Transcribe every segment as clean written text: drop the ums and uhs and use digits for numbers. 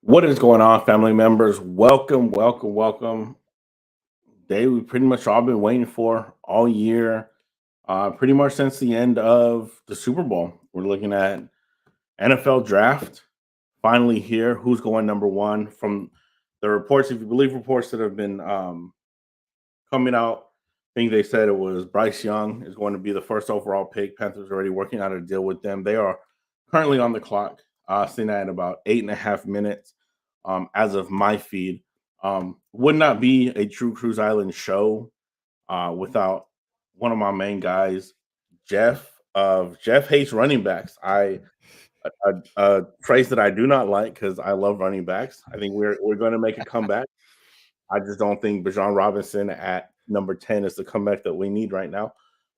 What is going on, family members? Welcome, welcome, welcome. Day we pretty much all been waiting for all year, pretty much since the end of the Super Bowl. We're looking at NFL draft finally here. Who's going number one from the reports? If you believe reports that have been coming out, I think they said it was Bryce Young is going to be the first overall pick. Panthers are already working out a deal with them. They are currently on the clock, sitting at about 8.5 minutes as of my feed. Would not be a true Cruise Island show without one of my main guys, Jeff. Jeff hates running backs. A phrase that I do not like because I love running backs. I think we're going to make a comeback. I just don't think Bijan Robinson at number 10 is the comeback that we need right now.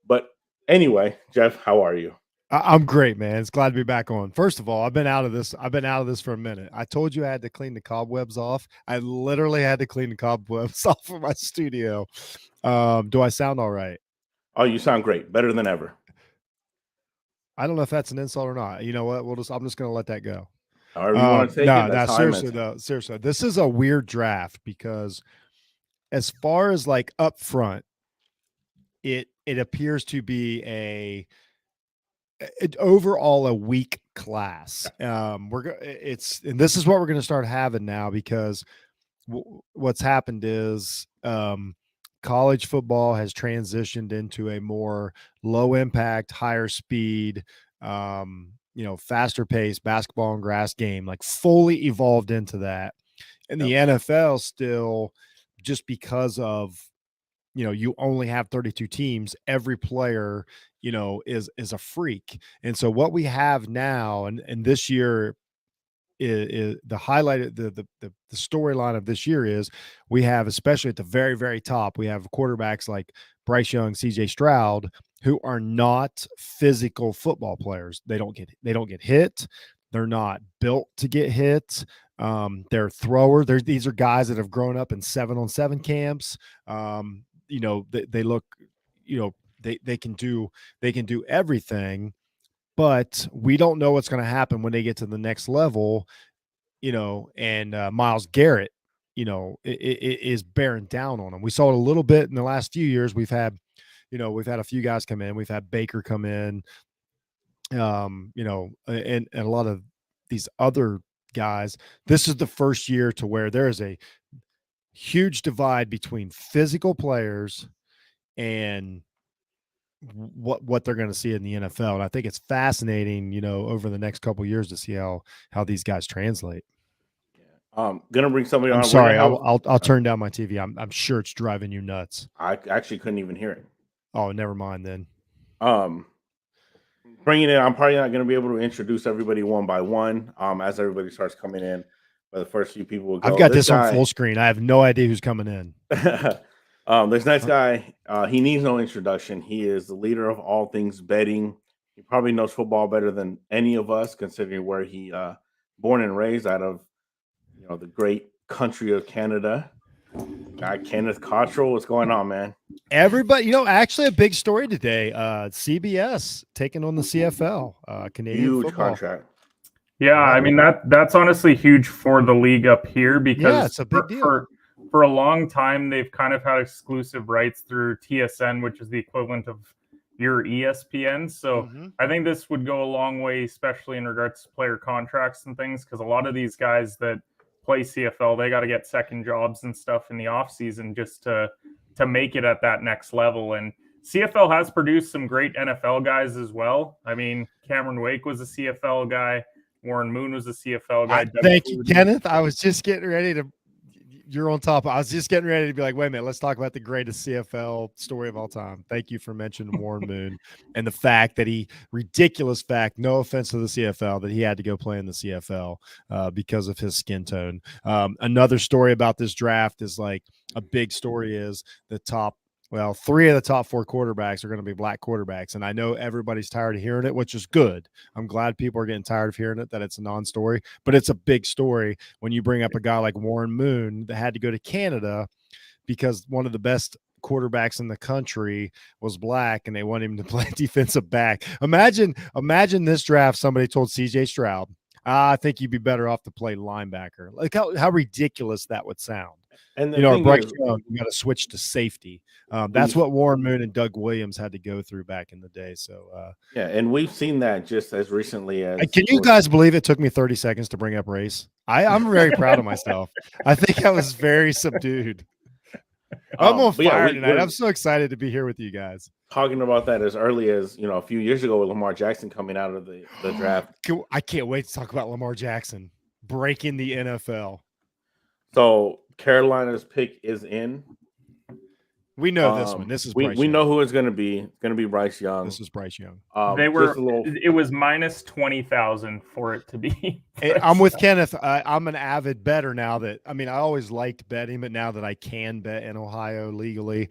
But anyway, Jeff, how are you? I'm great, man. It's glad to be back on. First of all, I've been out of this for a minute. I told you I had to clean the cobwebs off. I literally had to clean the cobwebs off of my studio. Do I sound all right? Oh, you sound great. Better than ever. I don't know if that's an insult or not. You know what? I'm just going to let that go. However you want to take it. That's seriously, this is a weird draft because as far as like up front, it appears to be overall a weak class. And this is what we're going to start having now because what's happened is college football has transitioned into a more low impact, higher speed, faster pace basketball and grass game, like fully evolved into that. And the NFL still, just because of, you only have 32 teams, every player, is a freak. And so what we have now, and this year is the highlight, the storyline of this year is we have, especially at the very, very top, we have quarterbacks like Bryce Young, CJ Stroud, who are not physical football players. They don't get hit. They're not built to get hit. They're throwers. These are guys that have grown up in 7-on-7 camps. They look, they can do everything, but we don't know what's going to happen when they get to the next level, and Myles Garrett, is bearing down on them. We saw it a little bit in the last few years. We've had a few guys come in. We've had Baker come in, and a lot of these other guys. This is the first year to where there is a huge divide between physical players and what they're going to see in the NFL. And I think it's fascinating, over the next couple of years to see how these guys translate. Gonna bring somebody on. I'm sorry, I'll turn down my TV. I'm sure it's driving you nuts. I actually couldn't even hear it. Oh, never mind then. Bringing in, I'm probably not going to be able to introduce everybody one by one. As everybody starts coming in, but the first few people will go. I've got this on full screen. I have no idea who's coming in. This next guy, he needs no introduction. He is the leader of all things betting. He probably knows football better than any of us, considering where he born and raised out of, the great country of Canada. Guy Kenneth Cottrell, what's going on, man? Everybody, actually a big story today. CBS taking on the CFL, Canadian huge football contract. Yeah, I mean that's honestly huge for the league up here because it's a big deal. For a long time they've kind of had exclusive rights through TSN, which is the equivalent of your ESPN. So I think this would go a long way, especially in regards to player contracts and things, because a lot of these guys that play CFL, they got to get second jobs and stuff in the off season just to make it at that next level. And CFL has produced some great NFL guys as well. I mean, Cameron Wake was a CFL guy. Warren Moon was a CFL guy. Thank you, Kenneth. I was just getting ready to. You're on top. I was just getting ready to be like, wait a minute, let's talk about the greatest CFL story of all time. Thank you for mentioning Warren Moon and the fact that ridiculous fact, no offense to the CFL, that he had to go play in the CFL because of his skin tone. Another story about this draft is like a big story is the top. Well, 3 of the top 4 quarterbacks are going to be black quarterbacks. And I know everybody's tired of hearing it, which is good. I'm glad people are getting tired of hearing it, that it's a non-story. But it's a big story when you bring up a guy like Warren Moon that had to go to Canada because one of the best quarterbacks in the country was black and they want him to play defensive back. Imagine this draft, somebody told CJ Stroud, I think you'd be better off to play linebacker. Like how ridiculous that would sound. And the You know, thing Bryce is, Young, you got to switch to safety. That's what Warren Moon and Doug Williams had to go through back in the day. So, yeah, and we've seen that just as recently as. can you guys believe it took me 30 seconds to bring up race? I'm very proud of myself. I think I was very subdued. I'm on fire tonight. I'm so excited to be here with you guys. Talking about that as early as, a few years ago with Lamar Jackson coming out of the draft. I can't wait to talk about Lamar Jackson breaking the NFL. So Carolina's pick is in. We know this one. This is Bryce we Young. know who it's going to be. It's going to be Bryce Young. This is Bryce Young. It was minus 20,000 for it to be. I'm with Kenneth. I'm an avid bettor now that, I always liked betting, but now that I can bet in Ohio legally,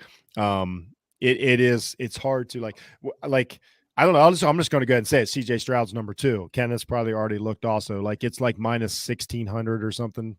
it's hard to like, I don't know. I'm just going to go ahead and say it. CJ Stroud's number 2. Kenneth's probably already looked also. Like it's like minus 1,600 or something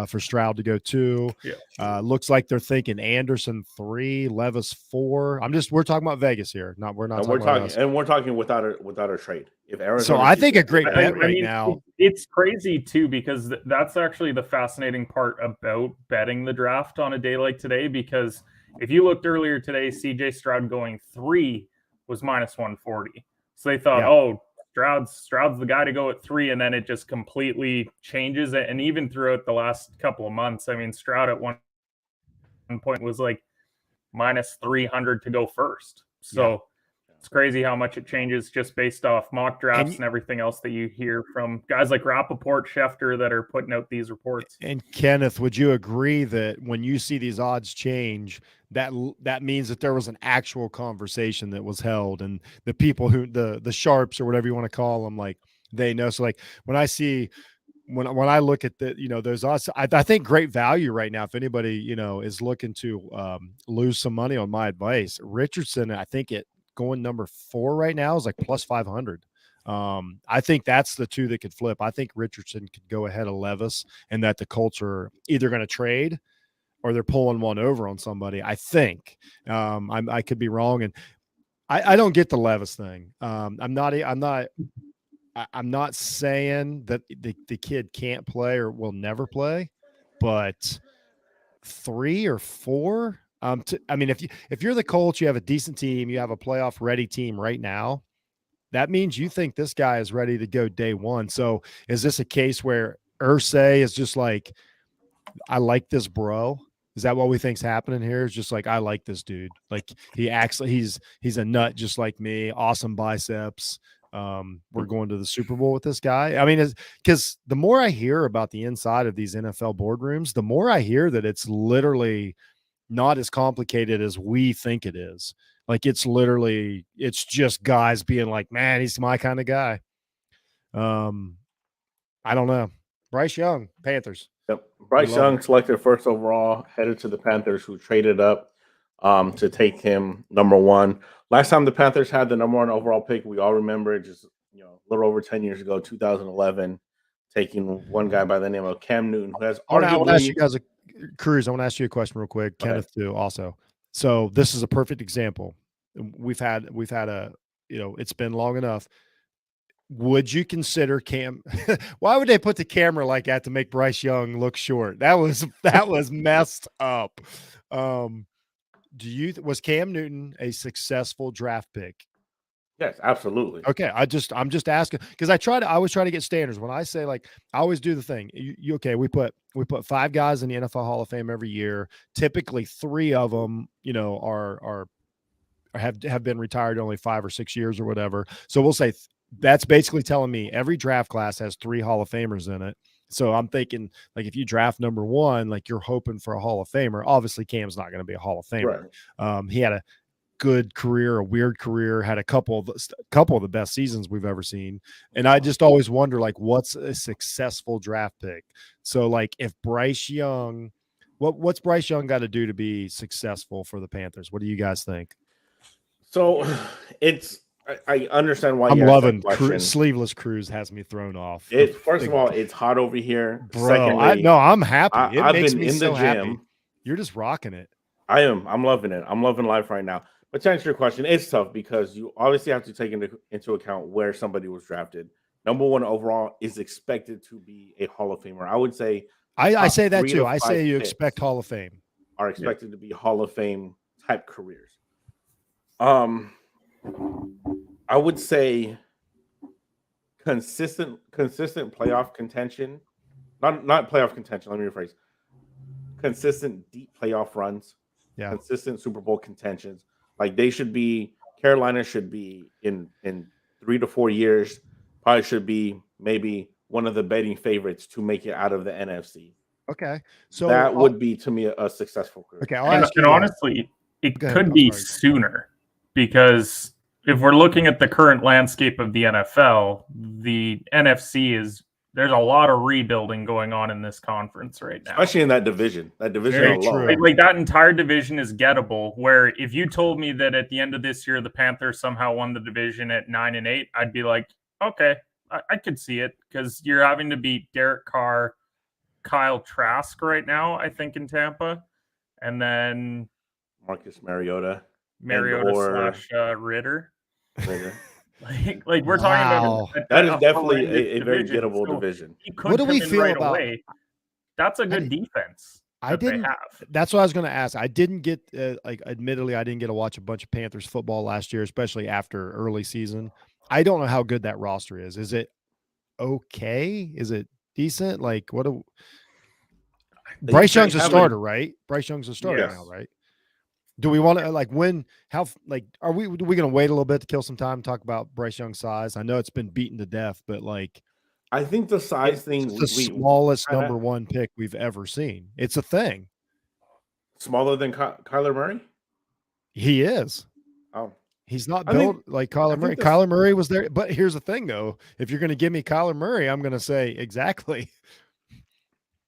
for Stroud to go 2. Yeah. Looks like they're thinking Anderson 3, Levis 4. We're talking about Vegas here. We're talking without a trade. If Arizona, so I think a great bet now. It's crazy too, because that's actually the fascinating part about betting the draft on a day like today. Because if you looked earlier today, CJ Stroud going 3 was minus 140. So they thought, Stroud's the guy to go at 3, and then it just completely changes it. And even throughout the last couple of months, Stroud at one point was like minus 300 to go first. So it's crazy how much it changes just based off mock drafts and everything else that you hear from guys like Rappaport, Schefter that are putting out these reports. And Kenneth, would you agree that when you see these odds change, that means that there was an actual conversation that was held, and the people who the sharps or whatever you want to call them, like they know. So like when I see when I look at those odds, I think great value right now. If anybody is looking to lose some money on my advice, Richardson, I think going number 4 right now is like plus 500. I think that's the 2 that could flip. I think Richardson could go ahead of Levis, and that the Colts are either going to trade or they're pulling one over on somebody. I think I could be wrong, and I don't get the Levis thing. I'm not saying that the kid can't play or will never play, but 3 or 4. If you're the Colts, you have a decent team, you have a playoff ready team right now. That means you think this guy is ready to go day one. So is this a case where Irsay is just like, I like this bro? Is that what we think's happening here? It's just like, I like this dude. Like he acts like he's a nut just like me. Awesome biceps. We're going to the Super Bowl with this guy. Because the more I hear about the inside of these NFL boardrooms, the more I hear that it's literally not as complicated as we think it is. Like it's just guys being like, man, he's my kind of guy. I don't know. Bryce Young, Panthers. Yep. Bryce Young selected first overall, headed to the Panthers, who traded up to take him number 1. Last time the Panthers had the number 1 overall pick, we all remember it, just a little over 10 years ago, 2011, taking one guy by the name of Cam Newton, who has arguably. I want to ask you guys Cruz, I want to ask you a question real quick. Kenneth too, also. So this is a perfect example. We've had a it's been long enough. Would you consider Cam? Why would they put the camera like that to make Bryce Young look short? That was messed up. Was Cam Newton a successful draft pick? Yes, absolutely. Okay, I'm just asking because I always try to get standards. When I say I always do the thing. We put 5 guys in the NFL Hall of Fame every year. Typically 3 of them, have been retired only 5 or 6 years or whatever. So we'll say that's basically telling me every draft class has 3 Hall of Famers in it. So I'm thinking if you draft number 1, you're hoping for a Hall of Famer. Obviously Cam's not going to be a Hall of Famer. Right. He had a good career, a weird career, had a couple of the best seasons we've ever seen. And I just always wonder what's a successful draft pick? So if Bryce Young, what's Bryce Young got to do to be successful for the Panthers? What do you guys think? So I understand why I'm loving Sleeveless Cruz has me thrown off. First of all, it's hot over here. Bro, secondly, I'm happy. I've been in the gym. Happy. You're just rocking it. I am. I'm loving it. I'm loving life right now. But to answer your question, it's tough because you obviously have to take into account where somebody was drafted. number one overall, is expected to be a Hall of Famer. I would say I top say that 3 too. to I 5 say you picks expect Hall of Fame. are expected to be Hall of Fame type careers. I would say consistent playoff contention. Not playoff contention, let me rephrase. Consistent deep playoff runs, Yeah. consistent Super Bowl contentions. Like Carolina should be in 3 to 4 years, probably should be maybe one of the betting favorites to make it out of the NFC. Okay. So that would be to me a successful career. Okay, I'll ask you. And honestly, it Go ahead. could be sooner, because if we're looking at the current landscape of the NFL, the NFC there's a lot of rebuilding going on in this conference right now. Especially in that division. That division Very alone. true. Like that entire division is gettable, where if you told me that at the end of this year the Panthers somehow won the division at 9-8, I'd be like, okay, I could see it, because you're having to beat Derek Carr, Kyle Trask right now, I think, in Tampa, and then Marcus Mariota slash Ritter. Like we're talking about that is definitely a very gettable division. What do we feel about? Away. That's a good defense. That's what I was going to ask. I didn't get admittedly, I didn't get to watch a bunch of Panthers football last year, especially after early season. I don't know how good that roster is. Is it okay? Is it decent? Like Bryce Young's a starter, right? Bryce Young's a starter now, right? Do we want to are we going to wait a little bit to kill some time and talk about Bryce Young's size? I know it's been beaten to death, but I think the size thing, the smallest number one pick we've ever seen. It's a thing. Smaller than Kyler Murray? He is. Oh. He's not built like Kyler Murray. Kyler Murray was there. But here's the thing, though. If you're going to give me Kyler Murray, I'm going to say exactly.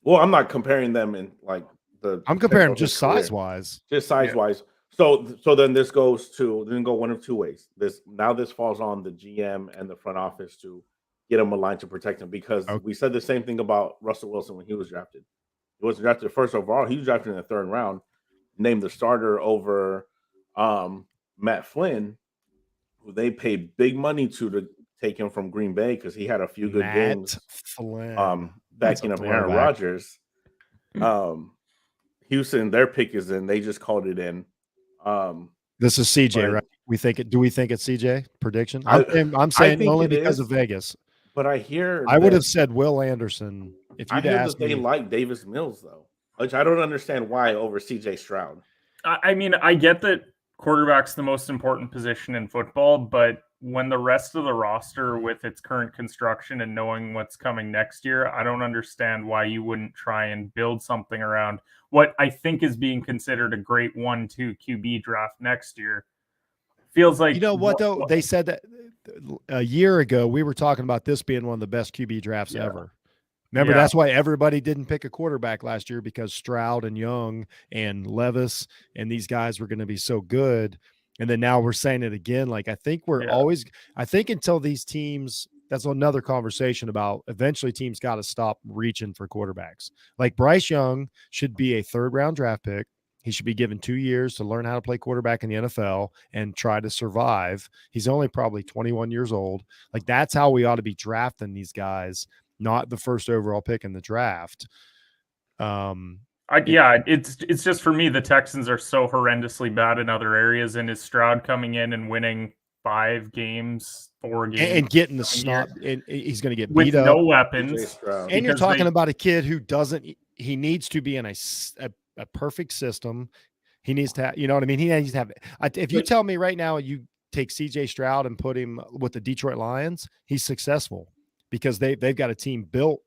Well, I'm not comparing them in I'm comparing just size-wise. Just size-wise. So then this goes go one of two ways. This falls on the GM and the front office to get him aligned to protect him, because we said the same thing about Russell Wilson when he was drafted. He wasn't drafted first overall. He was drafted in the 3rd round, named the starter over Matt Flynn, who they paid big money to take him from Green Bay because he had a few good games. Backing up Aaron Rodgers. Houston, their pick is in. They just called it in. This is CJ, right? Do we think it's CJ prediction? I'm saying only because of Vegas. But I hear I would have said Will Anderson if you'd asked me. They like Davis Mills though, which I don't understand why over CJ Stroud. I mean, I get that quarterback's the most important position in football, but when the rest of the roster with its current construction and knowing what's coming next year, I don't understand why you wouldn't try and build something around what I think is being considered a great 1-2 QB draft next year. Feels like, though? They said that a year ago, we were talking about this being one of the best QB drafts ever. Remember, that's why everybody didn't pick a quarterback last year, because Stroud and Young and Levis and these guys were going to be so good. And then now we're saying it again. I think I think until these teams, that's another conversation about eventually teams got to stop reaching for quarterbacks. Like Bryce Young should be a 3rd round draft pick. He should be given 2 years to learn how to play quarterback in the NFL and try to survive. He's only probably 21 years old. That's how we ought to be drafting these guys, not the 1st overall pick in the draft. It's just, for me, the Texans are so horrendously bad in other areas, and is Stroud coming in and winning 4 games and getting the snot, and he's going to get with beat up. No weapons. And you're talking about a kid who he needs to be in a perfect system. He needs to have, you know what I mean? He needs to have, if you tell me right now, you take CJ Stroud and put him with the Detroit Lions, he's successful because they've got a team built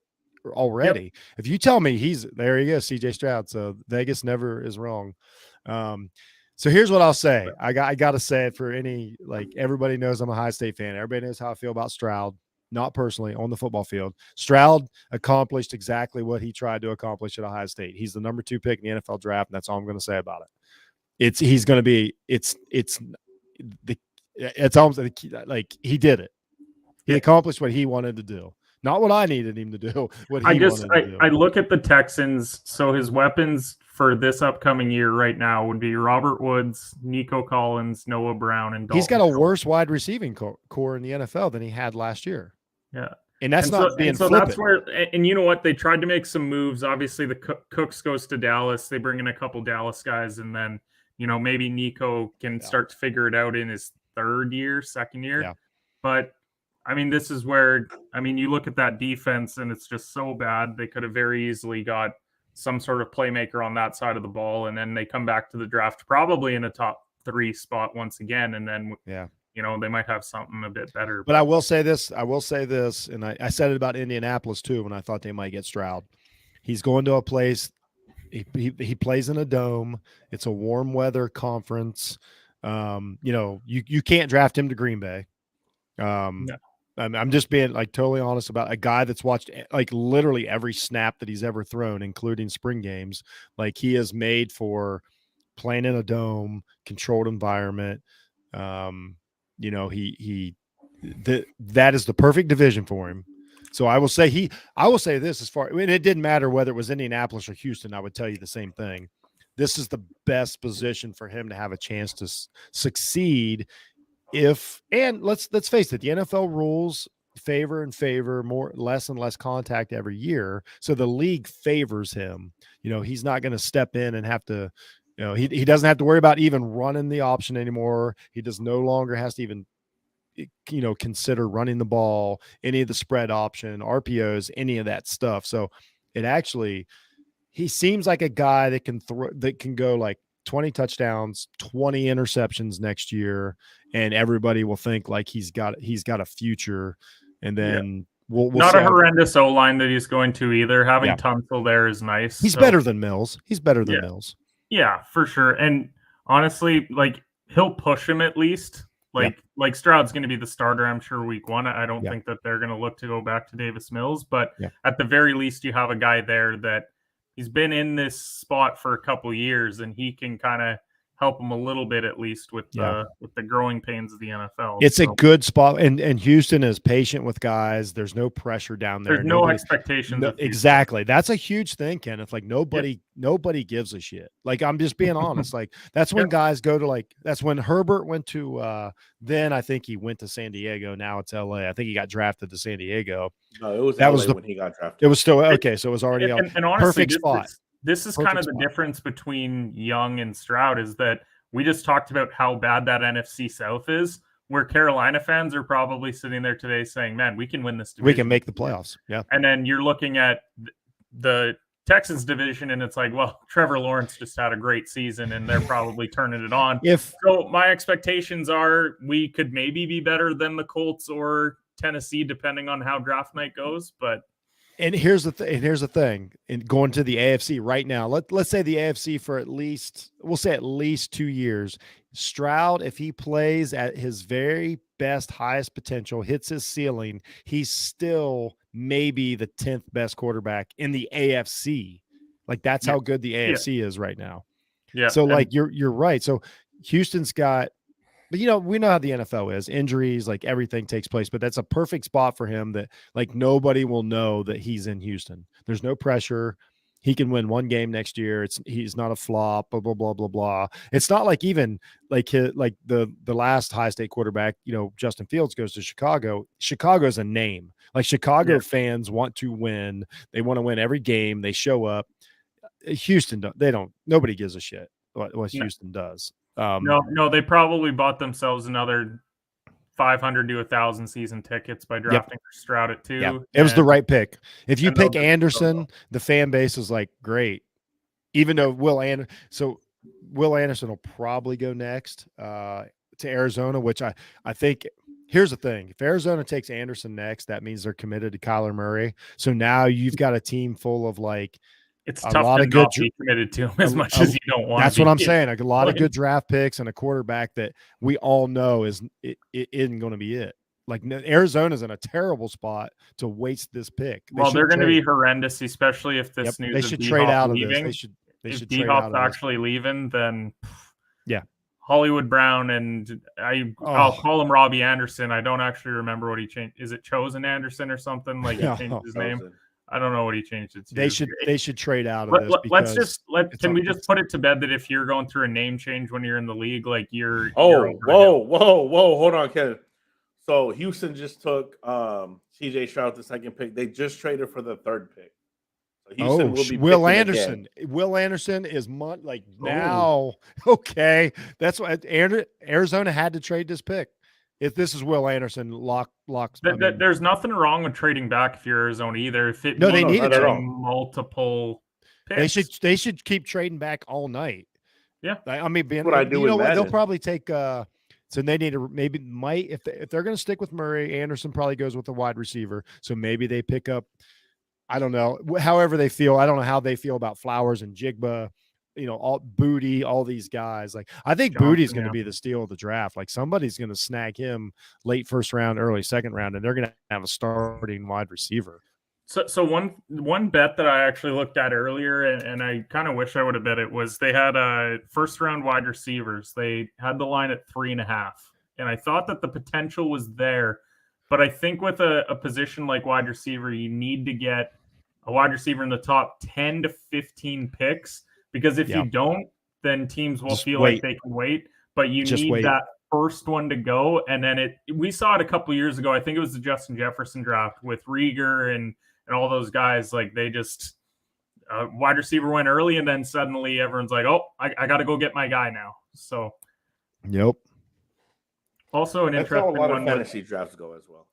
already. Yep. If you tell me there he is, CJ Stroud. So Vegas never is wrong. So here's what I'll say. I got to say it for everybody knows I'm a Ohio State fan. Everybody knows how I feel about Stroud, not personally on the football field. Stroud accomplished exactly what he tried to accomplish at Ohio State. He's the number 2 pick in the NFL draft. And that's all I'm going to say about it. He's going to be, it's almost like he did it. He accomplished what he wanted to do. Not what I needed him to do. I look at the Texans. So his weapons for this upcoming year right now would be Robert Woods, Nico Collins, Noah Brown, and Dalton He's got a worse wide receiving core in the NFL than he had last year. Yeah. And that's not being so flippant. that's where, and you know what? They tried to make some moves. Obviously, the Cooks goes to Dallas. They bring in a couple Dallas guys, and then, maybe Nico can start to figure it out in his second year. Yeah. But I mean, this is where, you look at that defense and it's just so bad. They could have very easily got some sort of playmaker on that side of the ball. And then they come back to the draft, probably in a top 3 spot once again. And then, they might have something a bit better. But I will say this, and I said it about Indianapolis too when I thought they might get Stroud. He's going to a place, he plays in a dome. It's a warm weather conference. You can't draft him to Green Bay. No. I'm just being like totally honest about a guy that's watched like literally every snap that he's ever thrown, including spring games. Like he is made for playing in a dome, controlled environment. That is the perfect division for him. So I will say this as far, and it didn't matter whether it was Indianapolis or Houston. I would tell you the same thing. This is the best position for him to have a chance to succeed. And let's face it, the NFL rules favor less and less contact every year. So the league favors him. He's not going to step in and have to, he doesn't have to worry about even running the option anymore. He no longer has to even, consider running the ball, any of the spread option, RPOs, any of that stuff. So he seems like a guy that can go like 20 touchdowns, 20 interceptions next year, and everybody will think like he's got a future. And then we'll not a horrendous O-line that he's going to either. Having Tunsil there is nice. He's better than Mills. Mills. Yeah, for sure. And honestly, like he'll push him at least. Like Stroud's going to be the starter, I'm sure, week 1. I don't think that they're going to look to go back to Davis Mills, but at the very least, you have a guy there that he's been in this spot for a couple of years, and he can kind of help him a little bit at least with the growing pains of the NFL. It's a good spot, and Houston is patient with guys. There's no pressure down there. There's no expectations. Exactly. That's a huge thing, Kenneth. Like nobody gives a shit. Like I'm just being honest. Like that's when guys go to that's when Herbert went to then I think he went to San Diego. Now it's LA. I think he got drafted to San Diego. No, it was LA when he got drafted. It was still okay. So it was already and honestly, perfect spot. This is kind of the difference between Young and Stroud is that we just talked about how bad that NFC South is, where Carolina fans are probably sitting there today saying, man, we can win this division. We can make the playoffs. Yeah. And then you're looking at the Texans division and it's like, well, Trevor Lawrence just had a great season and they're probably turning it on. So my expectations are we could maybe be better than the Colts or Tennessee, depending on how draft night goes. And here's the thing. And going to the AFC right now, let's say the AFC for at least 2 years. Stroud, if he plays at his very best, highest potential, hits his ceiling, he's still maybe the 10th best quarterback in the AFC. Like that's how good the AFC is right now. Yeah. So like you're right. So Houston's got. But, we know how the NFL is. Injuries, like everything takes place. But that's a perfect spot for him that, like, nobody will know that he's in Houston. There's no pressure. He can win one game next year. He's not a flop, blah, blah, blah, blah, blah. It's not like even like the last high state quarterback, Justin Fields goes to Chicago. Chicago's a name. Like Chicago fans want to win. They want to win every game. They show up. Houston, nobody gives a shit what Houston does. No, they probably bought themselves another 500 to 1,000 season tickets by drafting Stroud at 2. Yeah, it was the right pick. If you pick Anderson, the fan base is like, great. Even though Will Anderson will probably go next to Arizona, which I think here's the thing. If Arizona takes Anderson next, that means they're committed to Kyler Murray. So now you've got a team full of like, it's tough to not be committed to him as much as you don't want. That's what I'm saying. Like a lot of good draft picks and a quarterback that we all know it isn't going to be it. Like Arizona's in a terrible spot to waste this pick. They're going to be horrendous, especially if this news. They should trade out of this. If D-Hop's actually leaving, then Hollywood Brown and I'll call him Robbie Anderson. I don't actually remember what he changed. Is it Chosen Anderson or something? Like he changed his name. I don't know what he changed it to. They should trade out of this. Can we just put it to bed that if you're going through a name change when you're in the league, like you're whoa, hold on, Ken. So Houston just took CJ Stroud the second pick. They just traded for the third pick. So Houston will be Will picking Anderson. again. Will Anderson is now. Okay, that's why Arizona had to trade this pick. If this is Will Anderson, locks. There's nothing wrong with trading back if you're Arizona either. If it No, they means need to getting trade. multiple picks. They should keep trading back all night. Yeah, I mean, That's what I do with what? They'll Madden. probably take. So they need to if they're going to stick with Murray, Anderson probably goes with the wide receiver. So maybe they pick up. I don't know. However they feel. I don't know how they feel about Flowers and Jigba. All Booty, all these guys. Like I think Booty's going to be the steal of the draft. Like somebody's going to snag him late first round, early second round, and they're going to have a starting wide receiver. So one bet that I actually looked at earlier, and I kind of wish I would have bet it, was they had first round wide receivers. They had the line at 3.5, and I thought that the potential was there, but I think with a position like wide receiver, you need to get a wide receiver in the top 10 to 15 picks, because if you don't, then teams will feel like they can wait. But you need that first one to go, and then we saw it a couple years ago. I think it was the Justin Jefferson draft with Rieger and all those guys. Like they just wide receiver went early, and then suddenly everyone's like, "Oh, I got to go get my guy now." So, yep. Also, an interesting a lot one. Of fantasy drafts go as well.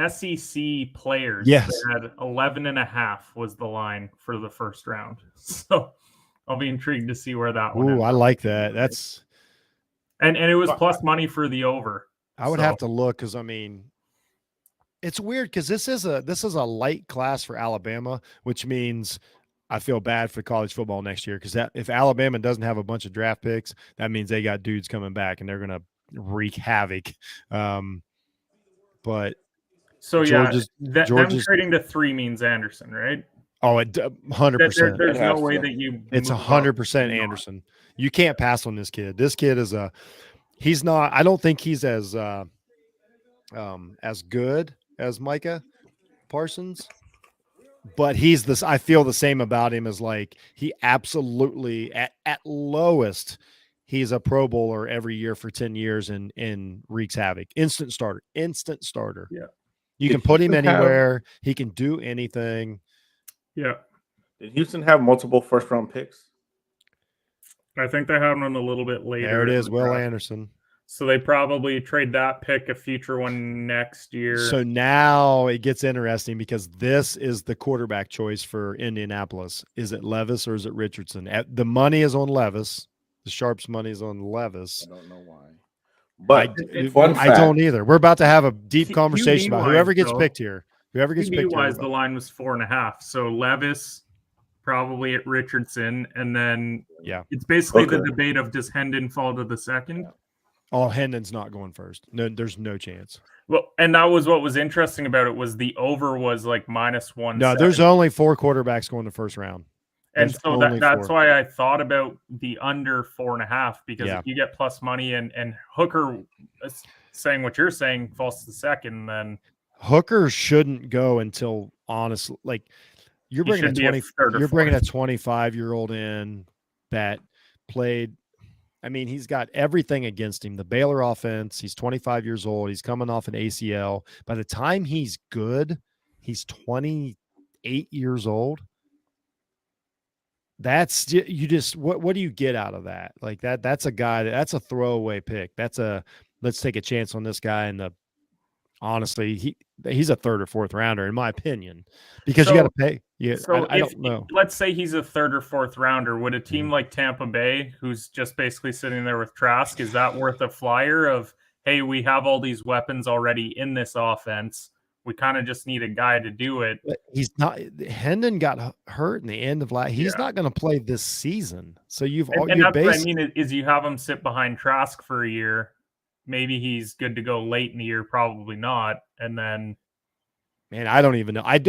SEC players. Yes, they had 11.5 was the line for the first round. So I'll be intrigued to see where that one. Ooh, I like that. That's and it was plus money for the over. I would have to look because I mean. It's weird because this is a light class for Alabama, which means I feel bad for college football next year because if Alabama doesn't have a bunch of draft picks, that means they got dudes coming back and they're going to wreak havoc. But so Georgia's them trading to 3 means Anderson, right? Oh, 100%. There's no way that you. It's 100% Anderson. You can't pass on this kid. This kid is he's not. I don't think he's as good as Micah Parsons, but he's this. I feel the same about him as like he absolutely at lowest, he's a Pro Bowler every year for 10 years and wreaks havoc. Instant starter. Yeah, you can put him anywhere. He can do anything. Yeah. Did Houston have multiple first round picks? I think they had one a little bit later. There it is, Will Anderson. So they probably trade that pick, a future one next year. So now it gets interesting because this is the quarterback choice for Indianapolis. Is it Levis or is it Richardson? The money is on Levis. The Sharps' money is on Levis. I don't know why. But I don't either. We're about to have a deep conversation about whoever gets picked here. Whoever gets picked here. The line was 4.5. So Levis probably at Richardson. And then it's basically the debate of does Hendon fall to the second? Yeah. Oh, Hendon's not going first. No, there's no chance. Well, and that was what was interesting about it was the over was like -1. No, there's only 4 quarterbacks going the first round. And so that's why I thought about the under 4.5 because if you get plus money and Hooker saying what you're saying falls to the second, then Hooker shouldn't go until honestly, like you're bringing a 25-year-old in that played. I mean, he's got everything against him. The Baylor offense, he's 25 years old. He's coming off an ACL. By the time he's good, he's 28 years old. That's you just what do you get out of that? Like that's a guy that's a throwaway pick. Let's take a chance on this guy. And honestly, he's a 3rd or 4th rounder in my opinion, because you got to pay. Yeah, so I don't know. Let's say he's a 3rd or 4th rounder. Would a team like Tampa Bay, who's just basically sitting there with Trask, is that worth a flyer of, hey, we have all these weapons already in this offense. We kind of just need a guy to do it. But he's not. Hendon got hurt in the end of last. He's not going to play this season. So you've all. And that's what I mean is you have him sit behind Trask for a year. Maybe he's good to go late in the year. Probably not. And then. Man, I don't even know. I'm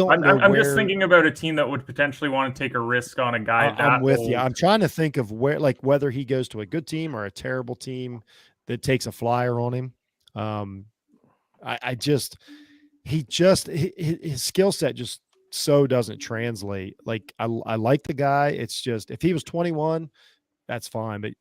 just thinking about a team that would potentially want to take a risk on a guy. I'm with you. I'm trying to think of whether he goes to a good team or a terrible team that takes a flyer on him. His skill set just so doesn't translate. Like I like the guy. It's just if he was 21, that's fine. But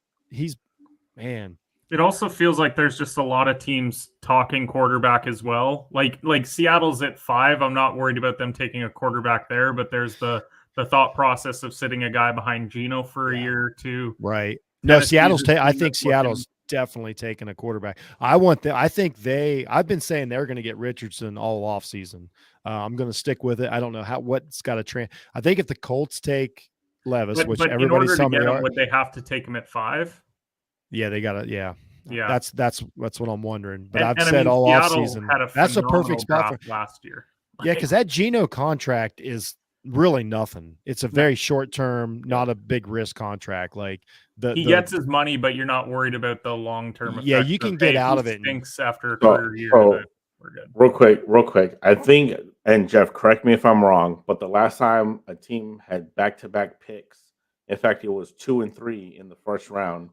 It also feels like there's just a lot of teams talking quarterback as well. Like Seattle's at 5. I'm not worried about them taking a quarterback there, but there's the thought process of sitting a guy behind Geno for a year or two. Right. No, I think Seattle's definitely taking a quarterback. I've been saying they're going to get Richardson all off season. I'm going to stick with it. I don't know what's got to I think if the Colts take Levis, which but everybody's in order to get him, are, would they have to take him at 5? Yeah, they got to. Yeah. That's what I'm wondering. But I've said all off season. That's a perfect spot for last year. Yeah, because that Geno contract is really nothing. It's a very short term, not a big risk contract. Like he gets his money, but you're not worried about the long term. Yeah, you can get out of it. Stinks after a career year. We're good. Real quick. I think, and Jeff, correct me if I'm wrong, but the last time a team had back-to-back picks, in fact, it was 2 and 3 in the first round,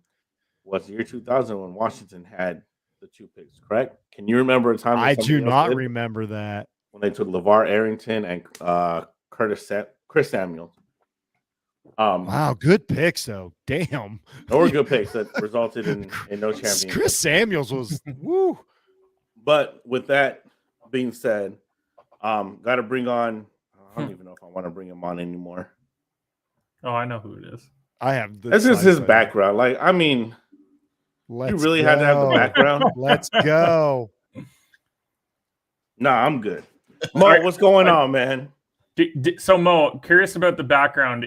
was the year 2000 when Washington had the 2 picks. Correct? Can you remember a time? I do not remember that when they took LeVar Arrington and Chris Samuels. Wow, good picks though. Damn, they were good picks that resulted in no championship. Chris Samuels was woo. But with that being said, got to bring on. I don't even know if I want to bring him on anymore. Oh, I know who it is. I have. This is his background. Like, I mean, you really had to have the background. Let's go. Nah, I'm good. Mo, what's going on, man? So, Mo, curious about the background.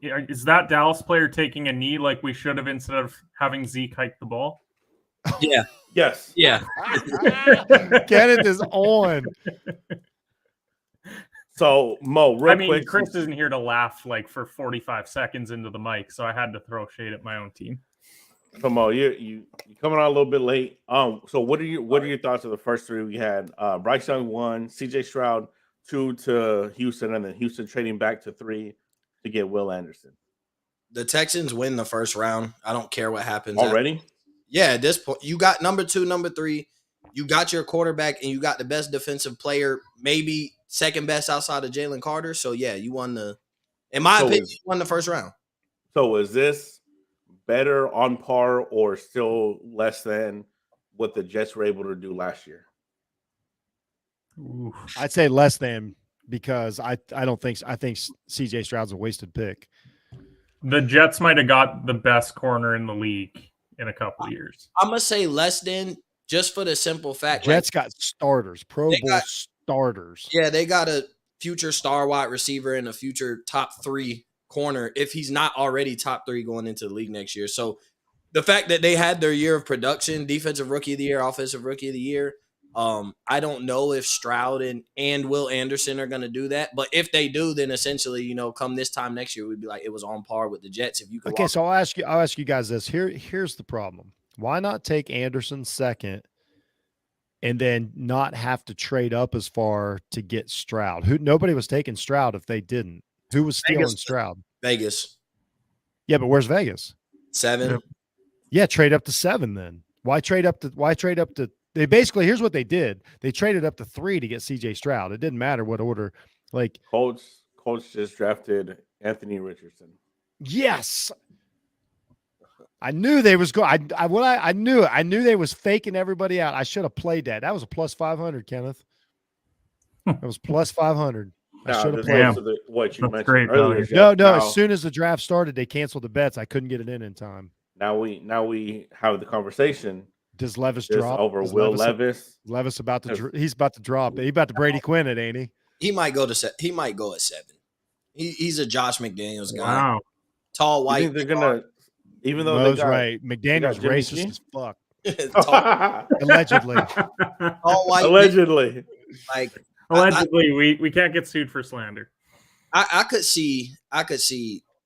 Is that Dallas player taking a knee like we should have instead of having Zeke hike the ball? Yeah. Yes. Yeah. Kenneth is on. So, Mo, real quick. Chris isn't here to laugh like for 45 seconds into the mic, so I had to throw shade at my own team. So, Mo, you coming on a little bit late. So what are your thoughts of the first 3 we had? Bryce Young 1, CJ Stroud 2 to Houston, and then Houston trading back to 3 to get Will Anderson. The Texans win the first round. I don't care what happens already. Yeah, at this point, you got number 2, number 3. You got your quarterback, and you got the best defensive player, maybe second best outside of Jalen Carter. So yeah, you won in my opinion, you won the first round. So is this better, on par, or still less than what the Jets were able to do last year? Ooh. I'd say less than, because I think CJ Stroud's a wasted pick. The Jets might have got the best corner in the league in a couple of years. I'm gonna say less than, just for the simple fact Jets got starters, Pro Bowl starters. Yeah, they got a future star wide receiver and a future top 3 corner if he's not already top 3 going into the league next year. So the fact that they had their year of production, defensive rookie of the year, offensive rookie of the year, I don't know if Stroud and Will Anderson are going to do that. But if they do, then essentially, come this time next year, we'd be like, it was on par with the Jets. If you could. Okay, so I'll ask you guys this. Here's the problem. Why not take Anderson second and then not have to trade up as far to get Stroud? Nobody was taking Stroud if they didn't. Who was stealing Stroud? Vegas. Yeah, but where's Vegas? 7. Yeah, trade up to 7 then. Why trade up to they basically, here's what they did. They traded up to 3 to get CJ Stroud. It didn't matter what order. Like Colts just drafted Anthony Richardson. Yes. I knew they was going. I knew they was faking everybody out. I should have played that. That was a plus 500, Kenneth. That was plus 500. I should have played what you mentioned great, earlier. No. As soon as the draft started, they canceled the bets. I couldn't get it in time. Now we have the conversation. Does Levis drop over Will Levis? Levis about to he's about to drop. He's about to Brady Quinn it, ain't he? He might go to He might go at 7. He's a Josh McDaniels guy. Wow. Tall, white. You think they're gonna, even though Mo's right. McDaniels racist as fuck. Allegedly. Tall, white. Allegedly. Like allegedly, we can't get sued for slander. I could see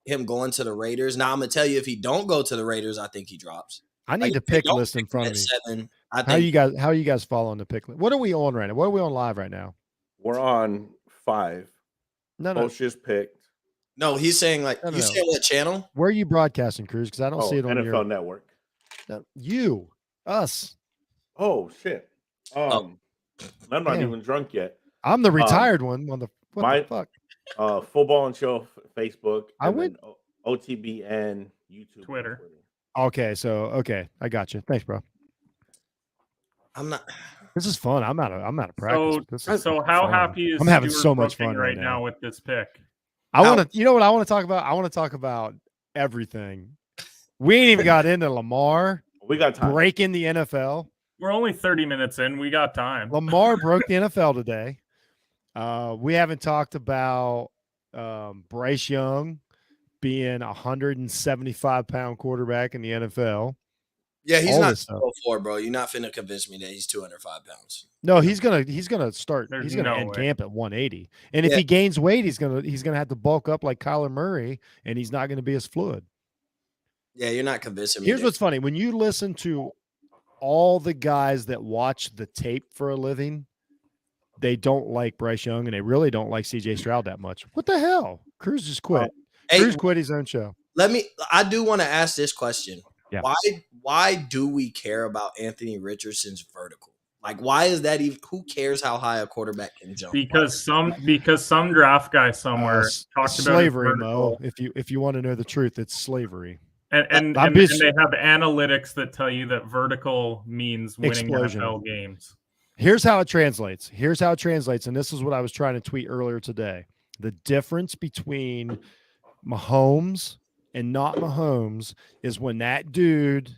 him going to the Raiders. Now I'm gonna tell you, if he don't go to the Raiders, I think he drops. I need the pick list in front of me. 7. How are you guys following the pick list? What are we on right now? What are we on live right now? We're on 5. No. Coach just picked. No, he's saying you saying what channel? Where are you broadcasting, Cruz? Because I don't see it on NFL Network. No, us. Oh shit. I'm not even drunk yet. I'm the retired one. On the what the fuck? Football and Show Facebook. I went OTBN YouTube, Twitter. Okay, I got you. Thanks, bro. I'm not. This is fun. I'm out of practice. So how fun. happy is I'm having Stuart so much Brooking fun right now with this pick? I want to. You know what I want to talk about? I want to talk about everything. We ain't even got into Lamar. We got time. Breaking the NFL. We're only 30 minutes in. We got time. Lamar broke the NFL today. We haven't talked about Bryce Young being a 175-pound quarterback in the NFL. Yeah, he's not 204, bro. You're not finna convince me that he's 205 pounds. No, he's gonna start. There's he's gonna no end way. camp at 180, and if he gains weight, he's gonna have to bulk up like Kyler Murray, and he's not gonna be as fluid. Yeah, you're not convincing me. Here's what's funny: when you listen to all the guys that watch the tape for a living, they don't like Bryce Young, and they really don't like CJ Stroud that much. What the hell? Cruz just quit. Cruz quit his own show. I do want to ask this question. Yeah. Why do we care about Anthony Richardson's vertical? Like, why is that even? Who cares how high a quarterback can jump? Because some draft guy somewhere talked slavery, about Mo. If you want to know the truth, it's slavery. And they have analytics that tell you that vertical means winning NFL games. Here's how it translates. And this is what I was trying to tweet earlier today. The difference between Mahomes and not Mahomes is when that dude,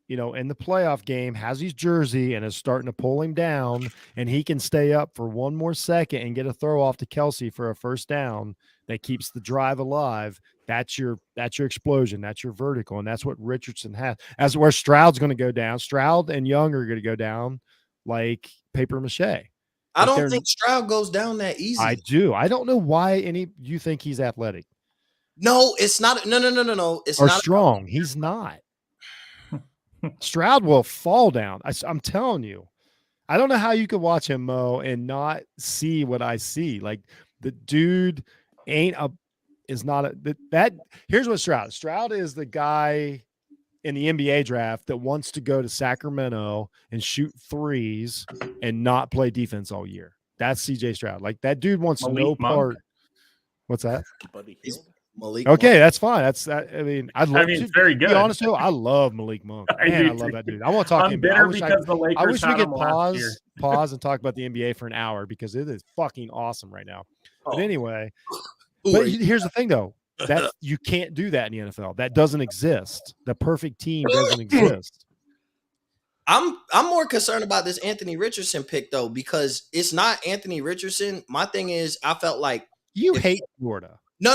in the playoff game has his jersey and is starting to pull him down, and he can stay up for one more second and get a throw off to Kelsey for a first down that keeps the drive alive. That's your explosion. That's your vertical. And that's what Richardson has. As where Stroud's going to go down. Stroud and Young are going to go down like paper mache. I don't think Stroud goes down that easy. I do. I don't know why you think he's athletic. No, it's not. No. It's or not strong. He's not. Stroud will fall down. I'm telling you. I don't know how you could watch him, Mo, and not see what I see. Like, the dude here's what Stroud is, the guy in the NBA draft that wants to go to Sacramento and shoot threes and not play defense all year. That's CJ Stroud. Like, that dude wants no part. What's that? Malik. Okay, that's fine. I mean, it's very good. To be honest, though, I love Malik Monk. Man, I love that dude. I want to talk to him. I wish we could pause and talk about the NBA for an hour because it is fucking awesome right now. But anyway, here's the thing, though. That you can't do that in the NFL. That doesn't exist. The perfect team doesn't exist. I'm more concerned about this Anthony Richardson pick, though, because it's not Anthony Richardson. My thing is, I felt like you hate Florida. No.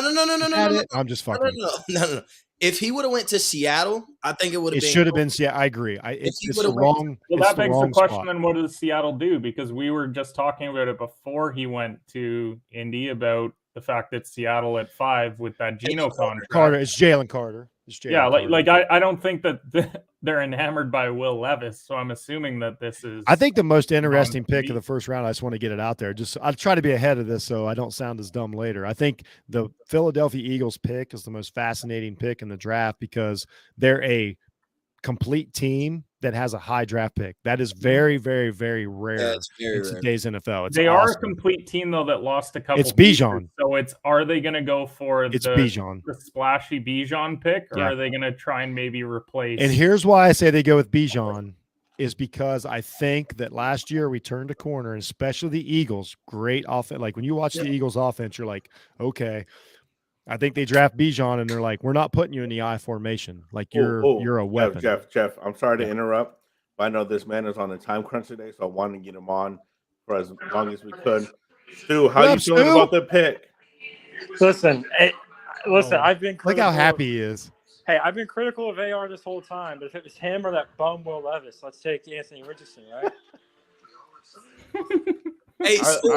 I'm just fucking. No. If he would have went to Seattle, I think it would have been. It should have been Seattle. I agree. It's the wrong. Well, that begs the question: then what does Seattle do? Because we were just talking about it before he went to Indy about the fact that Seattle at 5 with that Geno contract. It's Jalen Carter. I don't think that they're enamored by Will Levis, so I'm assuming that this is. I think the most interesting pick of the first round. I just want to get it out there. I'll try to be ahead of this so I don't sound as dumb later. I think the Philadelphia Eagles pick is the most fascinating pick in the draft because they're a complete team that has a high draft pick. That is very, very, very rare in today's NFL. They are a complete team, though, that lost a couple. It's Bijan. So are they going to go for the splashy Bijan pick, or are they going to try and maybe replace? And here's why I say they go with Bijan is because I think that last year we turned a corner, and especially the Eagles, great offense. Like when you watch the Eagles offense, you're like, okay. I think they draft Bijan and they're like, we're not putting you in the I formation. Like you're a weapon. Jeff, I'm sorry to interrupt, but I know this man is on a time crunch today, so I wanted to get him on for as long as we could. Stu, how you feeling about the pick? Listen, I've been critical. Look how happy he is. Hey, I've been critical of AR this whole time, but if it was him or that bum Will Levis, let's take Anthony Richardson, right? Hey, Stu,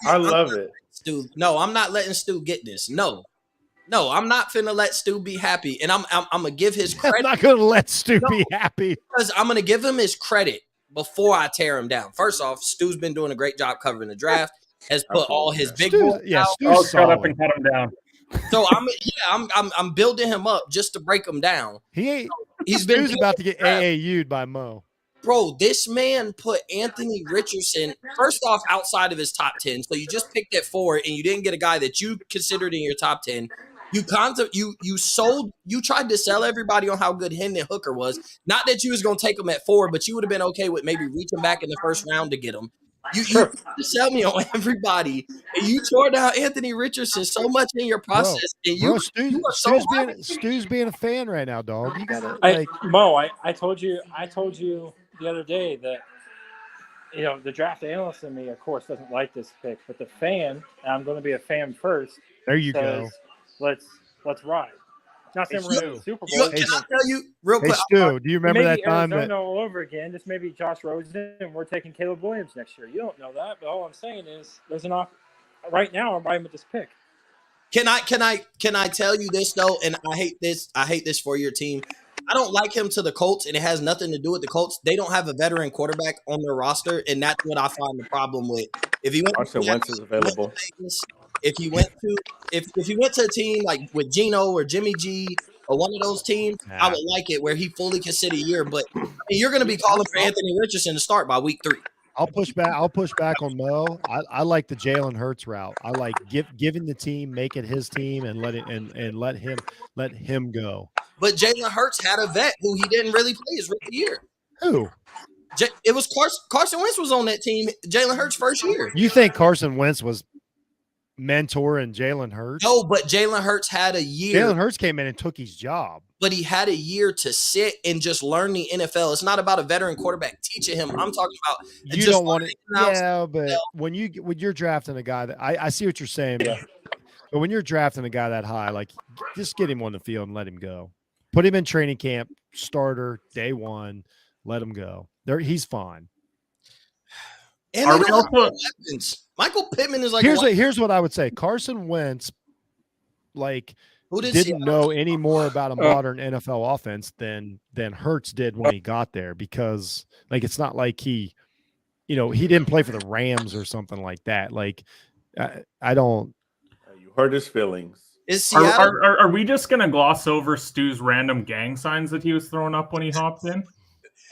I love it. Stu, no, I'm not letting Stu get this. No, I'm not finna let Stu be happy, and I'm gonna give his credit. I'm not gonna let Stu be happy because I'm gonna give him his credit before I tear him down. First off, Stu's been doing a great job covering the draft. Has put all his big moves out. I'll shut up and cut him down. So I'm building him up just to break him down. He's about to get AAU'd by Mo. Bro, this man put Anthony Richardson first off outside of his top 10. So you just picked at 4 and you didn't get a guy that you considered in your top 10. You tried to sell everybody on how good Hendon Hooker was. Not that you was gonna take him at 4, but you would have been okay with maybe reaching back in the first round to get him. You tried to sell me on everybody, and you tore down Anthony Richardson so much in your process. And you are so Stu's being a fan right now, dog. You gotta I told you the other day that the draft analyst in me, of course, doesn't like this pick, but the fan, and I'm going to be a fan first. There you go. Let's ride. Not saying we're in the Super Bowl. Can I tell you real quick? Hey, Stu, do you remember that time Arizona all over again? Just maybe Josh Rosen, and we're taking Caleb Williams next year. You don't know that, but all I'm saying is there's an offer right now. I'm riding with this pick. Can I tell you this though? And I hate this for your team. I don't like him to the Colts, and it has nothing to do with the Colts. They don't have a veteran quarterback on their roster, and that's what I find the problem with. If he went Carson Wentz is available. If he went to a team like with Geno or Jimmy G or one of those teams, I would like it where he fully can sit a year. But you're going to be calling for Anthony Richardson to start by week 3. I'll push back on Mo. I like the Jalen Hurts route. I like giving the team, make it his team, and let him go. But Jalen Hurts had a vet who he didn't really play his rookie year. Who? It was Carson Wentz was on that team. Jalen Hurts' first year. You think Carson Wentz was mentoring Jalen Hurts? No, but Jalen Hurts had a year. Jalen Hurts came in and took his job. But he had a year to sit and just learn the NFL. It's not about a veteran quarterback teaching him. I'm talking about you don't want it. Yeah, but when you're drafting a guy that I see what you're saying, but when you're drafting a guy that high, like just get him on the field and let him go. Put him in training camp, starter, day 1, let him go. He's fine. And they don't have weapons. Michael Pittman is like here's what I would say. Carson Wentz, didn't know any more about a modern NFL offense than Hurts did when he got there, because it's not like he didn't play for the Rams or something like that. I don't. You hurt his feelings. Are we just gonna gloss over Stu's random gang signs that he was throwing up when he hopped in?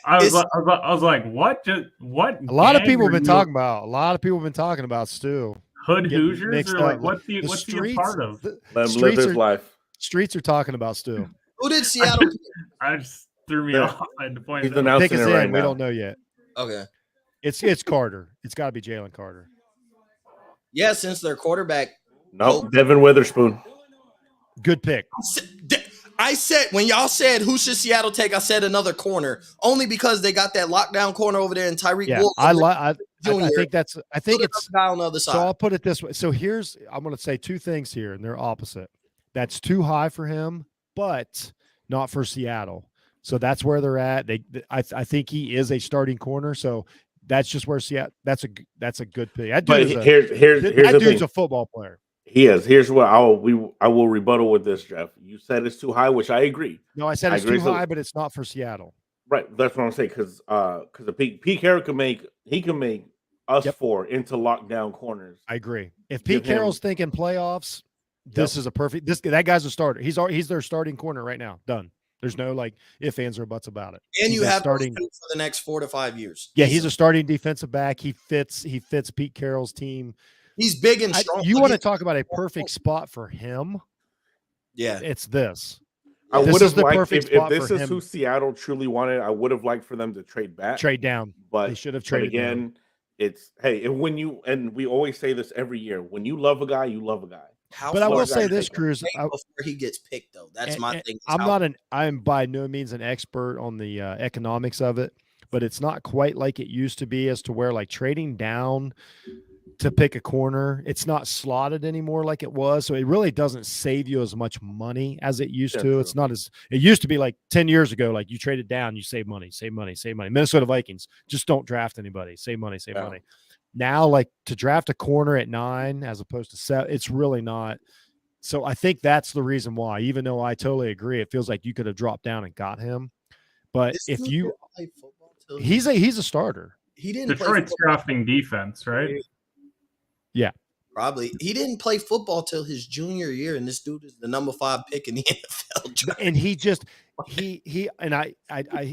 I was like, what? What? A lot of people have been talking about Stu. Hood Hoosiers, or what's he a part of? Let him live his life. Streets are talking about Stu. Who did Seattle? I just threw me off. I had to point He's it out. announcing it right now. We don't know yet. Okay. It's Carter. It's got to be Jalen Carter. Yeah, since their quarterback. Nope, Devin Witherspoon. Good pick. I said, when y'all said who should Seattle take, I said another corner, only because they got that lockdown corner over there in Tyreek Woods. I think it's guy on the other side. So I'll put it this way. So I'm going to say 2 things here, and they're opposite. That's too high for him, but not for Seattle. So that's where they're at. I think he is a starting corner. So that's just where Seattle. That's a good pick. That dude's a football player. He is. Here's what I will rebuttal with this, Jeff. You said it's too high, which I agree. No, I said it's too high, but it's not for Seattle. Right. That's what I'm saying. Because Pete Carroll can make us 4 into lockdown corners. I agree. If Pete Carroll's thinking playoffs, this is a perfect. That guy's a starter. He's their starting corner right now. Done. There's no ifs, ands, or buts about it. And you have starting for the next 4 to 5 years. Yeah, he's a starting defensive back. He fits Pete Carroll's team. He's big and strong. You want to talk about a perfect spot for him? Yeah, it's this. I would have liked if this is who Seattle truly wanted. I would have liked for them to trade down, but they should have traded again. Down. It's and we always say this every year. When you love a guy, you love a guy. But I will say this, Cruz, before he gets picked, though, that's my thing. I'm by no means an expert on the economics of it, but it's not quite like it used to be, as to where trading down to pick a corner, it's not slotted anymore like it was. So it really doesn't save you as much money as it used to. True. It's not as it used to be 10 years ago. You traded down, you save money. Minnesota Vikings, just don't draft anybody. Save money. Now, to draft a corner at 9 as opposed to 7, it's really not. So I think that's the reason why, even though I totally agree, it feels like you could have dropped down and got him. But if you, he's a starter. He didn't. Detroit's drafting defense, right? Yeah, probably. He didn't play football till his junior year, and this dude is the number 5 pick in the NFL draft. And he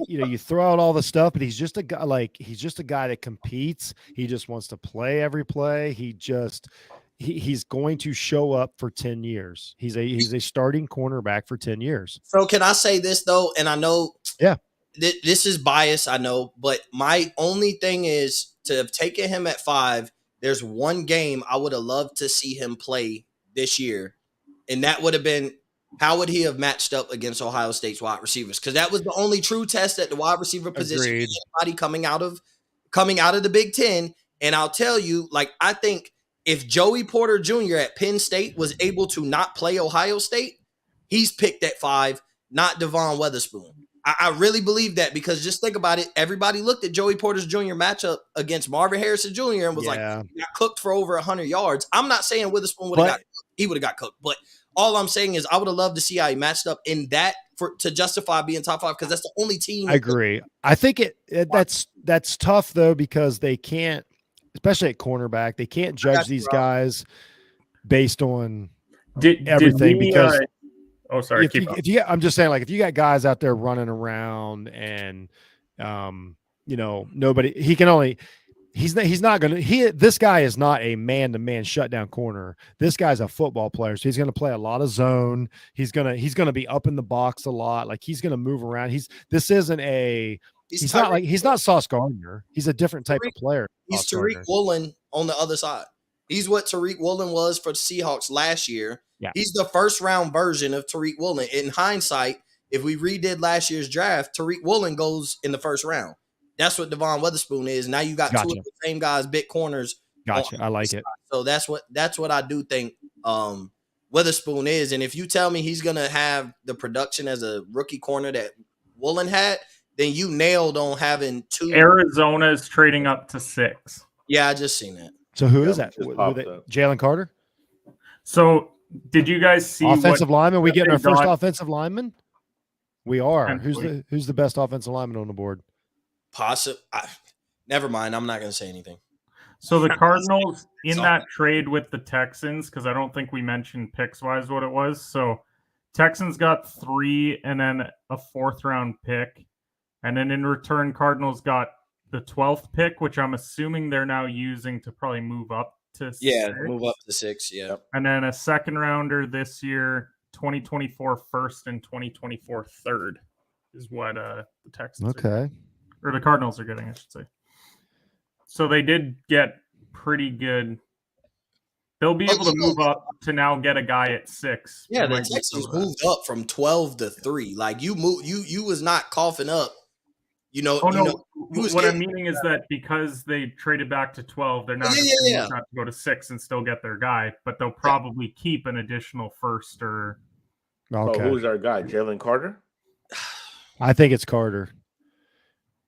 you throw out all the stuff, but he's just a guy. He's just a guy that competes. He just wants to play every play. he's going to show up for 10 years. He's a starting cornerback for 10 years. So can I say this though? And I know, Yeah, this is bias, I know, but my only thing is to have taken him at 5. There's one game I would have loved to see him play this year, and that would have been how would he have matched up against Ohio State's wide receivers? Because that was the only true test at the wide receiver position. Agreed. Anybody coming out of the Big Ten, and I'll tell you, like, I think if Joey Porter Jr. at Penn State was able to not play Ohio State, he's picked at 5, not Devon Witherspoon. I really believe that, because just think about it. Everybody looked at Joey Porter Jr. matchup against Marvin Harrison Jr. and was like, he got cooked for over 100 yards. I'm not saying Witherspoon would have got cooked. He would have got cooked. But all I'm saying is I would have loved to see how he matched up in that to justify being top 5, because that's the only team. I agree. I think that's tough though, because they can't, especially at cornerback, they can't judge these guys based on everything because oh, sorry. I'm just saying, like, if you got guys out there running around and, nobody, this guy is not a man-to-man shutdown corner. This guy's a football player. So he's going to play a lot of zone. He's going to be up in the box a lot. Like, he's going to move around. He's not Sauce Gardner. He's a different type of player. He's Tariq Woolen on the other side. He's what Tariq Woolen was for the Seahawks last year. Yeah. He's the first round version of Tariq Woolen. In hindsight, if we redid last year's draft, Tariq Woolen goes in the first round. That's what Devon Witherspoon is. Now you got two of the same guys, big corners. Gotcha. I like it. So that's what I do think Witherspoon is. And if you tell me he's gonna have the production as a rookie corner that Woolen had, then you nailed on having 2. Arizona is trading up to 6. Yeah, I just seen that. So who is that? Jalen Carter? So did you guys see offensive lineman? We getting our first offensive lineman? We are. Potentially. Who's the best offensive lineman on the board? Never mind. I'm not going to say anything. So the Cardinals in that trade with the Texans, because I don't think we mentioned picks wise what it was. So Texans got 3 and then a 4th round pick. And then in return, Cardinals got the 12th pick, which I'm assuming they're now using to probably move up to 6. Yeah, move up to 6, yeah. And then a 2nd rounder this year, 2024 first and 2024 third is what the Texans or the Cardinals are getting, I should say. So they did get pretty good. They'll be able to move up to now get a guy at 6. Yeah, the Texans moved up from 12 to 3. Like you was not coughing up. What I'm meaning is that because they traded back to 12, they're not going to have to go to 6 and still get their guy, but they'll probably keep an additional first or. Okay. So who's our guy? Jalen Carter? I think it's Carter.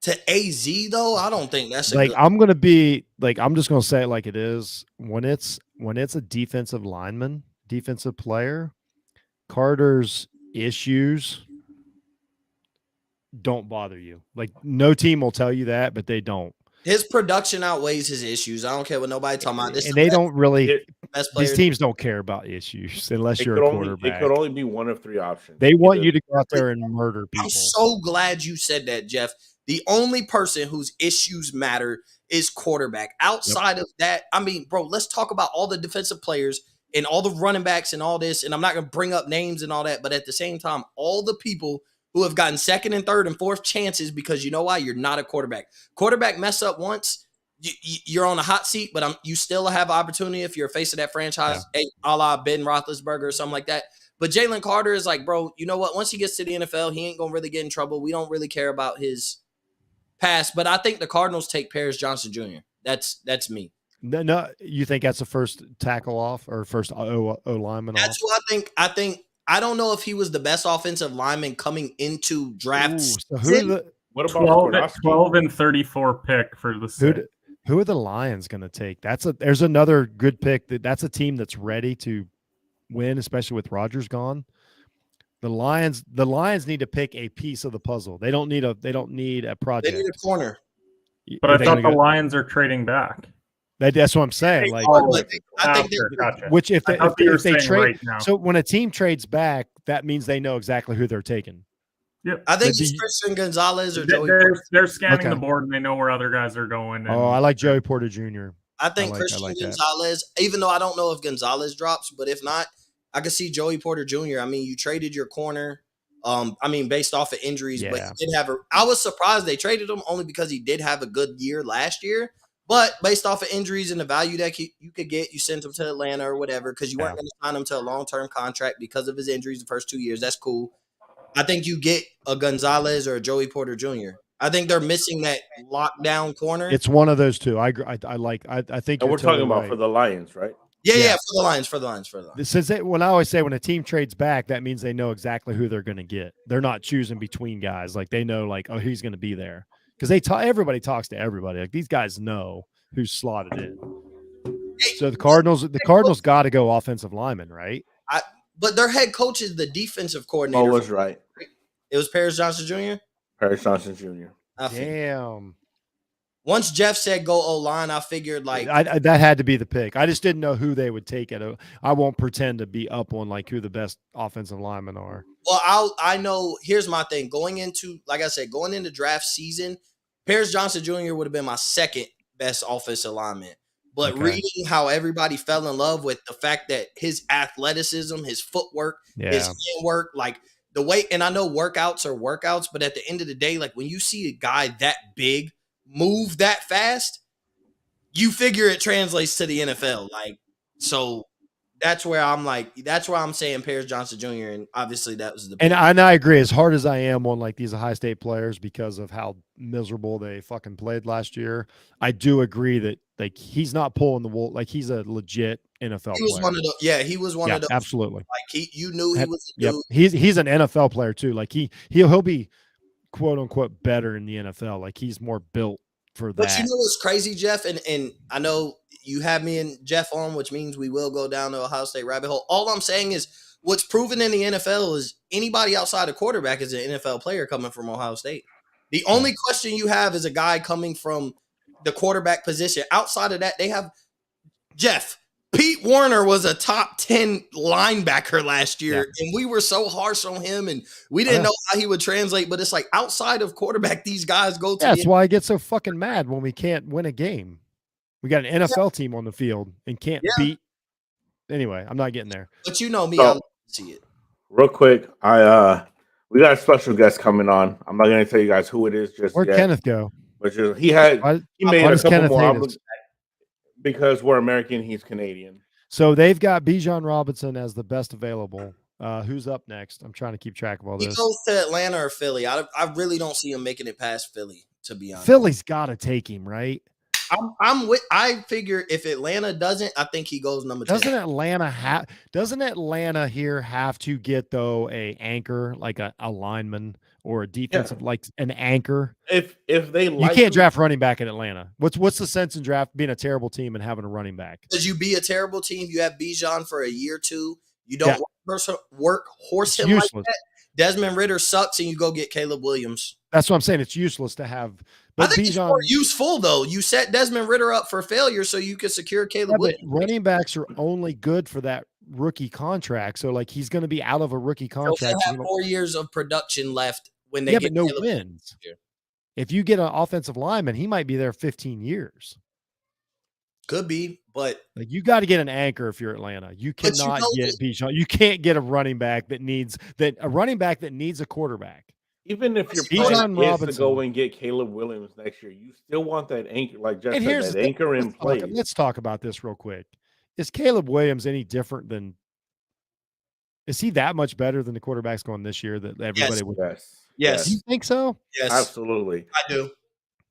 To AZ though, I don't think that's I'm gonna be like, I'm just gonna say it like it is. When it's a defensive lineman, defensive player, Carter's issues don't bother you. Like, no team will tell you that, but they don't. His production outweighs his issues. I don't care what nobody talking about. And they don't really. These teams don't care about issues unless you're a quarterback. It could only be one of 3 options. They want you to go out there and murder people. I'm so glad you said that, Jeff. The only person whose issues matter is quarterback. Outside of that, I mean, bro, let's talk about all the defensive players and all the running backs and all this. And I'm not going to bring up names and all that, but at the same time, all the people who have gotten 2nd and 3rd and 4th chances because you know why? You're not a quarterback. Quarterback mess up once, you're on a hot seat, but you still have opportunity if you're facing that franchise, a la Ben Roethlisberger or something like that. But Jalen Carter is like, bro, you know what? Once he gets to the NFL, he ain't going to really get in trouble. We don't really care about his past. But I think the Cardinals take Paris Johnson Jr. That's me. No, you think that's the first tackle off or first O lineman off? That's what I think. I don't know if he was the best offensive lineman coming into drafts. What about 12 and 34 pick for the six? Who are the Lions going to take? There's another good pick. That's a team that's ready to win, especially with Rodgers gone. The Lions need to pick a piece of the puzzle. They don't need a project. They need a corner. But I thought the Lions are trading back. That's what I'm saying. Like, which if they trade, right now. So when a team trades back, that means they know exactly who they're taking. Yep. I think it's Christian Gonzalez or Joey. They're scanning the board and they know where other guys are going. I like Joey Porter Jr. I think I Christian like that. Gonzalez, even though I don't know if Gonzalez drops, but if not, I could see Joey Porter Jr. I mean, you traded your corner. I mean, based off of injuries, but Yeah. he did have I was surprised they traded him only because he did have a good year last year. But based off of injuries and the value that you could get, you sent him to Atlanta or whatever because you weren't going to sign him to a long-term contract because of his injuries the first 2 years. That's cool. I think you get a Gonzalez or a Joey Porter Jr. I think they're missing that lockdown corner. It's one of those two. I agree. I think. And we're totally talking about right. for the Lions, right? Yeah, for the Lions. Since when I always say when a team trades back, that means they know exactly who they're going to get. They're not choosing between guys. Like they know, like, oh, he's going to be there because everybody talks to everybody. Like these guys know who's slotted in. So the Cardinals got to go offensive lineman, right? But their head coach is the defensive coordinator. Oh, was right. It was Paris Johnson Jr. Paris Johnson Jr. Damn. Once Jeff said go O-line, I figured like that had to be the pick. I just didn't know who they would take it. I won't pretend to be up on like who the best offensive linemen are. Well, I know. Here's my thing. Going into draft season, Paris Johnson Jr. would have been my second best offensive lineman. But reading how everybody fell in love with the fact that his athleticism, his footwork, his handwork, like the way, and I know workouts are workouts, but at the end of the day, like when you see a guy that big move that fast, you figure it translates to the NFL. Like, so that's where I'm saying Paris Johnson Jr. And obviously that was the pick. And I agree. As hard as I am on like these Ohio State players because of how miserable they fucking played last year, I do agree that like he's not pulling the wool. Like he's a legit NFL He was player. one of those. Yeah, he was one of those. Absolutely. Like you knew he was a dude. He's an NFL player too. Like he'll be quote unquote better in the NFL. Like he's more built for that. But you know what's crazy, Jeff? And I know you have me and Jeff on, which means we will go down the Ohio State rabbit hole. All I'm saying is what's proven in the NFL is anybody outside a quarterback is an NFL player coming from Ohio State. The only question you have is a guy coming from the quarterback position. Outside of that, they have Jeff. Pete Warner was a top 10 linebacker last year, and we were so harsh on him, and we didn't know how he would translate. But it's like outside of quarterback, these guys go to. That's why I get so fucking mad when we can't win a game. We got an NFL team on the field and can't beat. Anyway, I'm not getting there. But you know me, I'll see it. Real quick, we got a special guest coming on. I'm not going to tell you guys who it is just Where'd yet. Kenneth go? But he made a couple more because we're American. He's Canadian. So they've got Bijan Robinson as the best available. Who's up next? I'm trying to keep track of all this. He goes to Atlanta or Philly. I really don't see him making it past Philly, to be honest. Philly's got to take him, right? I figure if Atlanta doesn't, I think he goes number 10. Doesn't Atlanta here have to get though a anchor like a lineman or a defensive like an anchor? If they you can't draft running back in Atlanta. What's the sense in draft being a terrible team and having a running back? Because you be a terrible team, you have Bijan for a year or two. You don't workhorse him like that. Desmond Ridder sucks, and you go get Caleb Williams. That's what I'm saying. It's useless to have. But I think it's more useful, though. You set Desmond Ridder up for failure so you can secure Caleb Williams. Running backs are only good for that rookie contract. So, like, he's going to be out of a rookie contract. So have 4 years of production left when they get no wins. If you get an offensive lineman, he might be there 15 years. Could be, but like you got to get an anchor if you're Atlanta. You cannot get Bijan. You can't get a running back that needs a quarterback. Even if your plan is to go and get Caleb Williams next year, you still want that anchor, like Jeff said, that anchor in place. Let's talk about this real quick. Is Caleb Williams any different than? Is he that much better than the quarterbacks going this year that everybody would? Yes. You think so? Yes, absolutely. I do.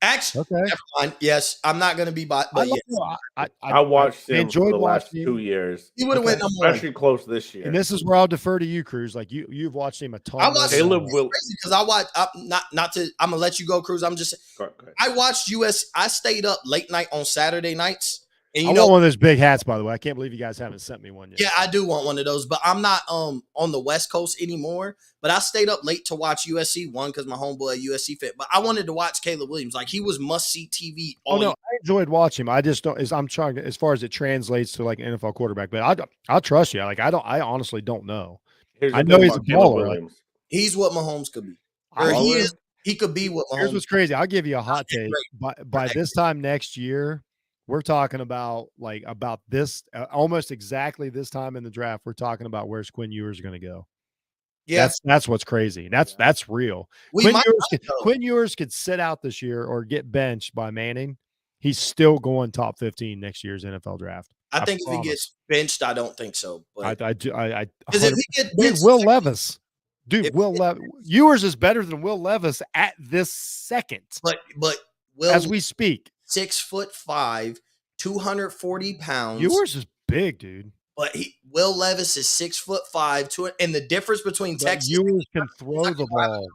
Actually, never mind. Yes, I'm not going to be but yes. I watched him for the last 2 years. He would have went especially close this year. And this is where I'll defer to you, Cruz. Like you've watched him a ton. I watched Caleb because I watched. I'm gonna let you go, Cruz. I'm just. Go ahead. I watched US. I stayed up late night on Saturday nights. And I want one of those big hats, by the way. I can't believe you guys haven't sent me one yet. Yeah, I do want one of those, but I'm not on the West Coast anymore. But I stayed up late to watch USC because my homeboy USC fit. But I wanted to watch Caleb Williams. Like he was must see TV. I enjoyed watching him. I just don't. I'm trying as far as it translates to like an NFL quarterback. But I'll trust you. Like I honestly don't know. I know he's a baller. He's what Mahomes could be. He could be what Mahomes. Here's what's crazy. I'll give you a hot take. By this time next year, we're talking about this almost exactly this time in the draft. We're talking about where's Quinn Ewers going to go. Yeah, That's what's crazy. That's real. Quinn Ewers could sit out this year or get benched by Manning. He's still going top 15 next year's NFL draft. I think if he gets benched, I don't think so. But because if he gets benched, Will Levis, Ewers is better than Will Levis at this second. But Will, as we speak, 6'5", 240 pounds. Ewers is big, dude. But Will Levis is 6'5", and the difference between Texas Ewers can throw the ball.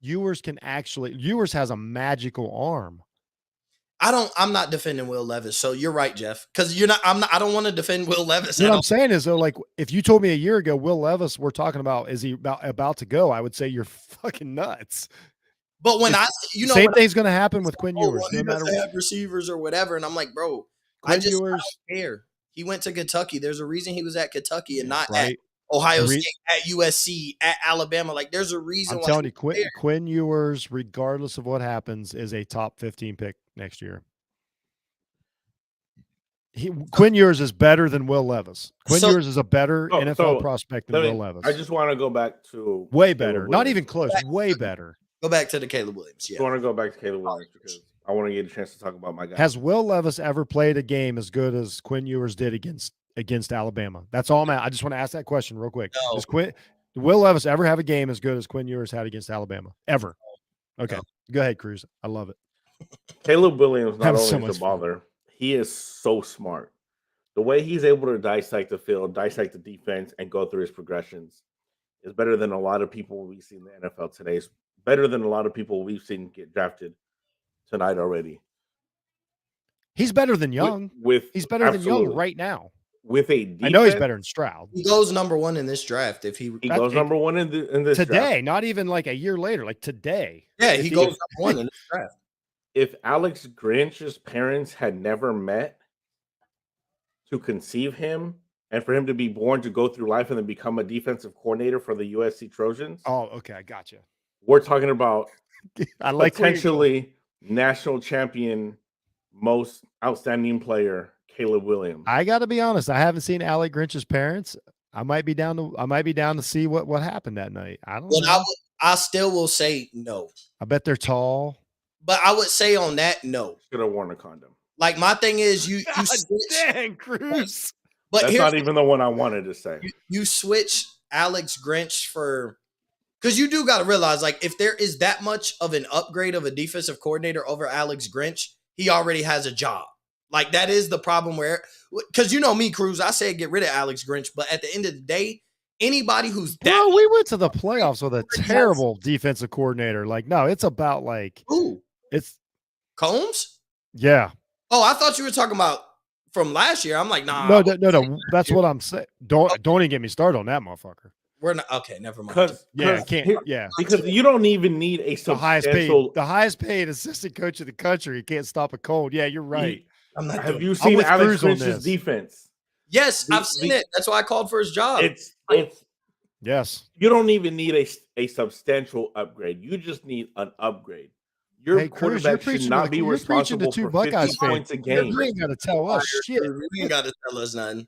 Ewers has a magical arm. I'm not defending Will Levis, so you're right, Jeff. Because I don't want to defend Will Levis. What I'm saying is though, like if you told me a year ago Will Levis, we're talking about is he about to go, I would say you're fucking nuts. But when same thing's going to happen with Quinn Ewers. No matter what, receivers or whatever, and I'm like, bro, I don't care. He went to Kentucky. There's a reason he was at Kentucky and not at Ohio State, at USC, at Alabama. Like, there's a reason. I'm telling you, Quinn Ewers, regardless of what happens, is a top 15 pick next year. Quinn Ewers is better than Will Levis. Quinn Ewers is a better NFL prospect than Will Levis. I just want to go back to way better. Not even close. Way better. Go back to the Caleb Williams. Yeah. I want to go back to Caleb Williams because I want to get a chance to talk about my guy. Has Will Levis ever played a game as good as Quinn Ewers did against Alabama? That's all I'm at. I just want to ask that question real quick. No. Did Will Levis ever have a game as good as Quinn Ewers had against Alabama? Ever? Okay. No. Go ahead, Cruz. I love it. Caleb Williams not only is a baller, he is so smart. The way he's able to dissect the field, dissect the defense, and go through his progressions is better than a lot of people we see in the NFL today. It's better than a lot of people we've seen get drafted tonight already. He's better than Young. He's better than Young right now. With a defense, I know he's better than Stroud. He goes number one in this draft. If he goes number one in this today, draft. Not even like a year later, like today. Yeah, he goes number one in this draft. If Alex Grinch's parents had never met to conceive him and for him to be born to go through life and then become a defensive coordinator for the USC Trojans. Oh, okay. I gotcha. We're talking about like potentially national champion, most outstanding player, Caleb Williams. I got to be honest. I haven't seen Alex Grinch's parents. I might be down to see what happened that night. I don't know. I still will say no. I bet they're tall. But I would say on that, no. Should have worn a condom. Like my thing is you dang, Cruz. But that's not even the one I wanted to say. You switch Alex Grinch for because you do got to realize, like, if there is that much of an upgrade of a defensive coordinator over Alex Grinch, he already has a job. Like, that is the problem because you know me, Cruz, I said get rid of Alex Grinch, but at the end of the day, anybody who's we went to the playoffs with a terrible defensive coordinator. Like, no, it's about like who? It's Combs? Yeah. Oh, I thought you were talking about from last year. I'm like, nah. No. That's what I'm saying. Don't even get me started on that motherfucker. We're not okay. Never mind. Because you don't even need the highest paid assistant coach of the country. You can't stop a cold. Yeah, you're right. Have you seen Alex Grinch's defense? Yes, I've seen it. That's why I called for his job. Yes. You don't even need a substantial upgrade. You just need an upgrade. Your quarterback should not be responsible for 50 points a game. You ain't got to tell us shit. You ain't got to tell us nothing.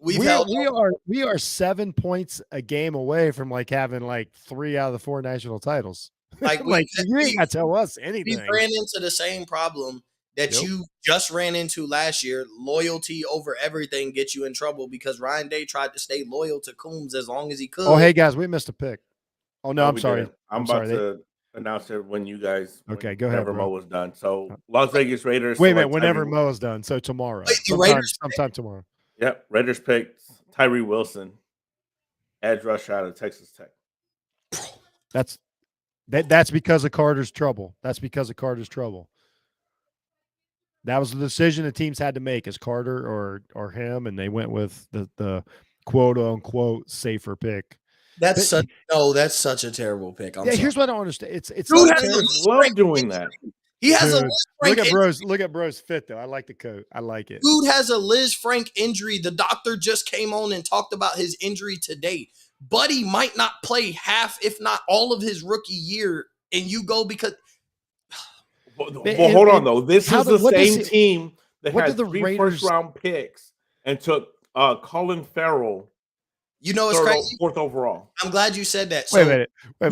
We are 7 points a game away from like having like 3 out of the 4 national titles. Like, you ain't got to tell us anything. We ran into the same problem that you just ran into last year. Loyalty over everything gets you in trouble because Ryan Day tried to stay loyal to Coombs as long as he could. Oh, hey guys, we missed a pick. Oh no, I'm sorry. I'm about to announce it when you guys. Okay, go ahead. Whenever Mo was done. So Las Vegas Raiders. Wait a minute. Whenever Mo is done. So tomorrow. Sometime tomorrow. Yep. Raiders picked Tyree Wilson, edge rush out of Texas Tech. That's because of Carter's trouble. That was the decision the teams had to make: is Carter or him, and they went with the quote unquote safer pick. That's such a terrible pick. Here's what I don't understand. It's love doing that. He has a look at Bro's fit though. I like the coat. I like it. Dude has a Liz Frank injury. The doctor just came on and talked about his injury today. Buddy might not play half, if not all, of his rookie year, and you go because. Well, hold on though. This is the same team They What had did the 3 Raiders- first-round picks and took Colin Farrell You know what's crazy? 4th overall. I'm glad you said that. Wait a So minute. y'all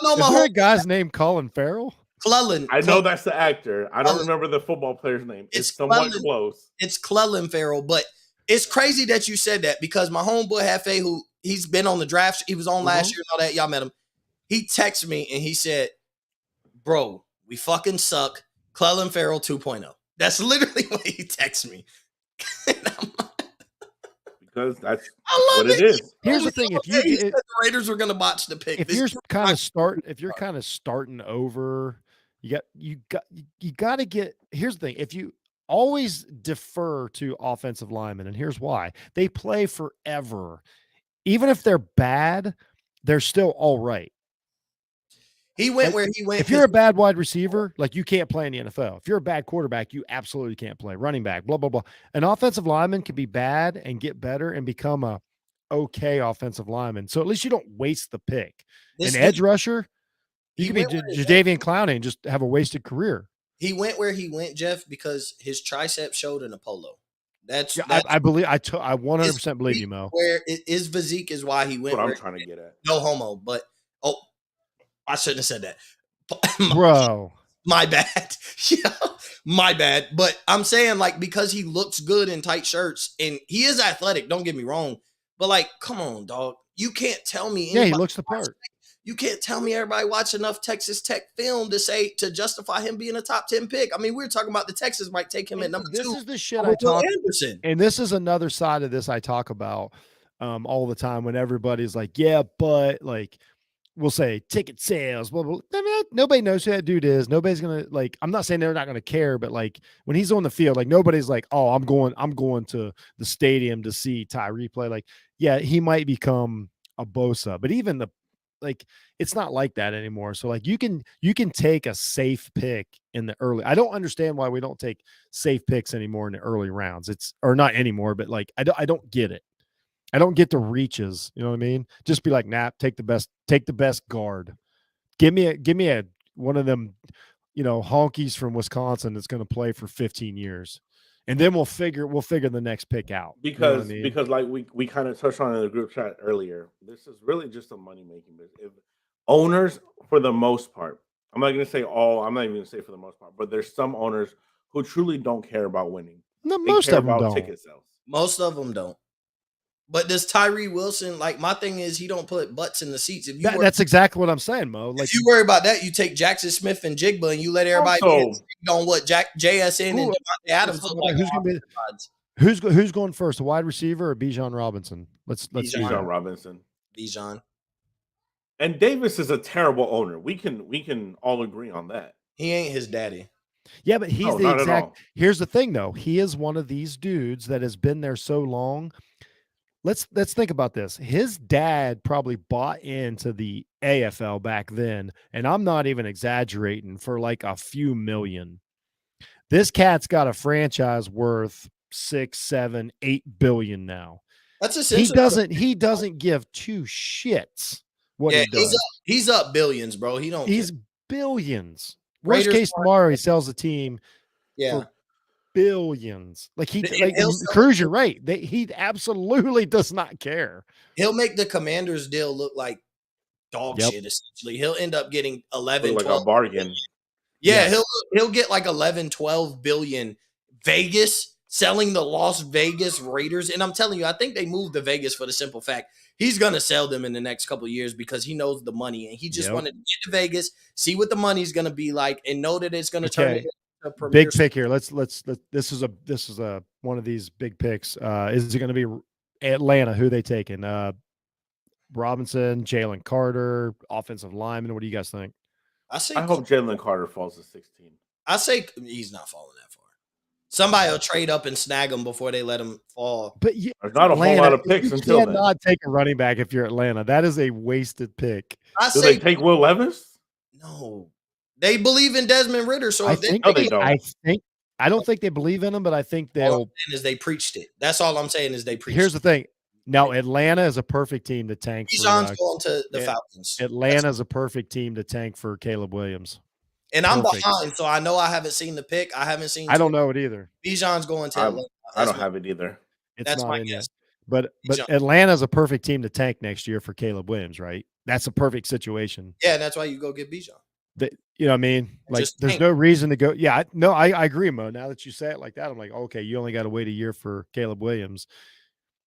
know Is my there whole a guy's named Colin Farrell? Clellan. I know that's the actor. I don't Clellan. remember the football player's name. It's It's somewhat Clellan. close. It's Clellan Farrell, but it's crazy that you said that because my homeboy Hefe, who he's been on the draft, he was on last year and all that. Y'all met him. He texted me and he said, "Bro, we fucking suck. Clellan Farrell 2.0." That's literally what he texted me. Because that's I love what it is. Here's the thing: if you he said the Raiders were going to botch the pick. if This you're dude- kind of starting over, you got to get. Here's the thing: if you always defer to offensive linemen, and here's why: they play forever. Even if they're bad, they're still all right. he went like, where he went. If you're a bad wide receiver, like you can't play in the NFL. If you're a bad quarterback, you absolutely can't play. Running back, blah blah blah. An offensive lineman can be bad and get better and become a okay offensive lineman. So at least you don't waste the pick. This An dude- edge rusher, you he could be went where he Jadeveon Clowney and just have a wasted career. He went where he went, Jeff, because his tricep showed in a polo. That's, Yeah, that's I believe I 100% believe you, Mo. where his physique is why he That's went what where I'm trying to get at. no homo, but I shouldn't have said that. Bro. My bad. Yeah, my bad. But I'm saying, like, because he looks good in tight shirts and he is athletic, don't get me wrong. But like, come on, dog. You can't tell me Yeah, he looks the part. You can't tell me everybody watch enough Texas Tech film to justify him being a top 10 pick. I mean, we were talking about the Texas might take him at number 2. This is the shit over I Will talk. Anderson. And this is another side of this I talk about all the time when everybody's like, yeah, but like we'll say ticket sales, blah, blah, blah. I mean, nobody knows who that dude is. Nobody's gonna like, I'm not saying they're not gonna care, but like when he's on the field, like nobody's like, oh, I'm going to the stadium to see Tyree play. Like, yeah, he might become a Bosa, but even like it's not like that anymore. So like you can take a safe pick in the early. I don't understand why we don't take safe picks anymore in the early rounds. It's or not anymore, but like I don't get it. I don't get the reaches. You know what I mean? Just be like, nah, take the best guard. Give me a one of them, honkies from Wisconsin that's going to play for 15 years. And then we'll figure the next pick out. Because you know what I mean? because like we kind of touched on in the group chat earlier, this is really just a money making business. If owners, for the most part, I'm not going to say all. I'm not even going to say for the most part, but there's some owners who truly don't care about winning. No, They most care of them about don't. ticket sales. Most of them don't. But does Tyree Wilson, like, my thing is he don't put butts in the seats. If you That's exactly what I'm saying, Mo. Like if you worry about that, you take Jackson Smith and Jigba and you let everybody Also- be on what JSN and Ooh, Devontae Adams look like. who's going to be who's going first, a wide receiver or Bijan Robinson? Let's do Bijan. that. Bijan Robinson. Bijan. And Davis is a terrible owner. We can all agree on that. He ain't his daddy. Yeah, but he's No, the not at exact. all. Here's the thing, though. He is one of these dudes that has been there so long. Let's think about this. His dad probably bought into the AFL back then, and I'm not even exaggerating, for like a few million. This cat's got a franchise worth 6, 7, 8 billion now. That's He essentially doesn't give two shits what yeah, he does. he's up billions, bro. He don't He's care. billions. Worst Raiders case tomorrow, he sells the team yeah. for billions. Like And he'll sell Cruz, you're right. He absolutely does not care. He'll make the Commanders deal look like dog Yep. shit, essentially. He'll end up getting 11, Like 12 a bargain. Yeah, Yes. he'll get like 11, 12 billion. Vegas selling the Las Vegas Raiders. And I'm telling you, I think they moved to Vegas for the simple fact he's going to sell them in the next couple of years because he knows the money. And he just Yep. wanted to get to Vegas, see what the money's going to be like, and know that it's going to turn Okay. into a premier. Big pick here. Let's this is a one of these big picks. Is it going to be Atlanta? Who they taking? Robinson, Jalen Carter, offensive lineman. What do you guys think? I hope Jalen Carter falls to 16. I say he's not falling that far. Somebody will trade up and snag him before they let him fall. But There's not a whole lot of picks you until then. cannot take a running back if you're Atlanta. That is a wasted pick. I Do say they take Will Levis? no. They believe in Desmond Ritter, so if No, they don't. I don't think they believe in him, but I think all they'll. I'm saying is they preached it. That's all I'm saying is they preached Here's the it. thing. Now, Atlanta is a perfect team to tank for. Bijan's going to the Falcons. Atlanta is a perfect team to tank for Caleb Williams. And I'm Perfect. behind, so I know I haven't seen the pick. I haven't seen. I don't know it either. Bijan's going to Atlanta. I don't have it either. It's That's not my in guess. yet. But Bijan. Atlanta's a perfect team to tank next year for Caleb Williams, right? That's a perfect situation. Yeah, and that's why you go get Bijan. You know what I mean? Like, Just there's tank. no reason to go. Yeah, I agree, Mo. Now that you say it like that, I'm like, okay, you only got to wait a year for Caleb Williams.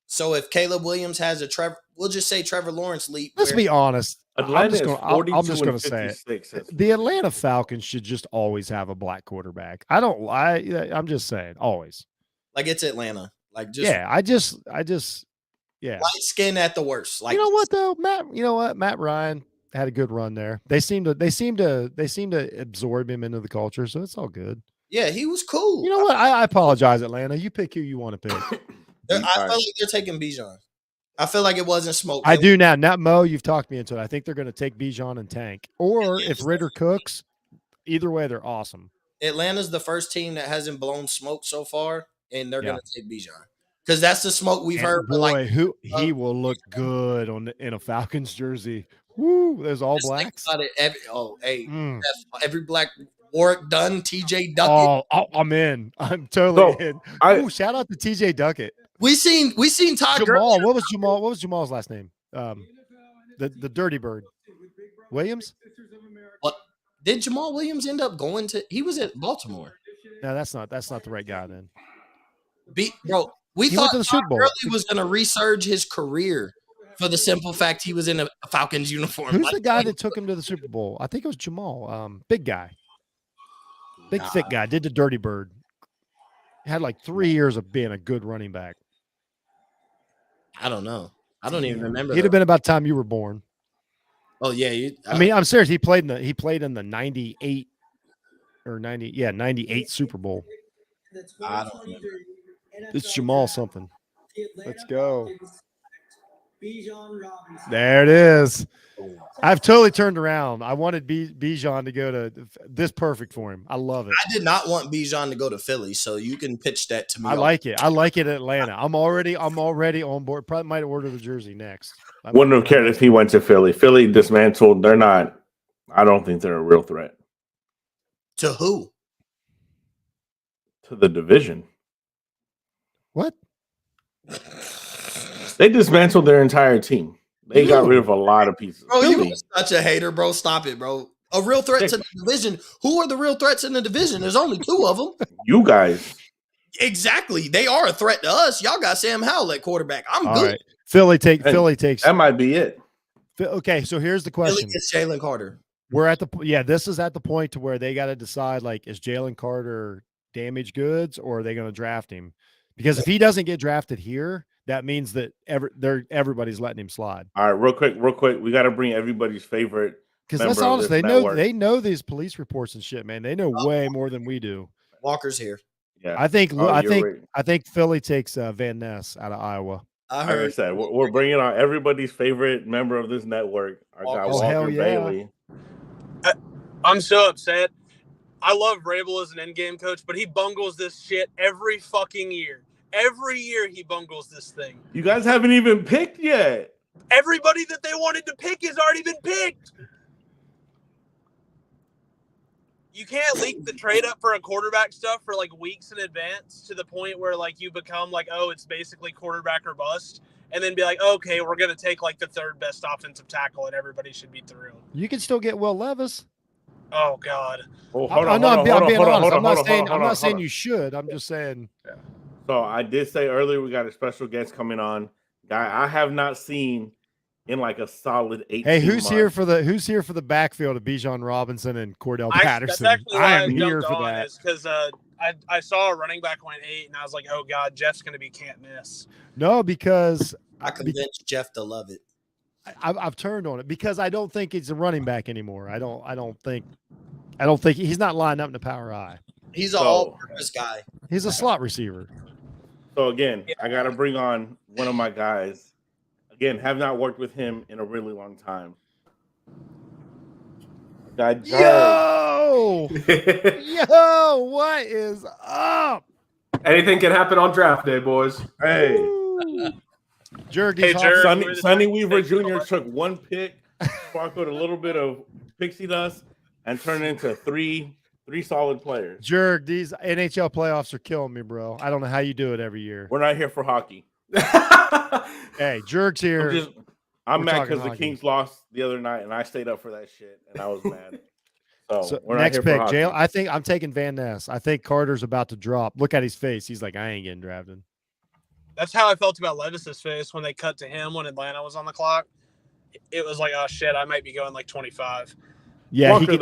So if Caleb Williams has a we'll just say Trevor Lawrence leap. Let's be honest. Atlanta is I'm just 42 going and to say it. 56. The Atlanta Falcons should just always have a black quarterback. I'm just saying, always. Like, it's Atlanta. Like, just yeah. light skin at the worst. Like, you know what though, Matt? You know what? Matt Ryan had a good run there. They seem to absorb him into the culture, so it's all good. Yeah, he was cool. You know what? I apologize, Atlanta. You pick who you want to pick. I feel like they're taking Bijan. I feel like it wasn't smoke. I do now. Not Mo, you've talked me into it. I think they're going to take Bijan and tank. Or if Ritter cooks, either way, they're awesome. Atlanta's the first team that hasn't blown smoke so far, and they're going to take Bijan. Because that's the smoke we've heard. Boy, he will look good in a Falcons jersey. Woo, there's all blacks. Every black Warwick Dunn, TJ Duckett. Oh, I'm in. I'm totally in. Shout out to TJ Duckett. We seen Todd Jamal. What was Jamal's last name? The Dirty Bird. Williams? What did Jamal Williams end up going to? He was at Baltimore. No, that's not the right guy then. Bro, we he thought went to the Super Bowl. Gurley was going to resurge his career for the simple fact he was in a Falcons uniform. Who's the guy that took him to the Super Bowl? I think it was Jamal. Big guy. Big thick guy. Did the Dirty Bird. Had like 3 years of being a good running back. I don't know. I don't even remember. He'd have been about the time you were born. Oh yeah, I'm serious. He played in the 98 or 98 Super Bowl. I don't remember. It's Jamal something. Let's go. There it is. I've totally turned around. I wanted Bijan to go to this perfect for him. I love it. I did not want Bijan to go to Philly, so you can pitch that to me. I like it. I like it at Atlanta. I'm already on board. Probably might order the jersey next. Wouldn't have cared if he went to Philly. Philly dismantled. They're not. I don't think they're a real threat. To who? To the division. What? They dismantled their entire team. They got rid of a lot of pieces. Bro, you are such a hater, bro. Stop it, bro. A real threat to the division. Who are the real threats in the division? There's only two of them. You guys. Exactly. They are a threat to us. Y'all got Sam Howell at quarterback. I'm all good. Right. Philly takes. That might be it. Okay, so here's the question. It's Jalen Carter. We're at this is at the point to where they got to decide, like, is Jalen Carter damaged goods or are they going to draft him? Because if he doesn't get drafted here, that means that everybody's letting him slide. All right, real quick. We got to bring everybody's favorite. Because that's honest. They know these police reports and shit, man. They know way more than we do. Walker's here. Yeah, I think Philly takes Van Ness out of Iowa. I heard. Like I said, we're bringing on everybody's favorite member of this network. Our guy Walker Bailey. I'm so upset. I love Vrabel as an end-game coach, but he bungles this shit every fucking year. Every year he bungles this thing. You guys haven't even picked yet. Everybody that they wanted to pick has already been picked. You can't leak the trade up for a quarterback stuff for like weeks in advance to the point where like you become like, oh, it's basically quarterback or bust. And then be like, okay, we're going to take like the third best offensive tackle and everybody should be thrilled. You can still get Will Levis. Oh, God. I'm not saying you should. I'm just saying. Yeah. So I did say earlier we got a special guest coming on. Guy I have not seen in like a solid 8 Hey, who's here for the backfield of Bijan Robinson and Cordell Patterson? That's actually why I am here for that. Because I saw a running back went 8, and I was like, oh, God, Jeff's going to be can't miss. No, because I convinced Jeff to love it. I've turned on it because I don't think he's a running back anymore. I don't think he's not lining up in the power eye. He's an all-purpose guy. He's a slot receiver. So again, I got to bring on one of my guys. Again, have not worked with him in a really long time. Yo, what is up? Anything can happen on draft day, boys. Hey. Jerg, Sonny Weaver Jr. took one pick, sparkled a little bit of pixie dust, and turn into three solid players. Jerk, these NHL playoffs are killing me, bro. I don't know how you do it every year. We're not here for hockey. Hey, Jerk's here. I'm We're mad talking because the hockey. Kings lost the other night, and I stayed up for that shit, and I was mad. So we're next not here pick, for Jalen. hockey. I think I'm taking Van Ness. I think Carter's about to drop. Look at his face. He's like, I ain't getting drafted. That's how I felt about Levis's face when they cut to him when Atlanta was on the clock. It was like, oh shit, I might be going like 25. Yeah, Walker,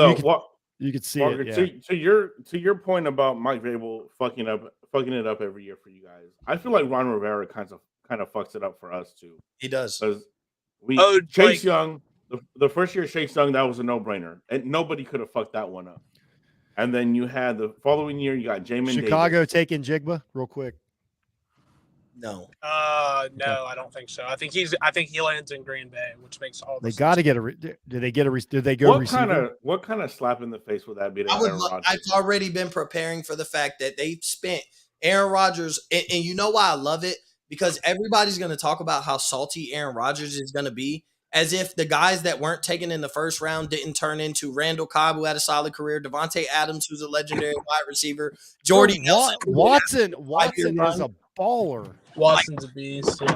you could see Walker, it. Yeah. To your point about Mike Vrabel fucking it up every year for you guys, I feel like Ron Rivera kind of fucks it up for us too. He does. Because Chase Young, the first year Chase Young, that was a no-brainer, and nobody could have fucked that one up. And then you had the following year, you got Jamin Chicago Davis. taking Jigba real quick. No. No, I don't think so. I think he lands in Green Bay, which makes all the They sense. got to get a. Did they get a? Did they go receiver? What kind of slap in the face would that be? To I've Aaron Rodgers? already been preparing for the fact that they spent Aaron Rodgers, and you know why I love it? Because everybody's going to talk about how salty Aaron Rodgers is going to be, as if the guys that weren't taken in the first round didn't turn into Randall Cobb, who had a solid career, Devontae Adams, who's a legendary wide receiver, Jordy Nelson. Watson is a baller. Watson's a beast. Yeah.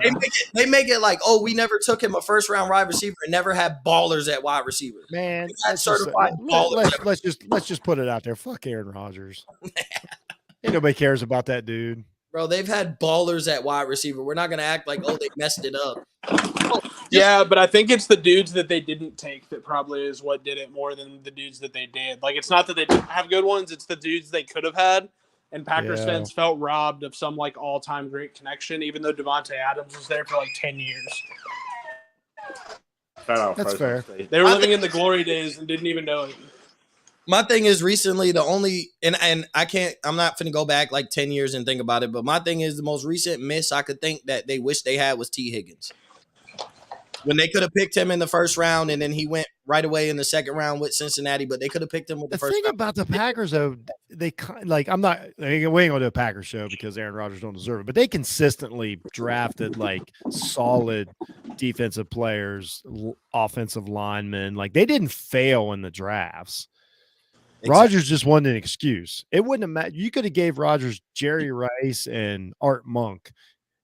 They make it like, oh, we never took him a first round wide receiver and never had ballers at wide receiver. Man, let's just put it out there. Fuck Aaron Rodgers. Ain't nobody cares about that dude. Bro, they've had ballers at wide receiver. We're not going to act like, oh, they messed it up. Yeah, but I think it's the dudes that they didn't take that probably is what did it more than the dudes that they did. Like, it's not that they didn't have good ones. It's the dudes they could have had. And Packers fans felt robbed of some, like, all-time great connection, even though Devontae Adams was there for, like, 10 years. That's fair. They were living in the glory days and didn't even know it. My thing is recently the only – and I'm not finna go back like 10 years and think about it, but my thing is the most recent miss I could think that they wish they had was T. Higgins. When they could have picked him in the first round, and then he went right away in the second round with Cincinnati, but they could have picked him with the first round. The thing about the Packers, though, we ain't gonna do a Packers show because Aaron Rodgers don't deserve it, but they consistently drafted like solid defensive players, offensive linemen. Like they didn't fail in the drafts. Exactly. Rodgers just wanted an excuse. It wouldn't have mattered. You could have gave Rodgers Jerry Rice and Art Monk,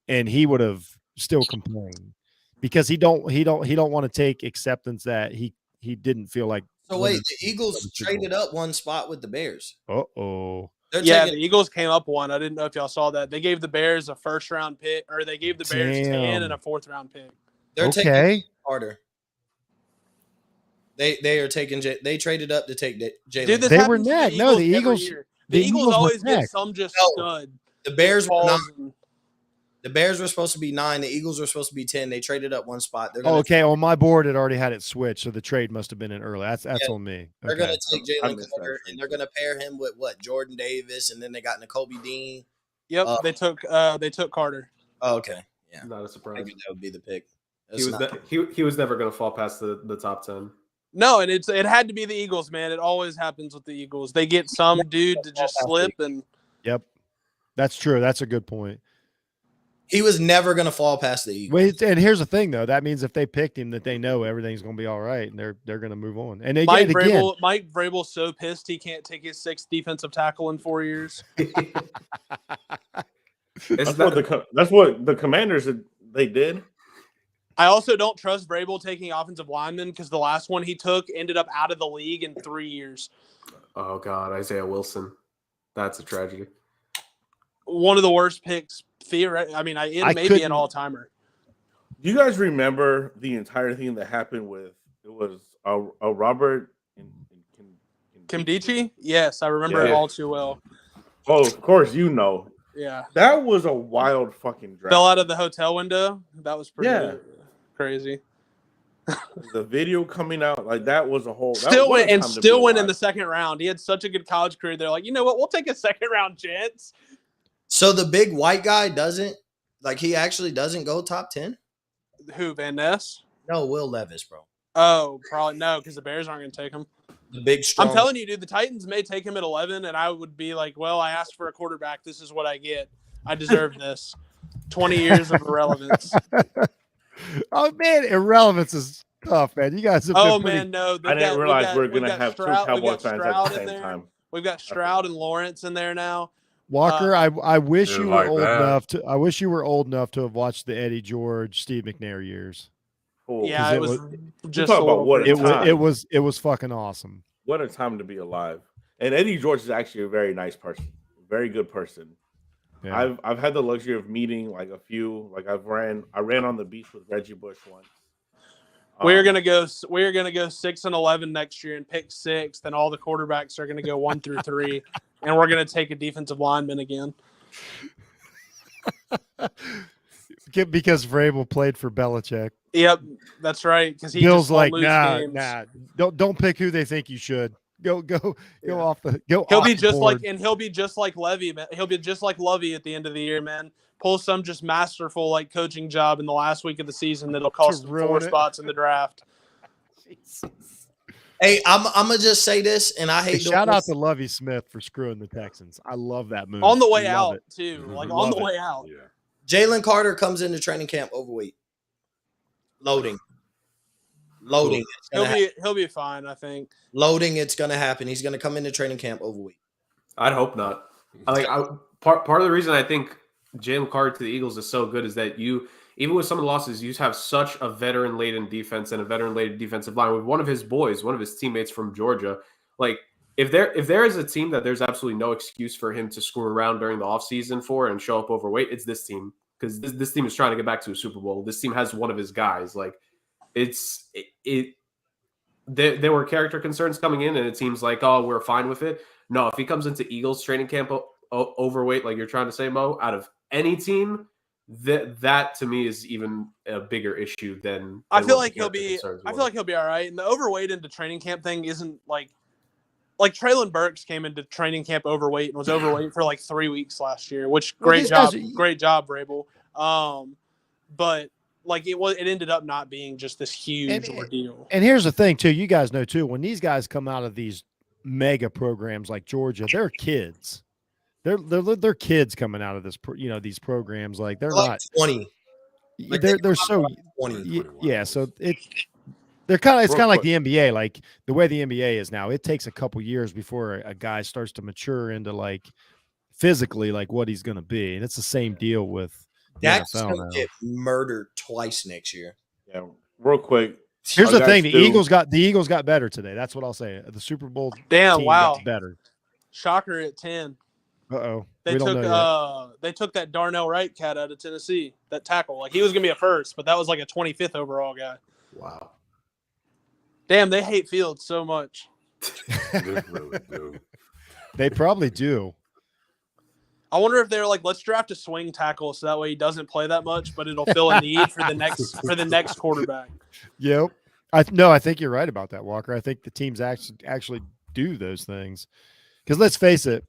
and he would have still complained. Because he don't want to take acceptance that he didn't feel like. So wait, the Eagles traded up one spot with the Bears. Uh-oh. The Eagles came up one. I didn't know if y'all saw that. They gave the Bears a first round pick, or they gave the Bears 10 and a fourth round pick. They're taking Carter. They are taking. They traded up to take Jalen. They were neck. No, the Eagles. The Eagles always get some stud. The Bears were 9. The Bears were supposed to be 9. The Eagles were supposed to be 10. They traded up one spot. Okay. On my board, it already had it switched, so the trade must have been in early. That's on me. They're going to take Jalen Carter, and they're going to pair him with Jordan Davis, and then they got Nakobe Dean. Yep, they took Carter. Oh, okay. Yeah, not a surprise. Maybe that would be the pick. He was never going to fall past the top 10. No, and it had to be the Eagles, man. It always happens with the Eagles. They get some dude to just slip and. Yep, that's true. That's a good point. He was never going to fall past the Eagles. Wait, and here's the thing, though. That means if they picked him, that they know everything's going to be all right, and they're going to move on. And Mike Vrabel's so pissed he can't take his 6th defensive tackle in 4 years. That's what the Commanders they did. I also don't trust Vrabel taking offensive linemen because the last one he took ended up out of the league in 3 years. Oh God, Isaiah Wilson, that's a tragedy. One of the worst picks. I mean, it may be an all-timer. Do you guys remember the entire thing that happened with it was a Robert Kimdichie? Yes, I remember it all too well. Oh, of course, you know. Yeah. That was a wild fucking draft. Fell out of the hotel window. That was pretty crazy. The video coming out, like that was a whole still went in the second round. He had such a good college career. They're like, you know what? We'll take a second round chance. So the big white guy he actually doesn't go top 10? Who, Van Ness? No, Will Levis, bro. Oh, probably no, because the Bears aren't going to take him. The big strong. I'm telling you, dude, the Titans may take him at 11, and I would be like, well, I asked for a quarterback. This is what I get. I deserve this. 20 years of irrelevance. Oh, man, irrelevance is tough, man. You guys have Oh been pretty. man, no. I didn't realize we were we've gonna got have two Stroud, we've Cowboy got fans at Stroud the in same there. time. We've got Stroud and Lawrence in there now. Walker, I wish Didn't you were like old that. enough to. I wish you were old enough to have watched the Eddie George, Steve McNair years. Cool. Yeah, 'Cause it it was was- just talk a about little what a crazy. time. It was fucking awesome. What a time to be alive. And Eddie George is actually a very nice person, very good person. Yeah. I've had the luxury of meeting like a few. Like I ran on the beach with Reggie Bush once. We're gonna go 6-11 next year and pick 6. Then all the quarterbacks are gonna go 1 through 3, and we're gonna take a defensive lineman again. Because Vrabel played for Belichick. Yep, that's right. Because he Bill's just won't like, lose games. nah. Don't pick who they think you should. Go Yeah. off the go. He'll off be the just board. he'll be just like Levy, man. He'll be just like Lovey at the end of the year, man. Pull some just masterful like coaching job in the last week of the season that'll cost him 4 ruin it. spots in the draft. Hey, I'm gonna just say this, and I Hey, hate doing shout out this. to Lovey Smith for screwing the Texans. I love that move. On the way Love out it. too, like Love on the it. way out. Yeah. Jalen Carter comes into training camp overweight. Loading. It's gonna He'll be fine, I think. loading. It's gonna happen. He's gonna come into training camp overweight. I'd hope not. Part of the reason I think Jalen Carter to the Eagles is so good is that you, even with some of the losses, you have such a veteran-laden defense and a veteran-laden defensive line with one of his boys, one of his teammates from Georgia. Like, if there is a team that there's absolutely no excuse for him to screw around during the offseason for and show up overweight, it's this team. Because this team is trying to get back to a Super Bowl. This team has one of his guys. Like, there were character concerns coming in, and it seems like, oh, we're fine with it. No, if he comes into Eagles training camp overweight, like you're trying to say, Mo, out of any team, that to me is even a bigger issue than I feel what like the he'll character be. concerns I were. feel like he'll be all right. And the overweight into training camp thing isn't like Traylon Burks came into training camp overweight and was overweight for like 3 weeks last year. Which Well, great these job, guys are- great job, Vrabel. But like it ended up not being just this huge ordeal. And here's the thing, too. You guys know, too, when these guys come out of these mega programs like Georgia, they're kids. They're kids coming out of this, these programs. Like they're Like not 20. They're so 20. yeah. So they're kind of it's Real kind of like quick. the NBA. Like the way the NBA is now, it takes a couple years before a guy starts to mature into like physically like what he's going to be, and it's the same deal with the Dak's NFL gonna now. get murdered twice next year. Yeah, real quick. Here's Our the guys thing: the do- Eagles got better today. That's what I'll say. The Super Bowl Damn! team Wow. got better. Shocker at 10. Uh-oh. They We don't took know yet. they took that Darnell Wright cat out of Tennessee. That tackle, like he was gonna be a first, but that was like a 25th overall guy. Wow. Damn, they hate Fields so much. They really do. They probably do. I wonder if they're like, let's draft a swing tackle so that way he doesn't play that much, but it'll fill a need for the next quarterback. Yep. I think you're right about that, Walker. I think the teams actually do those things. Because let's face it,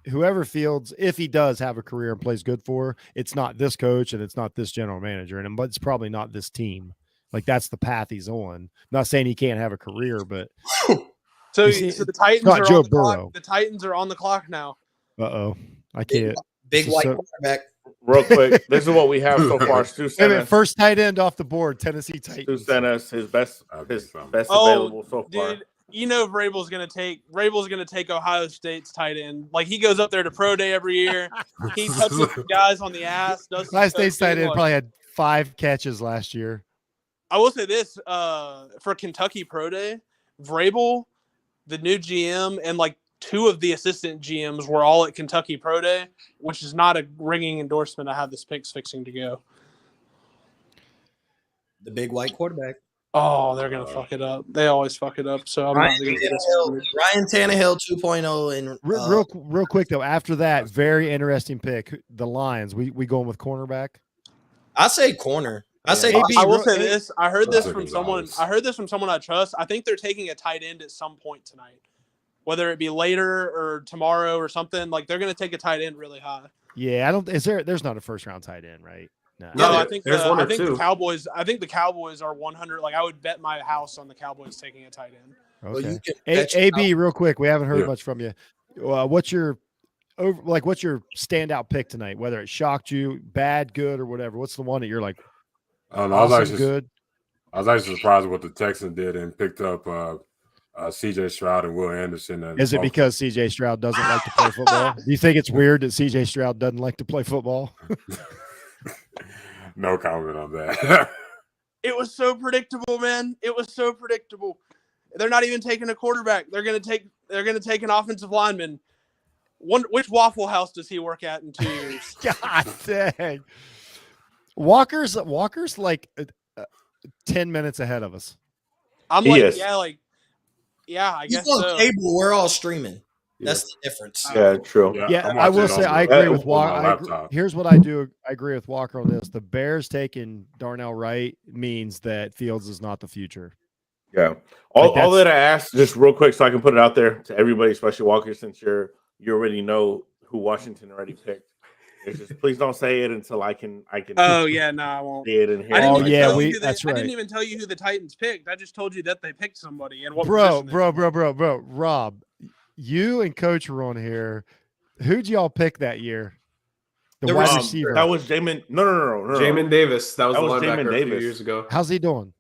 whoever Fields, if he does have a career and plays good for, it's not this coach and it's not this general manager, and it's probably not this team. Like that's the path he's on. I'm not saying he can't have a career, but So You see, the Titans not are Joe on the Burrow. clock. The Titans are on the clock now. I can't. Big This is white so- quarterback. Real quick, this is what we have so far. Stu Wait a sent minute, us, first tight end off the board, Tennessee Stu Titans. sent us his best Oh, available so far. Dude, you know Vrabel's gonna take Ohio State's tight end. Like he goes up there to pro day every year. He touches guys on the ass. Does some Ohio State's coaching. tight end Look, probably had 5 catches last year. I will say this: for Kentucky pro day, Vrabel, the new GM, and like 2 of the assistant GMs were all at Kentucky pro day, which is not a ringing endorsement. I have this picks fixing to go. The big white quarterback. Oh, they're gonna fuck it up. They always fuck it up. So I'm Ryan not gonna get Tannehill 2.0 and Real quick though, after that, very interesting pick. The Lions. We going with cornerback. I say corner. I say AB I will Ro- say this. I heard this Those are from good someone. odds. I heard this from someone I trust. I think they're taking a tight end at some point tonight, whether it be later or tomorrow or something. Like they're going to take a tight end really high. Yeah, I don't. There's not a first round tight end, right? No. No, Yeah, I think there's one or the two. Cowboys. I think the Cowboys are 100. Like I would bet my house on the Cowboys taking a tight end. well, Okay. you can bet your AB, real quick, we haven't heard Yeah. much from you. What's your standout pick tonight? Whether it shocked you, bad, good, or whatever. What's the one that you're like I don't know. I was awesome, actually good? I was actually surprised what the Texans did and picked up C.J. Stroud and Will Anderson. And Is it because C.J. Stroud doesn't like to play football? Do you think it's weird that C.J. Stroud doesn't like to play football? No comment on that. It was so predictable, man. It was so predictable. They're not even taking a quarterback. They're gonna take an offensive lineman. Which Waffle House does he work at in 2 years? God dang. Walker's like 10 minutes ahead of us. I'm He like, is. yeah, I He's guess on so. cable. We're all streaming. That's the difference. Yeah, true. Yeah, I'm I will watching it say on I the- agree with on my Walker. laptop. Here's what I do. I agree with Walker on this. The Bears taking Darnell Wright means that Fields is not the future. Yeah. All that's- that I asked, just real quick, so I can put it out there to everybody, especially Walker, since you already know who Washington already picked. It's just please don't say it until I can. Oh yeah, no, I won't. See it and hear. I didn't Oh, even yeah, tell you that's I right. didn't even tell you who the Titans picked. I just told you that they picked somebody and what Bro, position they- Rob, you and Coach were on here. Who'd y'all pick that year? The wide receiver. That was Jamin. No. Jamin Davis. That was That the was linebacker Jamin a few Davis. years ago. How's he doing?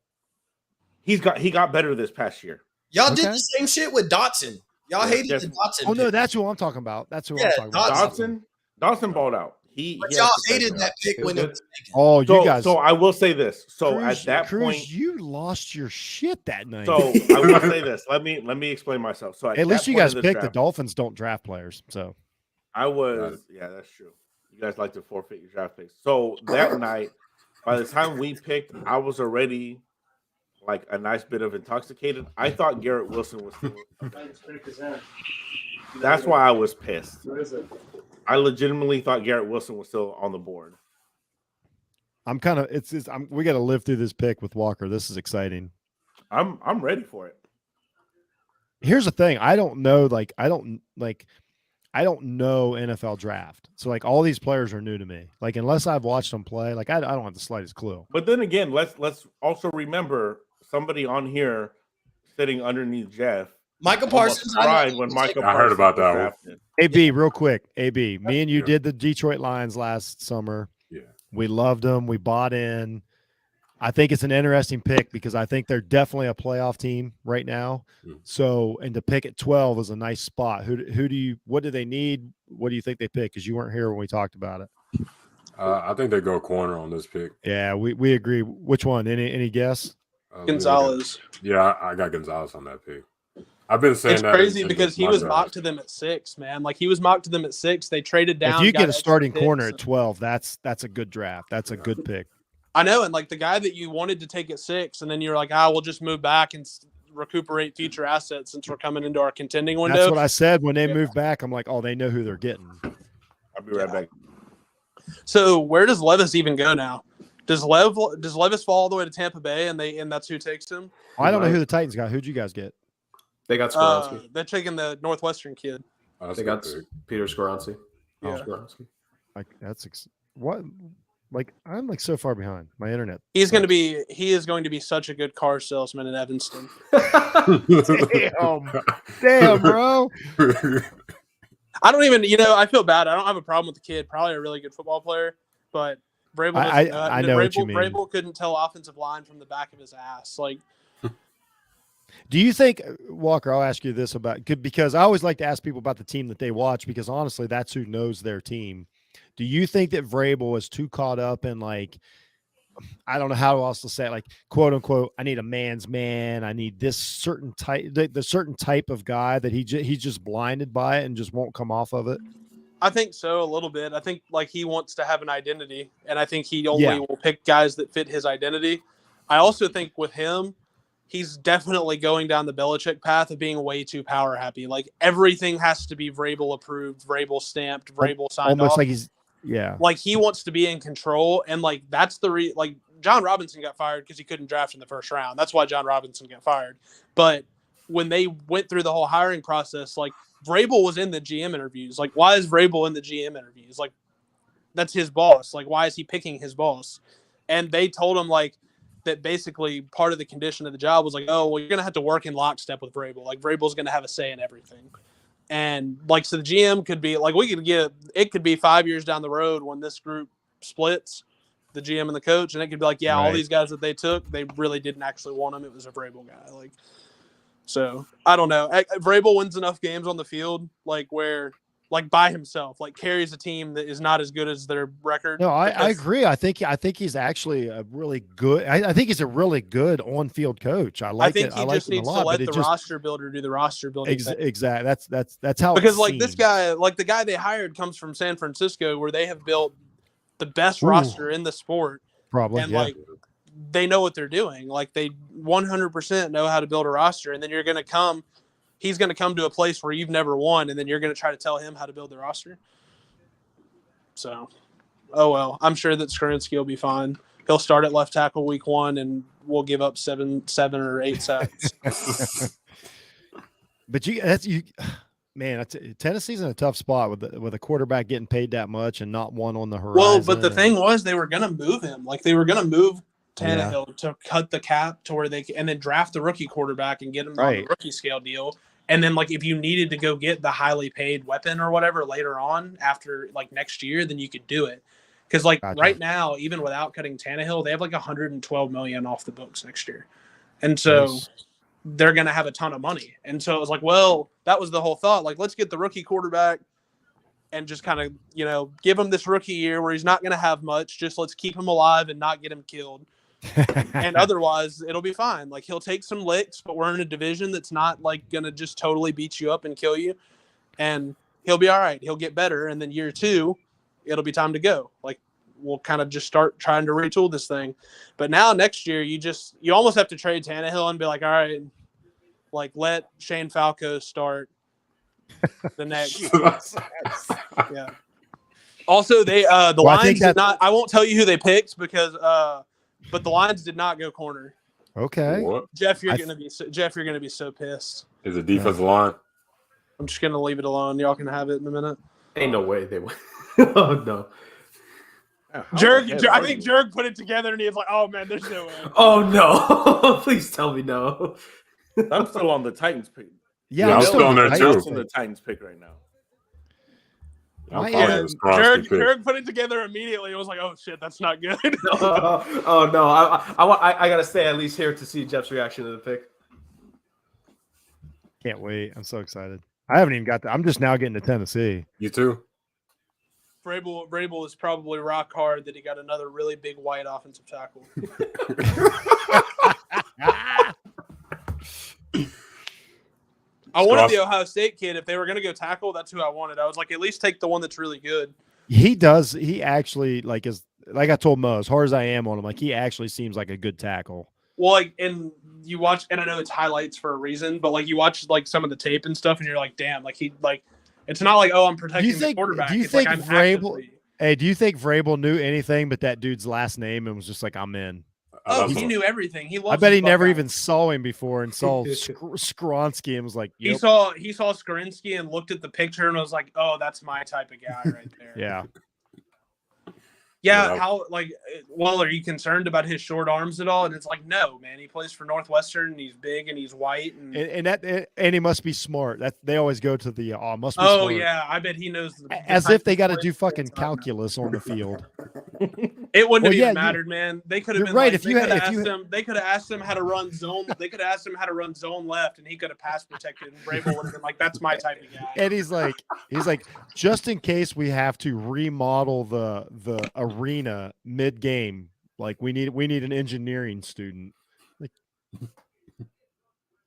He got better this past year. Y'all did Okay. the same shit with Dotson. Y'all hated yes. the Dotson. Oh no, pick. that's who I'm talking about. That's who Yeah, I'm talking about. Dawson balled out. But He y'all has to hated take that pick when it was taken. Oh, you So, guys. so I will say this. So Cruz, at that Cruz, point, you lost your shit that night. so I will say this. Let me explain myself. So at least that you point guys in this picked the draft, Dolphins don't draft players. So I was, yeah, that's true. You guys like to forfeit your draft picks. So that night, by the time we picked, I was already like a nice bit of intoxicated. I thought Garrett Wilson was still. That's why I was pissed. I legitimately thought Garrett Wilson was still on the board. I'm kind of we got to live through this pick with Walker. This is exciting. I'm ready for it. Here's the thing. I don't know NFL draft. So like all these players are new to me. Like unless I've watched them play, like I don't have the slightest clue. But then again, let's also remember somebody on here sitting underneath Jeff. Michael almost Parsons. cried when Michael I heard Parsons about was that one. drafted. AB, real quick. AB, me and you Yeah. did the Detroit Lions last summer. Yeah. We loved them. We bought in. I think it's an interesting pick because I think they're definitely a playoff team right now. So, and to pick at 12 is a nice spot. What do they need? What do you think they pick? Because you weren't here when we talked about it. I think they go corner on this pick. Yeah, we agree. Which one? Any guess? Gonzalez. Yeah, I got Gonzalez on that pick. I've been saying It's that. crazy in because he my was draft. mocked to them at 6, man. Like he was mocked to them at 6. They traded down. If you got get a extra starting picks, corner at and- 12, that's a good draft. That's a good pick. I know, and like the guy that you wanted to take at 6, and then you're like, we'll just move back and recuperate future assets since we're coming into our contending window. That's what I said when they moved back. I'm like, oh, they know who they're getting. I'll be right back. So where does Levis even go now? Does Levis fall all the way to Tampa Bay, and that's who takes him? I don't know who the Titans got. Who'd you guys get? They got Skoronski. They're taking the Northwestern kid. They got Peter Skoronski. Yeah. Skoronski. Like what? Like I'm like so far behind my internet. He is going to be such a good car salesman in Evanston. Damn, bro. I don't even, I feel bad. I don't have a problem with the kid. Probably a really good football player, but Vrabel, I know what you mean. Vrabel couldn't tell offensive line from the back of his ass. Like, do you think, Walker, I'll ask you this because I always like to ask people about the team that they watch because honestly, that's who knows their team. Do you think that Vrabel is too caught up in like, I don't know how else to say it, like quote unquote, I need a man's man. I need this certain type, the certain type of guy that he's just blinded by it and just won't come off of it. I think so, a little bit. I think like he wants to have an identity, and I think he only will pick guys that fit his identity. I also think with him, he's definitely going down the Belichick path of being way too power happy. Like everything has to be Vrabel approved, Vrabel stamped, Vrabel signed almost off. like like he wants to be in control, and like that's the like John Robinson got fired because he couldn't draft in the first round. That's why John Robinson got fired. But when they went through the whole hiring process, like Vrabel was in the GM interviews. Like, why is Vrabel in the GM interviews? Like, that's his boss. Like, why is he picking his boss? And they told him like that basically part of the condition of the job was like, oh, well, you're gonna have to work in lockstep with Vrabel. Like Vrabel's gonna have a say in everything. And like, so the GM could be like, it could be 5 years down the road when this group splits. the GM and the coach, and it could be like, yeah, all Right. these guys that they took, they really didn't actually want him. It was a Vrabel guy. Like, so I don't know. Vrabel wins enough games on the field, like where, like by himself, like carries a team that is not as good as their record. No, I because- agree. I think he's actually a really good. I think he's a really good on-field coach. I think it. he I like just him a needs to lot, let but the it just roster builder do the roster building. thing. exactly. That's how Because it like this seems. guy, like the guy they hired comes from San Francisco, where they have built the best Ooh. roster in the sport, probably and yeah. like they know what they're doing. Like they 100% know how to build a roster, and then you're gonna come. He's gonna come to a place where you've never won, and then you're gonna try to tell him how to build the roster. So, oh well. I'm sure that Skrinsky will be fine. He'll start at left tackle week 1, and we'll give up 7 or 8 sacks. But man, Tennessee's in a tough spot with a quarterback getting paid that much and not one on the horizon. Well, but the thing was, they were going to move him. Like they were going to move Tannehill to cut the cap to where they and then draft the rookie quarterback and get him on the rookie scale deal. And then, like, if you needed to go get the highly paid weapon or whatever later on after like next year, then you could do it. Because like right now, even without cutting Tannehill, they have like $112 million off the books next year, and so they're going to have a ton of money. And so it was like, well, that was the whole thought. Like, let's get the rookie quarterback and just kind of, give him this rookie year where he's not going to have much. Just let's keep him alive and not get him killed. And otherwise, it'll be fine. Like, he'll take some licks, but we're in a division that's not, like, going to just totally beat you up and kill you. And he'll be all right. He'll get better. And then year 2, it'll be time to go. Like, we'll kind of just start trying to retool this thing. But now next year, you almost have to trade Tannehill and be like, all right, like, let Shane Falco start the next. Yeah. Also, the Lions did not. I won't tell you who they picked because, but the Lions did not go corner. Okay. What? Jeff, you're gonna be so pissed. Is it defensive line? I'm just gonna leave it alone. Y'all can have it in a minute. Ain't no way they would. Oh no. Jerg, I think Jerg put it together and he was like, "Oh man, there's no way." Oh no! Please tell me no. I'm still on the Titans pick. Yeah, I'm still on there I'm too. still on the Titans pick right now. Jerg put it together immediately. It was like, "Oh shit, that's not good." Oh no! I gotta stay at least here to see Jeff's reaction to the pick. Can't wait. I'm so excited. I haven't even got I'm just now getting to Tennessee. You too? Vrabel is probably rock hard that he got another really big white offensive tackle. I wanted the Ohio State kid. If they were going to go tackle, that's who I wanted. I was like, at least take the one that's really good. He does. He actually like I told Mo, as hard as I am on him, like he actually seems like a good tackle. Well, like, and you watch, and I know it's highlights for a reason, but like you watch like some of the tape and stuff, and you're like, damn, like it's not like, oh, I'm protecting the quarterback. Do you it's think like I'm Vrabel? Hey, do you think Vrabel knew anything but that dude's last name and was just like, I'm in? Oh, he knew everything. He loves. I bet he never even saw him before and saw Skronsky and was like, yep. He saw Skrinsky and looked at the picture and was like, oh, that's my type of guy right there. Yeah. Yeah, how are you concerned about his short arms at all? And it's like, no, man. He plays for Northwestern and he's big and he's white and he must be smart. That they always go to the must be smart. smart. Yeah, I bet he knows as if they got to do fucking calculus on the field. It wouldn't have even mattered, man. They could have been right. Like, they could have asked him how to run zone. They could have asked him how to run zone left, and he could have pass protected. And Vrabel would have been like, "That's my type of guy." And he's like, just in case we have to remodel the arena mid game, like we need an engineering student. Like,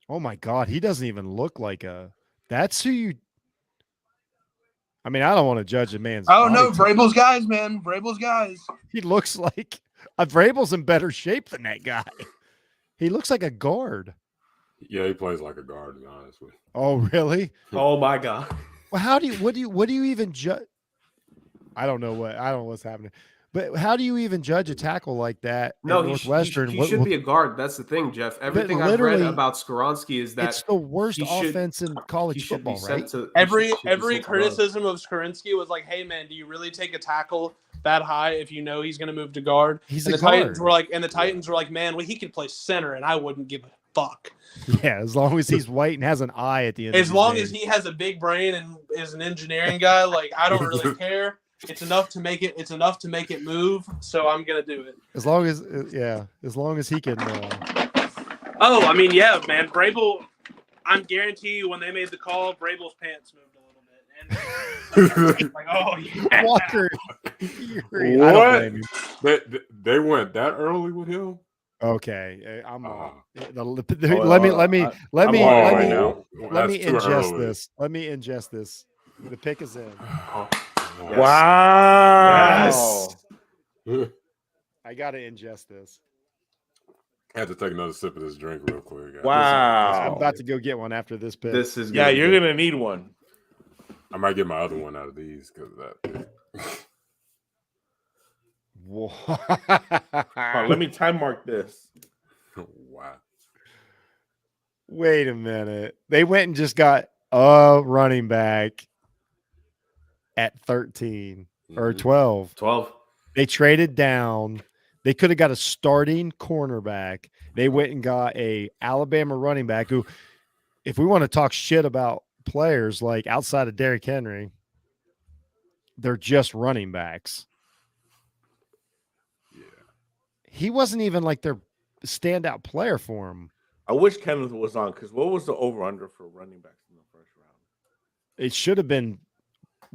oh my god, he doesn't even look like a. That's who you. I mean, I don't want to judge a man's. Oh no, Vrabel's guys, man. Vrabel's guys. He looks like Vrabel's in better shape than that guy. He looks like a guard. Yeah, he plays like a guard, to be honest with you. Oh, really? Oh my god. Well, what do you even judge? I don't know what's happening. But how do you even judge a tackle like that? No, Northwestern. He should be a guard. That's the thing, Jeff. Everything I've read about Skronsky is that it's the worst offense in college football, right? Every criticism of Skrinsky was like, "Hey, man, do you really take a tackle that high if you know he's going to move to guard?" The Titans were like, Titans were like, "Man, well, he could play center, and I wouldn't give a fuck." Yeah, as long as he's white and has an eye at the end. As long as he has a big brain and is an engineering guy, like I don't really care. It's enough to make it. It's enough to make it move. So I'm gonna do it. As long as he can. Oh, I mean, yeah, man. Brable. I'm guarantee you, when they made the call, Brable's pants moved a little bit, and like, oh yeah. Walker. I don't What? blame you. They went that early with him? Okay, I'm. Uh, Let me That's too ingest early. this. Let me ingest this. The pick is in. Yes. Wow. Yes. I gotta ingest this. I had to take another sip of this drink real quick. Wow. I'm about to go get one after this pick. This is Yeah, gonna you're be- gonna need one. I might get my other one out of these because of that pick. Hold on, let me time mark this. Wow. Wait a minute. They went and just got a running back at 13 or Mhm. 12. 12. They traded down. They could have got a starting cornerback. They went and got a Alabama running back who, if we want to talk shit about players like outside of Derrick Henry, they're just running backs. Yeah. He wasn't even like their standout player for him. I wish Kenneth was on because what was the over under for running backs in the first round? It should have been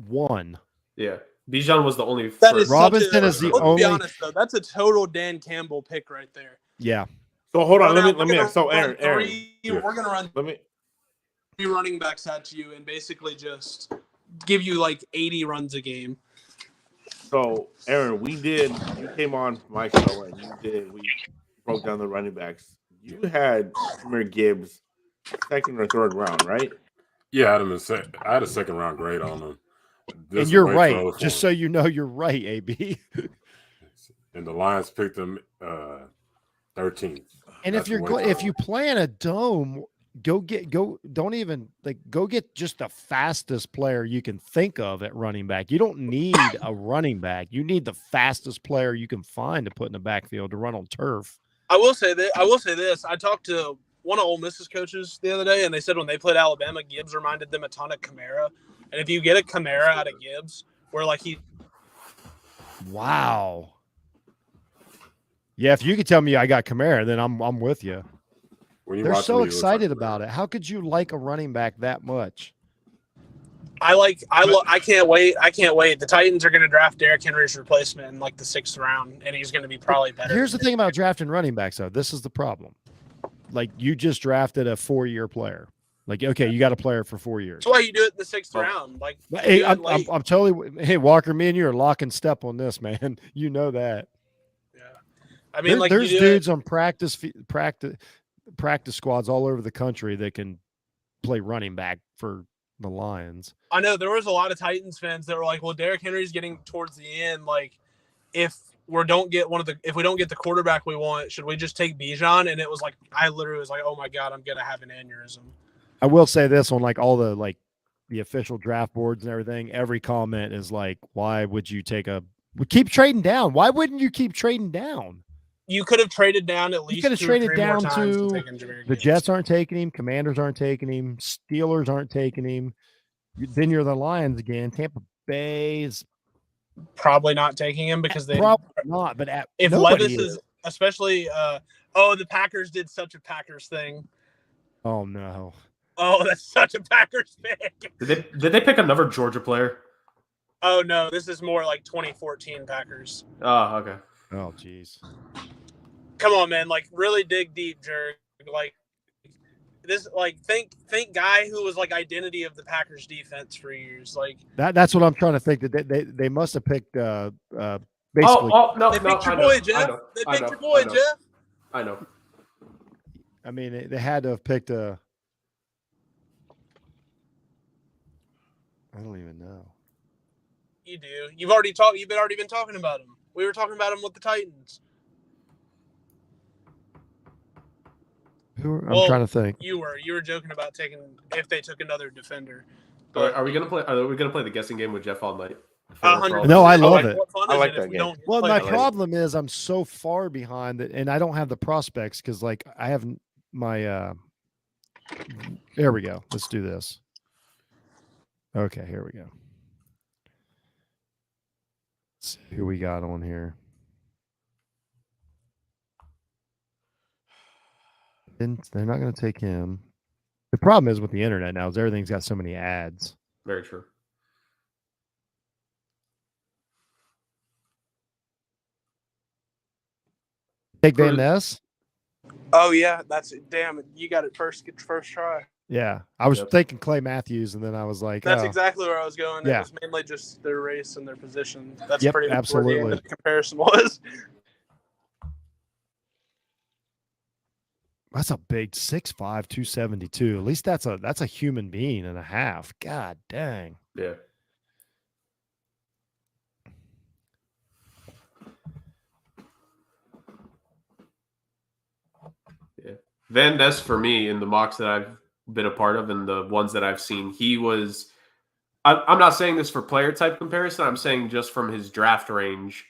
1. Yeah. Bijan was the only That first. is Robinson such a, is the let's only- be honest though, that's a total Dan Campbell pick right there. Yeah. So hold on, So let now me we're gonna so run Aaron, we're gonna run let me 3 running backs at you and basically just give you like 80 runs a game. so Aaron, you came on my show and we broke down the running backs. You had Jahmyr Gibbs second or third round, right? Yeah, I had a second round grade on him. This And you're was way right. too early for Just him. so you know, you're right, AB. And the Lions picked him 13th. And That's if you're way too if you play in a dome, don't even go get just the fastest player you can think of at running back. You don't need a running back. You need the fastest player you can find to put in the backfield to run on turf. I will say this. I talked to one of Ole Miss's coaches the other day, and they said when they played Alabama, Gibbs reminded them a ton of Kamara. And if you get a Kamara out of Gibbs, where like he Wow. Yeah, if you could tell me I got Kamara, then I'm with you. When you They're watch so him, he looks excited like about it. How could you like a running back that much? I can't wait. I can't wait. The Titans are going to draft Derrick Henry's replacement in like the 6th round, and he's going to be probably better. Here's the thing about drafting running backs, though. This is the problem. Like, you just drafted a 4-year player. Like, okay, you got a player for 4 years. That's why you do it in the 6th round. Like, Hey, I'm totally. Hey, Walker, me and you are lock and step on this, man. You know that. yeah. I mean, like there's you do dudes on practice squads all over the country that can play running back for the Lions. I know there was a lot of Titans fans that were like, "Well, Derrick Henry's getting towards the end. Like, if we don't get the quarterback we want, should we just take Bijan?" And it was like, I literally was like, "Oh my god, I'm gonna have an aneurysm." I will say this on like all the official draft boards and everything. Every comment is like, "Why would you keep trading down? Why wouldn't you keep trading down?" You could have traded down at least. You could have 2 or traded 3 down more times to taking Jahmyr the Gibbs. Jets aren't taking him, Commanders aren't taking him, Steelers aren't taking him. Then you're the Lions again. Tampa Bay is Probably not taking him because they probably not. But if nobody Levis is especially the Packers did such a Packers thing. Oh no. Oh, that's such a Packers pick. Did they pick another Georgia player? Oh no, this is more like 2014 Packers. Oh, okay. Oh jeez. Come on, man! Like really dig deep, Jerk. Like this, like think guy who was like identity of the Packers defense for years. Like That's what I'm trying to think. That they must have picked basically. No, they picked your I boy know, Jeff. They I picked know, your boy I know. Jeff. I know. I mean, they had to have picked a. I don't even know. You do. You've already been talking about him. We were talking about him with the Titans. I'm trying to think. You were joking about taking if they took another defender. Are we gonna play the guessing game with Jeff all night? 100%. No, I love it. What fun I is like it that if we game. don't Well, play my the- problem is I'm so far behind it, and I don't have the prospects because, like, I have my. There we go. Let's do this. Okay, here we go. Let's see who we got on here. And they're not going to take him. The problem is with the internet now is everything's got so many ads. Very true. Take Van Ness? Oh yeah, that's it. Damn it. You got it first. Get your first try. Yeah. I was thinking Clay Matthews, and then I was like, That's exactly where I was going. Yeah. It was mainly just their race and their position. That's Yep, pretty much absolutely. what the end of the comparison was. that's a big 6'5", 272. At least that's a human being and a half. God dang. Yeah. Yeah. Van Ness, for me, in the mocks that I've been a part of and the ones that I've seen, he was. I'm not saying this for player type comparison. I'm saying just from his draft range,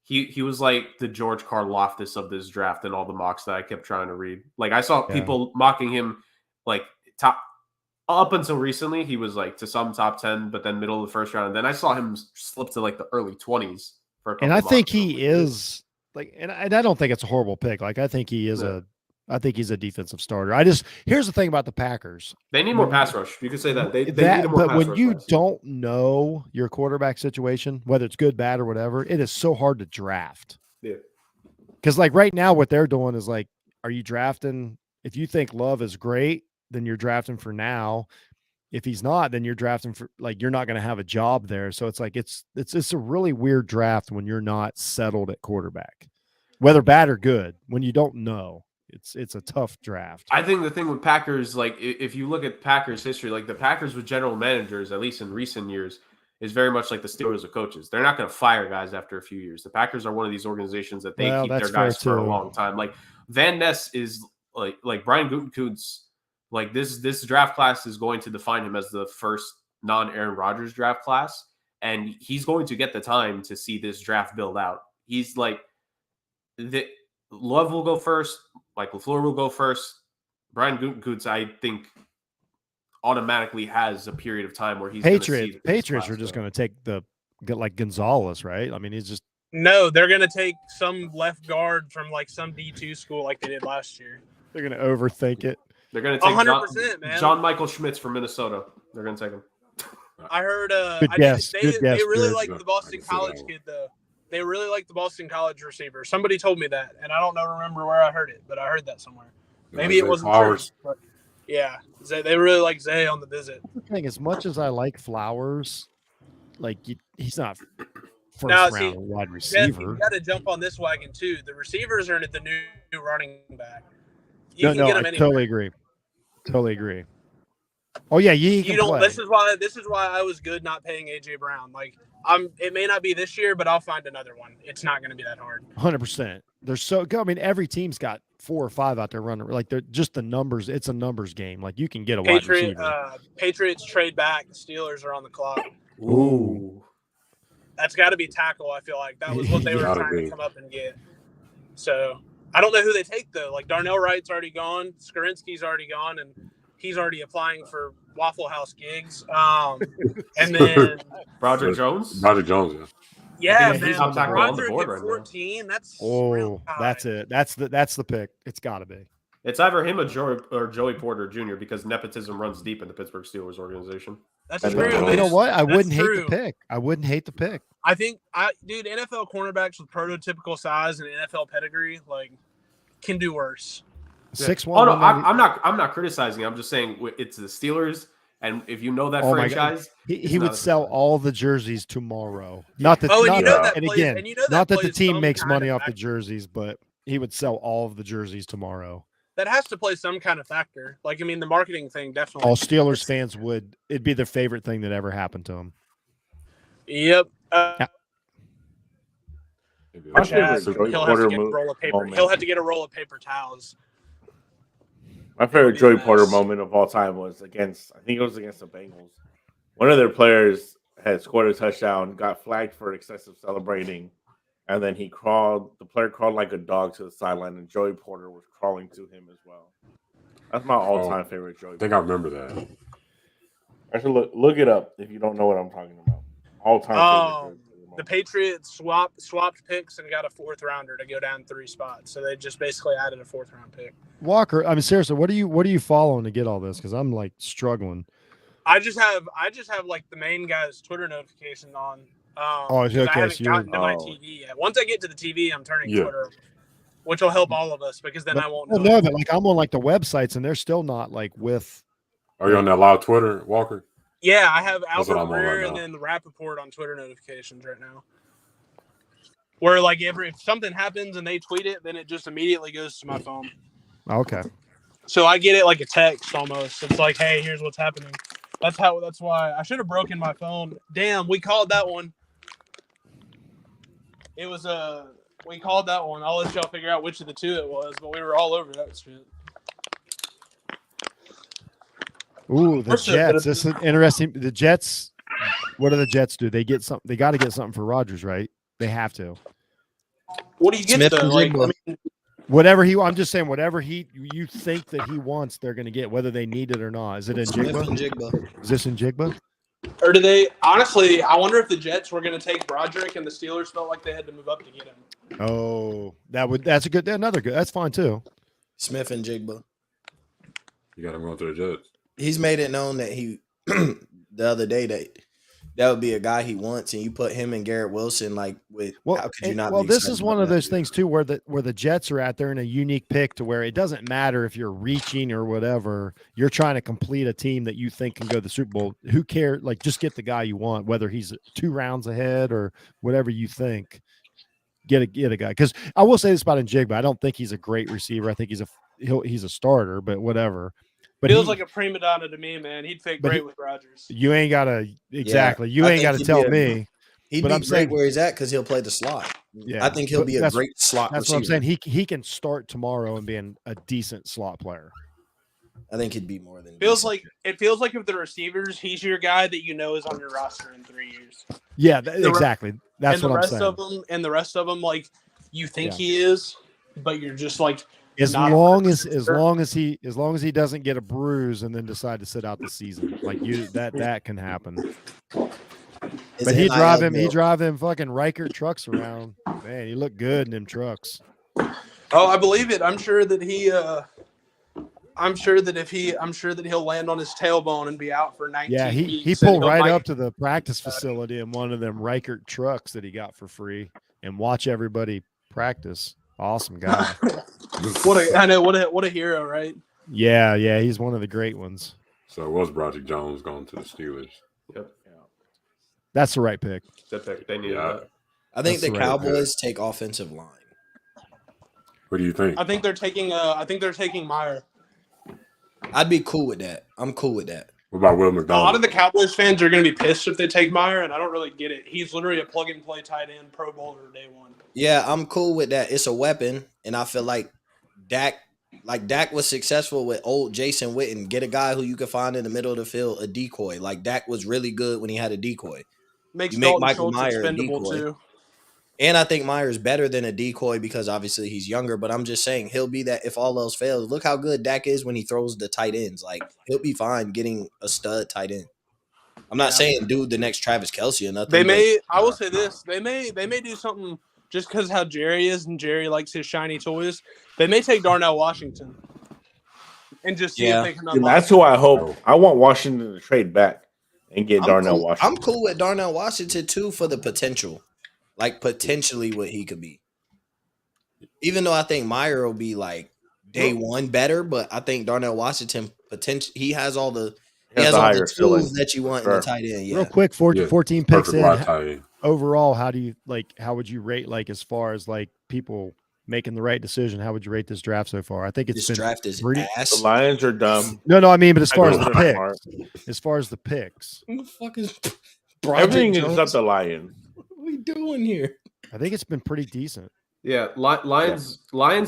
he was like the George Karlaftis of this draft in all the mocks that I kept trying to read. Like I saw people mocking him like top up until recently. He was like to some top 10, but then middle of the first round. And then I saw him slip to like the early 20s for a couple. And I think he is like, and I don't think it's a horrible pick. Like I think he is I think he's a defensive starter. Here's the thing about the Packers. They need more pass rush. You could say that. They need a more but pass when rush. you don't know your quarterback situation, whether it's good, bad, or whatever, it is so hard to draft. Yeah. Because like right now, what they're doing is like, are you drafting? If you think Love is great, then you're drafting for now. If he's not, then you're drafting for like you're not going to have a job there. So it's like it's a really weird draft when you're not settled at quarterback, whether bad or good. When you don't know, it's a tough draft. I think the thing with Packers, like if you look at Packers history, like the Packers with general managers, at least in recent years, is very much like the Steelers of coaches. They're not going to fire guys after a few years. The Packers are one of these organizations that they keep their guys for a long time. Like Van Ness is like Brian Gutekunst. Like this draft class is going to define him as the first non-Aaron Rodgers draft class, and he's going to get the time to see this draft build out. He's like Love will go first. Mike LaFleur will go first. Brian Gutekunst, I think, automatically has a period of time where he's Patriots are just going to get like Gonzalez, right? I mean, he's just no. They're going to take some left guard from like some D2 school like they did last year. They're going to overthink it. They're going to take 100%, man. John Michael Schmitz from Minnesota. They're going to take him. I heard. Good guess. They really like the Boston College kid though. They really like the Boston College receiver. Somebody told me that, and I don't remember where I heard it, but I heard that somewhere. Maybe it wasn't Flowers. true, but yeah, they really like Zay on the visit. The thing, as much as I like Flowers, like he's not first round wide receiver. You got to jump on this wagon too. The receivers are the new running back. I totally agree. Totally agree. Oh yeah, you don't. Play. This is why I was good not paying AJ Brown. Like it may not be this year, but I'll find another one. It's not going to be that hard. 100%. They're so good. I mean, every team's got 4 or 5 out there running. Like they're just the numbers. It's a numbers game. Like you can get a wide receiver. Patriots trade back. The Steelers are on the clock. Ooh. That's got to be tackle. I feel like that was what they were trying to come up and get. So I don't know who they take though. Like Darnell Wright's already gone. Skarinsky's already gone, and he's already applying for Waffle House gigs. And then Roger Jones. Yeah, man. He's on the board right 14. Now. That's it. That's the pick. It's got to be. It's either him or Joey Porter Jr. because nepotism runs deep in the Pittsburgh Steelers organization. That's true. You know what? I wouldn't hate the pick. I think, dude, NFL cornerbacks with prototypical size and NFL pedigree can do worse. 6'1". Oh no, I'm not criticizing. I'm just saying it's the Steelers, and if you know that franchise, he would sell all the jerseys tomorrow. Not that. Not that the team makes money off the jerseys, but he would sell all of the jerseys tomorrow. That has to play some kind of factor. Like, I mean, the marketing thing definitely. All Steelers fans it'd be their favorite thing that ever happened to them. Yep. He'll have to get a roll of paper towels. My favorite Joey Porter moment of all time was against the Bengals. One of their players had scored a touchdown, got flagged for excessive celebrating, and then the player crawled like a dog to the sideline, and Joey Porter was crawling to him as well. That's my all-time favorite Joey. I think I remember that. I should look it up if you don't know what I'm talking about. All-time favorite Joey Porter moment. the Patriots swapped picks and got a 4th rounder to go down 3 spots. So they just basically added a 4th round pick. Walker, I mean, seriously, what are you following to get all this? Because I'm like struggling. I just have like the main guy's Twitter notification on. Okay. I haven't gotten to my TV yet. Once I get to the TV, I'm turning Twitter, which will help all of us because then I won't know. No, but like I'm on like the websites and they're still not like with. Are you on that live Twitter, Walker? Yeah, I have That's what I'm Albert on Breer right and now. then the Rappaport on Twitter notifications right now. Where like if something happens and they tweet it, then it just immediately goes to my phone. Okay. So I get it like a text almost. It's like, hey, here's what's happening. That's why I should have broken my phone. Damn, we called that one. It was we called that one. I'll let y'all figure out which of the 2 it was, but we were all over that shit. Ooh, the Jets. This is interesting. The Jets. What do the Jets do? They get something. They got to get something for Rodgers, right? They have to. What do you get Smith though? and Like, Jigba. I mean, Whatever I'm just saying, whatever you think that he wants, they're going to get, whether they need it or not. Is it in Smith and Jigba? Jigba. Is this in Jigba? or do they? Honestly, I wonder if the Jets were going to take Broderick and the Steelers felt like they had to move up to get him. Oh, that's a good. Another good. That's fine too. Smith and Jigba. You got him going to the Jets. He's made it known that he the other day that would be a guy he wants, and you put him and Garrett Wilson like with. Well, how could you not? well, be this excited is one about of that? those things too, where the Jets are at. They're in a unique pick to where it doesn't matter if you're reaching or whatever. You're trying to complete a team that you think can go to the Super Bowl. Who cares? Like, just get the guy you want, whether he's 2 rounds ahead or whatever you think. Get a guy, because I will say this about Njigba. I don't think he's a great receiver. I think he's a starter, but whatever. But Feels like a prima donna to me, man. He'd fit great with Rodgers. You ain't gotta exactly. Yeah, you I ain't think got to he'd tell be a- me. He'd But be I'm great saying- where he's at because he'll play the slot. Yeah, I think he'll but be a that's- great slot That's receiver. what I'm saying. He can start tomorrow and be a decent slot player. I think he'd be more than Feels decent. like if the receivers, he's your guy that you know is on your roster in 3 years. Yeah, The- exactly. That's and what I'm the saying. rest of them, like you think Yeah. he is, but you're just like As not long as 100% he doesn't get a bruise and then decide to sit out the season, like that can happen. Is But it he drive him. NIL He deal? drive them fucking Riker trucks around. Man, he looked good in them trucks. Oh, I believe it. I'm sure that he'll land on his tailbone and be out for 19 Yeah, he weeks. and pulled he'll right might- up to the practice facility in one of them Riker trucks that he got for free and watch everybody practice. Awesome guy. What a hero, right? Yeah, he's one of the great ones. So it was Broderick Jones going to the Steelers. Yep. That's the right pick. They needed Yeah. that. I think That's the the right Cowboys take offensive line. What do you think? I think they're taking Meyer. I'd be cool with that. I'm cool with that. What about Will A lot McDonald? of the Cowboys fans are going to be pissed if they take Meyer, and I don't really get it. He's literally a plug and play tight end, Pro Bowler day one. Yeah, I'm cool with that. It's a weapon, and I feel like Dak was successful with old Jason Witten. Get a guy who you can find in the middle of the field, a decoy. Like Dak was really good when he had a decoy. Makes You make Dalton Michael Schultz Meyer a expendable decoy. too. And I think Meyer's better than a decoy because obviously he's younger, but I'm just saying he'll be that if all else fails. Look how good Dak is when he throws the tight ends. Like he'll be fine getting a stud tight end. I'm not saying dude the next Travis Kelce or nothing. They but- may. I will say this. They may do something just because how Jerry is and Jerry likes his shiny toys. They may take Darnell Washington and just see Yeah. if they can And unlock. that's who I hope. I want Washington to trade back and get Darnell cool. Washington. I'm cool with Darnell Washington too for the potential. Like potentially what he could be. Even though I think Meyer will be like day one better, but I think Darnell Washington he has all the He has the higher tools ceiling. that you want in Sure. the tight end. Yeah. Real quick, 14 picks Perfect in. right tight end. Overall, how would you rate, like, as far as like people making the right decision? How would you rate this draft so far? I think it's This been draft is pretty. The ass. Lions are dumb. No, I mean, but as far as They're the smart. picks, as far as the picks, What the fuck is Everything Jones? is up the Lions. What are we doing here? I think it's been pretty decent. Yeah, Lions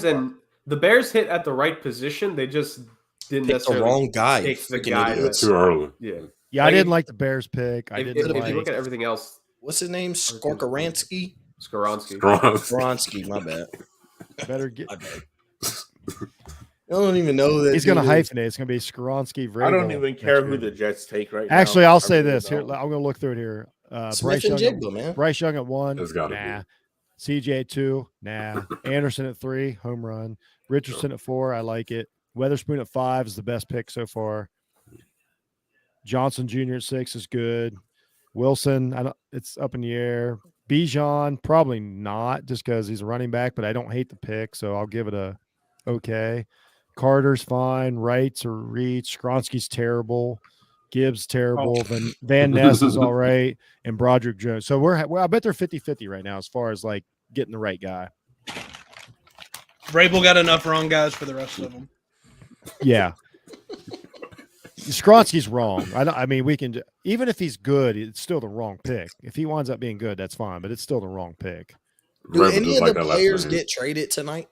and the Bears hit at the right position. They just didn't Picked the necessarily wrong guy. take the Freaking guy idiots. Too early. Yeah. Yeah, Like, I didn't if- like the Bears pick. I If, didn't if you look like at everything else, What's his name? Skorkaransky? Skoronsky. Skoronsky, my bad. better get. My bad. I don't even know that. He's going to dude is. hyphen it. It's going to be Skoronsky. I don't Vrabel even next care year. who the Jets take right now. Actually, I'll I say really this here. don't. I'm going to look through it here. Bryce Young, man. Bryce Young at 1. It's gotta Nah. CJ at 2. Nah. Anderson at 3. Home run. Richardson at 4. I like it. Weatherspoon at 5 is the best pick so far. Johnson Jr. at 6 is good. Wilson, it's up in the air. Bijan, probably not, just because he's a running back, but I don't hate the pick, so I'll give it a okay. Carter's fine. Wright's a reach. Skronsky's terrible. Gibbs terrible. Van Ness is all right, and Broderick Jones. So I bet they're 50-50 right now as far as like getting the right guy. Vrabel got enough wrong guys for the rest of them. Yeah. Skronsky's wrong. I mean, we can even if he's good, it's still the wrong pick. If he winds up being good, that's fine, but it's still the wrong pick. Do any of the players get traded tonight?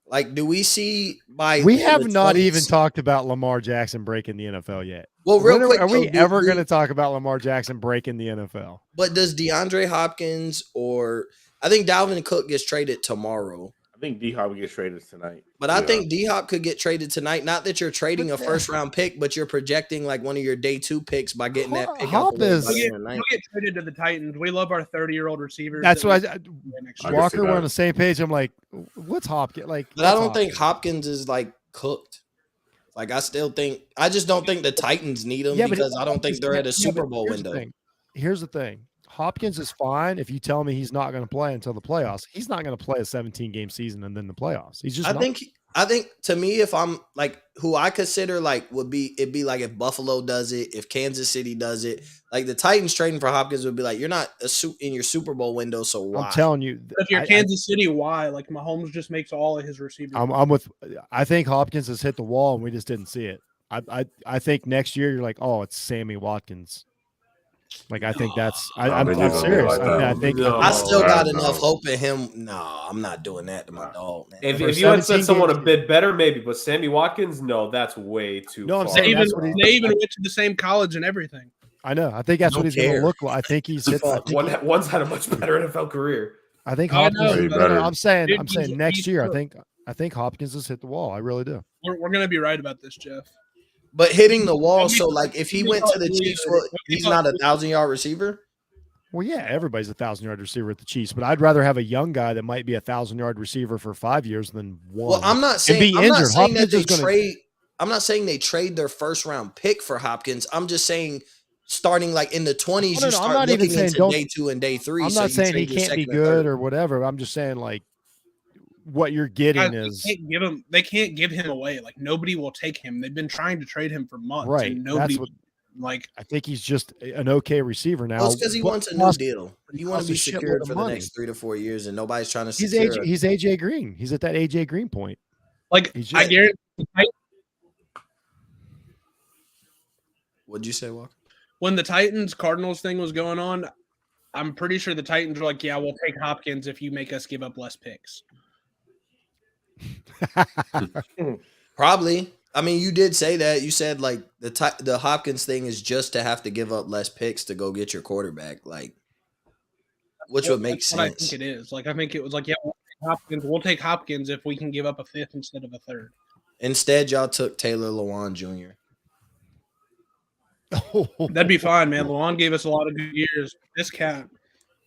Like, do we see we have not even talked about Lamar Jackson breaking the NFL yet. Well, real quick, are we ever going to talk about Lamar Jackson breaking the NFL? But does DeAndre Hopkins I think Dalvin Cook gets traded tomorrow. I think D-Hop gets traded tonight. But I think D-Hop could get traded tonight. Not that you're trading a first-round pick, but you're projecting like one of your day 2 picks by getting that pick. We'll get traded to the Titans. We love our 30-year-old receivers. That's why Walker, we're on the same page. I'm like, what's Hopkins? But I don't think Hopkins is like cooked. Like I just don't think the Titans need him because I don't think they're at a Super Bowl window. Here's the thing. Hopkins is fine if you tell me he's not going to play until the playoffs. He's not going to play a 17-game season and then the playoffs. He's just. I think to me, if I'm like who I consider like it'd be like if Buffalo does it, if Kansas City does it, like the Titans trading for Hopkins would be like you're not in your Super Bowl window, so why? I'm telling you, if you're Kansas City, why? Like Mahomes just makes all of his receivers. I think Hopkins has hit the wall and we just didn't see it. I think next year you're like, oh, it's Sammy Watkins. Like I think that's I'm serious. I still got enough hope in him. No, I'm not doing that to my dog. Man. If you had said someone a bit better, maybe, but Sammy Watkins, no, that's way too. No, I'm far. saying they even went to the same college and everything. I know. I think that's what he's going to look like. I think he's one's had a much better NFL career. I think Hopkins. I'm saying next year. I think Hopkins has hit the wall. I really do. We're going to be right about this, Jeff. But hitting the wall, so like if he went to the Chiefs, he's not a 1,000-yard receiver. Well, yeah, everybody's a 1,000-yard receiver at the Chiefs, but I'd rather have a young guy that might be a 1,000-yard receiver for 5 years than one. Well, I'm not saying I'm not saying they trade their first-round pick for Hopkins. I'm just saying starting like in the 20s, you start looking into day 2 and day 3. I'm not saying he can't be good or whatever. I'm just saying like what you're getting is they can't give him away. Like nobody will take him. They've been trying to trade him for months. Right. And nobody I think he's just an okay receiver now. Well, it's because he wants a new deal. He wants to be secured for the next 3 to 4 years, and nobody's trying to secure. He's AJ Green. He's at that AJ Green point. Like I guarantee. What'd you say, Walker? When the Titans Cardinals thing was going on, I'm pretty sure the Titans were like, "Yeah, we'll take Hopkins if you make us give up less picks." Probably. I mean, you did say that. You said like the Hopkins thing is just to have to give up less picks to go get your quarterback, like, which would make sense. I think it is. Like, I think it was like, yeah, we'll take Hopkins if we can give up a 5th instead of a 3rd. Instead, y'all took Taylor Lewan Jr. That'd be fine, man. Lewan gave us a lot of good years. This cat.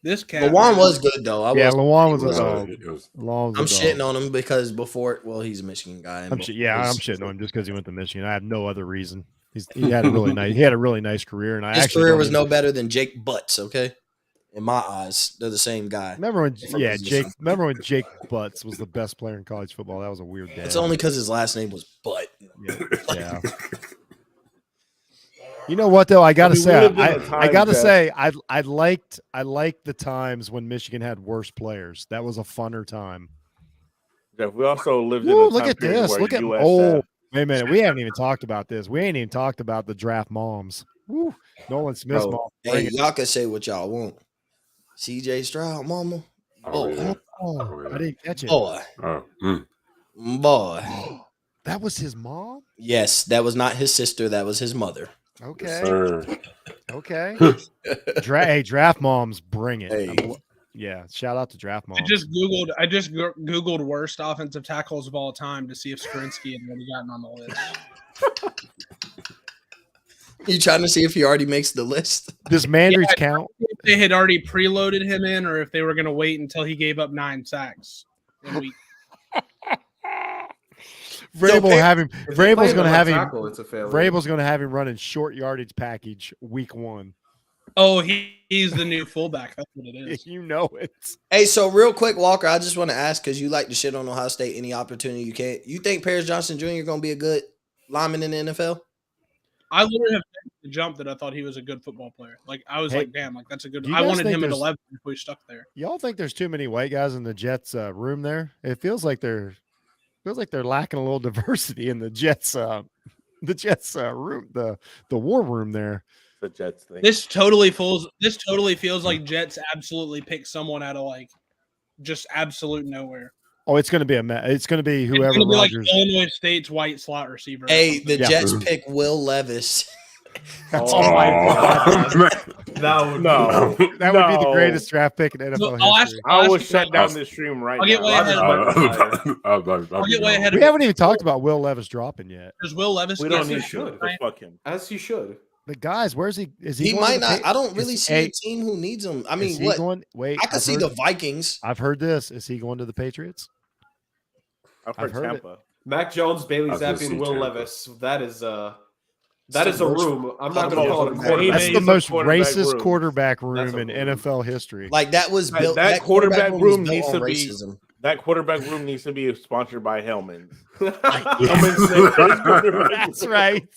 Lewan was good though. Lewan was a dog. I'm shitting on him because he's a Michigan guy. I'm shitting on him just because he went to Michigan. I have no other reason. He had a really nice career, and his career was no better than Jake Butts. Okay, in my eyes, they're the same guy. Remember when Jake Butts was the best player in college football? That was a weird day. It's only because his last name was Butt. Yeah. You know what though? I gotta say, I liked the times when Michigan had worse players. That was a funner time. Jeff, we also lived in. Look at this. Look at wait a minute. We haven't even talked about this. We ain't even talked about the draft moms. Woo. Nolan Smith's mom. Hey, y'all can say what y'all want. CJ Stroud, mama. I didn't catch it. Boy. That was his mom? Yes, that was not his sister. That was his mother. Okay. Okay. Draft moms, bring it. Hey. Yeah, shout out to draft moms. I just googled worst offensive tackles of all time to see if Skrinsky had already gotten on the list. You trying to see if he already makes the list? Does Mandridge count? If they had already preloaded him in, or if they were going to wait until he gave up 9 sacks in week. Vrabel If they play Vrabel's him going to at have him. tackle, it's a failure. Vrabel's going to have him running short yardage package week 1. Oh, he's the new fullback. That's what it is. You know it. Hey, so real quick, Walker, I just want to ask because you like to shit on Ohio State any opportunity you can. You think Paris Johnson Jr. going to be a good lineman in the NFL? I literally have taken the jump that I thought he was a good football player. Like I was Hey, like, damn, like that's a good. do you I guys wanted think him at there's- 11 if we stuck there. Y'all think there's too many white guys in the Jets room there? It feels like they're lacking a little diversity in the Jets room, the war room there. The Jets thing. This totally feels like Jets absolutely picked someone out of like just absolute nowhere. Oh, it's going to be it's going to be It's whoever gonna be like Rodgers. Illinois State's white slot receiver. or Hey, something. the Jets pick Will Levis. Oh my God. That would No. That would be the No. greatest draft pick in NFL So I'll ask- history. I ask will you shut guys- down this stream right I'll get now. way ahead of I'll get way ahead We of haven't even talked about Will Levis dropping yet. There's Will Levis. We don't Yes, he need should. to. Fuck him. As he should. But guys, where's he? Is he? He going to might the not. Pa- I don't really is- see hey, a team who needs him. I is mean, he what? going? Wait, I could I've see heard- the Vikings. I've heard this. Is he going to the Patriots? I've I've heard heard it. Tampa. Mac Jones, Bailey I've just Zappi, seen and Will Tampa. Levis. That is a room. I'm not the going to call it a most- quarterback. That's Maybe the it's a most quarterback racist room. quarterback room That's a in room. NFL history. Like that was built. That quarterback quarterback was room built needs on to be- racism. That quarterback room needs to be sponsored by Hellman's. That's right.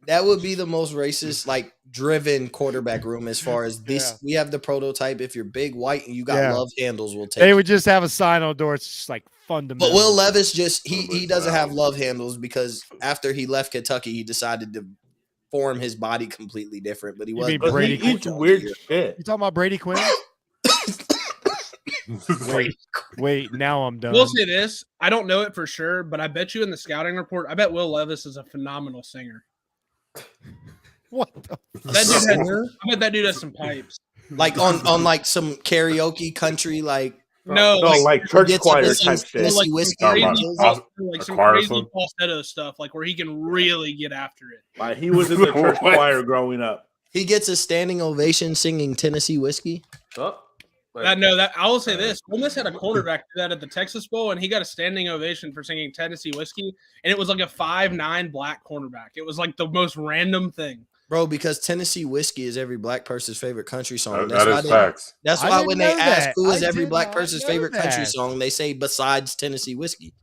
That would be the most racist, like driven quarterback room as far as this. Yeah. We have the prototype. If you're big, white, and you got Yeah. love handles, we'll take. They it. would just have a sign on the door. It's just like fundamental. But Will Levis just he Oh my doesn't have God. love handles because after he left Kentucky, he decided to form his body completely different. But he You was mean But Brady he eats weird shit. You talking about Brady Quinn? Wait, now I'm done. We'll say this. I don't know it for sure, but I bet you in the scouting report, I bet Will Levis is a phenomenal singer. What the? That dude has, I bet that dude has some pipes. like on like some karaoke country like No, No, like church gets choir this type is- shit. this- like whiskey some crazy, Talking about like a some choir crazy song? falsetto stuff, like where he can really get after it. Like he was in the church What? choir growing up. he gets a standing ovation singing Tennessee whiskey. Oh, That I will say this: Ole Miss had a quarterback do that at the Texas Bowl, and he got a standing ovation for singing Tennessee whiskey, and it was like a 5'9" black cornerback. It was like the most random thing. Bro, because Tennessee whiskey is every black person's favorite country song. That is facts. That's I why didn't when they know ask that. who is I every did black not person's know favorite country that. song, they say besides Tennessee whiskey.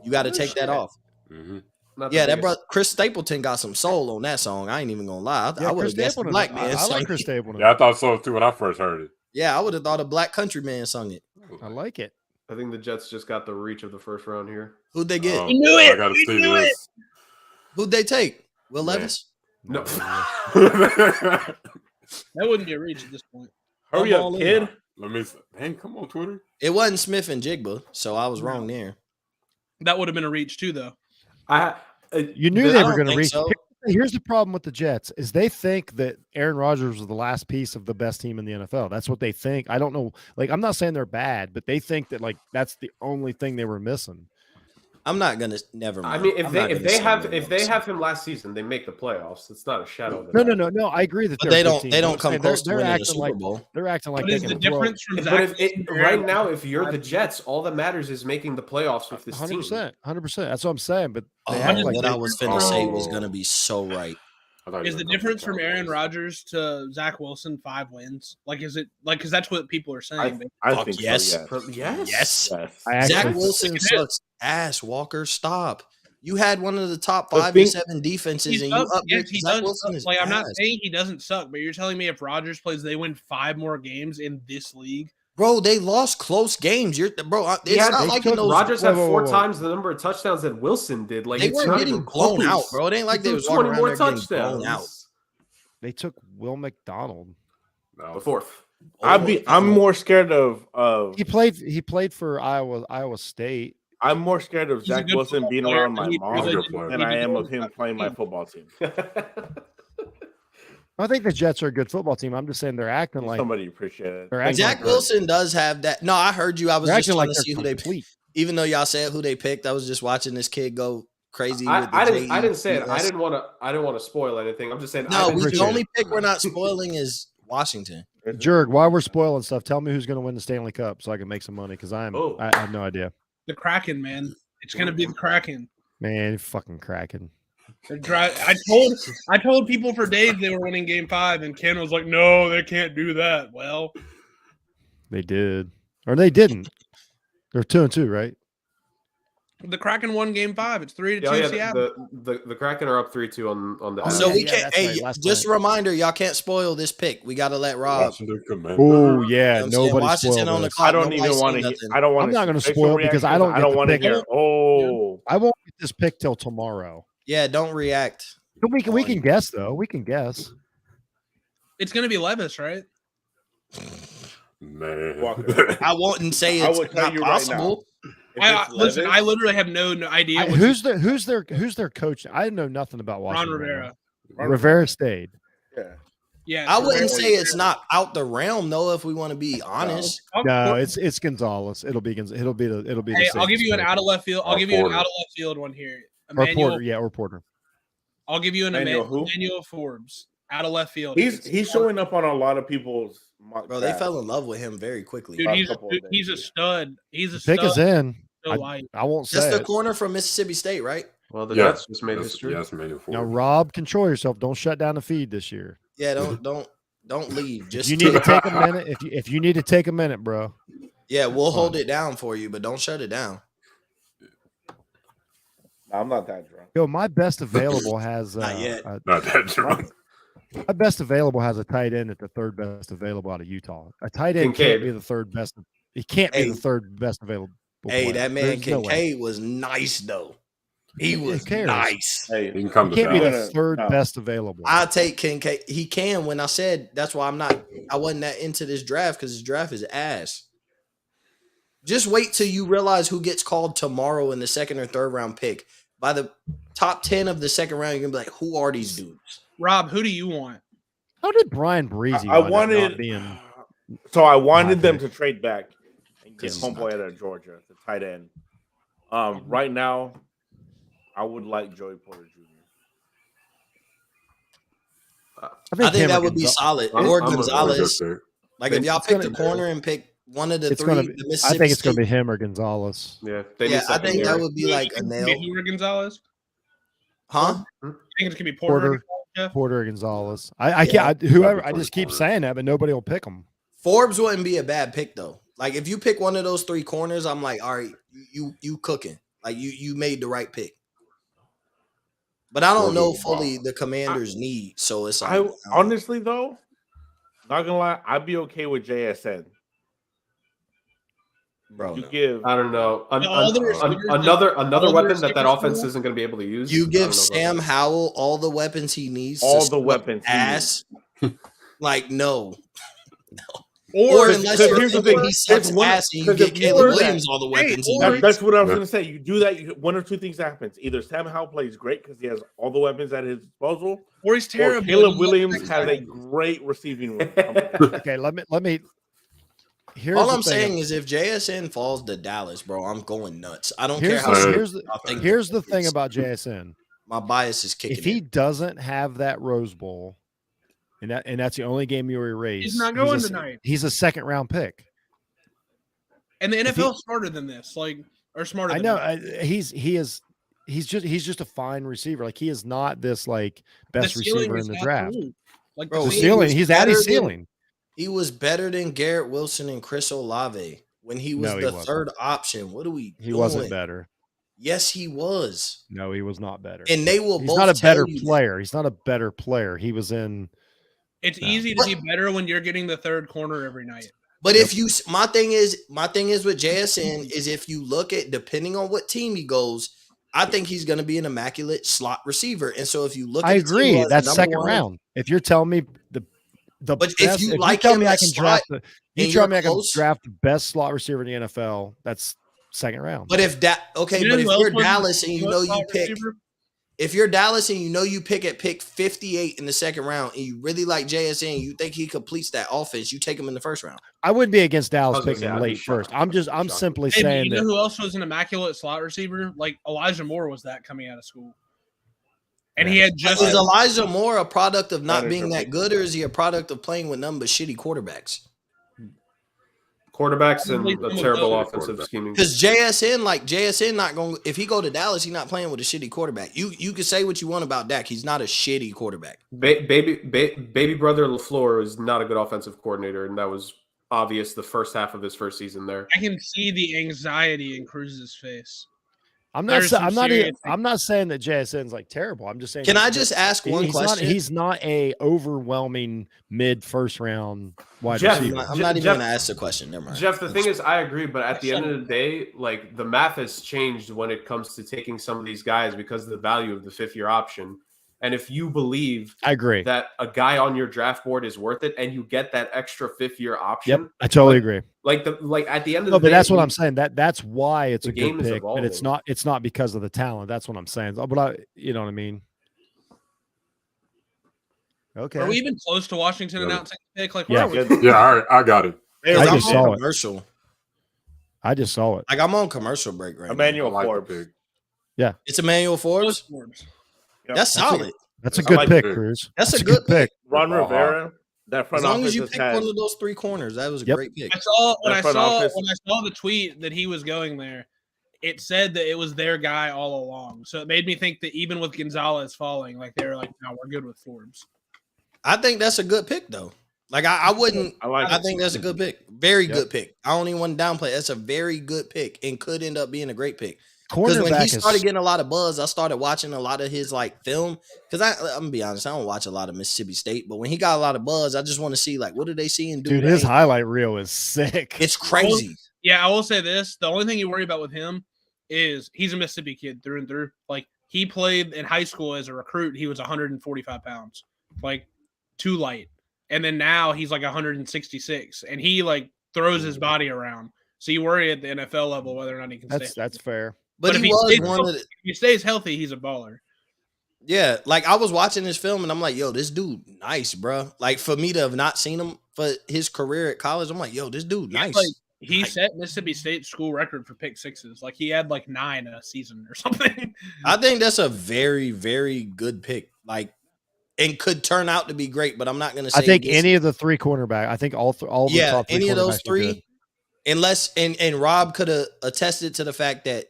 You got to take that off. Mhm. Yeah, that brother Chris Stapleton got some soul on that song. I ain't even gonna lie. I would Chris have guessed a Stapleton. black I man. like sung Chris it. Stapleton. Yeah, I thought so too when I first heard it. Yeah, I would have thought a black country man sung it. I like it. I think the Jets just got the reach of the first round here. Who'd they get? We knew it. I gotta see this. Who'd they take? Will Man. Levis? No. That wouldn't be a reach at this point. Hurry I'm all up, in. kid. Let me. Hey, come on, Twitter. It wasn't Smith and Jigba, so I was wrong there. That would have been a reach too, though. You knew the- they I were don't going to think reach. so. Here's the problem with the Jets is they think that Aaron Rodgers was the last piece of the best team in the NFL. That's what they think. I don't know. Like, I'm not saying they're bad, but they think that like that's the only thing they were missing. I'm not gonna. Never mind. I mean, if I'm they not if gonna they say have no if one they else. have him last season, they make the playoffs. It's not a shadow. of a doubt. No. I agree that But they're they a good don't. team. They I'm don't come saying close to they're winning the acting Super like Bowl. they're acting like What they is can the throw difference from But Zach if Wilson to right Aaron now, Rodgers? if you're the Jets, all that matters is making the playoffs with this team. 100%. That's what I'm saying. But Oh, they act like what they, I was finna say was Oh. gonna be so right. I thought you Is were the gonna come difference to from Aaron Cowboys. Rodgers to Zach Wilson 5 wins? Like, is it like because that's what people are saying? I Fuck think yes. so. Yes. Yes. Yes. I Zach actually, Wilson It is. sucks ass. Walker, stop. You had one of the top The 5 thing- and 7 defenses, He and you sucks. upgraded Yes, he Zach does. Wilson. Suck. Is Like, I'm not ass. saying he doesn't suck, but you're telling me if Rodgers plays, they win 5 more games in this league. Bro, they lost close games. It's not like in those. Rodgers had Whoa, whoa, 4 whoa. times the number of touchdowns that Wilson did. Like They it's weren't not getting even blown close. out, bro. It ain't like He they threw was walking around there getting blown out. they took Will McDonald. No. The fourth. I'm more scared of He played for Iowa State. I'm more scared of He's a Zach good Wilson football being player, around my but he mom really did. than I am of him playing my football team. I think the Jets are a good football team. I'm just saying they're acting like Somebody appreciate it. they're Thank acting you. Zach like Wilson does have that. No, I heard you. I was they're just acting trying like to see who they're they. complete. Even though y'all said who they picked, I was just watching this kid go crazy. I with the didn't say it. I JETS. didn't want to spoil anything. I'm just saying. No, the Richard. only pick we're not spoiling is Washington. Jurg, while we're spoiling stuff, tell me who's going to win the Stanley Cup so I can make some money because I have no idea. The Kraken, man. It's gonna be the Kraken. Man, fucking Kraken. I told people for days they were winning Game 5, and Ken was like, "No, they can't do that." Well, they did, or they didn't. They're 2-2, right? the Kraken won Game 5. It's 3-2 Yeah, Seattle. the Kraken are up 3-2 on the. So we yeah, can't. that's Hey, right, just a reminder, y'all can't spoil this pick. We got to let Rob. Washington Commanders. Oh yeah, You know what I'm saying? nobody Washington spoiled on the this. clock. I don't Nobody's even saying want to. nothing. I don't want. I'm not gonna spoil it because I don't get the want to pick. hear. Oh, I won't get this pick till tomorrow. Yeah, don't react. We can guess though. We can guess. It's gonna be Levis, right? Man. Walker. I wouldn't say I it's would tell not you right possible. Listen, I literally have no idea. Who's their coach? I know nothing about Ron Washington. Rivera. Rivera stayed. Yeah. Yeah, I so wouldn't Rivera- say it's not out the realm though. If we want to be honest, No, it's Gonzalez. It'll be the. Hey, I'll give you an safest out of left field. I'll Or give you an Porter. out of left field one here. pick. Or Emmanuel, Porter. Yeah, or Porter. I'll give you an Emmanuel who? Emmanuel Forbes out of left field. He's showing up on a lot of people's mock bro, they drafts. fell in love with him very quickly. Dude, last he's couple of days, he's a yeah. stud. He's a The pick stud. is in. So light. I won't That's say the it. corner from Mississippi State, right? Well, the Yeah, Jets just made history. Yes, made it Now, forward. Rob, control yourself. Don't shut down the feed this year. Yeah, don't leave. If Just you need to take a minute, if you need to take a minute, bro. yeah, we'll hold it down for you, but don't shut it down. No, I'm not that drunk. Yo, my best available has Not yet. Not that drunk. my best available has a tight end at the third best available out of Utah. A tight end Kincaid. can't be the third best. He can't be Hey. the third best available. Hey, player. that man There's no way. Kincaid was nice though. He Who was cares? nice. Hey, He can come He to can't be the Dallas. third No. best available. I take Kincaid. He can. When I said that's why I wasn't that into this draft because this draft is ass. Just wait till you realize who gets called tomorrow in the second or third round pick. By the top 10 of the second round, you're gonna be like, who are these dudes? Rob, who do you want? How did Brian Breezy? I wind up wanted. not being. So I wanted them pick. to trade back and get This is not homeboy out of Georgia, the tight end. Right now, I would like Joey Porter Jr. I think him that or would be Gonzalez- solid. I'm- Or I'm a- Gonzalez. Like if y'all It's pick gonna- the corner and pick one of the It's three, gonna be. the I Mississippi think it's gonna State- be him or Gonzalez. Yeah, they need Yeah, I think that secondary. would be like a nail. Hoover Gonzalez. Huh? I think it's gonna be Porter. Porter or Gonzalez. I can't. Whoever. I just keep saying that, but nobody will pick him. Forbes wouldn't be a bad pick though. Like if you pick one of those three corners, I'm like, all right, you cooking. Like you made the right pick. But I don't know fully the Commanders' need, so it's like, I honestly though, not gonna lie, I'd be okay with JSN. bro, You no. give I don't know. All the receivers- Another all the weapon that receivers offense do? isn't going to be able to use. You I don't give know about Sam that. Howell all the weapons he needs. all to the stop weapons. he ass. Like no. Or Because- unless because you're here's the thinking thing, he sucks it's one- ass and you because get if you Caleb do that- Williams all the weapons he or- needs. That's what I was Yeah. gonna say. You do that, one or two things happens. Either Sam Howell plays great because he has all the weapons at his disposal, or he's or terrible. Caleb Williams has a great receiving room. Okay, let me. Here's All the I'm thing. saying is if JSN falls to Dallas, bro, I'm going nuts. I don't Here's care how the, serious here's y'all the, think here's it the thing is. about JSN. My bias is kicking If he in. doesn't have that Rose Bowl, and that's the only game you erase, He's not going a, tonight. He's a second round pick. And the If NFL is smarter than this, or smarter. I than know this. he's just a fine receiver. Like he is not this like The best ceiling receiver is in the at draft. roof. Like Bro, The he ceiling, was he's at his better than- ceiling. He was better than Garrett Wilson and Chris Olave when he was No, he the wasn't. third option. What are we He doing? wasn't better. Yes, he was. No, he was not better. And they will He's both not a tell better you that. player. He's not a better player. He was in. It's No. easy to be better when you're getting the third corner every night. But if you, my thing is with JSN is if you look at depending on what team he goes, I think he's going to be an immaculate slot receiver. And so if you look, I at the team agree. who has That's the second number one- round. If you're telling me the But if best, you like tell him me I at can slot draft you and tell you're me I can close- draft the best slot receiver in the NFL, that's second round. But if that okay, You but know if who else you're was- Dallas and you know you slot pick, receiver? if you're Dallas and you know you pick 58 in the second round and you really like JSN, you think he completes that offense, you take him in the first round. I wouldn't be against I Dallas was gonna picking say, him I'd be late first. shocked. I'm Shocked. simply Hey, but saying you know that. who else was an immaculate slot receiver? Like Elijah Moore was that coming out of school. And he had just Is Elijah Moore a product of not That is being a that big good, or is he a product of playing with nothing but shitty quarterbacks? Quarterbacks Probably and a some of terrible those. offensive scheming. Because JSN not going. If he go to Dallas, he's not playing with a shitty quarterback. You can say what you want about Dak. He's not a shitty quarterback. Baby brother LaFleur is not a good offensive coordinator, and that was obvious the first half of his first season there. I can see the anxiety in Cruz's face. I'm There's some serious I'm not saying that JSN's like terrible. I'm just saying. Can that- I just ask one he's question? Not, he's not a overwhelming mid first round wide Jeff, receiver. I'm not even Jeff- going to ask the question. Never mind. Jeff, the thing is, I agree, but at the end of the day, like the math has changed when it comes to taking some of these guys because of the value of the 5th-year option. And if you believe I agree. that a guy on your draft board is worth it, and you get that extra 5th-year option, Yep, I totally agree. like at the end of No, the but day, that's what I'm saying. That's why it's the a game good is pick, but it's evolving. not because of the talent. That's what I'm saying. But you know what I mean. Okay. Are we even close to Washington Yeah. announcing the pick? Like, Yeah. where are we? Yeah, all right, I got it. I I'm just saw on it. commercial. I just saw it. Like I'm on commercial break right now. Emmanuel I like the Forbes. pick. It's Emmanuel Forbes. Yep. That's solid. That's a I good like pick, it. Cruz. That's a a good pick. Ron Uh-huh. Rivera. That As front long office as you has pick had. one of those 3 corners, that was a Yep. great pick. I saw when That I front saw office- when I saw the tweet that he was going there. It said that it was their guy all along, so it made me think that even with Gonzalez falling, like they were like, "No, we're good with Forbes." I think that's a good pick though. Like I wouldn't. I like I it. think that's a good pick. Very Yep. good pick. I don't even want to downplay. That's a very good pick and could end up being a great pick. Because when he Cornerback started is getting a lot of buzz, I started watching a lot of his like film. Because I'm gonna be honest, I don't watch a lot of Mississippi State, but when he got a lot of buzz, I just want to see like what do they see and do. dude. His highlight reel is sick. It's crazy. Yeah, I will say this: the only thing you worry about with him is he's a Mississippi kid through and through. Like he played in high school as a recruit, he was 145 pounds, like too light, and then now he's like 166, and he like throws his body around. So you worry at the NFL level whether or not he can stay. That's fair. But if he was stays one healthy, of the, if he stays healthy, he's a baller. yeah. Like I was watching this film and I'm like, yo, this dude nice, bro. Like for me to have not seen him for his career at college, I'm like, yo, this dude nice. Like he set Mississippi State school record for pick sixes. Like he had like 9 a season or something. I think that's a very, very good pick. Like, and could turn out to be great. But I'm not going to say. I think this- any of the 3 cornerback. I think all the top 3 any of those cornerbacks are good. 3. Unless and Rob could have attested to the fact that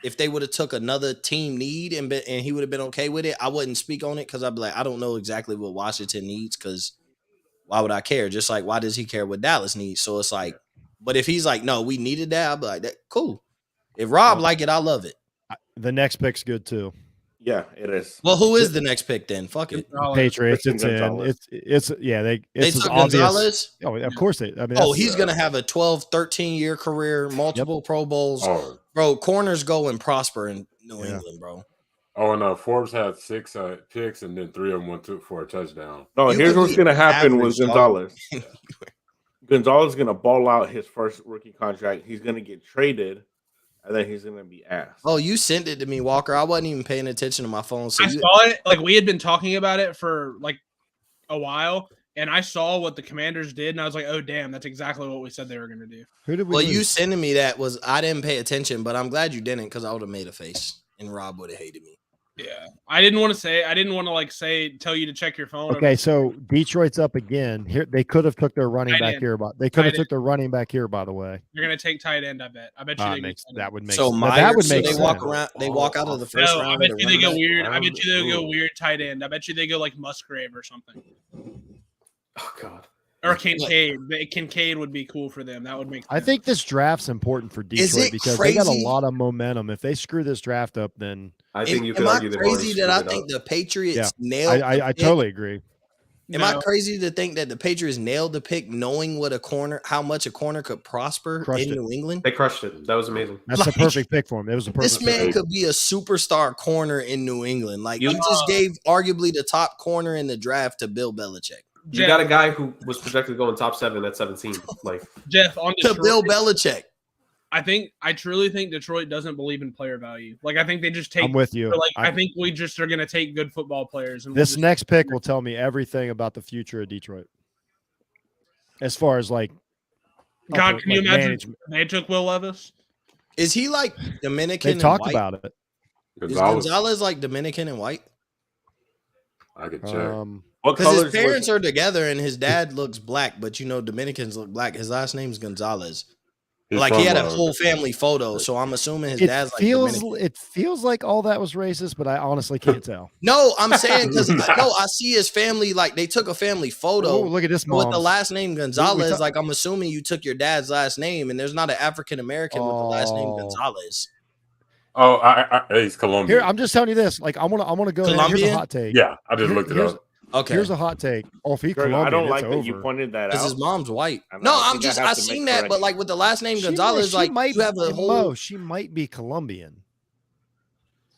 if they would have took another team need and he would have been okay with it, I wouldn't speak on it because I'd be like, I don't know exactly what Washington needs because why would I care? Just like why does he care what Dallas needs? So it's like, but if he's like, no, we needed that, I'd be like, that cool. If Rob like it, I love it. The next pick's good too. Yeah, it is. Well, who is the next pick then? Fuck it. Patriots. Christian It's in. Gonzalez. It's yeah. They It's as took obvious. Gonzalez. Oh, of course they. I mean, Oh, that's- he's going to have a 12, 13-year career, multiple Pro Bowls. Oh, Bro, corners go and prosper in New Yeah. England, bro. and Forbes had 6 picks, and then 3 of them went for a touchdown. No, You here's could what's be going to happen with average, dog. Gonzalez. Gonzalez is going to ball out his first rookie contract. He's going to get traded, and then he's going to be asked. Oh, you sent it to me, Walker. I wasn't even paying attention to my phone. So I you, saw it. Like we had been talking about it for like a while, and I saw what the Commanders did, and I was like, "Oh, damn, that's exactly what we said they were going to do." Who did we? well, lose? you sending me that was I didn't pay attention, but I'm glad you didn't because I would have made a face and Rob would have hated me. Yeah, I didn't want to tell you to check your phone. Okay, so Detroit's up again. Here they could have took their running Tight back end. here, but they could have Tight took their running back here. By the way, You're going to take tight end. I bet you they go tight end. that would make So sense. Myers, That would make they sense. walk around. They walk out of the first No, round. I bet with a you they go running back. weird. I bet you they go Ooh. weird tight end. I bet you they go like Musgrave or something, Oh God. or Kincaid. Kincaid would be cool for them. That would make. I sense. think this draft's important for Is Detroit it because they got a crazy? lot of momentum. If they screw this draft up, then I think you could Am I argue they've already crazy screwed that I it think up. the Patriots Yeah. nailed? I the pick? totally agree. Am I No. crazy to think that the Patriots nailed the pick, knowing how much a corner could prosper Crushed in it. New England? They crushed it. That was amazing. That's Like, the perfect pick for him. It was a perfect. This man pick. could be a superstar corner in New England. Like you You- just gave arguably the top corner in the draft to Bill Belichick. You got a guy who was projected to go in top 7 at 17. Like Jeff on To Detroit. Bill Belichick. I truly think Detroit doesn't believe in player value. Like I think they just take. I'm with you. Like I think we just are going to take good football players. And This next pick will tell me everything about the future of Detroit. As far as like, God, can you imagine management. they took Will Levis? Is he like Dominican? They talked and white? about it. Is Gonzalez like Dominican and white? I could check. Because his parents are together and his dad looks black, but Dominicans look black. His last name's Gonzalez. Like he had a whole family photo, so I'm assuming his dad's like Dominican. It feels like all that was racist, but I honestly can't tell. No, I'm saying because I see his family, like they took a family photo. Ooh, look at this with the last name Gonzalez. Like I'm assuming you took your dad's last name, and there's not an African American with the last name Gonzalez. Oh, he's Colombian. Here, I'm just telling you this. Like I want to go. Here's a hot take. Yeah, I just looked it up. Okay, here's a hot take. Oh, if he Colombian, I don't like that over. You pointed that out. Because his mom's white. No, I seen that, but like with the last name Gonzalez, like you have a whole. She might be Colombian.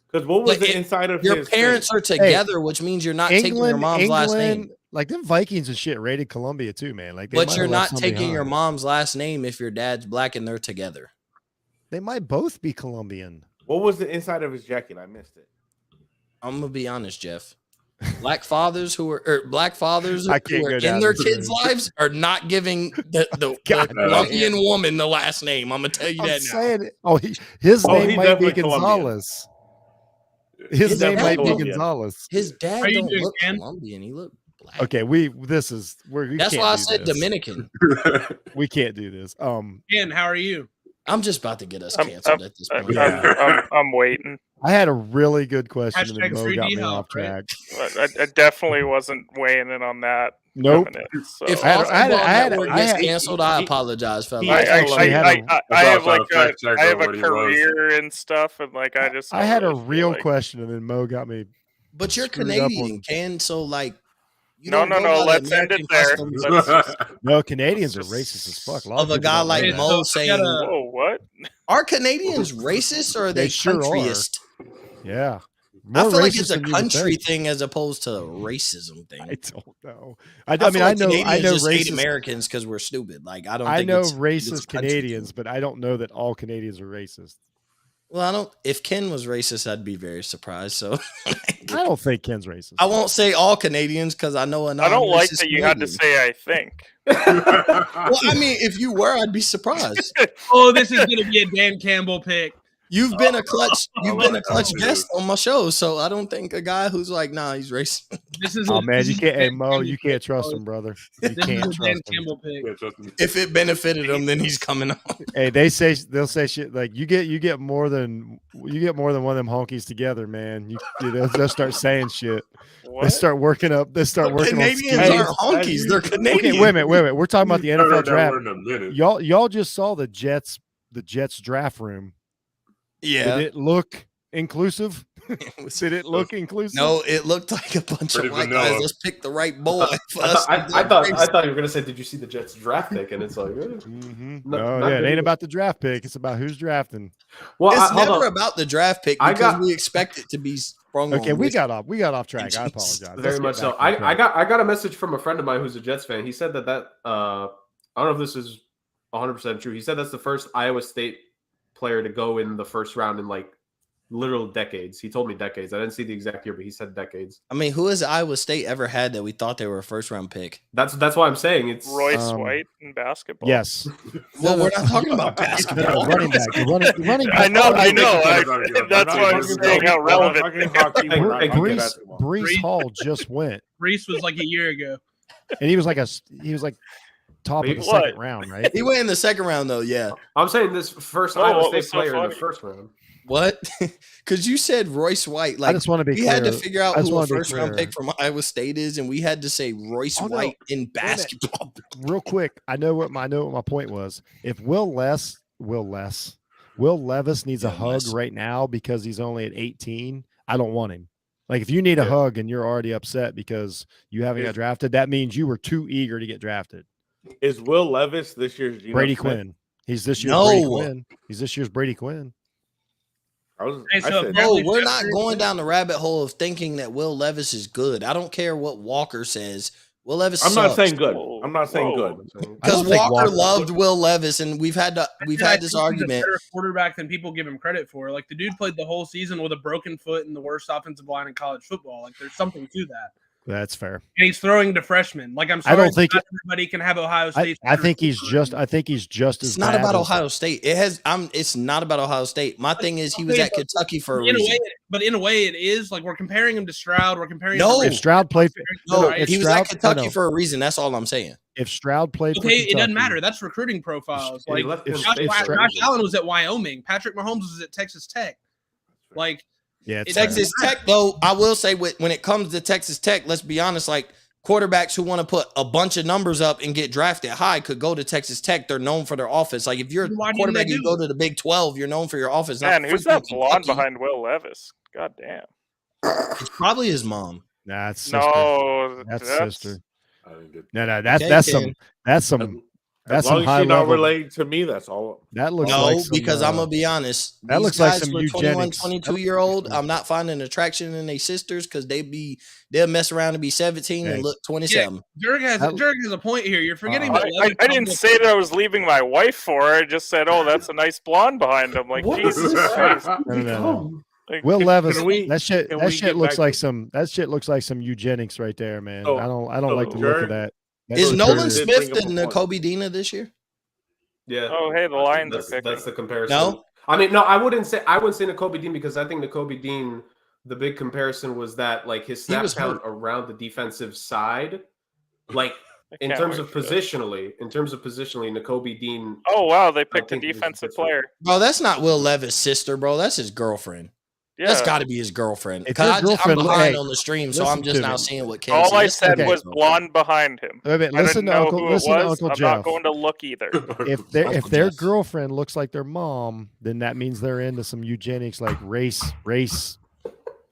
Because what was the inside of your parents are together, which means you're not taking your mom's last name. Like them Vikings and shit raided Colombia too, man. Like, but you're not taking your mom's last name if your dad's black and they're together. They might both be Colombian. What was the inside of his jacket? I missed it. I'm gonna be honest, Jeff. Black fathers who are in their kids' lives are not giving the Colombian woman the last name. I'm gonna tell you that now. His name might be Gonzalez. His name might be Gonzalez. His dad don't look Colombian. He look black. Okay, that's why I said Dominican. We can't do this. Ian, how are you? I'm just about to get us canceled at this point. I'm waiting. I had a really good question and Mo got me off track. I definitely wasn't weighing in on that. Nope. So. If I gets canceled, I apologize, fellas. I have a career and stuff, and like I had a real question, and then Mo got me. But you're Canadian, Ken. So like. No. Let's end it there. No, Canadians are racist as fuck. Of a guy like Mo saying, "Whoa, what? Are Canadians racist or are they countryist?" Yeah, I feel like it's a country thing as opposed to a racism thing. I don't know. I know racist Americans because we're stupid. Like I don't. I know racist Canadians, but I don't know that all Canadians are racist. Well, I don't. If Ken was racist, I'd be very surprised. So I don't think Ken's racist. I won't say all Canadians because I know enough. I don't like that you had to say I think. Well, I mean, if you were, I'd be surprised. Oh, this is going to be a Dan Campbell pick. You've been a clutch. You've been a clutch guest on my show, so I don't think a guy who's like, nah, he's racist. Man, you can't. Hey, Mo, you can't trust him, brother. You can't trust him. If it benefited him, then he's coming on. Hey, they'll say shit like you get more than one of them honkies together, man. They'll start saying shit. What? They start working Canadians aren't honkies. They're Canadian. Okay, wait a minute. We're talking about the NFL draft. Y'all just saw the Jets draft room. Yeah. Did it look inclusive? Did it look inclusive? No, it looked like a bunch of white guys. Let's pick the right boy. I thought you were gonna say, did you see the Jets draft pick? And it's like, it ain't about the draft pick. It's about who's drafting. Well, it's never about the draft pick because we expect it to be sprung. Okay, we got off track. I apologize. Very much so. I got a message from a friend of mine who's a Jets fan. He said that I don't know if this is 100% true. He said that's the first Iowa State player to go in the first round in like literal decades. He told me decades. I didn't see the exact year, but he said decades. I mean, who has Iowa State ever had that we thought they were a first round pick? That's why I'm saying it's Royce White in basketball. Yes. Well, we're not talking about basketball. Running back. I know. That's why I'm saying how relevant. Breece Hall just went. Breece was like a year ago, and he was like top of the second round, right? He went in the second round, though. Yeah, I'm saying this first Iowa State player in the first round. What? Because you said Royce White. Like, I just want to be clear. We had to figure out who a first round pick from Iowa State is, and we had to say Royce White in basketball. Real quick, I know what my point was. If Will Levis needs a hug right now because he's only at 18, I don't want him. Like, if you need a hug and you're already upset because you haven't got drafted, that means you were too eager to get drafted. Is Will Levis this year's Brady Quinn? He's this year's Brady Quinn. He's this year's Brady Quinn. We're not going down the rabbit hole of thinking that Will Levis is good. I don't care what Walker says. Will Levis. I'm not sucks. saying good. I'm not saying Whoa. good. Because Walker loved Will Levis, and we've had I this think he's argument. a better quarterback than people give him credit for. Like the dude played the whole season with a broken foot and the worst offensive line in college football. Like there's something to that. That's fair. And he's throwing to freshmen. Like I'm sorry, I don't think not everybody can have Ohio State. I think he's just as It's not bad about as- Ohio State. It's not about Ohio State. My thing is he was at Kentucky for a in a reason. way, but in a way, it is like we're comparing him to Stroud. We're comparing. No. him If Stroud played No, he was at Kentucky no. for a reason. That's all I'm saying. If Stroud played for Okay, it doesn't Kentucky- matter. That's recruiting profiles. Yeah, he Like left for- Josh Allen was at Wyoming. Patrick Mahomes was at Texas Tech. Like Yeah, it's Texas Tech, though, I will say when it comes to Texas Tech, let's be honest, like quarterbacks who want to put a bunch of numbers up and get drafted high could go to Texas Tech. They're known for their offense. Like if you're a Why didn't quarterback, they you do go to the Big 12, you're known for your offense. Man, not who's freaking that blonde Kentucky. behind Will Levis? God damn. It's probably his mom. Nah, it's sister. No, That's sister. I didn't get No, Okay, that's Ken. some As long as high she's not level. related to me, that's all. That looks No, like some, because I'm gonna be honest. that These looks like guys some who are 21, eugenics. 22-year-old. I'm not finding attraction in their sisters because they'll mess around and be 17 and Okay. look 27. Jurg has a point here. You're forgetting that. I didn't say that I was leaving my wife for her. I just said, oh, that's a nice blonde behind him. Like, What is Jesus this? Christ. No. Like, Will Levis, can we- that shit can we get looks back like to- some eugenics right there, man. So- I don't so like the look of Jurg- that. Is Jurg Nolan did Smith bring up a and point. Kobe Dean this year? Yeah. oh, hey, the Lions are That's picking. the comparison. No? I mean, no, I wouldn't say Nakobe Dean because I think Nakobe Dean, the big comparison was that like his He snap was count hurt. around the defensive side, like I in can't terms wait of for that. positionally, Nakobe Dean. Oh, wow, they picked a think he was defensive different. player. Bro, that's not Will Levis' sister, bro. That's his girlfriend. Yeah. That's got to be his girlfriend. If 'Cause your I'm girlfriend- behind hey, on the stream, so listen I'm just to now me. seeing what Casey. All I that's said not was his girlfriend. blonde behind him. Wait a minute, I listen didn't to know Uncle- who it listen to was. Uncle I'm Jeff. not going to look either. If Uncle their Jeff. girlfriend looks like their mom, then that means they're into some eugenics, like race,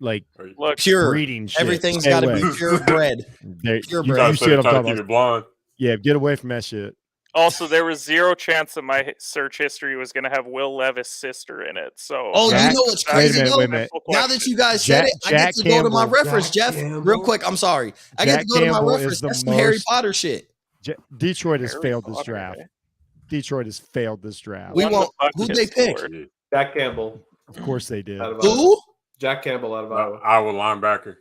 like Look, Pure. breeding shit. Everything's Stay got to away. be purebred. There- pure you, breed. you see what I'm trying to talking keep about? it blonde. Yeah, get away from that shit. also, there was zero chance that my search history was going to have Will Levis' sister in it. So, Oh, Jack- you know what's Wait a crazy minute, though? wait a minute. Now that you guys said Jack- it, I get Jack to go to my Campbell- reference, Jeff. Real quick, I'm sorry. I get Jack to go to my Campbell is reference. the That's some Harry most- Potter shit. Detroit has Harry failed this Potter, draft. eh? Detroit has failed this draft. We Won won't. the Who'd bucket they pick? score. Jack Campbell Of course they did. out of Iowa. Who? Jack Campbell out of Iowa. Iowa linebacker.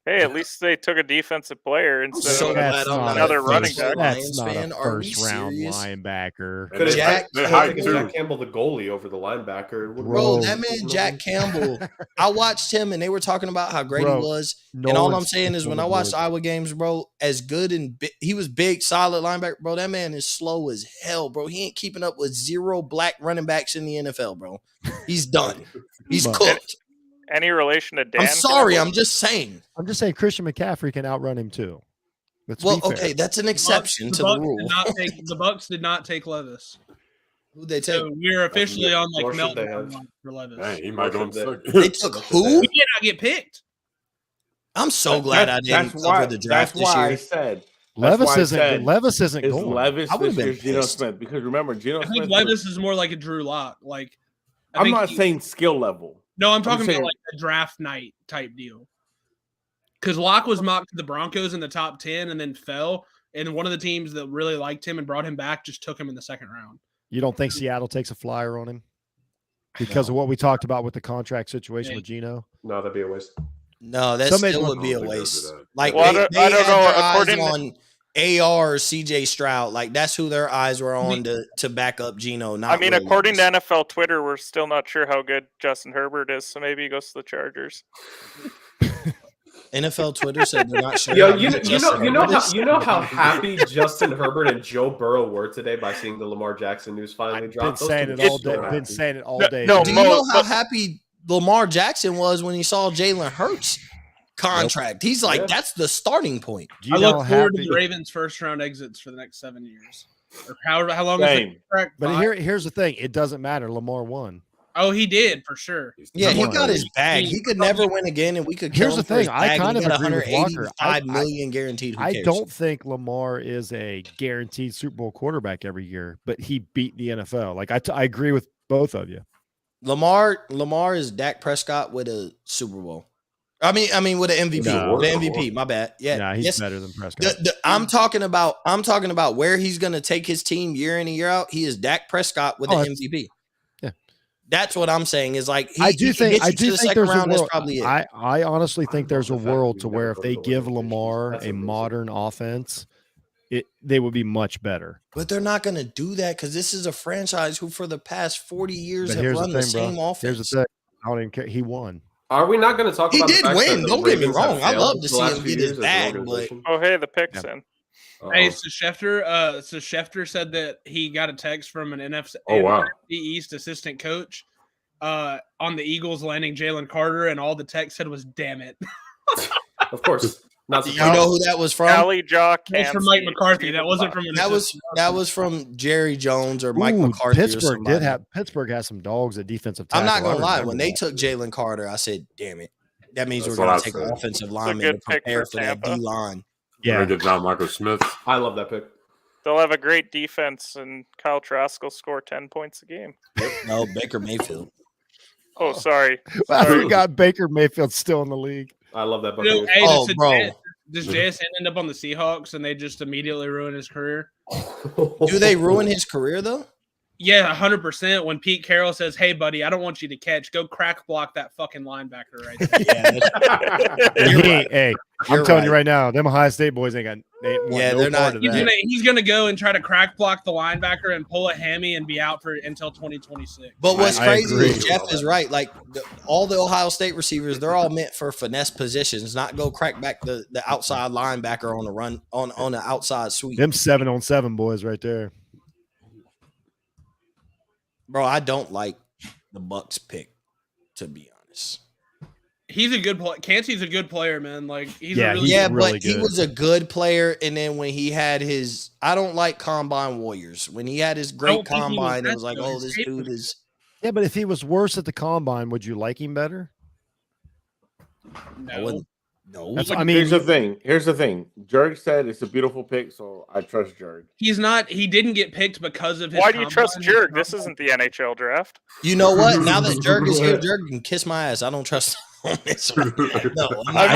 Hey, at least they took a defensive player I'm instead so of glad That's I'm not not another a running Detroit back. That's Lions not fan. a Are we first round serious? linebacker. And they- Jack they I hyped think too. Jack Campbell, the goalie, over the linebacker. Wouldn't Bro, Bro. that man Jack Campbell. I watched him and they were talking about how great Bro, he was. No and all I'm one's saying picked is on when the I watched board. Iowa games, bro, as good and he was big, solid linebacker, bro. That man is slow as hell, bro. He ain't keeping up with zero black running backs in the NFL, bro. He's done. He's But- cooked. Any relation to Dan? I'm sorry. Campbell? I'm just saying. I'm just saying Christian McCaffrey can outrun him too. Let's Well, be fair. okay, that's an exception to the Bucs rule. the Bucks did not take Levis. Who they take? So we're officially on like Nor should they meltdown have. for Levis. Dang, he might go in They second. They took who? We cannot get picked. I'm so glad I didn't cover the draft That's this why I year. said Levis why I isn't. said Levis isn't is going. Levis I would've this been year's Geno pissed. Smith because remember Geno I Smith. think Levis is more like a Drew Lock. Like I I'm think not he- saying skill level. No, I'm talking saying- about like a draft night type deal. Because Locke was mocked to the Broncos in the top 10 and then fell. And one of the teams that really liked him and brought him back just took him in the second round. You don't think Seattle takes a flyer on him because of what we talked about with the contract situation Yeah. with Geno? No, that'd be a waste. No, that Somebody- still would be a I don't think they'll do waste. that. Like Well, they I don't had know. their eyes According to- on AR or CJ Stroud. Like that's who their eyes were on to back up Geno. Not I mean, Will according to Levis. NFL Twitter, we're still not sure how good Justin Herbert is, so maybe he goes to the Chargers. NFL Twitter said they're not sure. Yo, how good Justin Herbert is. you know how happy Justin Herbert and Joe Burrow were today by seeing the Lamar Jackson news finally I've drop. been Those saying two it were all so day. happy. Been saying it all No, day. no, Do you Mo, know how but- happy Lamar Jackson was when he saw Jalen Hurts contract? He's like, Yeah. that's the starting point. Do you I know look how forward to happy- the Ravens' first round exits for the next 7 years. Or how long is Same. the contract? But 5? here's the thing: it doesn't matter. Lamar won. Oh, he did for sure. Yeah, he Come on. got his bag. He could never win again, and we could kill Here's him the for his thing, I bag, and kind he of got agree with Walker. 185 million guaranteed. Who I cares? don't think Lamar is a guaranteed Super Bowl quarterback every year, but he beat the NFL. Like I agree with both of you. Lamar is Dak Prescott with a Super Bowl. I mean, with an MVP, No. with an MVP. My bad. Yeah, Yeah, he's yes. better than Prescott. I'm talking about where he's going to take his team year in and year out. He is Dak Prescott with an MVP. Yeah, that's what I'm saying. Is like I do think second round. That's probably it. I honestly think there's a world to where if they give Lamar a modern offense, they would be much better. But they're not going to do that because this is a franchise who, for the past 40 years, But have run the same offense. Here's the thing: I don't even care. He won. Are we not going to talk about the fact win? that the Don't get me Ravens have wrong. I failed love to the see last him few get his years as an bag, but organization? Oh, hey, the pick's in. Hey, so Schefter said that he got a text from an NFC East assistant coach on the Eagles landing Jalen Carter, and all the text said was "damn it." Of course. Not you know who that was from? Alley Jock. That was from Mike McCarthy. That wasn't from that was from Jerry Jones or Mike McCarthy. Pittsburgh has some dogs at defensive tackle. I'm not gonna lie. When they took Jalen Carter, I said, "Damn it, that means we're gonna take an offensive lineman to prepare for that D line." Yeah, get John Michael Smith. I love that pick. They'll have a great defense, and Kyle Trask will score 10 points a game. No, Baker Mayfield. Oh, sorry. I forgot Baker Mayfield's still in the league. I love that. Bro. Does JSN end up on the Seahawks and they just immediately ruin his career? Do they ruin his career though? Yeah, 100%. When Pete Carroll says, "Hey, buddy, I don't want you to catch. Go crack block that fucking linebacker right there." Hey, I'm telling you right now, them Ohio State boys ain't got. They're not. He's gonna go and try to crack block the linebacker and pull a hammy and be out until 2026. But what's crazy is Jeff is right. Like all the Ohio State receivers, they're all meant for finesse positions, not go crack back the outside linebacker on the run on the outside sweep. Them 7-on-7 boys right there. Bro, I don't like the Bucks pick, to be honest. He's a good player. Cansey's a good player, man. Like he's really but good. He was a good player. And then when he had his, I don't like combine warriors. When he had his great combine, it was like, oh, this dude is. Yeah, but if he was worse at the combine, would you like him better? No. Here's the thing. Jerg said it's a beautiful pick, so I trust Jerg. He's not. He didn't get picked because of his. Why do you trust Jerg? This isn't the NHL draft. You know what? Now that Jerg is here, Jerg can kiss my ass. I don't trust him on this one. No, I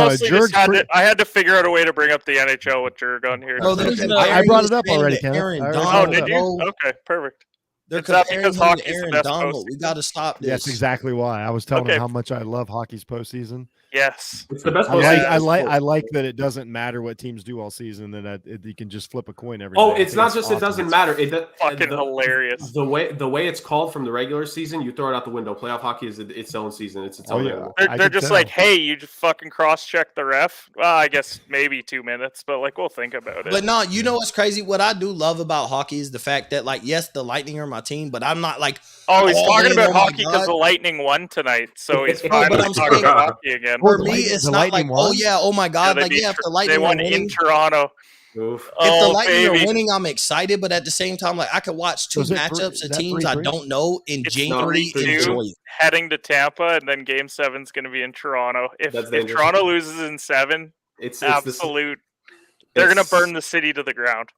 had to figure out a way to bring up the NHL with Jerg on here. Bro, I brought it up already, Ken. Oh, did you? Okay, perfect. They're comparing him to Aaron Donald. We got to stop this. That's exactly why I was telling him how much I love hockey's postseason. Yes, it's the best. I like that it doesn't matter what teams do all season. That you can just flip a coin every. Oh, day. it's not just awesome. It doesn't matter. Fucking hilarious. The way it's called from the regular season, you throw it out the window. Playoff hockey is its own season. It's its own. Yeah. They're just like, hey, you just fucking cross check the ref. Well, I guess maybe 2 minutes, but like we'll think about it. But no, you know what's crazy? What I do love about hockey is the fact that, like, yes, the Lightning are my team, but I'm not like. Oh, he's talking about hockey because the Lightning won tonight, so he's finally talking about hockey again. For me, it's not like, oh yeah, oh my god, yeah, like if the Lightning they won winning, in Toronto. If the Lightning are winning, I'm excited, but at the same time, like I could watch two matchups of teams I don't know and genuinely enjoy it. Heading to Tampa, and then Game 7's going to be in Toronto. If Toronto loses in 7, it's absolute. They're going to burn the city to the ground.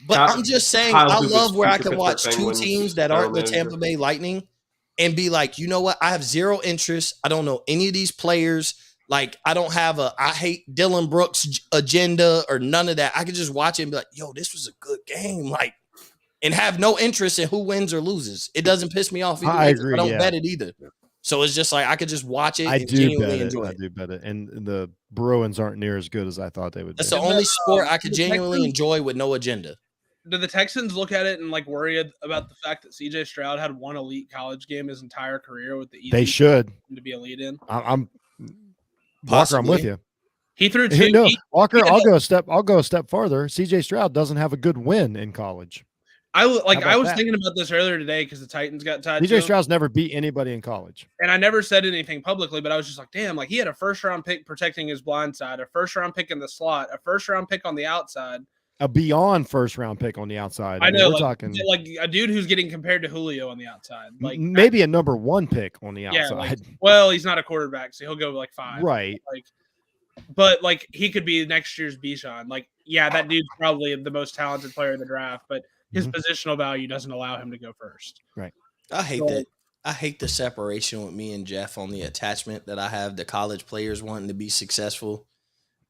But I'm just saying, I love where I can watch two teams that aren't the Tampa Bay Lightning and be like, you know what? I have zero interest. I don't know any of these players. Like, I don't have I hate Dylan Brooks agenda or none of that. I could just watch it and be like, yo, this was a good game. Like, and have no interest in who wins or loses. It doesn't piss me off either. I agree. I don't bet it either. So it's just like I could just watch it and genuinely enjoy it. I do bet it. And the Bruins aren't near as good as I thought they would be. That's the only sport I could genuinely enjoy with no agenda. Do the Texans look at it and like worry about the fact that CJ Stroud had one elite college game his entire career with the they should to be elite in? I'm Walker, I'm with you. He threw two. No, Walker, I'll go a step farther. CJ Stroud doesn't have a good win in college. I was thinking about this earlier today because the Titans got tied. CJ Stroud's never beat anybody in college. And I never said anything publicly, but I was just like, damn, like he had a first-round pick protecting his blind side, a first-round pick in the slot, a first-round pick on the outside. A beyond first-round pick on the outside. I know, we're talking like a dude who's getting compared to Julio on the outside. Like maybe a number 1 pick on the outside. Yeah, well, he's not a quarterback, so he'll go like 5. Right. But like he could be next year's Bijan. Like, yeah, that dude's probably the most talented player in the draft, but his positional value doesn't allow him to go first. Right. I hate that. I hate the separation with me and Jeff on the attachment that I have to college players wanting to be successful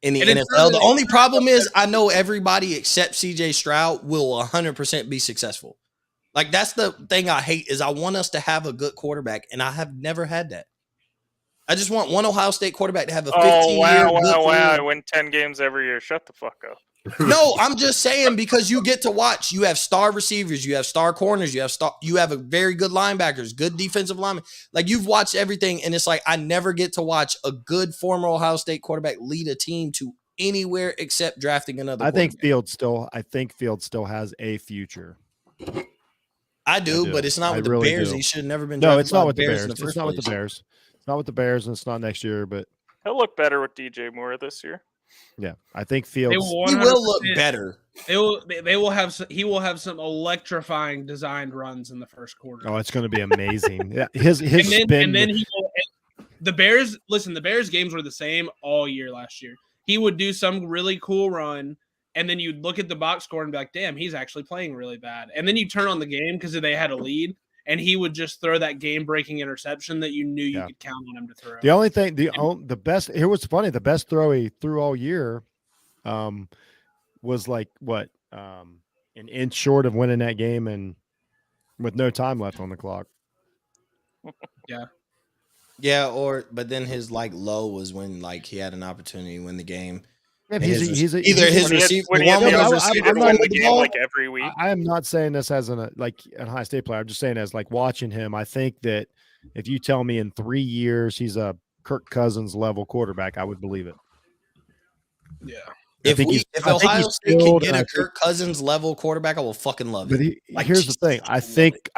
in the NFL. The only problem is I know everybody except CJ Stroud will 100% be successful. Like, that's the thing I hate is I want us to have a good quarterback, and I have never had that. I just want one Ohio State quarterback to have a 15-year good career. I win 10 games every year. Shut the fuck up. No, I'm just saying because you get to watch. You have star receivers, you have star corners, you have a very good linebackers, good defensive linemen. Like, you've watched everything, and it's like I never get to watch a good former Ohio State quarterback lead a team to anywhere except drafting another. I think Fields still has a future. I do, but it's not with the Bears. He should have never been. No, it's not with the Bears. It's not with the Bears. It's not with the Bears, and it's not next year. But he'll look better with DJ Moore this year. Yeah, I think Fields. He will look better. He will have some electrifying designed runs in the first quarter. Oh, it's going to be amazing. Yeah, his spin. And then he will. The Bears. Listen, the Bears games were the same all year last year. He would do some really cool run, and then you'd look at the box score and be like, "Damn, he's actually playing really bad." And then you turn on the game because they had a lead, and he would just throw that game-breaking interception that you knew you could count on him to throw. The only thing, the best. Here was funny. The best throw he threw all year, was like what, an inch short of winning that game, and with no time left on the clock. Yeah. Yeah, but then his like low was when like he had an opportunity to win the game. Yeah, he's receiver the game like every week. I am not saying this as a High State player. I'm just saying as like watching him. I think that if you tell me in 3 years he's a Kirk Cousins level quarterback, I would believe it. Yeah. If Ohio State can get a Kirk Cousins level quarterback, I will fucking love it. But here's the thing. I think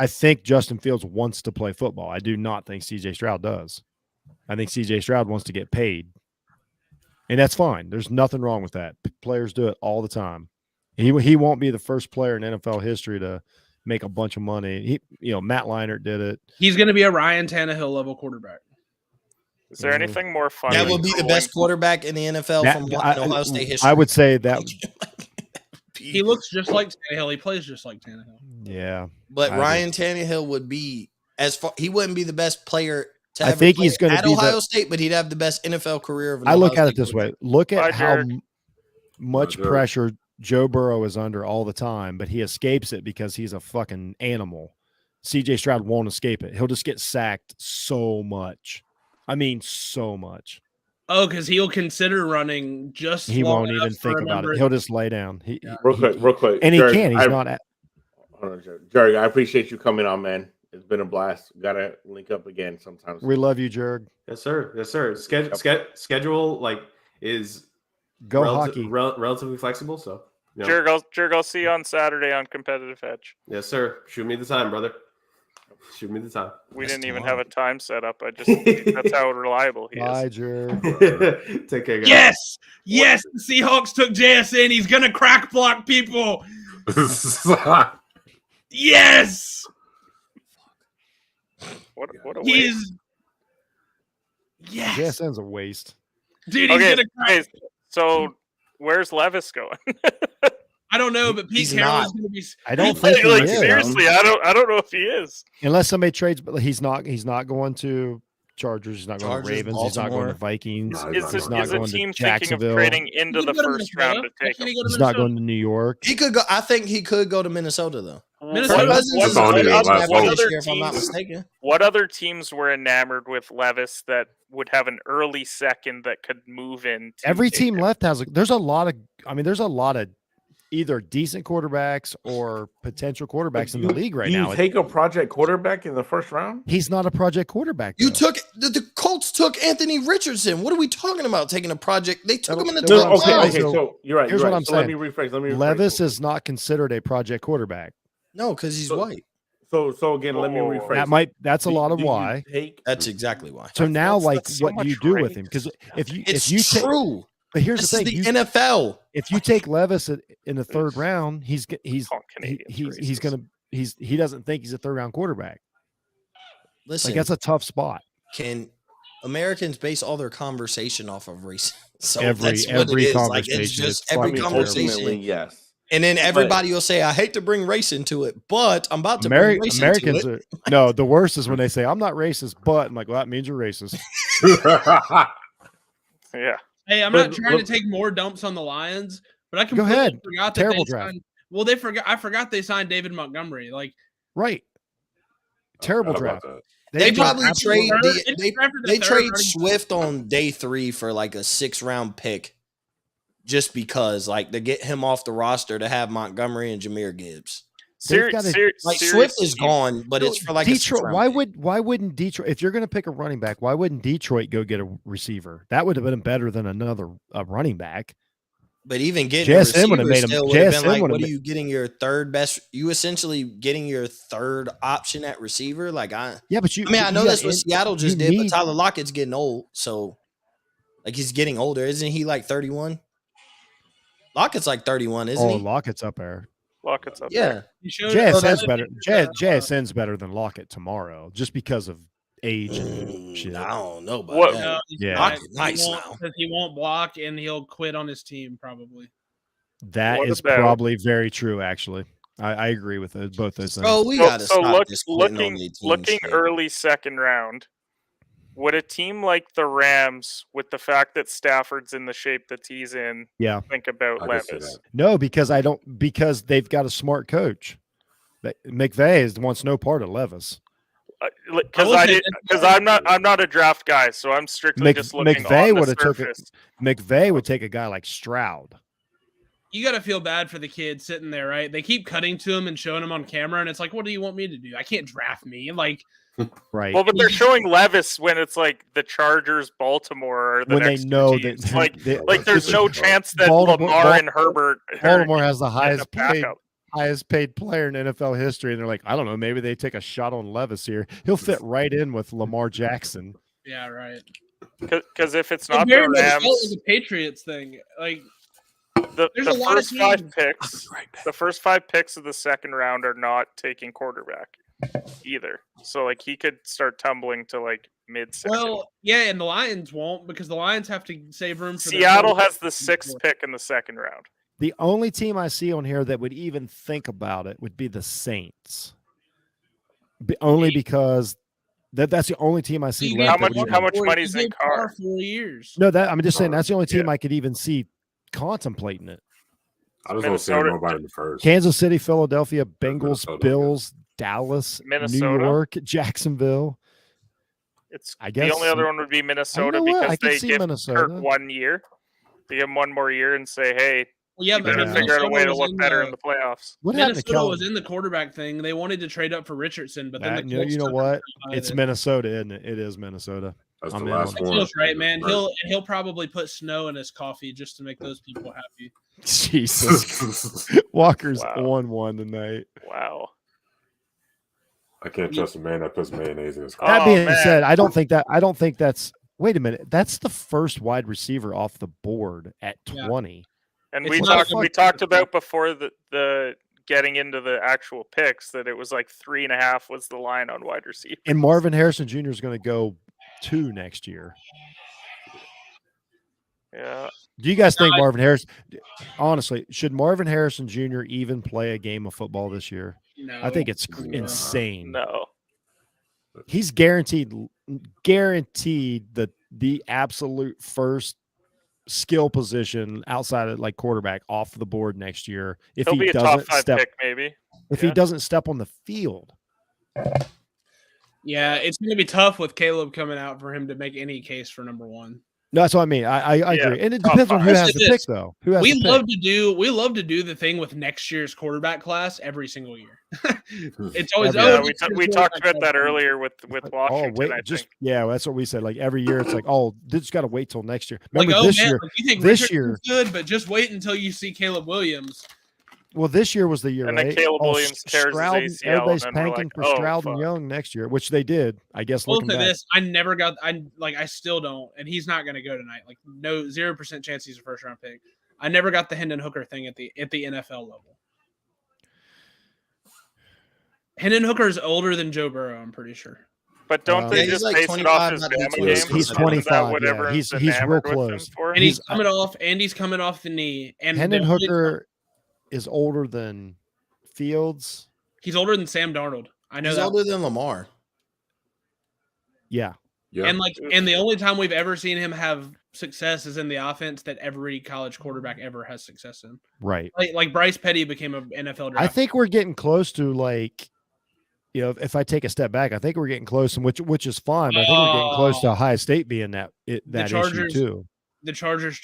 Justin Fields wants to play football. I do not think CJ Stroud does. I think CJ Stroud wants to get paid. And that's fine. There's nothing wrong with that. Players do it all the time. He won't be the first player in NFL history to make a bunch of money. Matt Leinart did it. He's going to be a Ryan Tannehill level quarterback. Is there anything more fun? That would be the best quarterback in the NFL from Ohio State history. I would say that he looks just like Tannehill. He plays just like Tannehill. Yeah, but Ryan Tannehill would be he wouldn't be the best player to I think he's going to be Ohio State, but he'd have the best NFL career of an I look Ohio at it State this way. Look at how much pressure Joe Burrow is under all the time, but he escapes it because he's a fucking animal. CJ Stroud won't escape it. He'll just get sacked so much. I mean, so much. Oh, because he'll consider running just. He won't even think about it. He'll just lay down. Real quick. And Jerry, he can. He's not at. Jerry, I appreciate you coming on, man. It's been a blast. Got to link up again sometimes. We love you, Jerg. Yes, sir. Yes, sir. Schedule is hockey. Relatively flexible. So, Jerg, I'll see you on Saturday on Competitive Edge. Yes, sir. Shoot me the time, brother. Shoot me the time. We didn't even have a time set up. That's how reliable he is. Bye, Jerg. Take care, guys. Yes. The Seahawks took JSN. He's gonna crack block people. Yes. What a waste. Yes. JSN's a waste. Dude, he's gonna crack. So where's Levis going? I don't know, but Pete Carroll's going to be. I don't think he is. Seriously, I don't know if he is. Unless somebody trades, but he's not going to Chargers. He's not going to Ravens. Baltimore. He's not going to Vikings. Is a team thinking of Jacksonville. trading into the first round to take him? He's not going to New York. He could go. I think he could go to Minnesota though. What other teams were enamored with Levis that would have an early second that could move in? Every team left has. There's a lot of either decent quarterbacks or potential quarterbacks in the league right now. You take a project quarterback in the first round? He's not a project quarterback. You took the Colts took Anthony Richardson. What are we talking about? Taking a project? They took him in the top round. Okay, so you're right. Here's what I'm saying. Let me rephrase. Levis is not considered a project quarterback. No, because he's white. So again, let me rephrase. That's a lot of why. That's exactly why. So now, what do you do with him? Because if you true. But here's the thing: the NFL. If you take Levis in the third round, he doesn't think he's a third round quarterback. Listen, that's a tough spot. Can Americans base all their conversation off of race? So every that's what it is. conversation, it's just every conversation. Yes. And then everybody will say, I hate to bring race into it, but I'm about to bring race Americans into it. No, the worst is when they say, I'm not racist, but I'm like, well, that means you're racist. Yeah. Hey, I'm not trying to take more dumps on the Lions, but I completely forgot that Terrible they draft. signed. Well, they forgot. I forgot they signed David Montgomery. Like, right. Terrible draft. They probably trade. They trade running Swift on day 3 for like a 6th-round pick, just because, like, to get him off the roster to have Montgomery and Jameer Gibbs. Swift is gone, but it's for like Detroit. a Why wouldn't Detroit? If you're going to pick a running back, why wouldn't Detroit go get a receiver? That would have been better than another running back. But even getting a receiver still would have been like, what are you getting your third best? You essentially getting your third option at receiver? Like I know that's what Seattle just did, but Tyler Lockett's getting old, so like he's getting older, isn't he? Like 31. Lockett's like 31, isn't he? Oh, Lockett's up there. Lockett's up Yeah. there. JSN's better. JSN's better than Lockett tomorrow, just because of age and shit. I don't know about that. Lockett, nice now. Because he won't block and he'll quit on his team probably. That is probably very true. Actually, I agree with it, both those things. Oh, we gotta stop this looking early second round. Would a team like the Rams, with the fact that Stafford's in the shape that he's in, think about Levis? No, because they've got a smart coach. McVay wants no part of Levis. Because I'm not a draft guy, so I'm strictly just looking on the surface. McVay would take a guy like Stroud. You got to feel bad for the kid sitting there, right? They keep cutting to him and showing him on camera, and it's like, what do you want me to do? I can't draft me. Like, right. Well, but they're showing Levis when it's like the Chargers, Baltimore, or the when next they know teams. that like there's no chance that Lamar and Herbert. Baltimore has the highest paid player in NFL history, and they're like, I don't know, maybe they take a shot on Levis here. He'll fit right in with Lamar Jackson. Yeah, right. Because if it's not the Rams, it's a Patriots thing. Like the first 5 picks, the first 5 picks of the second round are not taking quarterback either. So like he could start tumbling to like mid-second. Well, yeah, and the Lions won't, because the Lions have to save room for Seattle has the 6th pick in the second round. The only team I see on here that would even think about it would be the Saints. Only because that's the only team I see left. How much money's in Carr? 4 years. No, I'm just saying that's the only team I could even see contemplating it. I was going to say nobody in the first. Kansas City, Philadelphia, Bengals, Bills, Dallas, Minnesota, New York, Jacksonville. I guess the only other one would be Minnesota, because they give Kirk 1 year. They give him 1 more year and say, hey, figure out a way to look better in the playoffs. Minnesota was in the quarterback thing. They wanted to trade up for Richardson, but then you know what? It's Minnesota, isn't it? It is Minnesota. That's the last one. Feels right, man. He'll probably put snow in his coffee just to make those people happy. Jesus. Walker's on one tonight. Wow. I can't trust a man that puts mayonnaise in his coffee. That being said, I don't think that's wait a minute. That's the first wide receiver off the board at 20. And we talked about before the getting into the actual picks that it was like 3.5 was the line on wide receiver. And Marvin Harrison Jr. is going to go 2 next year. Yeah. Do you guys think Marvin Harrison? Honestly, should Marvin Harrison Jr. even play a game of football this year? No. I think it's insane. No. He's guaranteed the absolute first skill position outside of like quarterback off the board next year. If He'll he be a doesn't top 5 step, pick, maybe. If he doesn't step on the field. Yeah, it's going to be tough with Caleb coming out for him to make any case for number 1. No, that's what I mean. I agree, and it depends on who has the pick, though. We love to do the thing with next year's quarterback class every single year. It's always we talked about that earlier with Washington. That's what we said. Like every year, it's like, they just got to wait till next year. Remember like, this year? Like, you think this year good, but just wait until you see Caleb Williams. Well, this year was the year, and then Caleb Williams tears Stroud, his ACL. Everybody's tanking for Stroud and Young next year, which they did, I guess. Both of this, I still don't, and he's not going to go tonight. Like 0% chance he's a first round pick. I never got the Hendon Hooker thing at the NFL level. Hendon Hooker is older than Joe Burrow, I'm pretty sure. But don't they just base it off his Bama games? He's 25. Yeah. He's real close. And he's coming off the knee. And Hendon Hooker. is older than Fields. He's older than Sam Darnold. I know He's that. older than Lamar. Yeah. Yeah. And the only time we've ever seen him have success is in the offense that every college quarterback ever has success in. Right. Like Bryce Petty became an NFL draft. I think we're getting close to like, you know, if I take a step back, I think we're getting close, and which is fine. But I think we're getting close to Ohio State being that issue too. The Chargers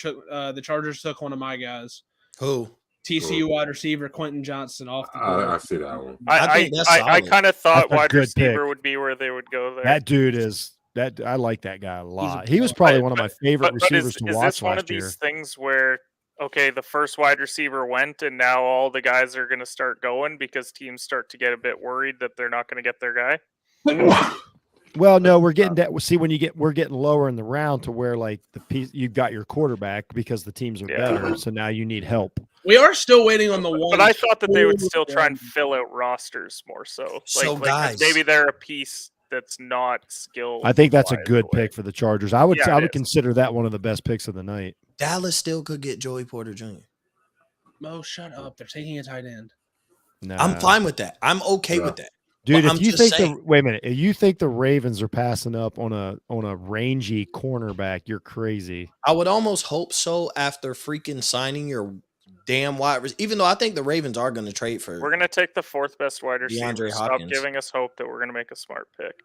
took one of my guys. Who? TCU wide receiver Quentin Johnson off the board. I see that one. I kind of thought That's a wide good receiver pick. would be where they would go there. That dude is that. I like that guy a lot. He was probably one of my favorite receivers to is watch this one last of these year. things where okay, the first wide receiver went, and now all the guys are going to start going because teams start to get a bit worried that they're not going to get their guy? Well, no, we're getting that. See, we're getting lower in the round to where like you've got your quarterback because the teams are better. So now you need help. We are still waiting on the one. But I thought that they would still try and fill out rosters more so. So, Like guys, maybe they're a piece that's not skilled. I think that's a good pick for the Chargers. I would Yeah, it is. consider that one of the best picks of the night. Dallas still could get Joey Porter Jr. Mo, shut up. They're taking a tight end. No, I'm fine with that. I'm okay with that. dude. But If I'm you just think saying- wait a minute, if you think the Ravens are passing up on a rangy cornerback, you're crazy. I would almost hope so after freaking signing your damn wide receiver. Even though I think the Ravens are going to trade for. We're going to take the fourth best wide receiver. DeAndre Stop Hopkins. giving us hope that we're going to make a smart pick.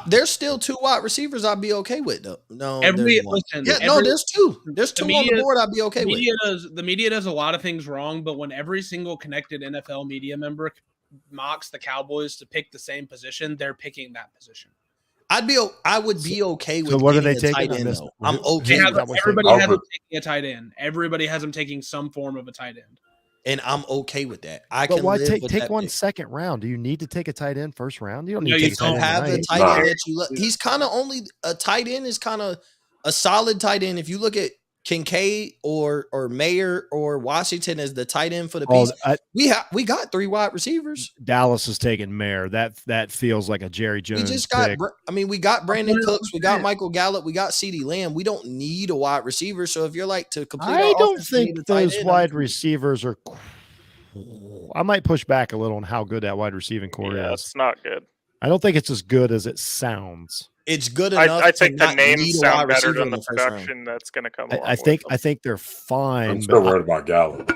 There's still 2 wide receivers I'd be okay with though. No, Every there's one. listen, Yeah, no, every- there's 2. There's 2 the on the media- board I'd be okay with. The media does a lot of things wrong, but when every single connected NFL media member mocks the Cowboys to pick the same position, they're picking that position. I would be okay with So what are getting they a taking? tight end, This- though. I'm They okay have- with that. Everybody I'll has them put- taking a tight end. Everybody has them taking some form of a tight end. And I'm okay with that. I But can why live take with take that one pick. second round? Do you need to take a tight end first round? You don't need No, to you take a tight You end have the tonight. tight Nah. end that you he's kind of only a tight end is kind of a solid tight end. If you look at Kincaid or Mayer or Washington as the tight end for the piece, we got 3 wide receivers. Dallas is taking Mayer. That feels like a Jerry Jones We just got pick. we got Brandon Cooks, we got 100%. Michael Gallup, we got CeeDee Lamb. We don't need a wide receiver. So if you're like to complete I our don't offense, we need think a tight those end. wide receivers are. I might push back a little on how good that wide receiving core Yeah, is. it's not good. I don't think it's as good as it sounds. It's good enough. I to think the not names need a sound wide better receiver than in the first round. production that's going to come along I think with them. they're fine. I'm still but worried about Gallup.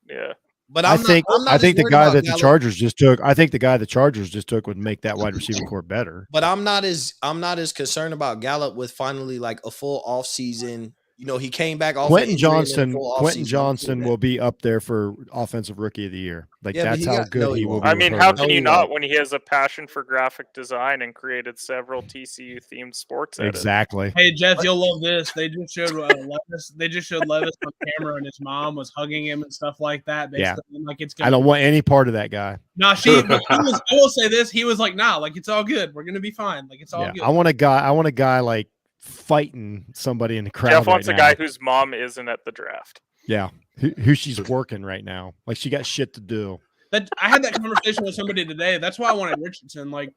Yeah. But I I'm think not I as think the worried guy about that the Gallup. Chargers just took. I think the guy the Chargers just took would make that wide receiving core better. But I'm not as concerned about Gallup with finally like a full off season. You know, he came back off. Quentin an injury and then a Johnson. full Quentin offseason. Johnson will be up there for offensive rookie of the year. Like Yeah, but that's he how got- good no, he he will won't. be. I with mean, Herbert. how can No, you he not won't. when he has a passion for graphic design and created several TCU themed sports edits? Exactly. Hey Jeff, you'll love this. They just showed Levis. They just showed Levis on camera, and his mom was hugging him and stuff like that. Yeah. Basically, like it's. I don't want any part of that guy. Nah, but he was. I will say this. He was like, "Nah, like it's all good. We're gonna be fine. Like it's all Yeah, good." I want a guy like fighting somebody in the crowd. Jeff wants right a guy now. whose mom isn't at the draft. Yeah, who she's working right now. Like she got shit to do. That I had that conversation with somebody today. That's why I wanted Richardson. Like,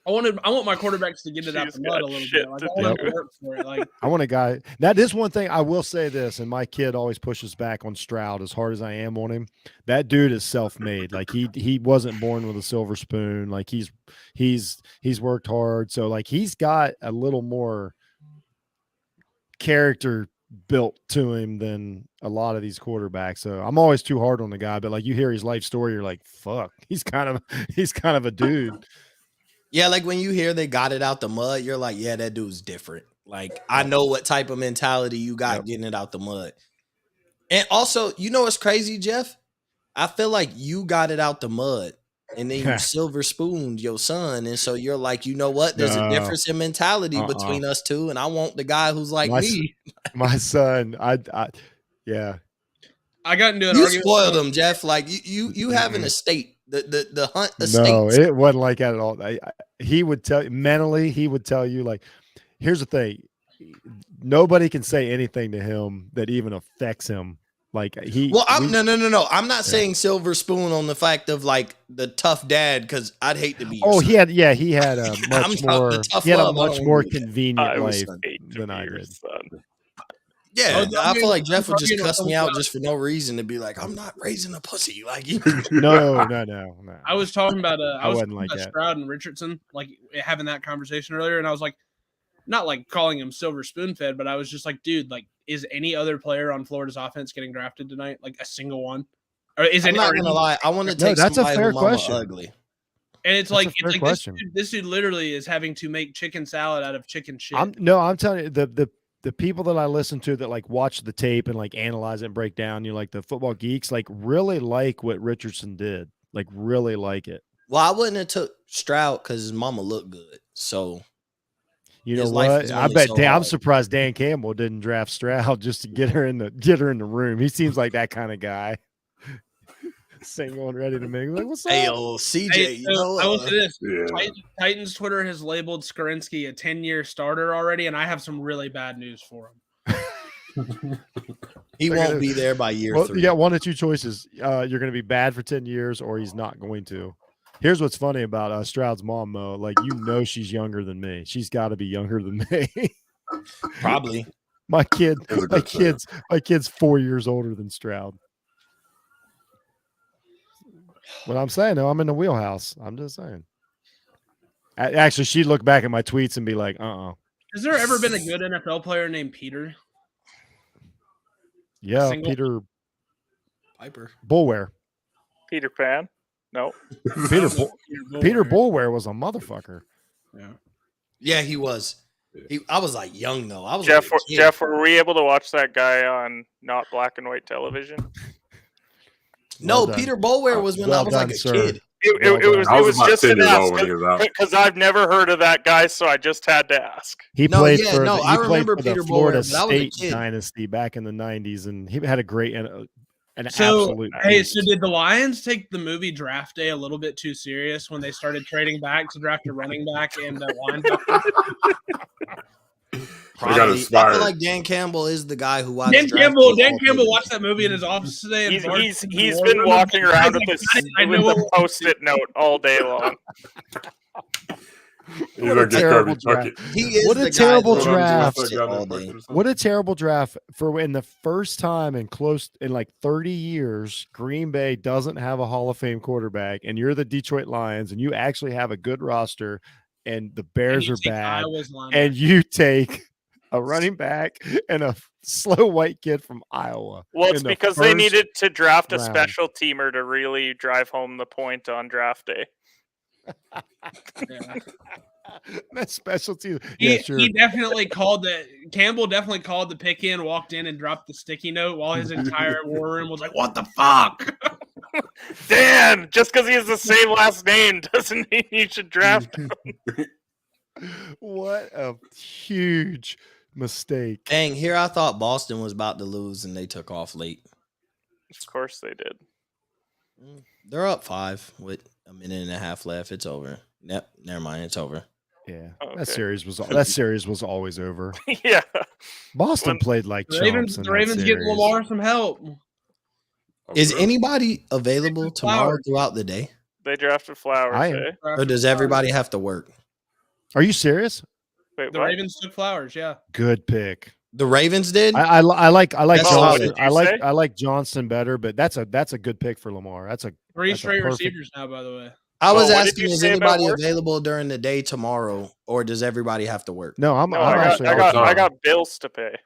I want my quarterbacks to get it out She's the mud a got little shit bit. Like, to I want do. them to work for it. Like, I want a guy. That is one thing I will say this, and my kid always pushes back on Stroud as hard as I am on him. That dude is self-made. Like he wasn't born with a silver spoon. Like he's worked hard. So like he's got a little more character built to him than a lot of these quarterbacks. So I'm always too hard on the guy, but like you hear his life story, you're like, fuck, he's kind of a dude. Yeah, like when you hear they got it out the mud, you're like, yeah, that dude's different. Like I know what type of mentality you got getting it out the mud. And also, you know what's crazy, Jeff? I feel like you got it out the mud and then you silver spooned your son. And so you're like, you know what? There's a difference in mentality between us two. And I want the guy who's like me. My son, yeah. I got into an You argument. spoiled him, Jeff. Like you have an estate. The hunt estate. No, it wasn't like that at all. He would tell mentally, he would tell you like, here's the thing. Nobody can say anything to him that even affects him. Like no. I'm not saying silver spoon on the fact of like the tough dad because I'd hate to be. Your son. he had a much more the tough he had a love, I much don't more do that. convenient I life hate to than be I your did. son. Yeah, I feel like Jeff would just cuss me out just for no reason to be like, I'm not raising a pussy. Like, No. I was talking about I wasn't like that. Stroud and Richardson, like having that conversation earlier, and I was like, not like calling him silver spoon fed, but I was just like, dude, like, is any other player on Florida's offense getting drafted tonight? Like a single one? Or is I'm not gonna lie, I want to take that's a fair who question. Ugly. And it's That's like a fair question. This dude literally is having to make chicken salad out of chicken shit. I'm telling you, the people that I listen to that like watch the tape and like analyze it and break down, like the football geeks, like really like what Richardson did. Like really like it. Well, I wouldn't have took Stroud because his mama looked good. So you know what? I bet I'm surprised Dan Campbell didn't draft Stroud just to get her in the room. He seems like that kind of guy. Single and ready to make. Like, what's up? Hey, old CJ. Hey, so I will say this: Titans Twitter has labeled Skorinsky a 10-year starter already, and I have some really bad news for him. He won't be there by year 3. You got one of two choices: you're going to be bad for 10 years, or he's not going to. Here's what's funny about Stroud's mom, Mo. Like, she's younger than me. She's got to be younger than me. Probably. My kid's 4 years older than Stroud. What I'm saying, though, I'm in the wheelhouse. I'm just saying. Actually, she'd look back at my tweets and be like, Has there ever been a good NFL player named Peter? Yeah, Peter Piper. Bullware. Peter Pan? No. Peter Bullware was a motherfucker. Yeah, he was. I was like young though. I was Jeff, were we able to watch that guy on not black and white television? No, Peter Bullware was when I was like a kid. It was just an ask because I've never heard of that guy, so I just had to ask. He played for I remember Peter the Florida Bullware, State dynasty back in the 90s, and he had a great absolute. So did the Lions take the movie Draft Day a little bit too serious when they started trading back to draft a running back and a linebacker? Probably. I feel like Dan Campbell is the guy who watched Dan Campbell watched that movie in his office today. And he's been walking around with a Post-it note all day long. What a terrible draft. What a terrible draft. What a terrible draft for in the first time in like 30 years, Green Bay doesn't have a Hall of Fame quarterback, and you're the Detroit Lions, and you actually have a good roster, and the Bears are bad, and you take a running back and a slow white kid from Iowa. Well, it's because they needed to draft a special teamer to really drive home the point on draft day. That specialty. He definitely called Campbell definitely called the pick in, walked in and dropped the sticky note while his entire war room was like, "What the fuck?" Dan, just because he has the same last name doesn't mean you should draft him. What a huge mistake. Dang, here I thought Boston was about to lose and they took off late. Of course they did. They're up 5 with a minute and a half left. It's over. Yep, never mind. It's over. Yeah, okay. That series was always over. Yeah, Boston played like the Ravens getting Lamar some help. Is anybody available tomorrow throughout the day? They drafted Flowers. Or does everybody have to work? Are you serious? Wait, the Ravens took Flowers. Yeah, good pick. The Ravens did. I like Johnson. I like Johnson better, but that's a good pick for Lamar. That's 3 straight receivers now, by the way. I was asking, is anybody available during the day tomorrow, or does everybody have to work? No, I got bills to pay.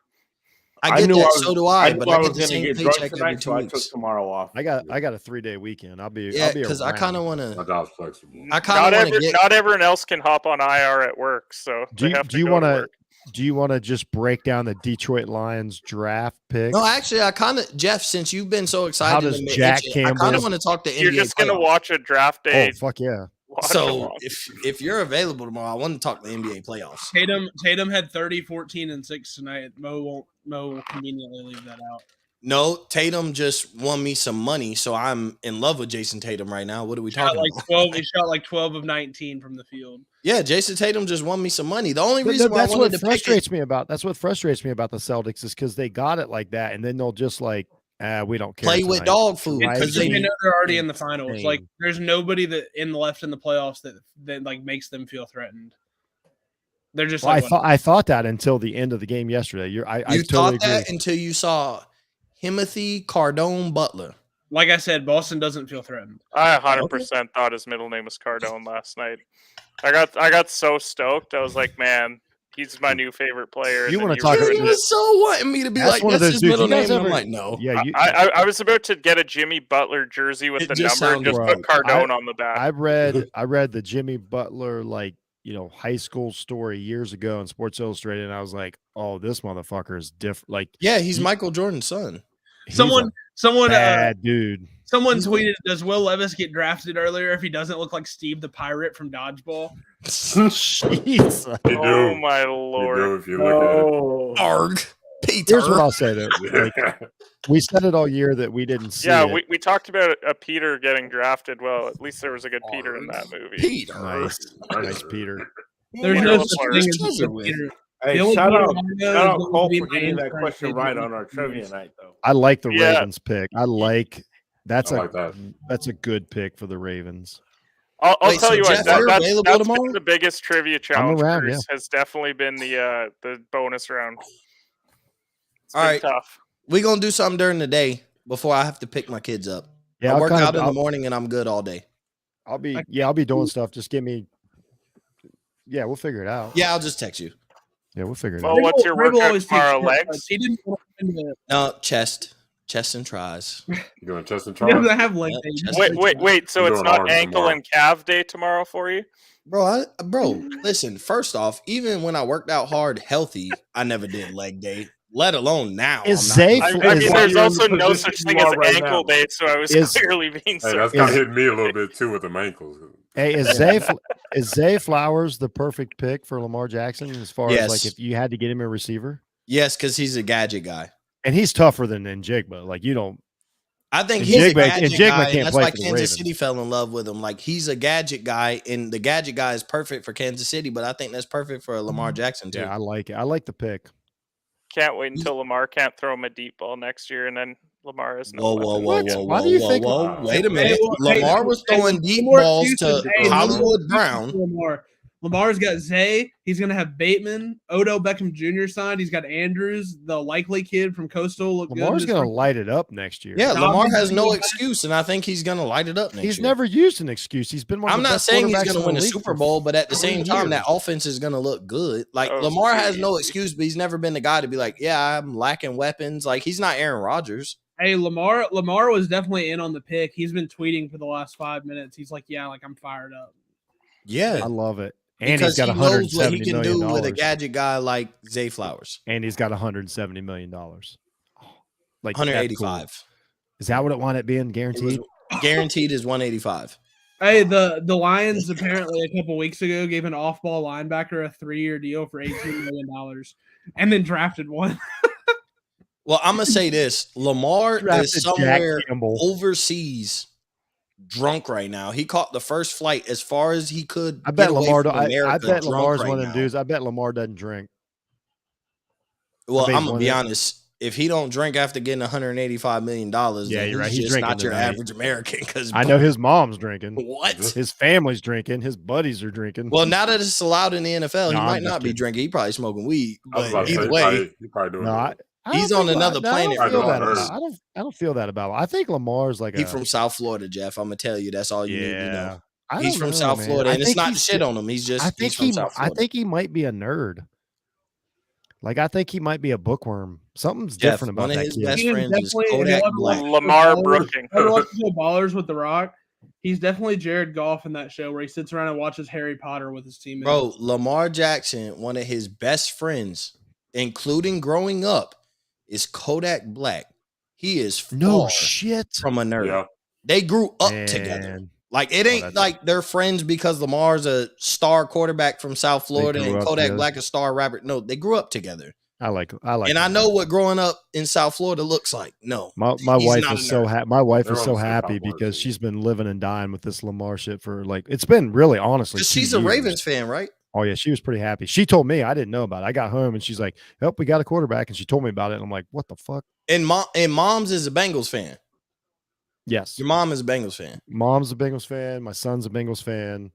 I get that, so do I. But I get the same paycheck every 2 weeks. I took tomorrorow off. I got a 3-day weekend. I'll be because I kind of want to. My job's flexible. Not everyone else can hop on IR at work, so do you want to just break down the Detroit Lions draft pick? No, actually, I kind of Jeff. Since you've been so excited, how does Jack Campbell? I kind of want to talk to NBA. You're just gonna watch a draft day. Oh fuck yeah! So if you're available tomorrow, I want to talk the NBA playoffs. Tatum had 30, 14, and 6 tonight. Mo will conveniently leave that out. No, Tatum just won me some money, so I'm in love with Jason Tatum right now. What are we talking about? He shot like 12 of 19 from the field. Yeah, Jason Tatum just won me some money. The only reason why that's what frustrates me about the Celtics is because they got it like that, and then they'll just like, we don't care. Play with dog food because they know they're already in the finals. Like, there's nobody left in the playoffs that like makes them feel threatened. They're just Well, like I thought that until the end of the game yesterday. I You totally thought that agree. until you saw Timothy Cardone Butler. like I said, Boston doesn't feel threatened. I 100% thought his middle name was Cardone last night. I got so stoked. I was like, man, he's my new favorite player. You and then wanna you talk- ruined You it. was so wanting me to be That's like, one of that's those his dudes. middle You guys name. And I'm ever- like, no. Yeah, you, I was about to get a Jimmy Butler jersey with It the just number, sounded just wrong. put Cardone on the back. I read the Jimmy Butler high school story years ago in Sports Illustrated, and I was like, oh, this motherfucker is different. Like, Yeah, he's Michael Jordan's son. he's Someone a bad dude. Someone tweeted, "Does Will Levis get drafted earlier if he doesn't look like Steve the Pirate from Dodgeball?" Jesus. You Oh do. my You lord! do if you look at it. Oh, Arg. Peter. Here's what I'll say though. Like, we said it all year that we didn't see Yeah, it. we talked about a Peter getting drafted. Well, at least there was a good Peter in that movie. Peter. Nice, Peter. There's Peter no Lamar. such thing as a Treasure good with. Peter. Hey, The only shout Peter out, I know is shout out going to Cole be for my getting that intern question favorite right on our movie. trivia night, though. I like the Yeah. Ravens pick. That's I like that. that's a good pick for the Ravens. I'll Wait, tell so you Jeff, what, you're that's available been tomorrow? the biggest trivia challenge. around, Bruce, has definitely been the bonus round. It's All been right. tough. We're going to do something during the day before I have to pick my kids up. Yeah, I I'll work kinda- out in the I'll- morning and I'm good all day. I'll be doing stuff. Just give me. Yeah, we'll figure it out. Yeah, I'll just text you. Yeah, we'll figure it Well, out. what's your Vrabel workout always takes tomorrow? shortcuts. Legs? He didn't want to win the- No, chest and tries. You doing chest and he doesn't tries? have leg Yeah, day. He just- just- Wait. So I'm it's doing not arms ankle tomorrow. and calf day tomorrow for you? Bro, listen, first off, even when I worked out hard, healthy, I never did leg day, let alone now. Is I'm not Zay- I doing mean, Is- there's you're in also the no position such you thing as are right ankle now. day, so I was Is- clearly being Hey, that's sarcastic. kind of hitting me a little bit too with them ankles. Hey, is Zay Flowers the perfect pick for Lamar Jackson as far as like Yes. if you had to get him a receiver? Yes, because he's a gadget guy. And he's tougher than Njigba. Like you don't. I think And he's a Jigba- gadget and Jigba guy, can't and that's play why for the Kansas Ravens. City fell in love with him. Like he's a gadget guy, and the gadget guy is perfect for Kansas City, but I think that's perfect for Lamar Jackson too. Yeah, I like it. I like the pick. Can't wait until Lamar can't throw him a deep ball next year, and then Lamar has no Whoa, whoa, weapon. whoa, What? whoa, Why whoa, do you whoa, think- whoa! Wait a minute. Hey, Lamar was throwing no deep more balls excuses. to Hey, no more Hollywood excuses Brown. for Lamar. Lamar's got Zay. He's going to have Bateman, Odell Beckham Jr. signed. He's got Andrews, the likely kid from Coastal. Look Lamar's good. going to light it up next year. Yeah, Lamar Dobbins has is no going back. excuse, and I think he's going to light it up next He's year. never used an excuse. He's been one of I'm the not best saying he's quarterbacks going to in win the a league Super for Bowl, but at the 20 same time, that years. offense is going to look good. Like Oh, Lamar has sweet. no excuse, but he's never been the guy to be like, yeah, I'm lacking weapons. Like he's not Aaron Rodgers. Hey, Lamar was definitely in on the pick. He's been tweeting for the last 5 minutes. He's like, yeah, like I'm fired up. Yeah, I love it. And because he's got he knows what he $170 can do million. with a gadget guy like Zay Flowers. And he's got $170 million. Like that's cool. 185. Is that what it wound up being guaranteed? Guaranteed is 185. Hey, the Lions apparently a couple weeks ago gave an off-ball linebacker a 3-year deal for $18 million and then drafted one. Well, I'm gonna say this: Lamar Drafted is Jack somewhere Campbell. overseas, drunk right now. He caught the first flight as far as he could. I bet get away Lamar. from I America bet drunk Lamar's right one of them now. dudes. I bet Lamar doesn't drink. Well, bet he's I'm gonna one be of them. honest. If he don't drink after getting $185 million, Yeah, then you're right. he's He's just drinking not your tonight. average American. Because I know his mom's drinking. what? His family's drinking. His buddies are drinking. Well, now that it's allowed in the NFL, No, he I'm might just not be kidding. drinking. He probably smoking weed. I was But about to say, either way, you probably doing no, that. He's on another planet. I don't feel I that know. about. I don't feel that about him. I think Lamar's like he a. from South Florida, Jeff. I'm gonna tell you. That's all you need to know. I He's don't from know, South man. Florida, I and it's think not he's shit ju- on him. He's just I think he's from South I Florida. think he might be a nerd. Like I think he might be a bookworm. Something's Jeff, different about one of that his kid. best He is friends is definitely- Kodak if you Black. ever Lamar Ballers- Brooking. ever watch the show Ballers with The Rock? He's definitely Jared Goff in that show where he sits around and watches Harry Potter with his teammates. Bro, Lamar Jackson, one of his best friends, including growing up, is Kodak Black. He is No far shit. from a nerd. Yeah. They grew up together. Man. Like it ain't that's- like they're friends because Lamar's a star quarterback from South Florida grew and up Kodak together. Black a star rapper. No, they grew up together. I like. And him. I know what growing up in South Florida looks like. No, My he's wife not is a so nerd. happy. My wife They're is on so the same happy Cowboys because team. she's been living and dying with this Lamar shit for like it's been really honestly. 'Cause 2 she's a years. Ravens fan, right? Oh yeah, she was pretty happy. She told me I didn't know about it. I got home and she's like, "Yep, we got a quarterback," and she told me about it. And I'm like, "What the fuck?" And mom's is a Bengals fan. Yes, Your mom is a Bengals fan. mom's a Bengals fan. My son's a Bengals fan.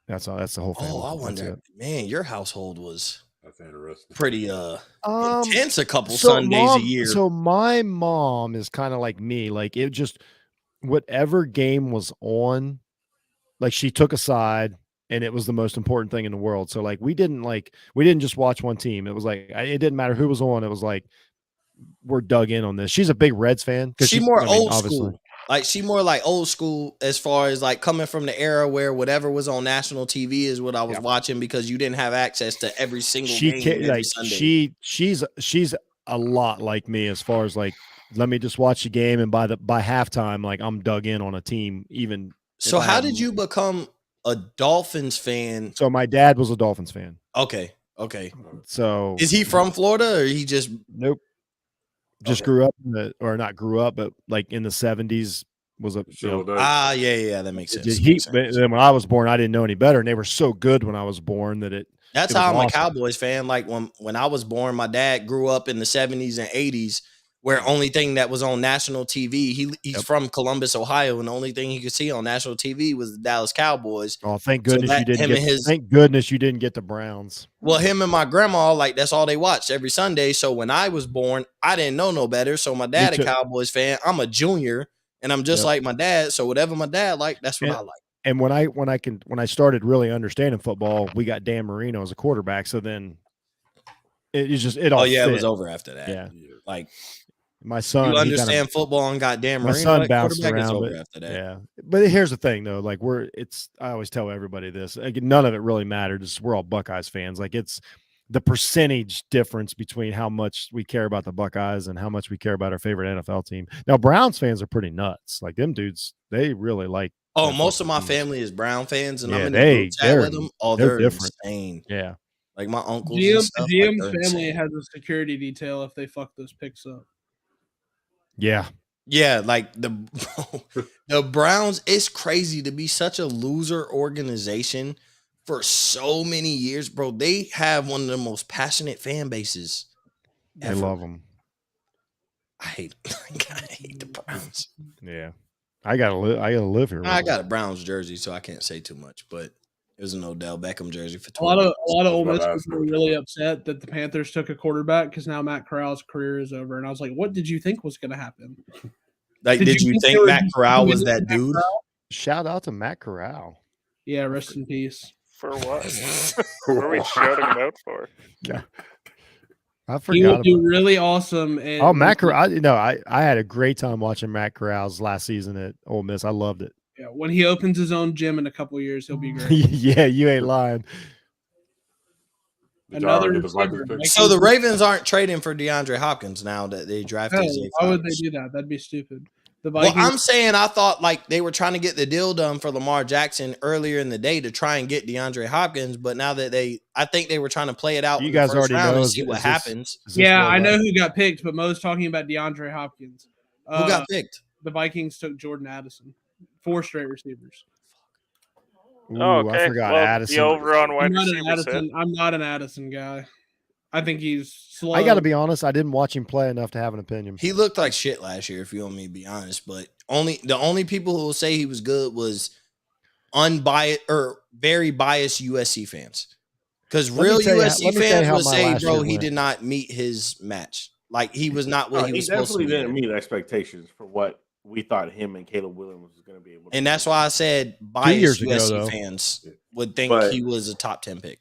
That's all. That's the whole family. Oh, I That's wonder, it. man, your household was That's interesting. pretty intense a couple So Sundays a year. So my mom is kind of like me. Like it just whatever game was on, like she took a side and it was the most important thing in the world. So like we didn't just watch one team. It was like it didn't matter who was on. It was like we're dug in on this. She's a big Reds fan because She more old obviously. school. Like she more like old school as far as like coming from the era where whatever was on national TV is what I was watching because you didn't have access to every single game every Sunday. She's a lot like me as far as like let me just watch the game and by halftime like I'm dug in on a team even. So how did you become a Dolphins fan? So my dad was a Dolphins fan. Okay. So is he from Florida or he just nope? Just grew up not grew up, but like in the 70s was a yeah, that makes sense. Then when I was born, I didn't know any better, and they were so good when I was born that that's how I'm awesome. A Cowboys fan. Like when I was born, my dad grew up in the 70s and 80s, where only thing that was on national TV, he's from Columbus, Ohio, and the only thing he could see on national TV was the Dallas Cowboys. Oh, thank goodness thank goodness you didn't get the Browns. Well, him and my grandma, like that's all they watched every Sunday. So when I was born, I didn't know no better. So my dad a Cowboys fan. I'm a junior, and I'm just like my dad. So whatever my dad liked, that's what I like. And when I started really understanding football, we got Dan Marino as a quarterback. So then it all. It was over after that. Yeah, like. My son, you understand football and got Dan Marino. My son bounced around, over after that. Yeah. But here's the thing, though. Like I always tell everybody this. Like, none of it really matters. We're all Buckeyes fans. Like it's the percentage difference between how much we care about the Buckeyes and how much we care about our favorite NFL team. Now, Browns fans are pretty nuts. Like them dudes, they really like. Oh, most of my family is Brown fans, and I'm in the group chat with them. Oh, they're different. Insane. Yeah. Like my uncles. GM's family has a security detail if they fuck those picks up. Yeah, like the Browns, it's crazy to be such a loser organization for so many years, bro. They have one of the most passionate fan bases ever. I love them. I hate the Browns. Yeah. I gotta live here. I got a Browns jersey, so I can't say too much, but it was an Odell Beckham jersey for 20 A lot of Ole Miss people were really upset that the Panthers took a quarterback because now Matt Corral's career is over. And I was like, what did you think was going to happen? Like, did you think Matt Corral was that dude? Shout out to Matt Corral. Yeah, rest in peace. For what? What are we shouting him out for? Yeah. I forgot. He would do really awesome. Matt Corral. I had a great time watching Matt Corral's last season at Ole Miss. I loved it. Yeah, when he opens his own gym in a couple of years, he'll be great. Yeah, you ain't lying. So the Ravens aren't trading for DeAndre Hopkins now that they drafted. Why would they do that? That'd be stupid. Well, I'm saying I thought like they were trying to get the deal done for Lamar Jackson earlier in the day to try and get DeAndre Hopkins, but now that I think they were trying to play it out. You guys already know and see what happens. Yeah, I know who got picked, but Mo's talking about DeAndre Hopkins. Who got picked? The Vikings took Jordan Addison. 4 straight receivers. Ooh, okay. I forgot Addison. The over on wide receiver. I'm not an Addison guy. I think he's slow. I got to be honest. I didn't watch him play enough to have an opinion. He looked like shit last year, if you want me to be honest. But the only people who will say he was good was unbiased or very biased USC fans. Because real USC fans will say, bro, he did not meet his match. Like he was not what he was supposed to be. He definitely didn't meet expectations for what we thought him and Caleb Williams was going to be able to. And that's why I said biased USC fans would think he was a top 10 pick.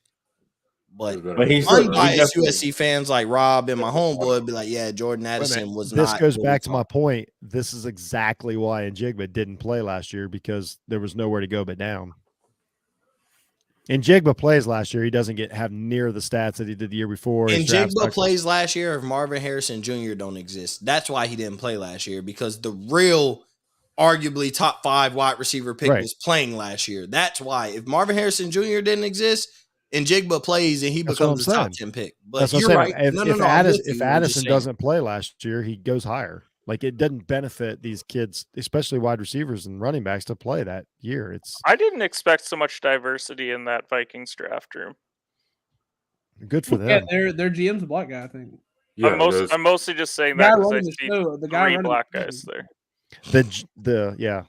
But unbiased USC fans like Rob and my homeboy would be like, yeah, Jordan Addison was not. This goes back to my point. This is exactly why Njigba didn't play last year because there was nowhere to go but down. Njigba plays last year. He doesn't have near the stats that he did the year before. Njigba plays last year if Marvin Harrison Jr. don't exist. That's why he didn't play last year because the real, arguably top 5 wide receiver pick was playing last year. That's why. If Marvin Harrison Jr. didn't exist, Njigba plays and he becomes a top 10 pick. But you're right. If Addison doesn't play last year, he goes higher. Like it doesn't benefit these kids, especially wide receivers and running backs, to play that year. I didn't expect so much diversity in that Vikings draft room. Good for them. Yeah, their GM's a black guy, I think. Yeah, I'm mostly just saying that because I see 3 black guys there. The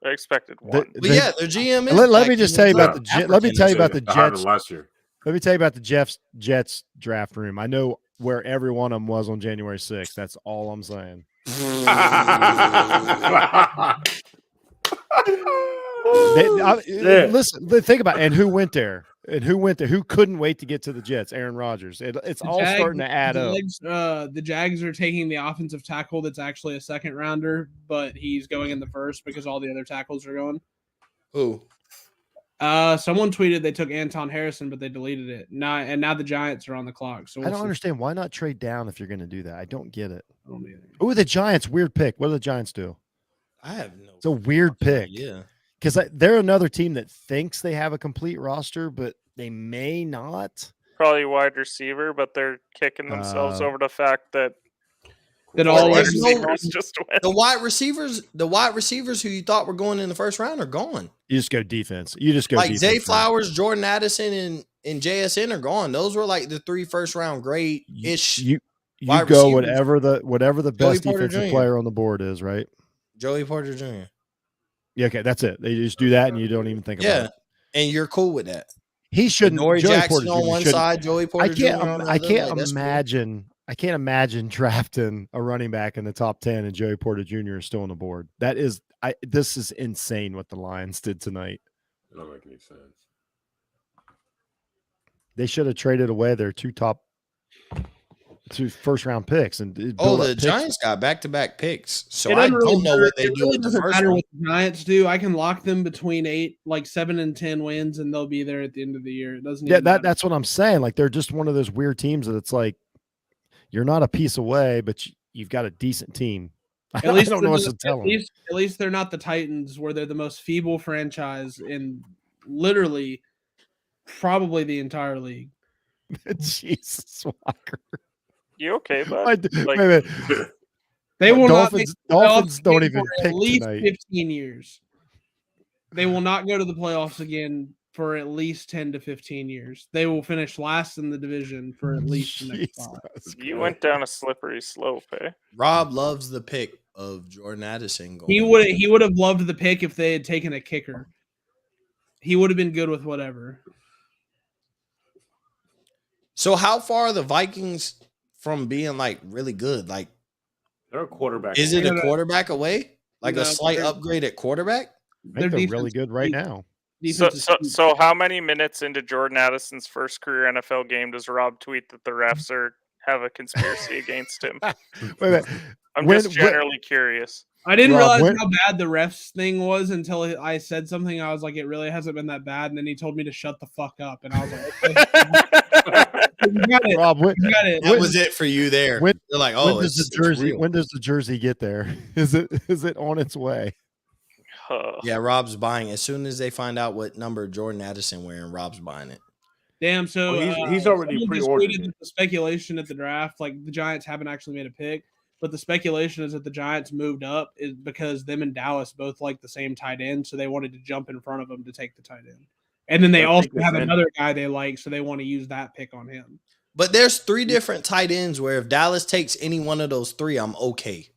I expected one. But yeah, their GM is. Let black. me just He's tell you about not the let me African tell or you about the That happened Jets. last year. Let me tell you about the Jets draft room. I know where every one of them was on January 6th. That's all I'm saying. Listen, think about it. And who went there? And who went there? Who couldn't wait to get to the Jets? Aaron Rodgers. It's all starting to add up. The Jags are taking the offensive tackle that's actually a second rounder, but he's going in the first because all the other tackles are going. Who? Someone tweeted they took Anton Harrison, but they deleted it. Now the Giants are on the clock. So I don't understand. Why not trade down if you're going to do that? I don't get it. I don't either. Oh, the Giants, weird pick. What do the Giants do? I have no. It's a weird pick. Yeah. Because they're another team that thinks they have a complete roster, but they may not. Probably wide receiver, but they're kicking themselves over the fact that all wide receivers just went. The wide receivers who you thought were going in the first round are gone. You just go defense. You just go like defense. Zay Flowers, Jordan Addison, and JSN are gone. Those were like the 3 first round grade ish. You go whatever the best defensive player on the board is, right? Joey Porter Jr. Yeah, okay, that's it. They just do that, and you don't even think about it. And you're cool with that. He shouldn't. Dory Joey Jackson Porter on Jr. one shouldn't. side, Joey Porter Jr. on the other. I can't like, imagine. Cool. I can't imagine drafting a running back in the top 10 and Joey Porter Jr. is still on the board. This is insane what the Lions did tonight. It don't make any sense. They should have traded away their two first round picks and the Giants got back-to-back picks, so I don't know what they do really with the doesn't first matter one. what the Giants do. I can lock them between 7 and 10 wins, and they'll be there at the end of the year. It doesn't. Yeah, that's what I'm saying. Like they're just one of those weird teams that it's like you're not a piece away, but you've got a decent team. At least I don't know what to tell them. At least they're not the Titans, where they're the most feeble franchise in literally probably the entire league. Jesus, Walker. You okay, bud? They will Dolphins don't even pick at least tonight. 15 years. They will not go to the playoffs again for at least 10 to 15 years. They will finish last in the division for at least the next 5. You went down a slippery slope, eh? Rob loves the pick of Jordan Addison going. He would have loved the pick if they had taken a kicker. He would have been good with whatever. So how far are the Vikings from being like really good? Like they're a quarterback. Is it a quarterback away? Like a slight upgrade at quarterback? They're really good right now. So how many minutes into Jordan Addison's first career NFL game does Rob tweet that the refs have a conspiracy against him? Wait. I'm just generally curious. I didn't realize how bad the refs thing was until I said something. I was like, it really hasn't been that bad. And then he told me to shut the fuck up. And I was like, okay. You got it. Rob, that was it for you there. You're like, oh, when does the jersey get there? Is it on its way? Yeah, Rob's buying. As soon as they find out what number Jordan Addison wearing, Rob's buying it. Damn, so he's already pre-ordered. The speculation at the draft, like the Giants haven't actually made a pick, but the speculation is that the Giants moved up is because them and Dallas both like the same tight end, so they wanted to jump in front of them to take the tight end. And then they also have another guy they like, so they want to use that pick on him. But there's 3 different tight ends where if Dallas takes any one of those 3, I'm okay.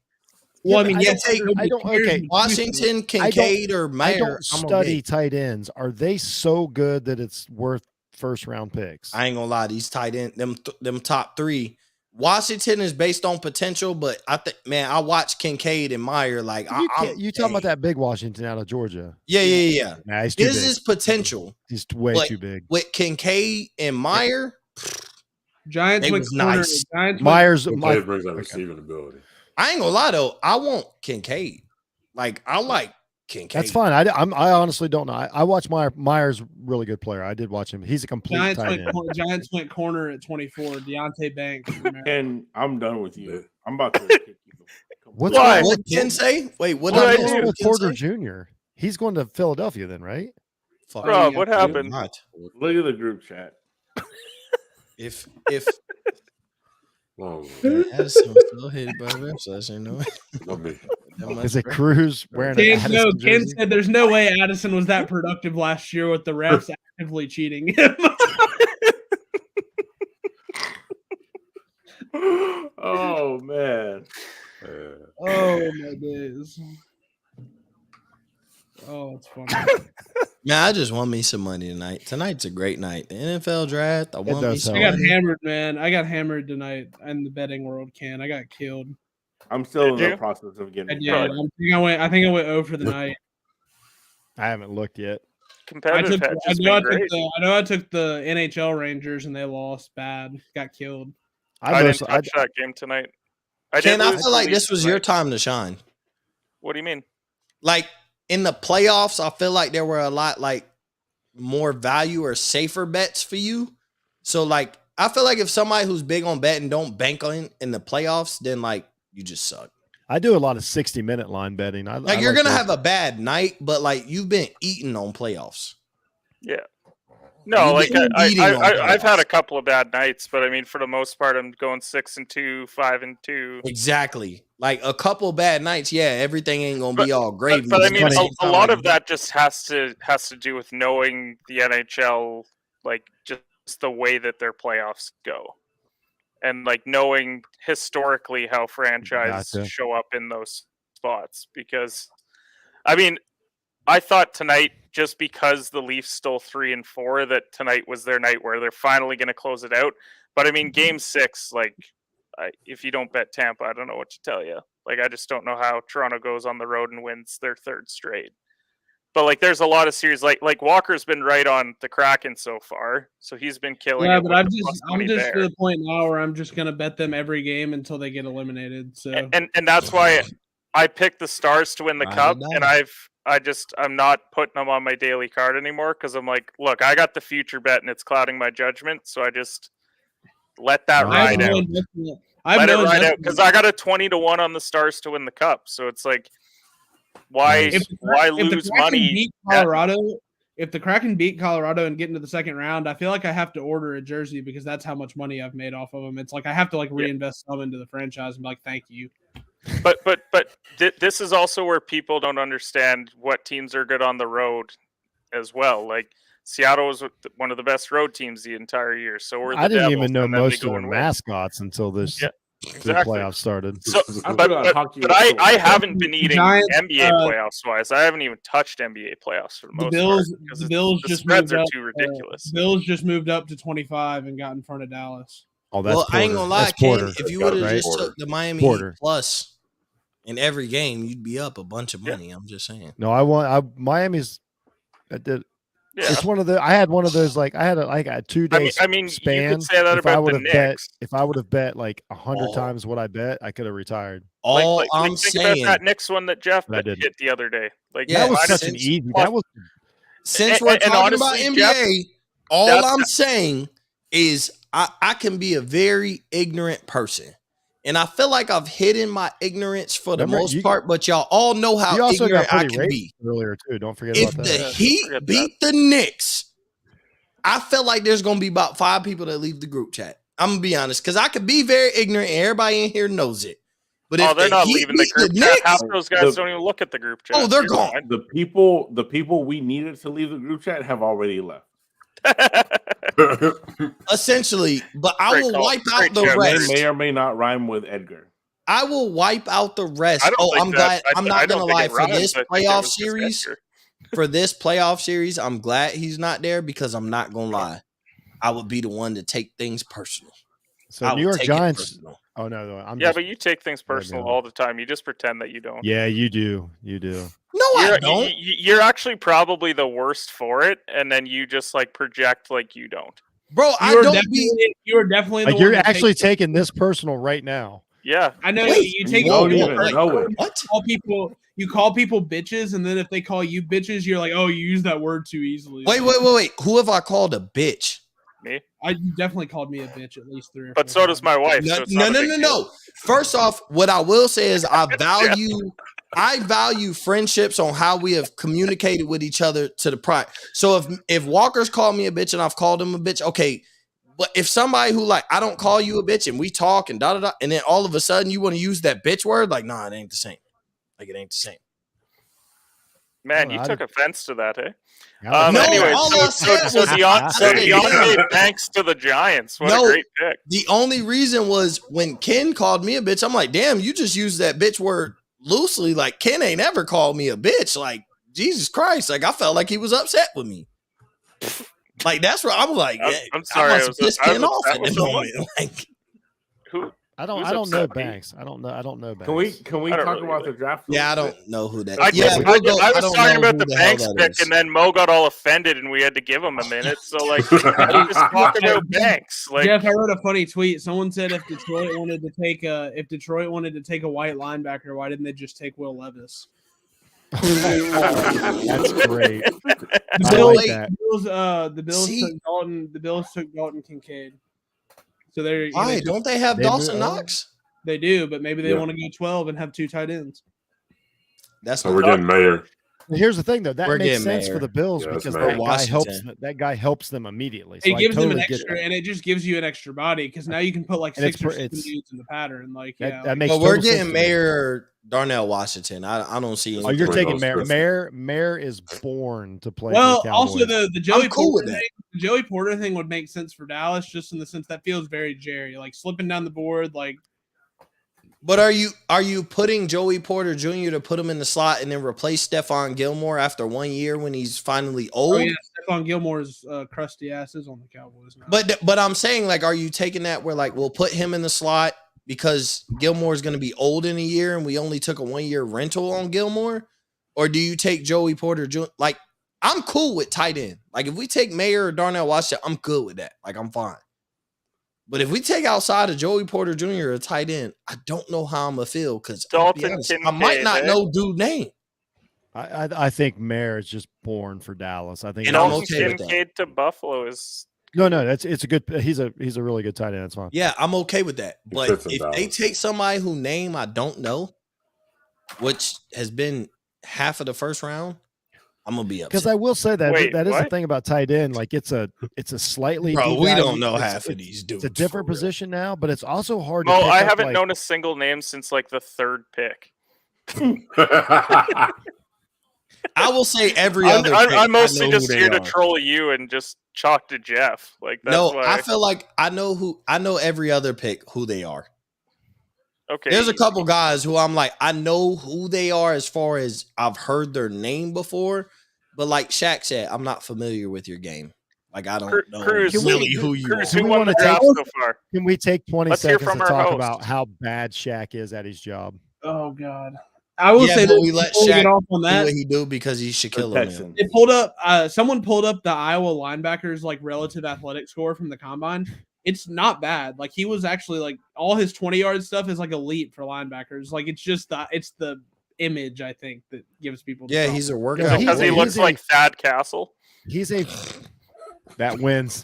Well, I mean, Washington, Kincaid, or Mayer. I don't study tight ends. Are they so good that it's worth first round picks? I ain't gonna lie, these tight end, them top 3. Washington is based on potential, but I think, man, I watch Kincaid and Meyer. Like, you talking about that big Washington out of Georgia? Yeah. Nah, he's too big. Is potential. He's way too big. With Kincaid and Meyer, Giants went nice. Myers brings that receiving ability. I ain't gonna lie though, I want Kincaid. Like, I like Kincaid. That's fine. I honestly don't know. I watch Myers, really good player. I did watch him. He's a complete tight end. Giants went corner at 24. Deontay Banks. And I'm done with you. I'm about to kick you. What Ken say? Wait, what did I do with Porter Jr.? He's going to Philadelphia then, right? Rob, what happened? Look at the group chat. If Whoa. Addison was still hated by refs, you know. Is it Cruz wearing an Addison jersey? Ken said there's no way Addison was that productive last year with the refs actively cheating him. Oh man. Oh my days. Oh, it's funny. Man, I just won me some money tonight. Tonight's a great night. The NFL draft. I won me some I got money. hammered, man. I got hammered tonight in the betting world. I got killed. I'm still in Did the you? process of getting. I did. I think I went 0 for the night. I haven't looked yet. Competitive hedge I has know been great. I took the NHL Rangers and they lost bad. Got killed. I didn't touch that game tonight. Ken, I lose feel like the this was tonight. your time to shine. What do you mean? Like in the playoffs, I feel like there were a lot like more value or safer bets for you. So like I feel like if somebody who's big on betting don't bank on in the playoffs, then like you just suck. I do a lot of 60-minute line betting. Like you're gonna have a bad night, but like you've been eating on playoffs. Yeah. No, like I've had a couple of bad nights, but I mean, for the most part, I'm going 6-2, 5-2. Exactly. Like a couple bad nights, yeah, everything ain't gonna be all gravy. But I mean, a lot of that just has to do with knowing the NHL, like just the way that their playoffs go, and like knowing historically how franchises show up in those spots. Because, I mean, I thought tonight, just because the Leafs stole 3 and 4, that tonight was their night where they're finally going to close it out. But I mean, Game 6, like, if you don't bet Tampa, I don't know what to tell you. Like, I just don't know how Toronto goes on the road and wins their 3rd straight. But like, there's a lot of series like Walker's been right on the Kraken so far, so he's been killing. Yeah, it but I'm just to the point now where I'm just gonna bet them every game until they get eliminated. So and that's why I picked the Stars to win the Cup, and I'm not putting them on my daily card anymore because I'm like, look, I got the future bet and it's clouding my judgment, so I just let that ride out. Let it ride out because I got a 20-1 on the Stars to win the Cup, so it's like, why lose money? If the Kraken beat Colorado and get into the second round, I feel like I have to order a jersey because that's how much money I've made off of them. It's like I have to like reinvest some into the franchise and be like, thank you. But this is also where people don't understand what teams are good on the road as well. Like Seattle was one of the best road teams the entire year. So we're I didn't Devils, even know and then most they of go their and win. mascots until this Exactly. playoff started. So, but I haven't been eating NBA playoffs wise. I haven't even touched NBA playoffs for the most part. The Bills the just spreads moved are up, too ridiculous. Bills just moved up to 25 and got in front of Dallas. Oh, that's well, Porter. I ain't gonna lie, that's Ken. Porter. If you would have just took the Miami Heat plus in every game, you'd be up a bunch of money. I'm just saying. No, Miami's. I did. Yeah. It's one of the. I had one of those. Like I had a 2-day span. You could say that about the Knicks. If I would have bet like 100 times what I bet, I could have retired. I'm think saying about that Knicks one that Jeff hit the other day. Like that was such an easy. That was since we're talking about NBA. Jeff, all I'm saying is I can be a very ignorant person. And I feel like I've hidden my ignorance for the most part, but y'all all know how ignorant I can be. Earlier too, don't forget if about the that. Heat beat the Knicks, I feel like there's going to be about 5 people that leave the group chat. I'm going to be honest, because I could be very ignorant and everybody in here knows it. But if they're not leaving the group chat. Half those guys don't even look at the group chat. Oh, they're gone. The people we needed to leave the group chat have already left. Essentially, but I will wipe out the rest. They may or may not rhyme with Edgar. I will wipe out the rest. I'm glad. I'm not gonna lie, for this playoff series. For this playoff series, I'm glad he's not there because I'm not gonna lie. I would be the one to take things personal. So New York Giants. Oh no, but you take things personal all the time. You just pretend that you don't. Yeah, you do. You do. No, I don't. You're actually probably the worst for it, and then you just like project like you don't. Bro, You are definitely like you're actually taking this personal right now. Yeah, I know. You take. You don't even know it. What? You call people bitches, and then if they call you bitches, you're like, oh, you use that word too easily. Wait. Who have I called a bitch? Me? You definitely called me a bitch at least 3 or 4 But so does my wife. No. First off, what I will say is I value friendships on how we have communicated with each other to the pride. So if Walker's called me a bitch and I've called him a bitch, okay. But if somebody who like I don't call you a bitch and we talk and and then all of a sudden you want to use that bitch word, like nah, it ain't the same. Like it ain't the same. Man, you took offense to that, eh? Anyway, so DeAndre thanks to the Giants. What a great pick. The only reason was when Ken called me a bitch, I'm like, damn, you just used that bitch word loosely. Like Ken ain't ever called me a bitch. Like Jesus Christ. Like, I felt like he was upset with me. Like, that's where I'm like, I'm sorry. I must have pissed Ken off upset at with the someone. moment. Like, Who? I Who's don't know upset me? Banks. I don't know Banks. Can we I don't talk really about either. the draft? yeah, I a little don't know who that I, is. Yeah, did, we'll go. I I was don't talking know about who the hell Banks that pick, is. and then Mo got all offended, and we had to give him a minute. So, like, how do you just talk about Banks? Like, Jeff, I wrote a funny tweet. Someone said if Detroit wanted to take a white linebacker, why didn't they just take Will Levis? That's great. The I Bills, like that. the Bills See- took Dalton. The Bills took Dalton Kincaid. So they're Why? Don't they have They Dawson do- Knox? they do, but maybe they Yeah. want to go 12 and have 2 tight ends. That's So not we're getting Mayer. Here's the thing, though. That We're makes getting sense Mayer. for the Bills Yeah, that's because Mayer. that guy helps them immediately. So It I gives them totally an get extra, that. and it just gives you an extra body because now you can put like And it's 6 or pr- 7 it's- dudes in the pattern. Like, That, yeah, that like, makes But we're total sense getting to me. Mayor Darnell Washington. I don't see Oh, anything. you're Three taking goes Mayer. Christmas. Mayer is born to play. well, for the also Cowboys. the Joey cool Porter with that. thing. The Joey Porter thing would make sense for Dallas, just in the sense that feels very Jerry, like slipping down the board, like. But are you putting Joey Porter Jr. to put him in the slot and then replace Stephon Gilmore after 1 year when he's finally old? Oh yeah, Stephon Gilmore's crusty ass is on the Cowboys now. But I'm saying, like, are you taking that where, like, we'll put him in the slot because Gilmore's going to be old in a year and we only took a 1 year rental on Gilmore? Or do you take Joey Porter Jr.? Like, I'm cool with tight end. Like, if we take Mayer or Darnell Washington, I'm good with that. Like, I'm fine. But if we take outside of Joey Porter Jr. a tight end, I don't know how I'm going to feel because Dalton I might not Kincaid, know dude's name. I think Mayer is just born for Dallas. I think. And I'm Dalton okay with that. Kincaid to Buffalo is No, it's a good. He's a really good tight end. That's fine. Yeah, I'm okay with that. He But fits in if they Dallas. take somebody whose name I don't know, which has been half of the first round, I'm gonna be Because upset. I will say that Wait, that is the what? thing about tight end. Like it's a slightly. Bro, we don't devalued- know it's- half of it's- these dudes. It's a different for real. position now, but it's also hard. to Well, pick I up, haven't like- known a single name since like the 3rd pick. I will say every other. pick, I'm mostly I know just who here they to are. troll you and just chalk to Jeff. Like that's No, why. I feel like I know every other pick who they are. Okay, There's a couple guys who I'm like, I know who they are as far as I've heard their name before, but like Shaq said, I'm not familiar with your game. Like I don't know Cruz, really who you Cruz, are. who we won wanna the draft take- so far? Can we take 20 Let's hear seconds from to our talk host. about how bad Shaq is at his job? Oh God, I will Yeah, say but that we let before we get Shaq off on do that. what he do because he's Shaquille O'Neal. Texans. It pulled up. Someone pulled up the Iowa linebackers like relative athletic score from the combine. It's not bad. Like he was actually like all his 20-yard stuff is like elite for linebackers. Like it's just the image I think that gives people. The Yeah, problem. he's a Yeah, workout. Because he he's looks a- like Thad Castle. He's a that wins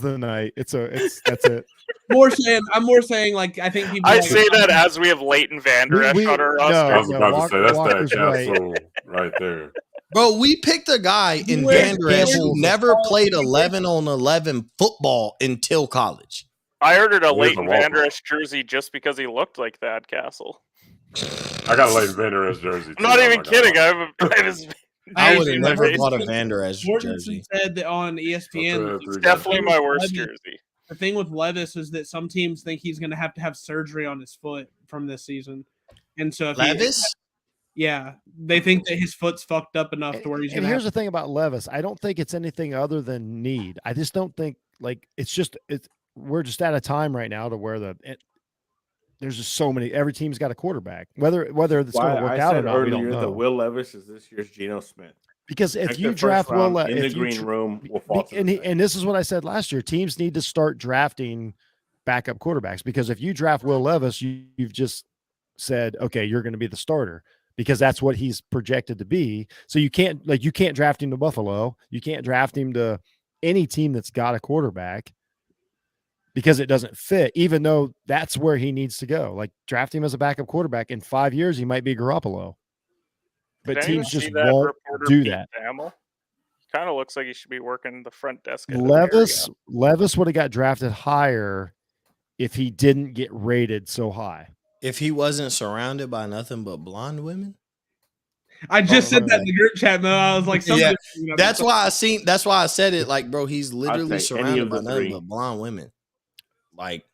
the night. That's it. I'm more saying like I think people. I like, say that as we have Leighton Vander Esch on our roster. I was No, about to say that's Walker's that right. castle right there. Bro, we picked a guy in Where's Vander Esch who Campbell's never played 11 on 11 football until college. I ordered a Where's the Leighton Walker? Vander Esch jersey just because he looked like Thad Castle. I got a Leighton Vander Esch jersey. I'm not too. even Oh my kidding. God. I have his. I would jersey have in my never basement. bought a Vander Esch Jordanson jersey. said that on ESPN. That's, It's three definitely guys. my worst jersey. The thing with Levis is that some teams think he's going to have surgery on his foot from this season, and so if Levis? yeah, they think that his foot's fucked up enough to where he's And going to. here's the thing about Levis. I don't think it's anything other than need. I just don't think like we're just at a time right now to where there's just so many. Every team's got a quarterback. Whether it's going to Why work I out or said not, we don't earlier know. that Will Levis is this year's Geno Smith. Because if Like you the first draft Will, round in the if you green room, will fall to the second. and this is what I said last year, teams need to start drafting backup quarterbacks because if you draft Will Levis, you've just said, okay, you're going to be the starter because that's what he's projected to be. So you can't draft him to Buffalo. You can't draft him to any team that's got a quarterback because it doesn't fit, even though that's where he needs to go. Like draft him as a backup quarterback. In 5 years, he might be Garoppolo. But Did anyone teams just see that won't reporter do Pete that. Thamel? Kind of looks like he should be working the front desk. At the Marriott. Levis would have got drafted higher if he didn't get rated so high. If he wasn't surrounded by nothing but blonde women? I just said that in the group chat, Mo. I was like, Yeah, somebody- that's why I said it. Like, bro, he's literally take any surrounded of by the nothing three. but blonde women. Like,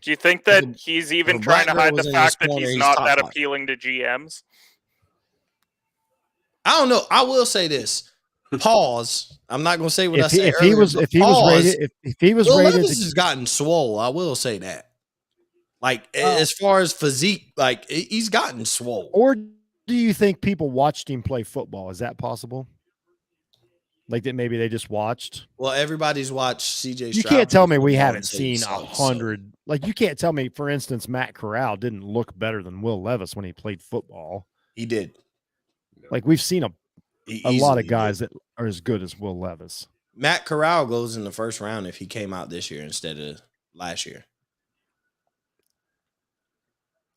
Do you think that he's even if a trying to black girl hide was the in his fact that corner, he's he's not top that five. appealing to GMs? I don't know. I will say this. Pause. I'm not gonna say what I If said if earlier. he was but if he was pause. rated if he was Will rated Levis to, has gotten swole. I will say that. Like Oh. as far as physique, like he's gotten swole. or do you think people watched him play football? Is that possible? Like that maybe they just watched. Well, everybody's watched CJ. You can't tell me we haven't until seen he sucks, 100. Like you can't tell me, for instance, Matt Corral didn't look better than Will Levis when he played football. He did. Like we've seen He a lot easily of guys did. that are as good as Will Levis. Matt Corral goes in the first round if he came out this year instead of last year.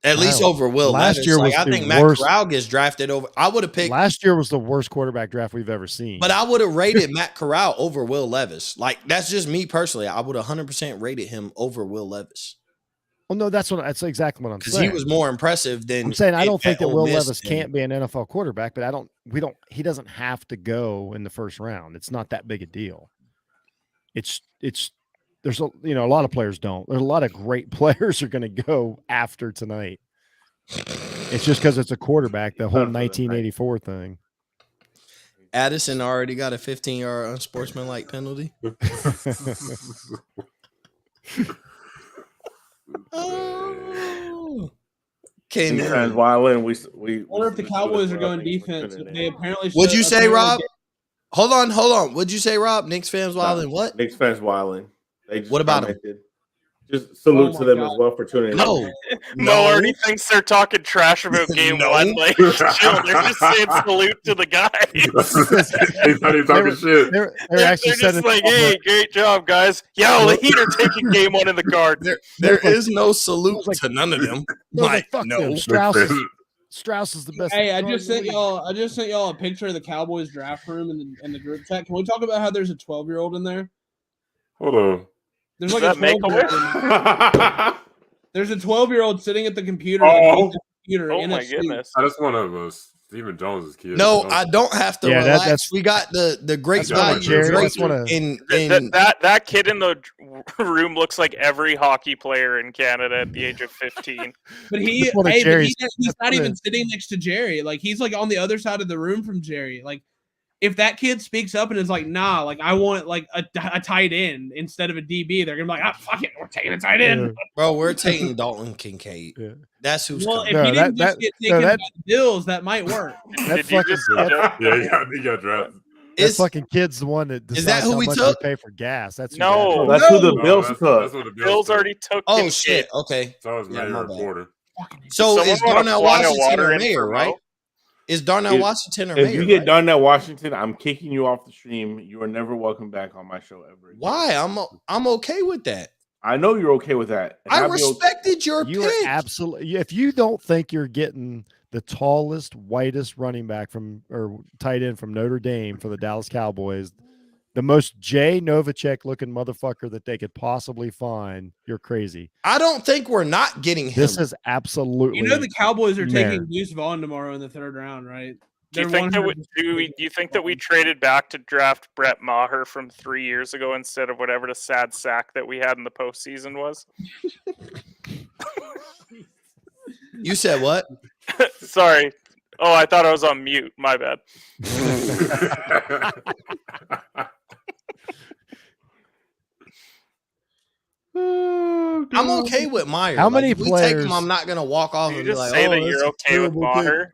At least Wow. over Will Last Levis. year Like, was I the think Matt worst- Corral gets drafted over. I would have picked, Last year was the worst quarterback draft we've ever seen. but I would have rated Matt Corral over Will Levis. Like that's just me personally. I would 100% rated him over Will Levis well, no, that's exactly what I'm because saying. he was more impressive than. I'm saying I don't think that Ole Will Miss Levis and- can't be an NFL quarterback, but he doesn't have to go in the first round. It's not that big a deal. It's there's a lot of players don't. There's a lot of great players are going to go after tonight. It's just because it's a quarterback, the whole 1984 thing. Addison already got a 15-yard unsportsmanlike penalty. Oh. Came Defense in. wilding. We I wonder if the Cowboys are going defense. They apparently. What'd you say, apparently Rob? get- Hold on. What'd you say, Rob? Knicks fans wilding what? Knicks fans wilding. They just What about 'em? commented. Just salute Oh to my them God. as well for tuning in. No. Mo already thinks they're talking trash about game No. one. Like, chill, they're just saying salute to the guy. He thought he was talking shit. They're They're actually just sending like, hey, great job, guys. Yo, the Heat are taking game one in the card. There is no salute like- to none of them. like, fuck no. them. Strauss is the best. Hey, I guard just in the sent league. y'all. I just sent y'all a picture of the Cowboys draft room in the group chat. Can we talk about how there's a 12-year-old in there? Hold on. There's Does like a that make a 12-year-old. There's a 12-year-old sitting at the computer. Oh. like, at the computer Oh in my a suit. goodness. That's one of Stephen Jones's kids. No, I don't have to Yeah, relax. that's- we got the great That's one of value. Jerry- Great that's one of- in That kid in the room looks like every hockey player in Canada at the age of 15. But he, That's one of hey, but Jerry's- he's that's not one even of- sitting next to Jerry. Like he's like on the other side of the room from Jerry. Like if that kid speaks up and is like, nah, like I want like a tight end instead of a DB, they're gonna be like, fuck it, we're taking a tight end. bro. We're taking Dalton Kincaid. Yeah. That's who's Well, coming. if No, he didn't that- just get no, taken that- by the Bills, that might work. That Did you fucking, just that, he got drafted. that Is fucking kid's the one that Is that decides who how we much took? we pay for gas. That's who No. that is. That's who the No. Bills That's took. what the Bills took. already took oh Kincaid. shit? Okay. So is Yeah, Mayor my bad. Reporter. So Someone is wanna Darnell fly a Washington water or in Mayor, for right? Mo? Is Darnell If- Washington or If Mayor? you get right? Darnell Washington, I'm kicking you off the stream. You are never welcome back on my show ever again. Why? I'm okay with that. I know you're okay with that. And I I'd be okay- respected your You are pick. absolutely. If you don't think you're getting the tallest, whitest running back from or tight end from Notre Dame for the Dallas Cowboys, the most Jay Novacek looking motherfucker that they could possibly find, you're crazy. I don't think we're not getting him. This is absolutely. You know the Cowboys are Mayor. taking Deuce Vaughn tomorrow in the third round, right? Do you They're think that 100% do you think that we traded back to draft Brett Maher from 3 years ago instead of whatever the sad sack that we had in the postseason was? You said what? Sorry. Oh, I thought I was on mute. My bad. I'm okay with Meyer. How many if we take players- him, I'm not gonna walk off Did and you be just like, say "Oh, that that's you're a okay with terrible pick." Maher?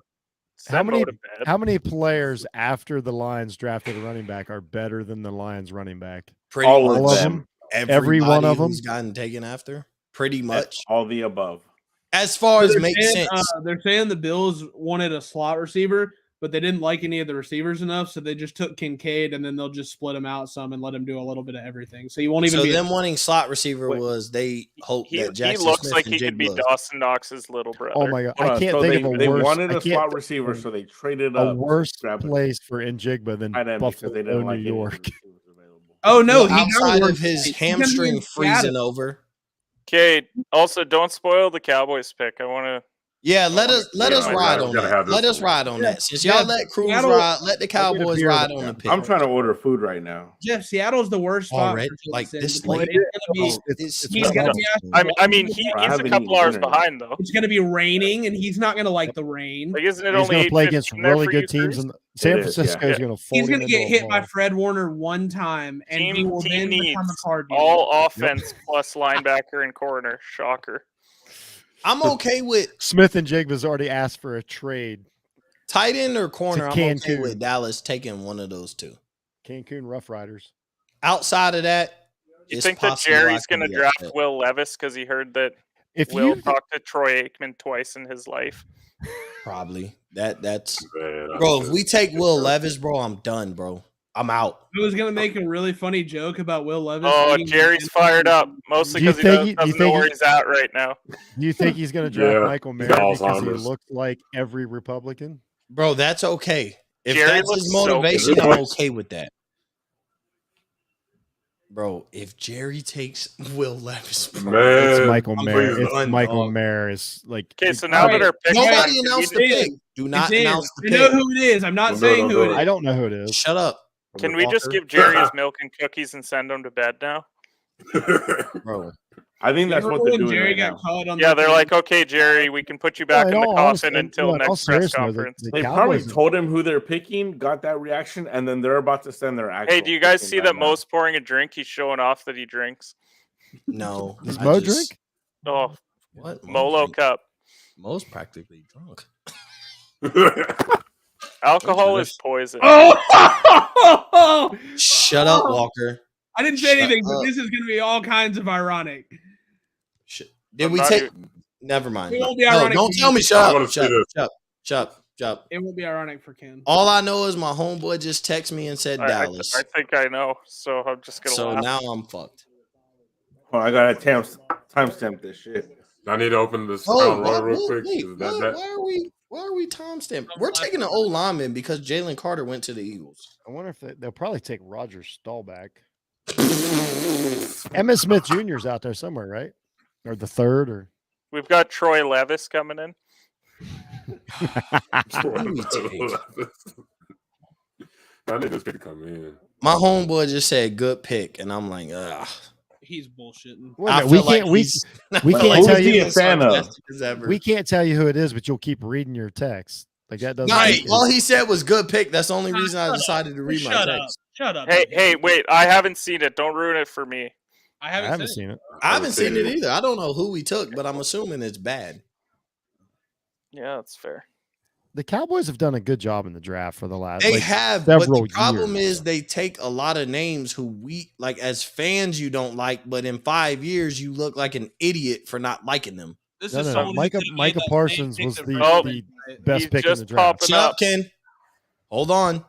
How Send Mo many? to bed. How many players after the Lions drafted a running back are better than the Lions running back? Pretty All much of All of them. them. Every one everybody of them? who's gotten taken after. Pretty much, All the above. as far as They're makes saying, sense. they're saying the Bills wanted a slot receiver, but they didn't like any of the receivers enough, so they just took Kincaid, and then they'll just split him out some and let him do a little bit of everything. So you won't even So be. them wanting slot receiver Wait. was they hope He that Jackson looks Smith like and he could Jig be Bugs. Dawson Knox's little brother. Oh my god, Hold I on. can't So think they, of a they worse. wanted I a can't slot thi- receiver, so they traded a up. worse grab a place for Njigba than tight end because Buffalo, they didn't like New any of the York. receivers available. Oh no, Well, he got outside worse of his place. He's gonna be hamstring in freezing Seattle. over. Okay. Also, don't spoil the Cowboys pick. I want to. Yeah, let us Yeah, ride we on gotta that. have this Let us one. ride on Yeah, that. Since y'all yeah, let Cruz Seattle- ride, let the I'll get a Cowboys beer ride with on that. the pick. I'm trying to order food right now. Jeff, Seattle's the worst spot Already? for Jalen Like Sims. this It's late? gonna be- It's he's not gonna long. be I mean, he's I a haven't couple eaten hours dinner yet. behind though. It's gonna be raining, and he's not gonna like the rain. Like, isn't it He's only going to play 8:15 against there really for good you, teams, Cruz? and San It is, Francisco yeah. is going to fold He's him going to into get a hit by ball. Fred Warner one time, and he will then become a card dealer. all offense plus linebacker and corner. Shocker. I'm okay with Smith and Jigba's already asked for a trade. tight end or corner. I'm okay Cancun. with Dallas taking one of those two. Cancun Rough Riders. Outside of that, You it's think that possible I Jerry's can going to be draft upset. Will Levis because he heard that If Will you talked to Troy Aikman twice in his life? Probably that's Man, bro. If we take Will Levis, bro, I'm done, bro. I'm out. I was going to make a really funny joke about Will Levis. Oh, being Jerry's the- fired up, mostly Do you because he think doesn't he- know where he's at right now. do you think he's going to draft Yeah, Michael he's Mayer got because he Alzheimer's. looks like every Republican? Bro, that's okay. If Jerry that's looks his so motivation, good. I'm okay with that. Bro, if Jerry takes Will Levis, bro, Man, It's Michael I'm Mayer. please It's done, Michael dog. Mayer is like Okay, so now that Alright, our pick's nobody done, can we announced the just- pick. Do It's not in. announce the I know pick. who it is. I'm not Don't do saying it, who don't it do is. I don't know who it is. Shut up, Can we just Walker. give Jerry his milk and cookies and send him to bed now? bro. I think that's what they're doing Jerry right got now. caught on Yeah, the they're thing. like, okay, Jerry, we can put you back No, in the all coffin honesty- until no, in all next press seriousness, though, conference. the They probably Cowboys- told him who they're picking, got that reaction, and then they're about to send their actual. Hey, do you guys picking see right that now. Mo's pouring a drink? He's showing off that he drinks. No. Does I Mo just- drink? Oh, What? Mo Molo drink? cup. Mo's practically drunk. Alcohol is poison. Oh! Shut up, Walker. I didn't say Shut anything, but up. this is going to be all kinds of ironic. Did I'm we not take? even- Never mind. It won't be No, ironic don't for tell you. me. I Shut wanna up. see Shut this. up. Shut up. It won't be ironic for Ken. All I know is my homeboy just texted me and said Dallas. I think I know, so I'm just gonna So laugh. now I'm fucked. Well, I gotta timestamp this shit. I need to open this Oh, Crown what, Royal real wait, quick. wait, 'cause what? Why are we timestamped? We're taking an old lineman because Jalen Carter went to the Eagles. I wonder if they'll probably take Roger Stahl back. Emmitt Smith Jr.'s out there somewhere, right? Or the third, or We've got Troy Levis coming in. I need this pick to come in. My homeboy just said good pick, and I'm like, ugh. He's bullshitting. Wait a I minute, we feel like can't we he's- we I can't feel tell he's you- being a fan of. sarcastic as ever. we can't tell you who it is, but you'll keep reading your text. Like that doesn't. Right. make it- All he said was good pick. That's the only reason I Shut up. decided to read my Shut up. text. Shut up. Hey, wait! I haven't seen it. Don't ruin it for me. I I haven't, haven't seen seen it. I haven't seen it either. I don't know who we took, but I'm assuming it's bad. Yeah, that's fair. The Cowboys have done a good job in the draft for the last. They like, have, but the several problem years. is they take a lot of names who we like as fans you don't like, but in 5 years you look like an idiot for not liking them. This No, is no, no. someone who Micah could've made Micah that Parsons same was pick the, of Oh, the Right. best He's pick in just the draft. popping Shut up, up. Ken. Hold on.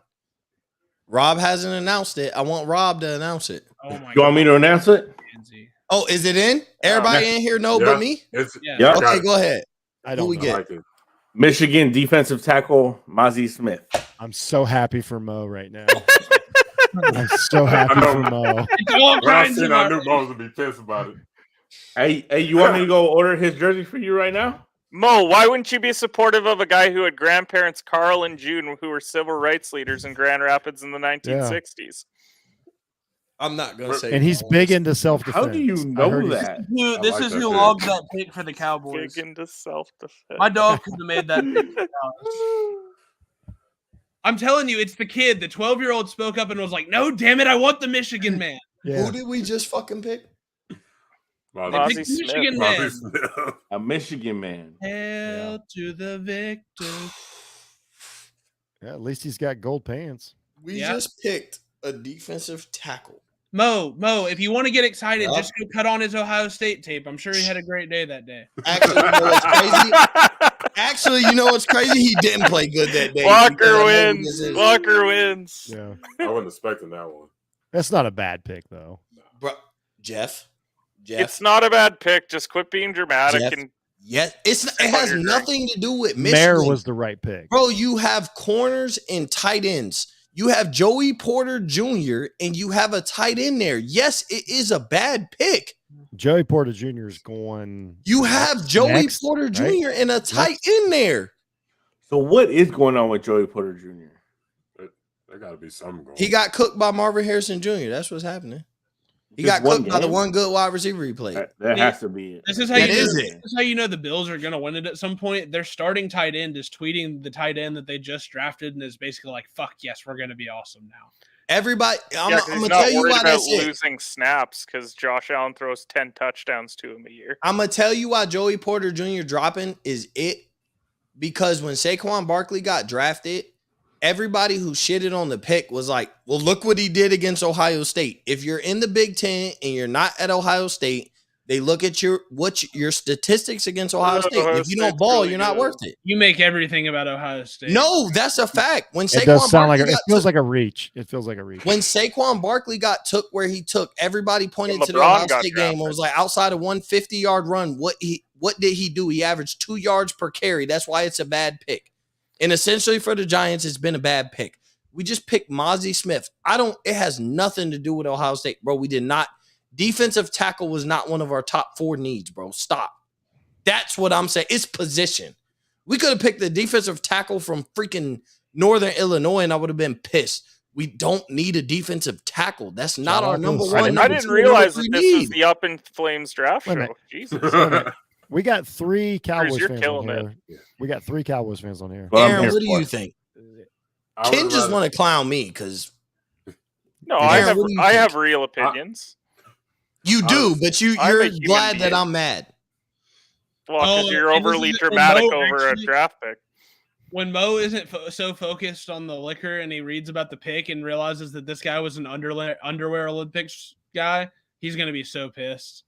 Rob hasn't announced it. I want Rob to announce it. Oh my You want me to announce it? Kenzie. Oh, is it in? Everybody in here know Yeah. but me? It's, Yeah. Yeah. I got Okay, it. go ahead. I Who don't we know. I get? like it. Michigan defensive tackle Mozzie Smith. I'm so happy for Mo right now. I'm so happy I know. for Mo. It's all When I kinds seen of it, I knew ironic. Mose would be pissed about it. Hey, you want me to go order his jersey for you right now? Mo, why wouldn't you be supportive of a guy who had grandparents Carl and June who were civil rights leaders in Grand Rapids in the 1960s? I'm not gonna say. And he's big into self-defense. How do you I know heard he's- that? Who, I this like is that who pick. logged that pick for the Cowboys. Big into self-defense. My dog could have made that pick. for Dallas. I'm telling you, it's the kid. The 12-year-old spoke up and was like, "No, damn it, I want the Michigan man." Yeah. Who did we just fucking pick? Mozzie Pick Smith. Michigan Mozzie man. Smith. A Michigan man. Hail to the victor. Yeah, at least he's got gold pants. We Yeah. just picked a defensive tackle. Mo, if you want to get excited, Yeah. just go cut on his Ohio State tape. I'm sure he had a great day that day. Actually, you know what's crazy? Actually, you know what's crazy? He didn't play good that day. Walker because I know wins. this is- Walker wins. Yeah. I wasn't expecting that one. That's not a bad pick though. Bro, Jeff. It's not a bad pick. Just quit being dramatic Jeff. and Yes, it on has your drink. nothing to do with Mayer Michigan. was the right pick. Bro, you have corners and tight ends. You have Joey Porter Jr. and you have a tight end there. Yes, it is a bad pick. Joey Porter Jr. is going. You have Joey next, Porter Jr. right? and a tight end there. So what is going on with Joey Porter Jr.? There got to be something going. He got cooked by Marvin Harrison Jr. That's what's happening. He Just got one cooked by the game? one good wide receiver he played. That Yeah. has to be it. This is how That you is know, it. this is how you know the Bills are going to win it at some point. Their starting tight end is tweeting the tight end that they just drafted and is basically like, "Fuck yes, we're going to be awesome now." Everybody, I'm Yeah, 'cause gonna he's tell not you worried why about that's it. losing snaps because Josh Allen throws 10 touchdowns to him a year. I'm gonna tell you why Joey Porter Jr. dropping is it, because when Saquon Barkley got drafted, everybody who shitted on the pick was like, well, look what he did against Ohio State. If you're in the Big Ten and you're not at Ohio State, they look at your statistics against Ohio State. Ohio If you don't State's ball, really you're not good. worth it. You make everything about Ohio State. No, that's a fact. When It does Saquon sound like Barkley it got feels took, like a reach. It feels like a reach. when Saquon Barkley got took where he took, everybody pointed When to the LeBron Ohio got State game and was like, outside of 150-yard run, what did he do? He averaged 2 yards per carry. That's why it's a bad pick. And essentially for the Giants, it's been a bad pick. We just picked Mozzie Smith. It has nothing to do with Ohio State, bro. We did not. Defensive tackle was not one of our top 4 needs, bro. Stop. That's what I'm saying. It's position. We could have picked the defensive tackle from freaking Northern Illinois, and I would have been pissed. We don't need a defensive tackle. That's not our number one. I didn't realize that this was the Up in Flames draft Wait a show. minute. Jesus. We got 3 Cowboys you're fans on killing here. We got 3 Cowboys fans on here. Well, I'm Aaron, here what do for you it. think? I Ken would just rather- want to clown me because No, Aaron, what do you I think? have real opinions. you do, but I'm a you're human glad that being. I'm mad. Well, because Oh, you're and this overly is- and dramatic Mo over actually- a draft pick. When Mo isn't so focused on the liquor and he reads about the pick and realizes that this guy was an underwear Olympics guy, he's going to be so pissed.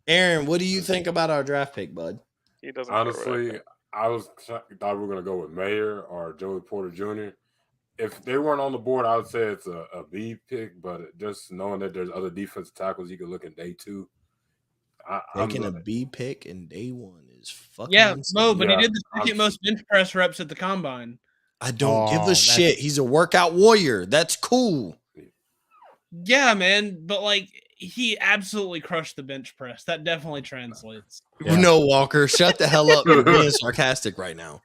Aaron, what do you think about our draft pick, bud? He doesn't. care what I Honestly, think. thought we were gonna go with Mayer or Joey Porter Jr. If they weren't on the board, I would say it's a B pick. But just knowing that there's other defensive tackles you could look at day 2, I'm Taking a gonna- B pick in day 1 is fucking Yeah, insane. Mo, but Yeah, he did the second I'm- most bench press reps at the combine. I don't give Oh, a that's- shit. He's a workout warrior. That's cool. Yeah, man, but like he absolutely crushed the bench press. That definitely translates. Yeah. No, Walker, shut the hell up. You're being sarcastic right now.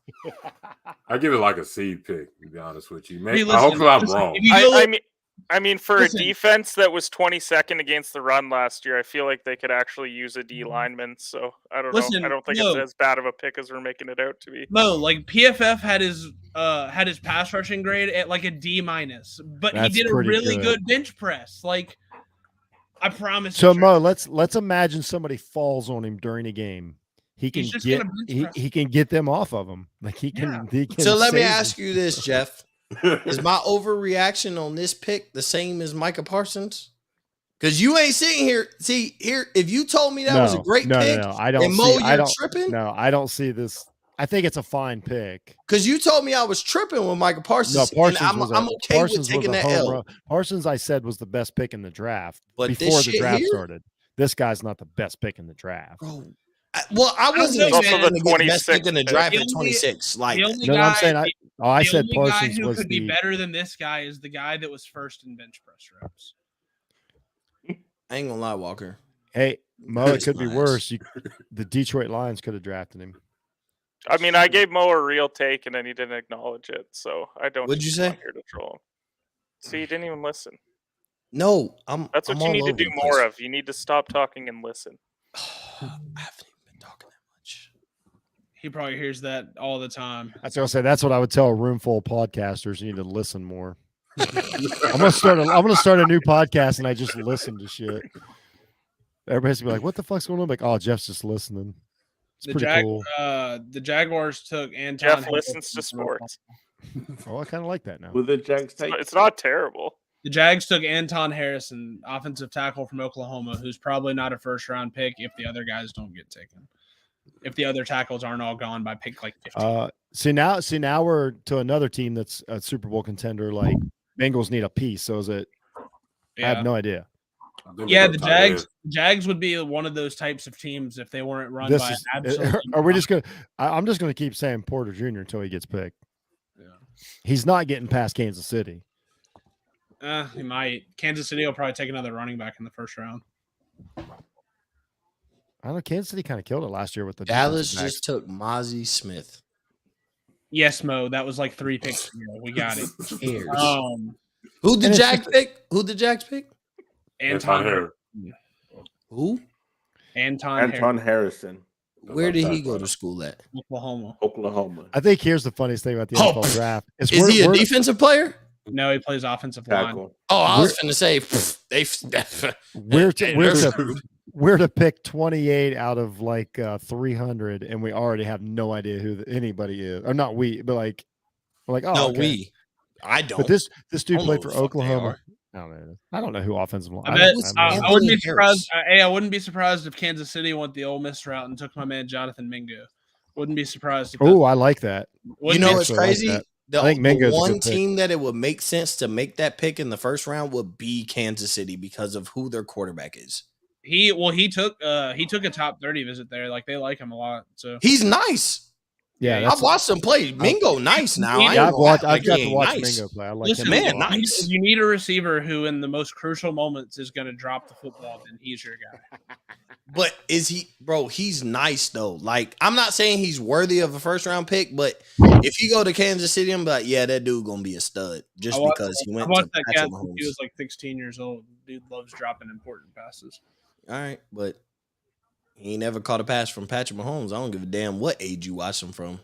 I give it like a C pick. To be honest with you, Hey, I hopefully I'm listen, wrong. if you go I mean, for Listen. a defense that was 22nd against the run last year, I feel like they could actually use a D lineman. So I don't Listen, know. I don't think no. it's as bad of a pick as we're making it out to be. Mo, like PFF had his pass rushing grade at like a D minus, but That's he did a pretty really good. good bench press. Like I promise. So you, Mo, let's imagine somebody falls on him during a game. He can He's just get gonna bench press. he can get them off of him. Like he can. He can So let me save ask them. you this, Jeff. Is my overreaction on this pick the same as Micah Parsons? Because you ain't sitting here. See, here, if you told me that was a great pick, No, I don't and Mo, see. I you're don't. tripping? No, I don't see this. I think it's a fine pick. Because you told me I was tripping with Micah Parsons. No, Parsons and was I'm okay Parsons with taking was a that home L. run. Parsons, I said, was the best pick in the draft But this before the shit draft here? started. This guy's not the best pick in the draft. Bro, I wasn't It's also expecting the to get best pick 26th in the pick. draft The at only- 26. Like, the only No, guy, I'm saying I the said only guy Parsons who was could be the. better than this guy is the guy that was first in bench press reps. I ain't gonna lie, Walker. Hey, Mo, it could be Nice. worse. The Detroit Lions could have drafted him. I mean, I gave Mo a real take and then he didn't acknowledge it. So I don't. What'd you just want say? Here to troll him. See, you didn't even listen. No, That's what I'm you all need to over do the more place. of. You need to stop talking and listen. I haven't even been talking that much. He probably hears that all the time. That's what I say. That's what I would tell a room full of podcasters. You need to listen more. I'm gonna start a new podcast and I just listen to shit. Everybody's gonna be like, "What the fuck's going on?" I'm like, "Oh, Jeff's just listening." It's pretty cool. The Jaguars took Anton. Jeff Harrison listens to from Oklahoma. sports. Oh, I kind of like that now. With the Jags take. It's not terrible. The Jags took Anton Harrison, offensive tackle from Oklahoma, who's probably not a first round pick if the other guys don't get taken. If the other tackles aren't all gone by pick like 15. See now we're to another team that's a Super Bowl contender. Like Bengals need a piece. So is it? I have no idea. Yeah, the Jags would be one of those types of teams if they weren't run by absolutely. Are we just gonna? I'm just gonna keep saying Porter Jr. until he gets picked. Yeah. He's not getting past Kansas City. He might. Kansas City will probably take another running back in the first round. I don't know. Kansas City kind of killed it last year with the Dallas defensive backs. just took Mozzie Smith. Yes, Mo. That was like 3 picks ago. We got it. Cares. Um, Who the and it's Jags pick? Who the Jags pick? Anton Harrison. Who? Anton Harrison, Where did he go to school at? Oklahoma. I think here's the funniest thing about the Oh, NFL draft. Is he a defensive player? No, he plays offensive line. Tackle. Oh, I was going to say, we're to pick 28 out of like 300, and we already have no idea who anybody is. Or not we, but like, we're like, oh, no, okay. I don't. But this dude I don't played know for who the fuck they Oklahoma. are. I don't know who offensive line. I wouldn't be surprised. I wouldn't be surprised if Kansas City went the Ole Miss route and took my man Jonathan Mingo. Wouldn't be surprised. Oh, I like that. You know what's crazy? Like I think Mingo's the a one good pick. team that it would make sense to make that pick in the first round would be Kansas City because of who their quarterback is. He took a top 30 visit there. Like they like him a lot. So he's nice. Yeah, I've watched him play. Mingo, nice now. Yeah, I've got to watch Mingo play. I like Listen, him. Man, nice. You need a receiver who, in the most crucial moments, is going to drop the football. Then he's your guy. But is he, bro? He's nice though. Like I'm not saying he's worthy of a first round pick, but if you go to Kansas City, I'm like, yeah, that dude gonna be a stud just because he went to that Patrick cat. Mahomes. He was like 16 years old. Dude loves dropping important passes. All right, but he ain't never caught a pass from Patrick Mahomes. I don't give a damn what age you watch him from.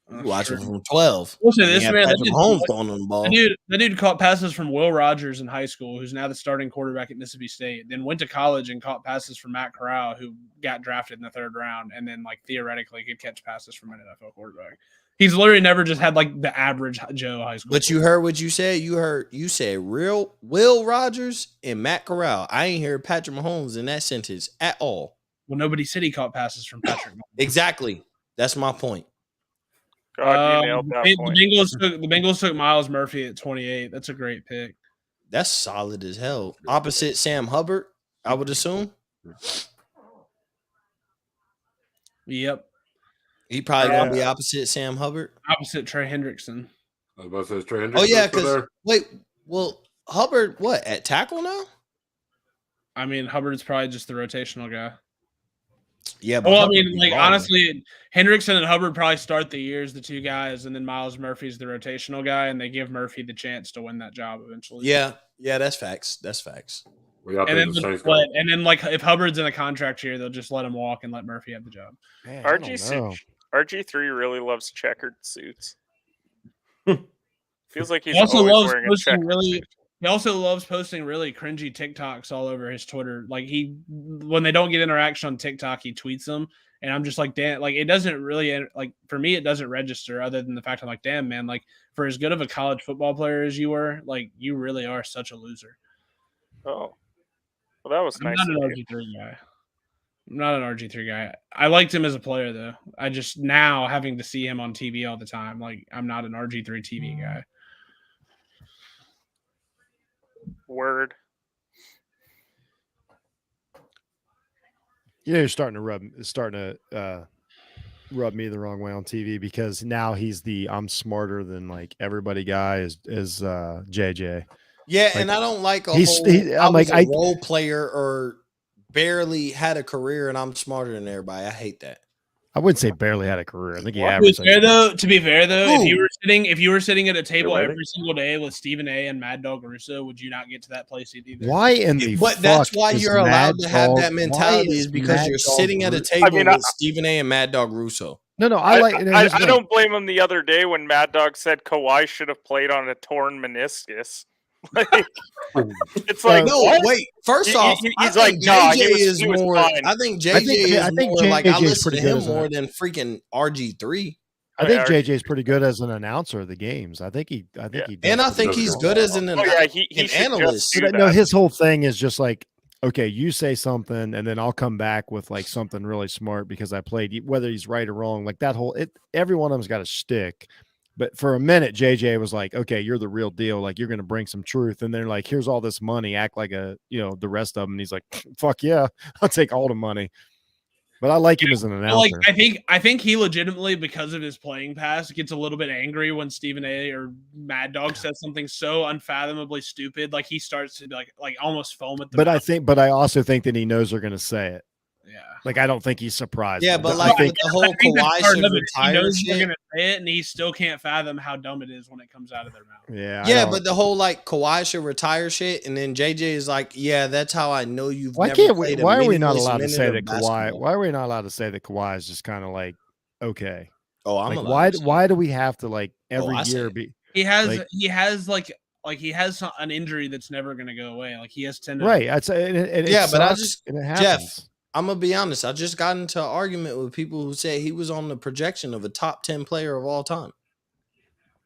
You watch him from 12. We'll say this, man. man. Patrick Mahomes throwing on the ball. That dude caught passes from Will Rogers in high school, who's now the starting quarterback at Mississippi State. Then went to college and caught passes from Matt Corral, who got drafted in the 3rd round, and then like theoretically could catch passes from an NFL quarterback. He's literally never just had like the average Joe high school. But you heard what you said. You said real Will Rogers and Matt Corral. I ain't heard Patrick Mahomes in that sentence at all. Well, nobody said he caught passes from Patrick Mahomes. Exactly. That's my point. God, you nailed that point. The Bengals took Miles Murphy at 28. That's a great pick. That's solid as hell. Opposite Sam Hubbard, I would assume. Yep. He probably gonna be opposite Sam Hubbard. Opposite Trey Hendrickson. I was about to say Trey Hendrickson. Oh yeah, because well, Hubbard what at tackle now? I mean, Hubbard's probably just the rotational guy. Yeah, but well, I mean, like honestly, Hendrickson and Hubbard probably start the year as the two guys, and then Miles Murphy's the rotational guy, and they give Murphy the chance to win that job eventually. Yeah, that's facts. That's facts. And then, like, if Hubbard's in a contract year, they'll just let him walk and let Murphy have the job. Man, RG3 really loves checkered suits. Feels like he's He also always loves wearing a posting checkered suit. He also loves posting really cringy TikToks all over his Twitter. Like when they don't get interaction on TikTok, he tweets them, and I'm just like, damn. Like it doesn't really like for me, it doesn't register. Other than the fact I'm like, damn, man. Like for as good of a college football player as you were, like you really are such a loser. Oh, well, that was nice. I'm not an RG3 guy. I'm not an RG3 guy. I liked him as a player though. I just now having to see him on TV all the time, like I'm not an RG3 TV guy. Word. You know, you're starting to rub me the wrong way on TV because now he's the I'm smarter than like everybody guy is JJ. Yeah, like, and I don't like a role player or barely had a career and I'm smarter than everybody. I hate that. I wouldn't say barely had a career. I think he To averaged. be fair though, Ooh. if you were sitting at a table every single day with Stephen A. and Mad Dog Russo, would you not get to that place either? Why in the But that's why you're allowed to have that mentality is because you're sitting at a table with Stephen A. and Mad Dog Russo. No, I don't blame him the other day when Mad Dog said Kawhi should have played on a torn meniscus. Like, it's like no, what? wait. First off, he's like, nah, JJ he was more. fine. I think JJ is more like I listen to him more than freaking RG3. I think JJ's pretty good as an announcer of the games. I think he does. And I think he's good as an analyst. No, his whole thing is just like, okay, you say something, and then I'll come back with like something really smart because I played. Whether he's right or wrong, like that whole every one of them's got a shtick. But for a minute, JJ was like, okay, you're the real deal. Like, you're going to bring some truth. And they're like, here's all this money. Act like the rest of them. And he's like, fuck yeah, I'll take all the money. But I like him as an announcer. I think he legitimately, because of his playing past, gets a little bit angry when Stephen A. or Mad Dog says something so unfathomably stupid. Like, he starts to be like almost foam at the mouth. But I also think that he knows they're going to say it. Yeah. Like, I don't think he's surprised. Yeah, though. but I like think with the whole I think that's Kawhi part should of it. He retire knows they're shit. gonna say it, and he still can't fathom how dumb it is when it comes out of their mouth. yeah, I Yeah, don't- but the whole like Kawhi should retire shit, and then JJ is like, yeah, that's how I know you've why never can't we? played a Why are we not meaningless allowed to minute say of that Kawhi? basketball. Why are we not allowed to say that Kawhi is just kind of like okay? Oh, I'm Like, allowed to say why do we have to like every I say year it. be He has Like- he has an injury that's never gonna go away. Like he has tendon. right? I'd say, and it Yeah, but I sucks, just- and it Jeff, happens. I'm gonna be honest. I just got into an argument with people who say he was on the projection of a top 10 player of all time.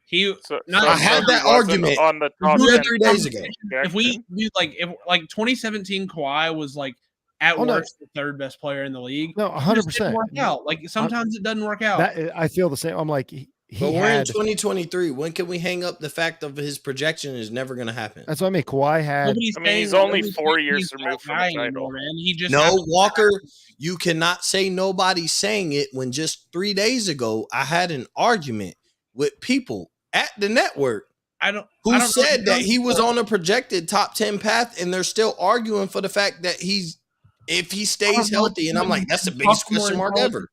He So, No, so I had he that wasn't argument on the we top do 10 that 3 days ago. if we do if 2017 Kawhi was like at Oh, no. worst the third best player in the league. No, It just 100%. didn't work out. Like sometimes it doesn't work out. That I feel the same. I'm like he But we're in had. 2023. When can we hang up the fact of his projection is never gonna happen? That's what I mean. Kawhi had. Nobody's I mean, he's saying- only nobody's 4 saying years he's that removed from guy the title. anymore, man. He just No, happens to Walker, have- you cannot say nobody's saying it when just 3 days ago I had an argument with people at the network I don't who I don't know said if that he he was knows- on a projected top 10 path, and they're still arguing for the fact that if he stays healthy, and I'm like, that's the biggest question mark ever.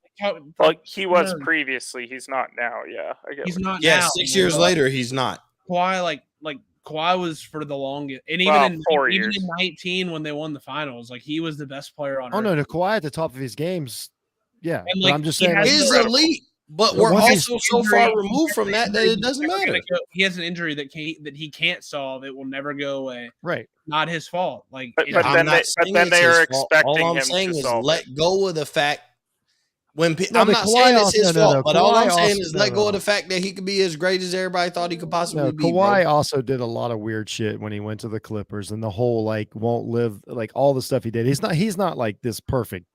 Well, he was Nerd. previously. He's not now. Yeah, I get He's what not Yeah, now. 6 man. years later, he's not. Kawhi like Kawhi was for the longest, and even Well, in 4 even years. in 19 when they won the finals, like he was the best player on Oh earth. no, the Kawhi at the top of his games. Yeah, And, but like, I'm just he saying. has Like, He's incredible. elite, but But we're once he's also so far removed from that it doesn't matter. He has an injury that he can't solve. It will never go away. right. Not his fault. Like But- it- but I'm then not they- saying then it's they are his fault. expecting All I'm him saying to is solve let go of the fact when No, I'm but not Kawhi saying it's also- his no, no, fault, but all Kawhi I'm saying also- is no, let no, go no. of the fact that he could be as great as everybody thought he could possibly No, be. Kawhi Bro. also did a lot of weird shit when he went to the Clippers, and the whole like won't live, like all the stuff he did. He's not like this perfect.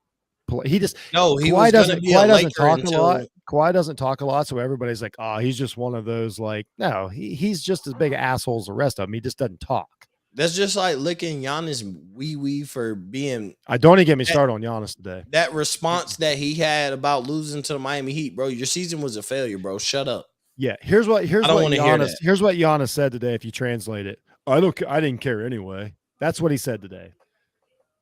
He just No, he Kawhi was going to doesn't be a Kawhi doesn't Laker talk until a lot. Kawhi doesn't talk a lot, so everybody's like, oh, he's just one of those like. No, he's just as big an asshole as the rest of them. He just doesn't talk. that's just like licking Giannis wee for being I don't even get me started on Giannis today. that response that he had about losing to the Miami Heat, bro. Your season was a failure, bro. Shut up. Yeah, here's what I don't wanna hear that. Here's what Giannis said today. If you translate it, I didn't care anyway. That's what he said today.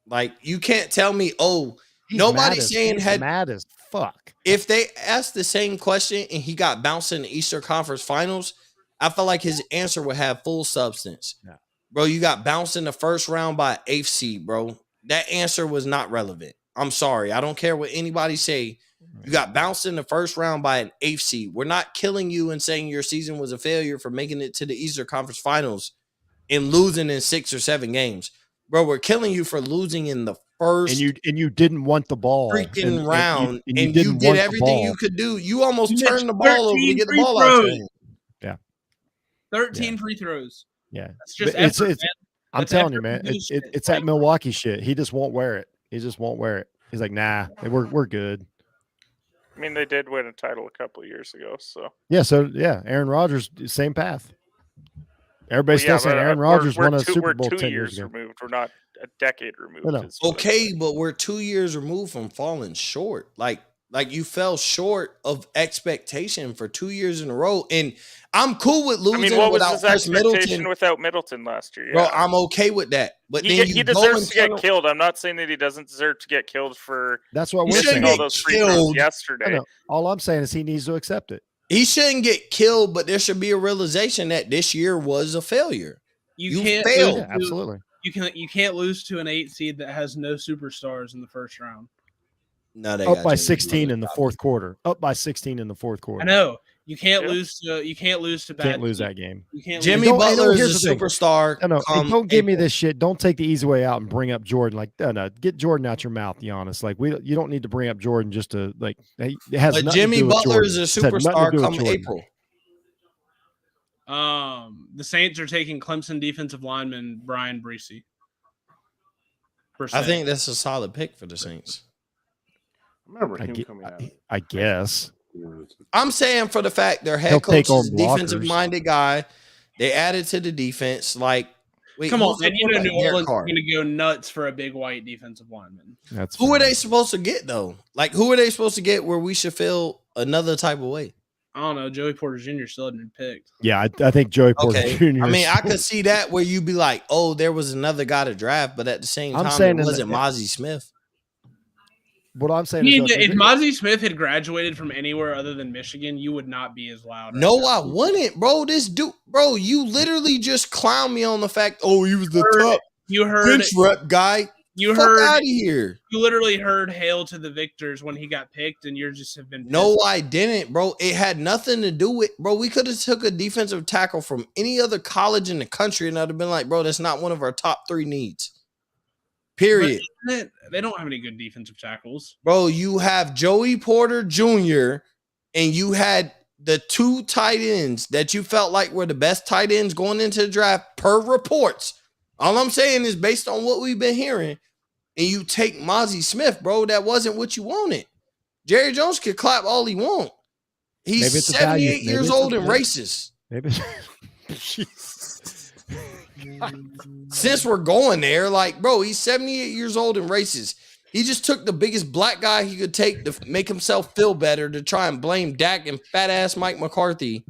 Like you can't tell me, oh, He's Nobody mad as- saying he's had- mad as fuck. if they asked the same question and he got bounced in the Eastern Conference Finals, I feel like his answer would have full substance. Yeah. Bro, you got bounced in the first round by 8th seed, bro. That answer was not relevant. I'm sorry. I don't care what anybody say. You got bounced in the first round by an 8th seed. We're not killing you and saying your season was a failure for making it to the Eastern Conference Finals and losing in 6 or 7 games. Bro, we're killing you for losing in the first And you didn't want the ball freaking round, and you didn't did want the everything ball. you could do. You almost You turned the missed ball over to 13 get the free ball out your throws. hand. 13 free throws. Yeah, That's just But it's- effort, it's- man. I'm That's telling you, effort man, to do it's shit. it's that Milwaukee shit. He just won't wear it. He just won't wear it. He's like, nah, we're good. I mean, they did win a title a couple of years ago, so Yeah, so yeah, Aaron Rodgers, same path. Everybody's Well, yeah, still saying but, Aaron we're- Rodgers we're won a two- Super we're Bowl 2 10 years years ago. removed. We're not a decade removed. No. is what I'm Okay, saying. but we're 2 years removed from falling short. Like you fell short of expectation for 2 years in a row. And I'm cool with I losing mean, what was without his Chris expectation Middleton. without Middleton last year? Bro, Yeah. I'm okay with that. But then He you go deserves and to get turn- killed. I'm not saying that he doesn't deserve to get killed for That's what He we're missing shouldn't saying. all get those free throws killed. yesterday. No. All I'm saying is he needs to accept it. He shouldn't get killed, but there should be a realization that this year was a failure. You can't failed. lose Yeah, absolutely. you can't lose to an 8 seed that has no superstars in the first round. No, they Up got by Jimmy 16 Butler in the top. fourth quarter. Up by 16 in the fourth quarter. I know you can't Yeah. lose to bad. Can't lose teams. that game. You can't Jimmy Don't- Butler here's is the a thing. superstar. No, and come don't give me April. this shit. Don't take the easy way out and bring up Jordan. Like, no, get Jordan out your mouth. Giannis, like you don't need to bring up Jordan just to like. It has But nothing to Jimmy do with Butler Jordan. is a It's had nothing to superstar do with come Jordan. April. The Saints are taking Clemson defensive lineman Brian Breesy. I think that's a solid pick for the Saints. I remember I, him ge- coming out. I guess. I'm saying for the fact their head He'll coach take on is a defensive blockers. minded guy. They added to the defense. Like, wait, Come on, who's the man. You know quarterback? New Derek Orleans is Carr. going to go nuts for a big white defensive lineman. That's Who are fair. they supposed to get though? Like, who are they supposed to get where we should feel another type of way? I don't know. Joey Porter Jr. still hadn't been picked. Yeah, I think Joey Porter Okay, Jr. I mean, I is- could see that where you'd be like, oh, there was another guy to draft, but at the same I'm time, saying it in wasn't the- Mozzie Smith. what I'm saying is, If Mozzie Smith had graduated from anywhere other than Michigan, you would not be as loud. No, I wouldn't, bro. This dude, bro, you literally just clown me on the fact, oh, he was the top You heard bench rep guy. You Fuck heard out of here. You literally heard "Hail to the Victors" when he got picked, and you just have been. No, I didn't, bro. It had nothing to do with, bro. We could have took a defensive tackle from any other college in the country, and I'd have been like, bro, that's not one of our top 3 needs. Period. But they don't have any good defensive tackles, bro. You have Joey Porter Jr. and you had the 2 tight ends that you felt like were the best tight ends going into the draft per reports. All I'm saying is based on what we've been hearing, and you take Mozzie Smith, bro, that wasn't what you wanted. Jerry Jones could clap all he want. He's 78 years old and racist. Maybe. Since we're going there, like, bro, he's 78 years old and racist. He just took the biggest black guy he could take to make himself feel better to try and blame Dak and fat ass Mike McCarthy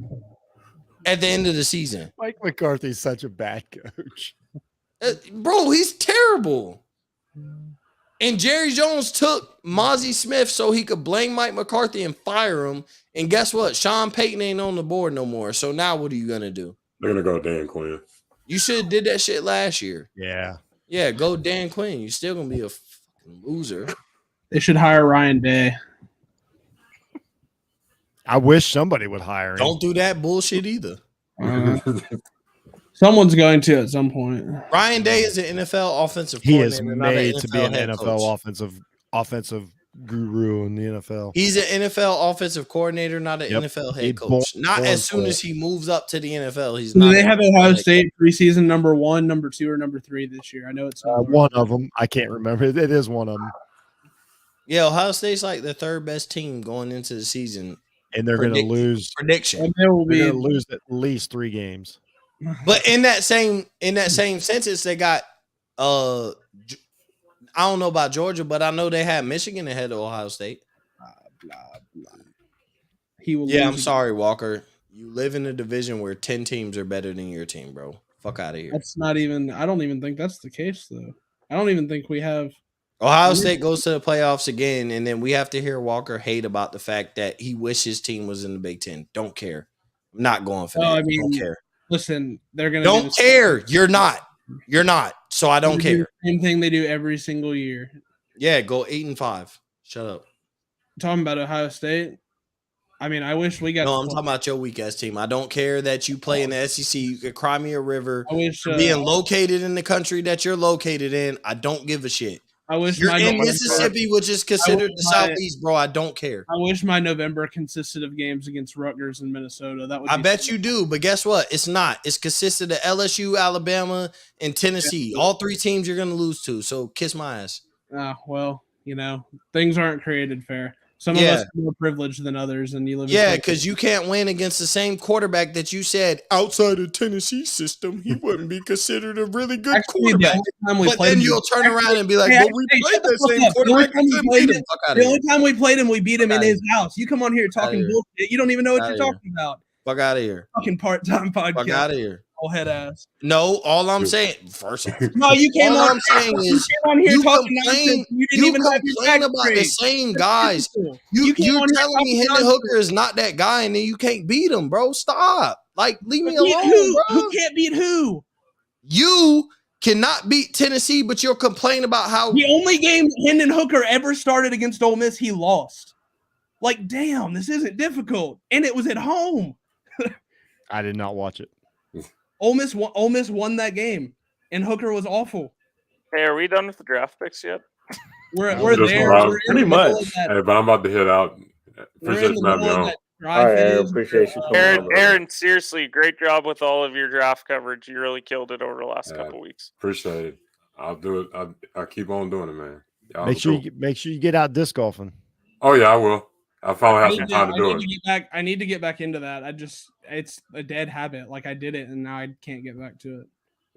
at the end of the season. Mike McCarthy's such a bad coach. Bro, he's terrible. And Jerry Jones took Mozzie Smith so he could blame Mike McCarthy and fire him. And guess what? Sean Payton ain't on the board no more. So now what are you going to do? They're going to go Dan Quinn. You should have did that shit last year. Yeah. Yeah, go Dan Quinn. You're still going to be a fucking loser. They should hire Ryan Day. I wish somebody would hire him. Don't do that bullshit either. Someone's going to at some point. Ryan Day is an NFL offensive He coordinator. is not made to be an head NFL coach. offensive guru in the NFL. He's an NFL offensive coordinator, not an NFL head coach. Not as soon as he moves up to the NFL. He's not. Do they have Ohio State preseason number 1, number 2, or number 3 this year? I know it's one of them. I can't remember. It is one of them. Yeah, Ohio State's like the 3rd best team going into the season, and they're going to lose. Prediction. And they will be going to lose at least 3 games. But in that same sentence, they got I don't know about Georgia, but I know they had Michigan ahead of Ohio State. Blah, blah. He will. Yeah, I'm sorry, Walker. You live in a division where 10 teams are better than your team, bro. Fuck out of here. That's not even. I don't even think that's the case, though. I don't even think we have. Ohio State goes to the playoffs again, and then we have to hear Walker hate about the fact that he wished his team was in the Big Ten. Don't care. I'm not going for that. I mean, don't care. Listen, they're gonna don't care. You're not. You're not. So I don't care. Same thing they do every single year. Yeah, go 8-5. Shut up. Talking about Ohio State. I mean, I wish we got. No, I'm talking about your weak ass team. I don't care that you play in the SEC. You could cry me a river. I wish being located in the country that you're located in. I don't give a shit. I wish you're in Mississippi, which is considered the Southeast, bro. I don't care. I wish my November consisted of games against Rutgers and Minnesota. That would. I bet you do, but guess what? It's not. It's consisted of LSU, Alabama, and Tennessee. All 3 teams you're gonna lose to. So kiss my ass. Well, things aren't created fair. Some of us are more privileged than others, and you live. Yeah, because you can't win against the same quarterback that you said outside of Tennessee system. He wouldn't be considered a really good quarterback. But then you'll turn around and be like, "Well, we played that same quarterback. The only time we played him, we beat him in his house. You come on here talking bullshit. You don't even know what you're talking about. Fuck out of here. Fucking part-time podcast. Fuck out of here. Old head ass. No, all I'm saying, first off, no, you came all on. I'm saying is you complain. You complain about the same guys. You're telling me Hendon Hooker is not that guy, and then you can't beat him, bro. Stop. Like, leave me alone, bro. Who can't beat who? You cannot beat Tennessee, but you'll complain about how the only game Hendon Hooker ever started against Ole Miss, he lost. Like, damn, this isn't difficult, and it was at home. I did not watch it. Ole Miss won that game, and Hooker was awful. Hey, are we done with the draft picks yet? We're there. We're pretty much. Hey, but I'm about to head out. Appreciate you having me on. All right, Aaron, appreciate you coming on. Aaron, seriously, great job with all of your draft coverage. You really killed it over the last couple weeks. Appreciate it. I'll do it. I keep on doing it, man. Make sure you get out disc golfing. Oh yeah, I will. I finally have some time to do it. I need to get back into that. It's a dead habit. Like, I did it and now I can't get back to it.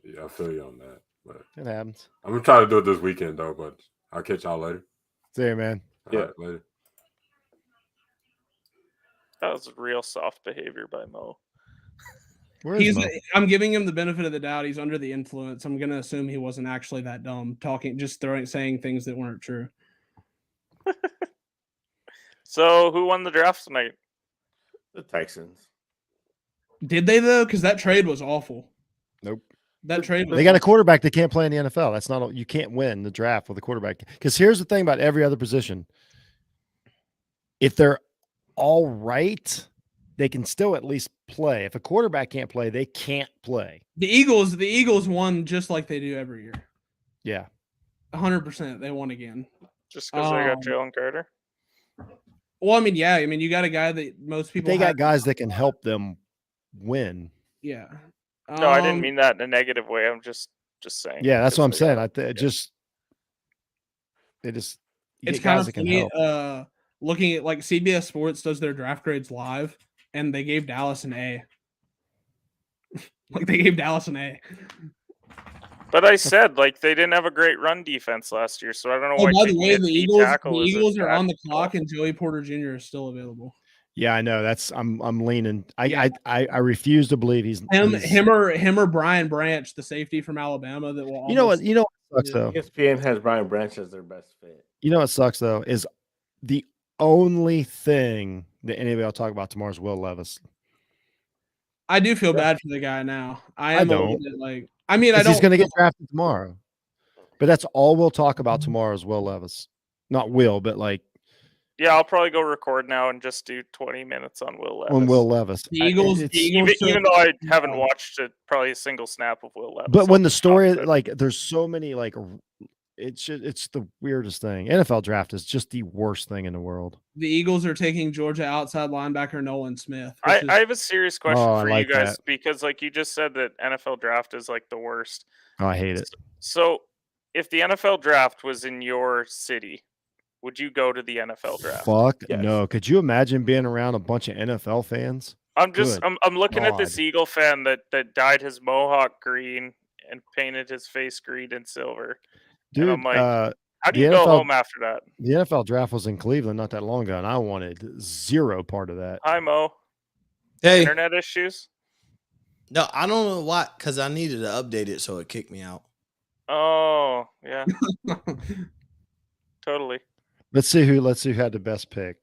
Yeah, I feel you on that. But it happens. I'm gonna try to do it this weekend though, but I'll catch y'all later. See you, man. All right, later. That was real soft behavior by Mo. I'm giving him the benefit of the doubt. He's under the influence. I'm gonna assume he wasn't actually that dumb, saying things that weren't true. So who won the draft tonight? The Texans. Did they though? Because that trade was awful. Nope. That trade. Was They got a awful. quarterback that can't play in the NFL. That's not you can't win the draft with a quarterback. Because here's the thing about every other position: if they're all right, they can still at least play. If a quarterback can't play, they can't play. The Eagles won just like they do every year. Yeah. 100%. They won again. Just because they got Jalen Carter? Well, I mean, yeah. I mean, you got a guy that most people. They got guys that can help them win. Yeah. No, I didn't mean that in a negative way. I'm just saying. Yeah, that's what I'm saying. It's get kind guys of that can funny. help. Looking at like CBS Sports does their draft grades live, and they gave Dallas an A. Like they gave Dallas an A. But I said like they didn't have a great run defense last year, so I don't know why. By the way, the Eagles are on the call. clock, and Joey Porter Jr. is still available. Yeah, I know. That's I'm leaning. I refuse to believe he's him or Brian Branch, the safety from Alabama. That will. You know what sucks though. ESPN has Brian Branch as their best fit. You know what sucks though is the only thing that anybody will talk about tomorrow is Will Levis. I do feel bad for the guy now. I don't. A little bit like. I mean, I don't. He's going to get drafted tomorrow, but that's all we'll talk about tomorrow is Will Levis. Not Will, but like. Yeah, I'll probably go record now and just do 20 minutes on Will Levis. On Will Levis. The Eagles, even though I haven't watched probably a single snap of Will Levis. But when the story, like, there's so many, like, it's the weirdest thing. NFL draft is just the worst thing in the world. The Eagles are taking Georgia outside linebacker Nolan Smith. I have a serious question for like you guys that. because, like, you just said that NFL draft is like the worst. Oh, I hate it. So, if the NFL draft was in your city, would you go to the NFL draft? Fuck no. Could you imagine being around a bunch of NFL fans? I'm looking at this Eagle fan that dyed his mohawk green and painted his face green and silver. Dude, and I'm like, how do you go home after that? The NFL draft was in Cleveland not that long ago, and I wanted zero part of that. Hi, Mo. Hey. Internet issues? No, I don't know why, because I needed to update it, so it kicked me out. Oh, yeah. Totally. Let's see who had the best pick.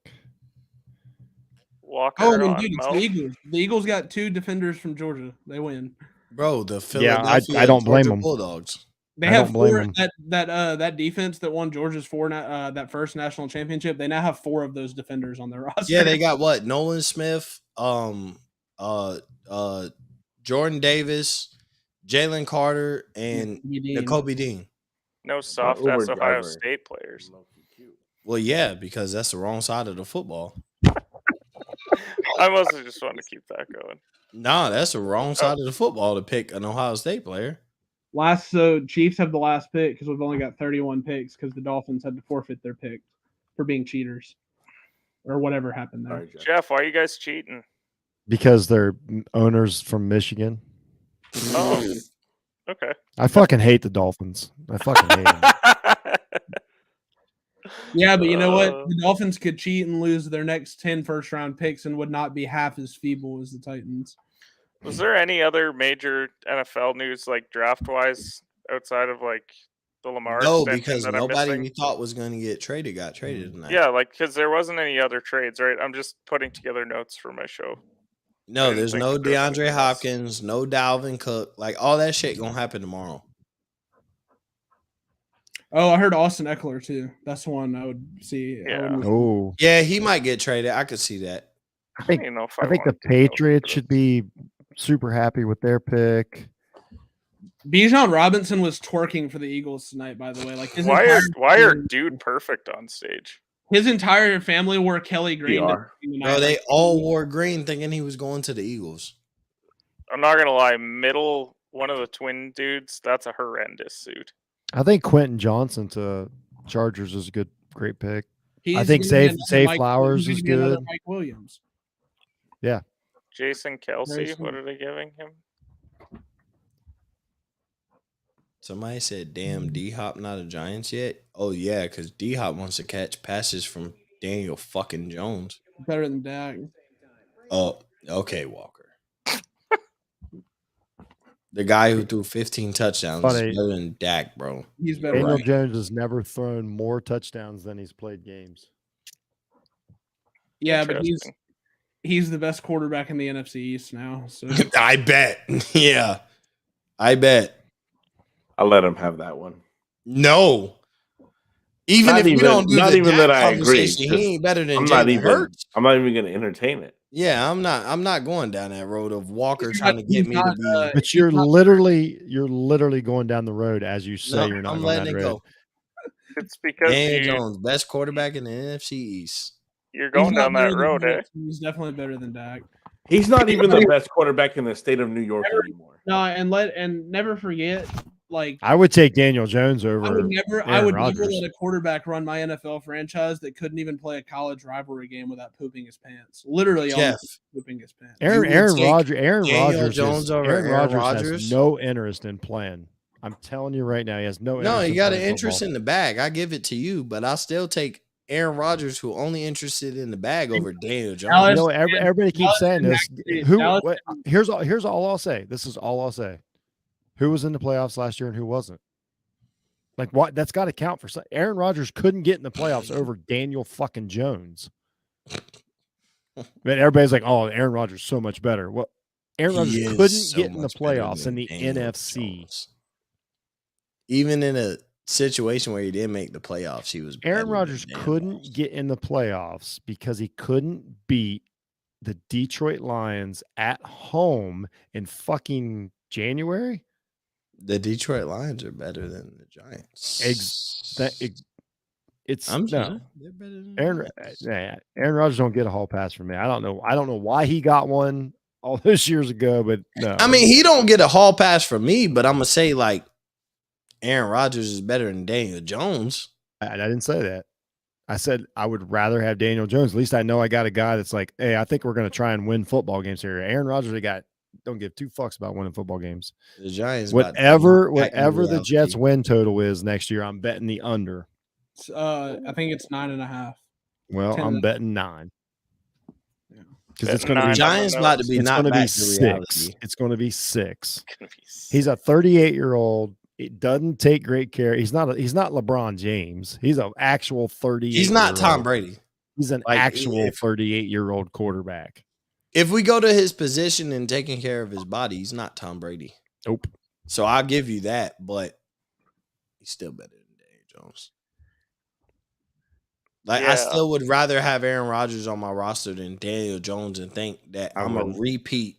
Walker. Oh, I mean, dude, it's the Eagles. The Eagles got 2 defenders from Georgia. They win. Bro, the Philadelphia I don't blame Georgia them. Bulldogs. They have 4 that defense that won Georgia's that first national championship. They now have 4 of those defenders on their roster. Yeah, they got what? Nolan Smith, Jordan Davis, Jalen Carter, and Nakobe Dean. No soft ass Ohio State players. Well, yeah, because that's the wrong side of the football. I mostly just want to keep that going. Nah, that's the wrong side of the football to pick an Ohio State player. So Chiefs have the last pick because we've only got 31 picks because the Dolphins had to forfeit their pick for being cheaters or whatever happened there. Jeff, why are you guys cheating? Because they're owners from Michigan. Oh, okay. I fucking hate the Dolphins. I fucking hate them. Yeah, but you know what? The Dolphins could cheat and lose their next 10 first-round picks and would not be half as feeble as the Titans. Was there any other major NFL news, like draft-wise, outside of like the Lamar? No, because nobody we thought was going to get traded got traded tonight. Yeah, like because there wasn't any other trades, right? I'm just putting together notes for my show. No, there's no DeAndre Hopkins, no Dalvin Cook. Like all that shit gonna happen tomorrow. Oh, I heard Austin Eckler too. That's one I would see. Yeah. Yeah, he might get traded. I could see that. I think the Patriots should be super happy with their pick. Bijan Robinson was twerking for the Eagles tonight, by the way. Like why are Dude Perfect on stage? His entire family wore Kelly Green. Bro, they all wore green thinking he was going to the Eagles. I'm not gonna lie, one of the twin dudes, that's a horrendous suit. I think Quentin Johnson to Chargers is a great pick. I think Zay Flowers is good. Mike Williams. Yeah. Jason Kelsey, what are they giving him? Somebody said, damn, D-Hop not a Giants yet? Oh, yeah, because D-Hop wants to catch passes from Daniel fucking Jones. Better than Dak. Oh, okay, Walker. The guy who threw 15 touchdowns Funny. is better than Dak, bro. He's better. Daniel right. Jones has never thrown more touchdowns than he's played games. Yeah, but Interesting. he's the best quarterback in the NFC East now. So I bet. Yeah. I bet. I'll let him have that one. No. Even Not if we even- don't do not the even Dak that I agree, conversation, just- he ain't better than I'm not Jalen even. Hurts. I'm not even going to entertain it. Yeah, I'm not going down that road of Walker He's trying not- to get he's me not, to be. But he's you're not- literally going down the road as you say No, you're not I'm going letting down it the road. go. It's because Daniel Jones, best quarterback in the NFC East. you're he's going not down better that than road, Dak. eh? He's definitely better than Dak. He's not even the best quarterback in the state of New York anymore. No, and never forget, like I would take Daniel Jones over. I would never Aaron never Rodgers. let a quarterback run my NFL franchise that couldn't even play a college rivalry game without pooping his pants. Literally, Jeff, almost pooping his pants. You would Aaron take Rodgers. Aaron Daniel Rodgers. Jones over Aaron Aaron Rodgers has Rodgers? no interest in playing. I'm telling you right now, he has no interest. No, he in got an playing interest football. in the bag. I give it to you, but I still take Aaron Rodgers, who only interested in the bag, over Daniel Jones. Dallas- You know, everybody keeps Dallas saying and this. Mac- Who? Dallas What, here's all I'll say. This is all I'll say. Who was in the playoffs last year and who wasn't? Like what? That's got to count for something. Aaron Rodgers couldn't get in the playoffs over Daniel fucking Jones. But everybody's like, "Oh, Aaron Rodgers is so much better." Well, Aaron Rodgers He is couldn't so get in the much better playoffs than in the Daniel NFC. Jones. Even in a situation where he didn't make the playoffs, he was better Aaron than Rodgers Daniel couldn't Jones. get in the playoffs because he couldn't beat the Detroit Lions at home in fucking January. The Detroit Lions are better than the Giants. It's I'm no. saying they're better than the Aaron, Giants. Aaron Rodgers don't get a hall pass from me. I don't know why he got one all those years ago, but no. I mean, he don't get a hall pass from me, but I'm gonna say like Aaron Rodgers is better than Daniel Jones. I didn't say that. I said I would rather have Daniel Jones. At least I know I got a guy that's like, hey, I think we're going to try and win football games here. Aaron Rodgers, don't give two fucks about winning football games. The Giants, Whatever back in the reality. Jets win total is next year, I'm betting the under. I think it's 9.5. Well, 10. I'm betting 9. Yeah. Because it's Betting going to be 9 Giants about to be it's not going to be back to 6. reality. It's going to be 6. Gonna be He's a 38-year-old. It doesn't take great care. He's not LeBron James. He's an actual 38. He's not Tom Brady. He's an Like, actual if- 38-year-old quarterback. If we go to his position and taking care of his body, he's not Tom Brady. Nope. So I'll give you that, but he's still better than Daniel Jones. Like I Yeah. still would rather have Aaron Rodgers on my roster than Daniel Jones and think that I'm gonna wouldn't. repeat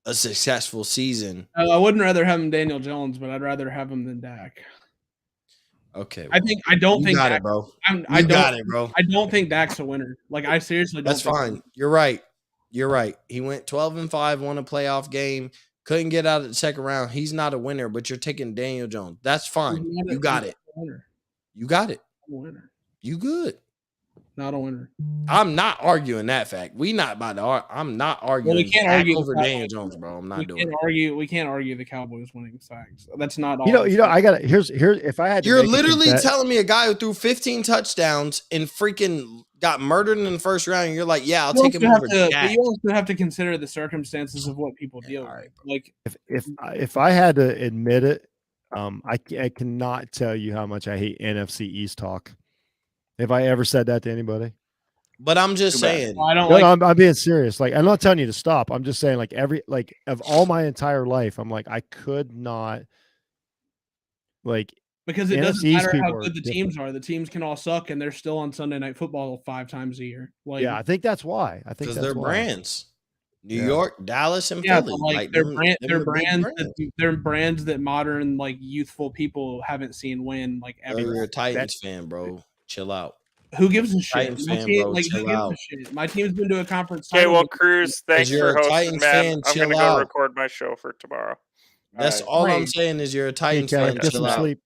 a successful season. I wouldn't rather have him Daniel Jones, but I'd rather have him than Dak. Okay, I don't you think got Dak, it, bro. I You don't got it, bro. I don't think Dak's a winner. Like I seriously don't. That's think fine. You're right. You're right. He went 12-5, won a playoff game, couldn't get out of the second round. He's not a winner, but you're taking Daniel Jones. That's He's fine. not a- You got he's it. not a winner. You got it. Not a winner. You good. Not a winner. I'm not arguing that fact. We not about to argue. I'm not arguing can't Dak argue over the fact- Daniel Jones, bro. I'm not We doing can't it. argue. We can't argue the Cowboys winning sacks. That's not all. You know, I'm I saying. got it. Here's if I had to You're make a literally confess- telling me a guy who threw 15 touchdowns and freaking got murdered in the first round. And you're like, yeah, I'll You take him also over have to, but Dak. you also have to consider the circumstances of what people deal all with. right, Like if I had to admit it, I cannot tell you how much I hate NFC East talk. Have I ever said that to anybody? But I'm just Too bad. saying. I don't No, like. no, I'm being serious. Like, I'm not telling you to stop. I'm just saying, like, of all my entire life, I'm like, I could not, like, Because it doesn't NFC matter how people are good the teams are. The teams can all suck, and they're still on Sunday Night Football 5 times a year. Like, yeah, I think that's why. I think Because that's they're why. brands. New Yeah. York, Dallas, and yeah, Philly. but like they're them- brand, them they're are big brands, brands. they're brands that modern like youthful people haven't seen win like Oh, ever. you're a Titans fan, bro. Chill out. Who gives a shit? Titans My fan, team, bro, like chill who gives out. a shit? My team's been to a conference. Okay, title well, game. Cruz, thanks you're for a hosting, Titans man. fan, I'm chill gonna go out. record my show for tomorrow. That's Alright. all I'm Right. saying is you're a Hey, Titans Kevin, fan. get Chill some out. sleep.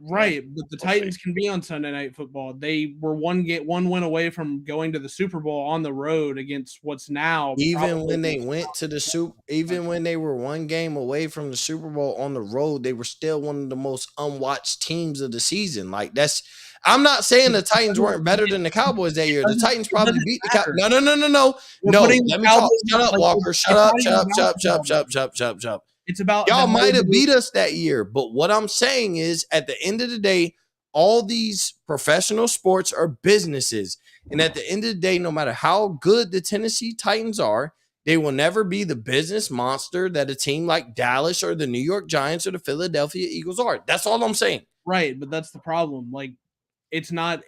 Right, but the We'll see. Titans can be on Sunday Night Football. They were one win away from going to the Super Bowl on the road against what's now Even probably when they the- went to the even when they were one game away from the Super Bowl on the road, they were still one of the most unwatched teams of the season. Like that's, I'm not saying the Titans weren't better than the Cowboys that year. The Titans probably beat the Cowboys. No. We're No, putting the let me talk. Cowboys- Shut up, like, Walker. we're Shut up. putting Shut up. the Shut up. Shut up. Cowboys- Shut up. Shut up. Shut up. It's about Y'all the might have nobody- beat us that year, but what I'm saying is, at the end of the day, all these professional sports are businesses, and at the end of the day, no matter how good the Tennessee Titans are, they will never be the business monster that a team like Dallas or the New York Giants or the Philadelphia Eagles are. That's all I'm saying. right, but that's the problem. Like, it's not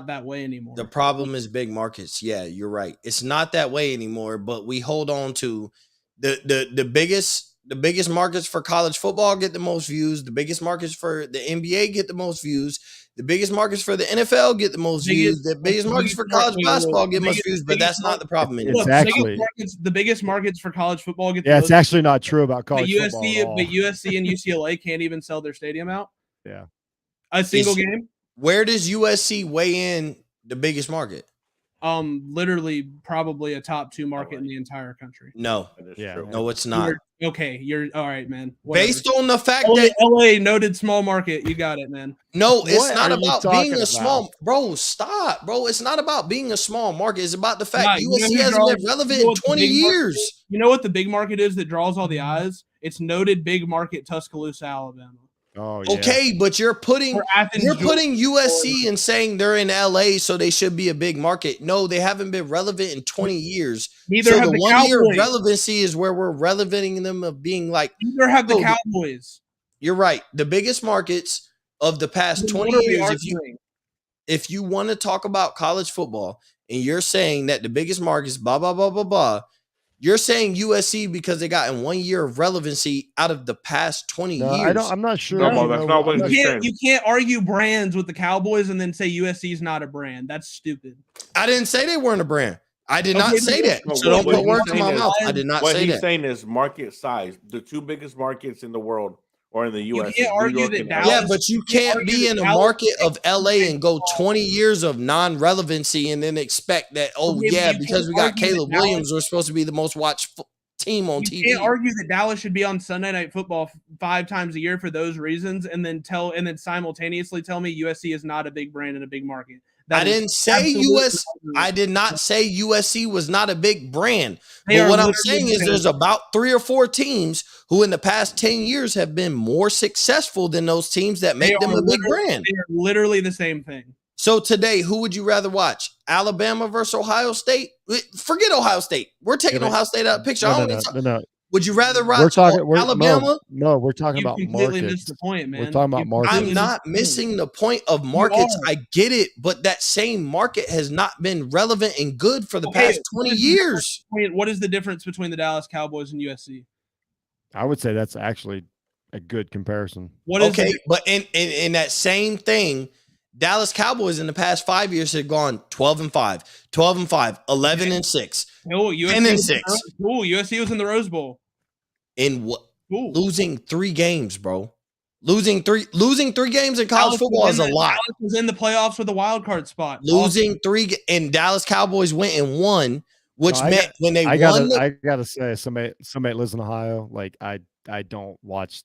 that way anymore. The problem is big markets. Yeah, you're right. It's not that way anymore, but we hold on to the biggest markets for college football get the most views. The biggest markets for the NBA get the most views. The biggest markets for the NFL get the most views. The biggest markets for college basketball get most views, but that's not the problem anymore. It's actually the biggest markets for college football get. Yeah, it's actually not true about but college football at all. But USC and UCLA can't even sell their stadium out. Yeah, a single game. Where does USC weigh in the biggest market? Literally, probably a top 2 market in the entire country. No, no, it's not. You're all right, man. Whatever. Based on the fact LA, that LA noted small market, you got it, man. No, it's What not are you about talking being a small about? bro. Stop, bro. It's not about being a small market. It's about the fact Nah, you know USC who hasn't draws- been relevant you know in what the 20 big market years. is? You know what the big market is that draws all the eyes? It's noted big market Tuscaloosa, Alabama. Oh, yeah. Okay, but you're putting Or Athens, USC Georgia. and saying they're in LA, so they should be a big market. No, they haven't been relevant in 20 years. Neither so have the the 1 year of Cowboys. relevancy is where we're relevanting them of being like. Neither have the Oh, Cowboys. You're right. The biggest markets of the past Then 20 what are we years, arguing? if you want to talk about college football and you're saying that the biggest markets, blah, blah, blah, blah, blah, you're saying USC because they got in 1 year of relevancy out of the past 20 No, years. I'm not sure. No, you that's know, not what I'm not- he's saying. You can't argue brands with the Cowboys and then say USC is not a brand. That's stupid. I didn't say they weren't a brand. I did not Okay, say but- that. No, So don't what put he's words in saying my is- mouth. I did not What say he's that. saying is market size. The 2 biggest markets in the world or in the U.S. can't is New argue York that and Dallas- Yeah, but you can't be in a market of LA and go 20 years of non-relevancy and then expect that, oh, Okay, but yeah, you because can't we got argue that Caleb Dallas- Williams, we're supposed to be the most watched team on You TV. can't argue that Dallas should be on Sunday Night Football 5 times a year for those reasons, and then simultaneously tell me USC is not a big brand in a big market. That I is didn't say absolutely US. untrue. I did not say USC was not a big brand. They But are what I'm literally saying is the there's same. about 3 or 4 teams who in the past 10 years have been more successful than those teams that make They them are a big literally- brand. They are literally the same thing. So today, who would you rather watch? Alabama versus Ohio State? Forget Ohio State. We're taking Yeah, but- Ohio State out of the picture. I don't even No. Would you rather We're watch talking. Alabama? No, we're talking You about completely markets. missed the point, man. We're talking about You markets. completely I'm not missed the point. missing the point of markets. are. I get it, but that same market has not been relevant and good for the Okay, past 20 years. What is the difference between the Dallas Cowboys and USC? I would say that's actually a good comparison. What is Okay, the- but in that same thing, Dallas Cowboys in the past 5 years have gone 12-5, 12-5, 11-6, Oh, USC 10-6. Cool. USC was in the Rose Bowl. in what? Cool. Losing 3 games, bro. Losing three games in college Dallas football was is in a the- lot. Dallas was in the playoffs with a wild card spot. Losing 3 and Dallas Cowboys went and won, which No, I meant when they I won. gotta say, somebody lives in Ohio. Like I don't watch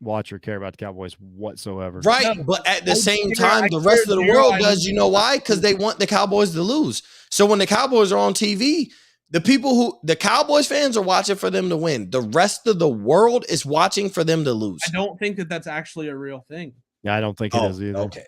or care about the Cowboys whatsoever. Right, No, but at the I same care- time, I the rest of care the zero. world I does. You know why? Because they want the Cowboys to lose. So when the Cowboys are on TV, the Cowboys fans are watching for them to win. The rest of the world is watching for them to lose. I don't think that that's actually a real thing. Yeah, I don't think it is either. Okay.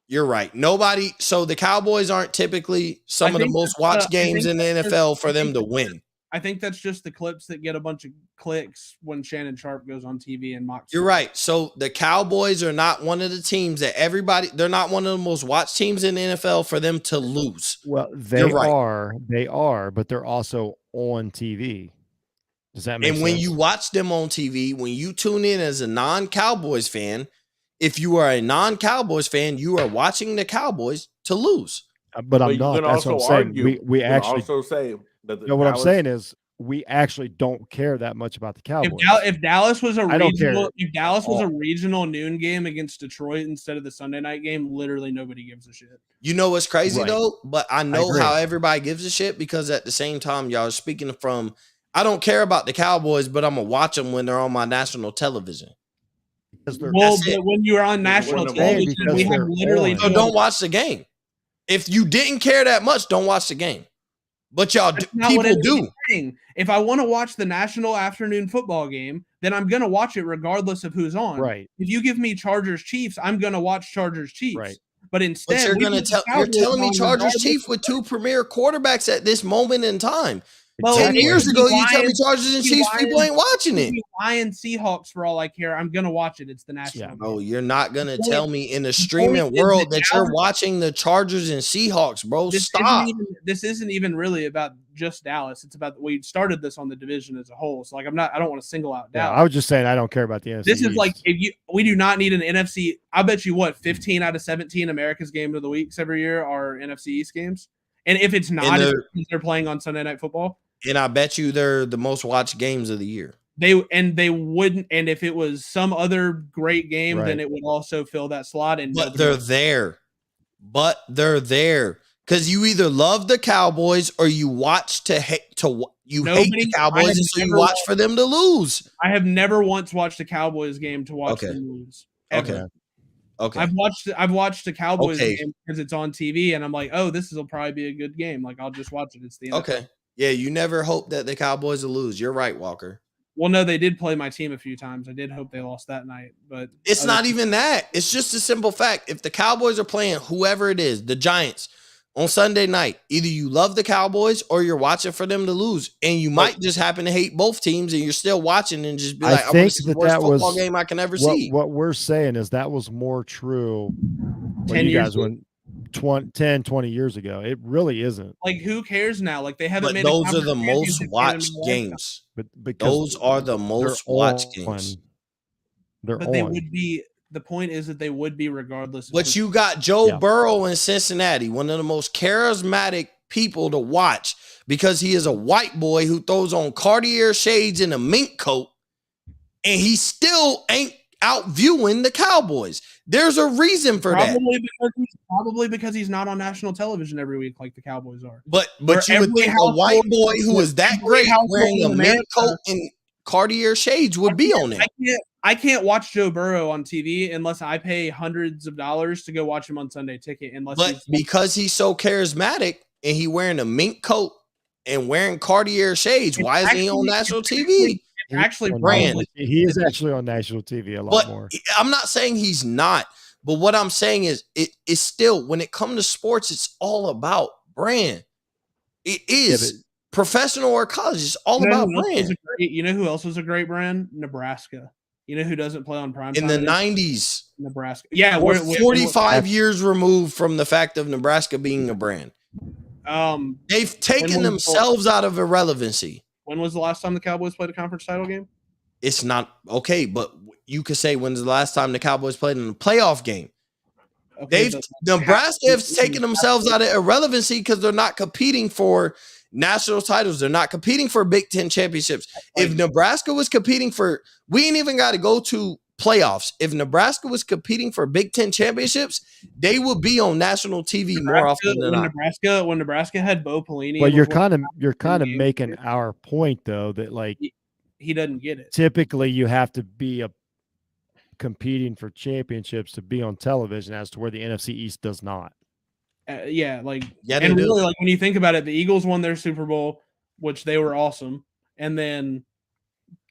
You're right. Nobody. So the Cowboys aren't typically some I of the think most that's, watched I games think in the that's- NFL for I them think to that's win. I think that's just the clips that get a bunch of clicks when Shannon Sharp goes on TV and mocks. You're right. So the Cowboys are not one of the teams that they're not one of the most watched teams in the NFL for them to lose. Well, they You're right. are, but they're also on TV. Does that make And sense? when you watch them on TV, when you tune in as a non-Cowboys fan, if you are a non-Cowboys fan, you are watching the Cowboys to lose. But I'm you not. can That's what I'm also saying. argue. We You can actually. also say that the No, what I'm Dallas- saying is we actually don't care that much about the Cowboys. If Dallas was a I don't care regional, if Dallas was at a all. regional noon game against Detroit instead of the Sunday night game, literally nobody gives a shit. You know what's crazy Right. though? But I know agree. how everybody gives a shit because at the same time, y'all are speaking from, I don't care about the Cowboys, but I'm going to watch them when they're on my national television. Because they're- Well, That's it. but when you're on national Because television, we have they're literally on. So no- don't watch the game. If you didn't care that much, don't watch the game. But y'all, That's not what people anybody's do. saying. If I want to watch the national afternoon football game, then I'm gonna watch it regardless of who's on. Right. If you give me Chargers Chiefs, I'm gonna watch Chargers Chiefs. Right. But But instead, you're we gonna put the you're Cowboys telling me on Chargers regardless Chief of- with two premier quarterbacks at this moment in time. Well, 10 years if ago, you you tell me Lions- Chargers and if you Chiefs, people Lions- ain't watching if it. you Lions Seahawks for all I care, I'm gonna watch it. It's the national. Yeah. game. Bro, you're not gonna point- tell me in the point streaming is world that that you're Dallas- watching the Chargers and Seahawks, bro. This Stop. This isn't even really about just Dallas. It's about we started this on the division as a whole. So like I don't want to single out Yeah, Dallas. I was just saying I don't care about the NFC. This is East. like we do not need an NFC. I bet you 15 out of 17 America's game of the weeks every year are NFC East games. And if it's not, And it's because they're playing on Sunday Night Football. And I bet you they're the most watched games of the year. They wouldn't. And if it was some other great game, Right. then it would also fill that slot. And But they're there. Because you either love the Cowboys or you watch to hate hate the Cowboys, and so you watch for them to lose. I have never once watched a Cowboys game to watch them lose. Ever. Okay. I've watched the Cowboys Okay. game because it's on TV, and I'm like, oh, this will probably be a good game. Like I'll just watch it. It's the NFL. Okay. Yeah, you never hope that the Cowboys will lose. You're right, Walker. Well, no, they did play my team a few times. I did hope they lost that night, but It's not even that. It's just a simple fact. If the Cowboys are playing whoever it is, the Giants, on Sunday night, either you love the Cowboys or you're watching for them to lose. And you might just happen to hate both teams and you're still watching and just be like, I want to see the worst football game I can ever see. What we're saying is that was more true 10 years ago. went 20 years ago. It really isn't. Like, who cares now? Like, they haven't But made those are conference the most championship game in watched a long time. games. But because Those are the most watched on. games. They're But on. they would be. The point is that they would be regardless. of But who- you got Joe Yeah. Burrow in Cincinnati, one of the most charismatic people to watch because he is a white boy who throws on Cartier shades and a mink coat, and he still ain't out viewing the Cowboys. There's a reason for that. Probably because he's not on national television every week like the Cowboys are. But Where you would every think a white household- boy who is that every great household wearing a in mink America- coat and Cartier shades would be on there. I can't watch Joe Burrow on TV unless I pay hundreds of dollars to go watch him on Sunday Ticket. Unless But he's because he's so charismatic and he wearing a mink coat and wearing Cartier shades, why isn't he on national TV? it's actually Brand. He is actually on national TV a lot But more. I'm not saying he's not. But what I'm saying is it's still, when it comes to sports, it's all about brand. It is. Professional or college, it's all about brand. You know who else was a great brand? Nebraska. You know who doesn't play on prime In time the anymore? 90s, Nebraska. Yeah, we're we're 45 years removed from the fact of Nebraska being a brand. They've taken themselves out of irrelevancy. When was the last time the Cowboys played a conference title game? It's not okay, but you could say when's the last time the Cowboys played in a playoff game? Okay, Nebraska has taken themselves out of irrelevancy because they're not competing for national titles. They're not competing for Big Ten championships. If Nebraska was competing for, we ain't even got to go to playoffs. If Nebraska was competing for Big Ten championships, they would be on national TV more often than not. When Nebraska had Bo Pelini, But you're kind of making our point though that like he doesn't get it. Typically, you have to be competing for championships to be on television, as to where the NFC East does not. Yeah, like and really, like when you think about it, the Eagles won their Super Bowl, which they were awesome, and then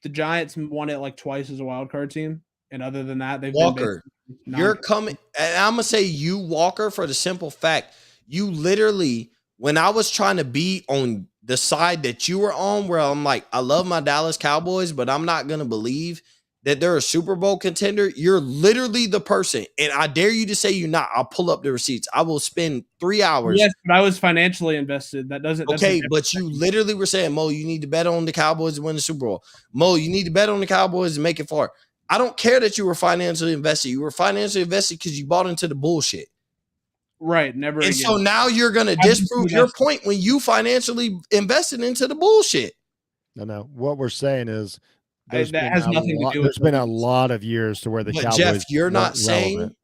the Giants won it like twice as a wild card team. And other than that, they've Walker, you're coming, and I'm gonna say you, Walker, for the simple fact you literally, when I was trying to be on the side that you were on, where I'm like, I love my Dallas Cowboys, but I'm not gonna believe that they're a Super Bowl contender. You're literally the person, and I dare you to say you're not. I'll pull up the receipts. I will spend 3 hours. Yes, but I was financially invested. That doesn't. Okay, but you literally were saying, Mo, you need to bet on the Cowboys to win the Super Bowl. Mo, you need to bet on the Cowboys and make it far. I don't care that you were financially invested. You were financially invested because you bought into the bullshit. Right, never. And again. so now you're going to disprove your point when you financially invested into the bullshit. No. What we're saying is that has nothing to do with. There's been a lot of years to where the Cowboys. Jeff, you're not weren't saying. relevant.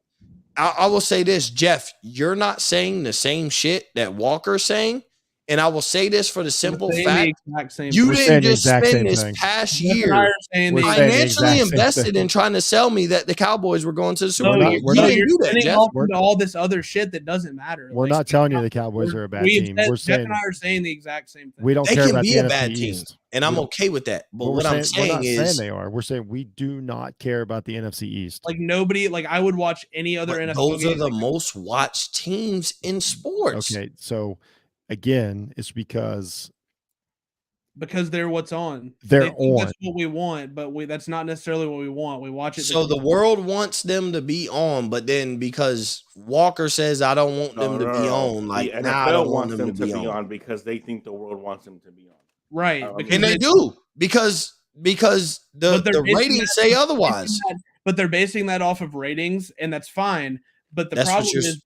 I will say this, Jeff. You're not saying the same shit that Walker's saying, And I will say this for the simple saying fact, the exact same you We're thing. saying didn't the just exact spend same this thing. past Jeff and I year are saying We're the saying the financially exact same invested thing. in trying to sell me that the Cowboys were going to the Super No, Bowl. not- You we're didn't you're do that, spending Jeff. off into all this other shit that doesn't matter. We're Like, not telling you the Cowboys are a bad team. We're Jeff saying and I are saying the exact same thing. we don't They care can about be the a NFC bad team, East. and I'm okay with that. But what I'm we're saying not saying is, they are. We're saying we do not care about the NFC East. Like nobody, like I would watch any other but NFL those are game. the most watched teams in sports. Okay, so again, it's because they're what's on. They're They think on. That's what we want, but that's not necessarily what we want. We watch it. So the world wants them to be on, but then because Walker says I don't want them to be on, like the now I NFL don't want wants them to be on because they think the world wants them to be on. right? And they do because But they're the basing ratings that- say otherwise. But they're basing that off of ratings, and that's fine. But the That's what problem you're- is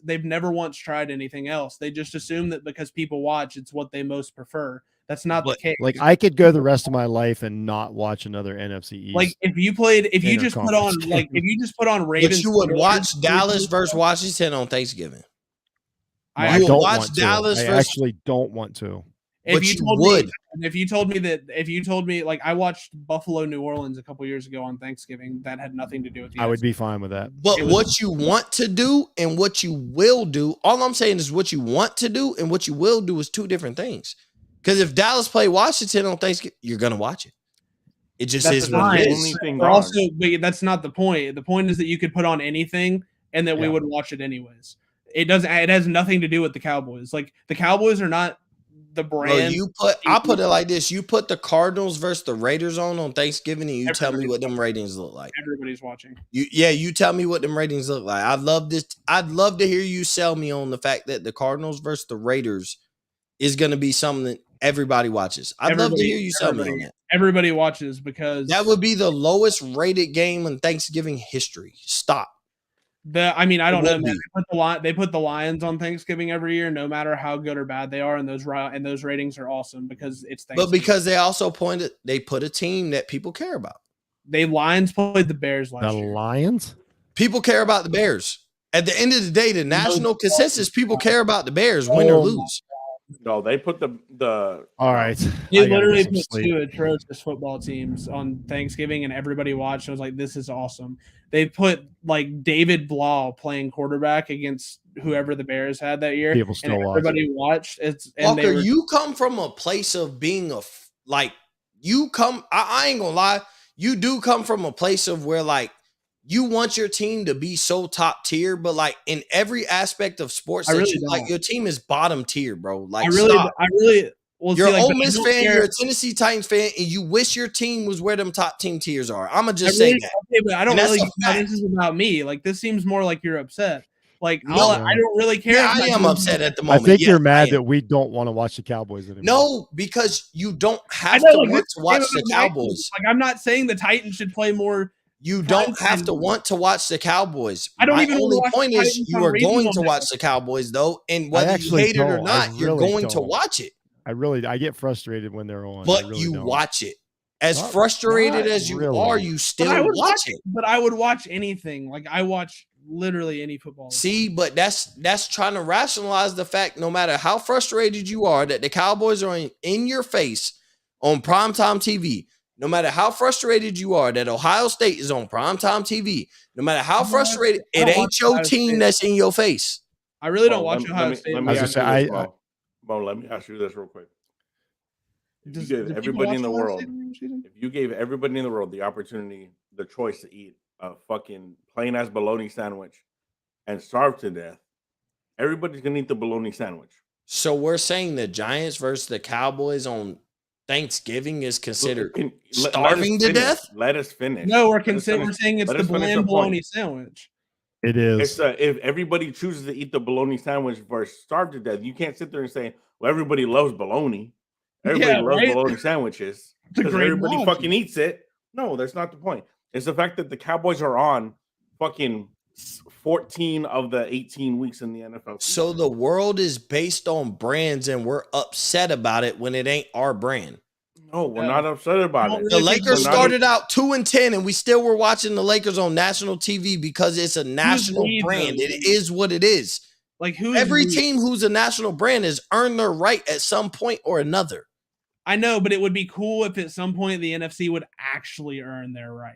they've never once tried anything else. They just assume that because people watch, it's what they most prefer. That's not the case. Like I could go the rest of my life and not watch another NFC East. Like if you just put on interconference like game. if you just put on Ravens, But you would watch Steelers, Dallas versus Washington on Thanksgiving. I you would don't watch want to. Dallas I versus- actually don't want to. If But you you told would. me, if you told me like I watched Buffalo, New Orleans a couple years ago on Thanksgiving, that had nothing to do with the I would NFC. be fine with that. But what you want to do and what you will do, all I'm saying is what you want to do and what you will do is two different things. Because if Dallas play Washington on Thanksgiving, you're gonna watch it. It just That's is what fine. it Only is. thing But on. also, but that's not the point. The point is that you could put on anything and that we Yeah. would watch it anyways. It doesn't. It has nothing to do with the Cowboys. Like the Cowboys are not the Bro, brand. I put it like this: you put the Cardinals versus the Raiders on Thanksgiving, and you tell me what them ratings look like. Everybody's watching. You tell me what them ratings look like. I'd love this. I'd love to hear you sell me on the fact that the Cardinals versus the Raiders is going to be something that everybody watches. I'd love to hear you sell me on that. Everybody watches because That would be the lowest rated game in Thanksgiving history. Stop. I mean, I don't know. would Man. be. They put the Lions on Thanksgiving every year, no matter how good or bad they are, and those ratings are awesome because it's Thanksgiving. But because they also they put a team that people care about. Lions played the Bears The last year. Lions? People care about the Bears. At the end of the day, the national consensus, people care about the Bears, win or Oh, lose. No, they put the All right. They I gotta literally get some put sleep. two atrocious football teams on Thanksgiving, and everybody watched. I was like, "This is awesome." They put like David Blau playing quarterback against whoever the Bears had that year. People still and watch everybody watched. Walker, you come from a place of being I ain't gonna lie, you do come from a place of where like you want your team to be so top tier, but like in every aspect of sports, I that really you like don't. your team is bottom tier, bro. Like I really. Well, you're see, an like, Ole but I Miss don't fan, care- you're a Tennessee Titans fan, and you wish your team was where them top team tiers are. I'ma I just really, say that. okay, but I don't And that's really. a Now, fact. this is about me. Like this seems more like you're upset. Like No. I don't really care. Yeah, if I my am team- upset at the I moment. think Yes, you're I mad am. that we don't want to watch the Cowboys anymore. No, because you don't have know, to like, want this to watch game the of my- Cowboys. Like I'm not saying the Titans should play more. You don't have to time. want to watch the Cowboys. I don't My even only watch the point is Titans you on are regional going to network. watch the Cowboys though, and whether you actually hate it or don't. I not, you're really going to don't. watch it. I get frustrated when they're on. I But really you don't. watch it. As Not- frustrated not as you really. are, you still But I would watch it. But I would watch anything. Like I watch literally any football. See, but that's trying to rationalize the fact, no matter how frustrated you are, that the Cowboys are in your face on primetime TV. No matter how frustrated you are that Ohio State is on primetime TV. No matter how frustrated, I it don't ain't watch your Ohio team State. that's in your face. I really don't Bo, watch Ohio State. Let I me was ask gonna you say, this, Bo. Bo, let me ask you this real quick. If Does- you do gave people everybody in watch the Ohio world, State during the season? if you gave everybody in the world the opportunity, the choice to eat a fucking plain ass bologna sandwich and starve to death, everybody's gonna eat the bologna sandwich. So we're saying the Giants versus the Cowboys on Thanksgiving is considered Let us starving to finish. death? Let us finish. No, we're Let us saying finish. it's Let the us finish bland the point. bologna sandwich. It is. It's if everybody chooses to eat the bologna sandwich versus starve to death, you can't sit there and say, "Well, everybody loves bologna. Everybody Yeah, loves right? bologna sandwiches It's a because great everybody analogy. fucking eats it." No, that's not the point. It's the fact that the Cowboys are on fucking 14 of the 18 weeks in the NFL. So the world is based on brands, and we're upset about it when it ain't our brand. No, we're Yeah. not upset about don't it. The really think Lakers we're not- started out 2-10, and we still were watching the Lakers on national TV because it's a national we, brand. though? It is what it is. Like who's Every team who's a national brand has earned their right at some point or another. I know, but it would be cool if at some point the NFC would actually earn their right.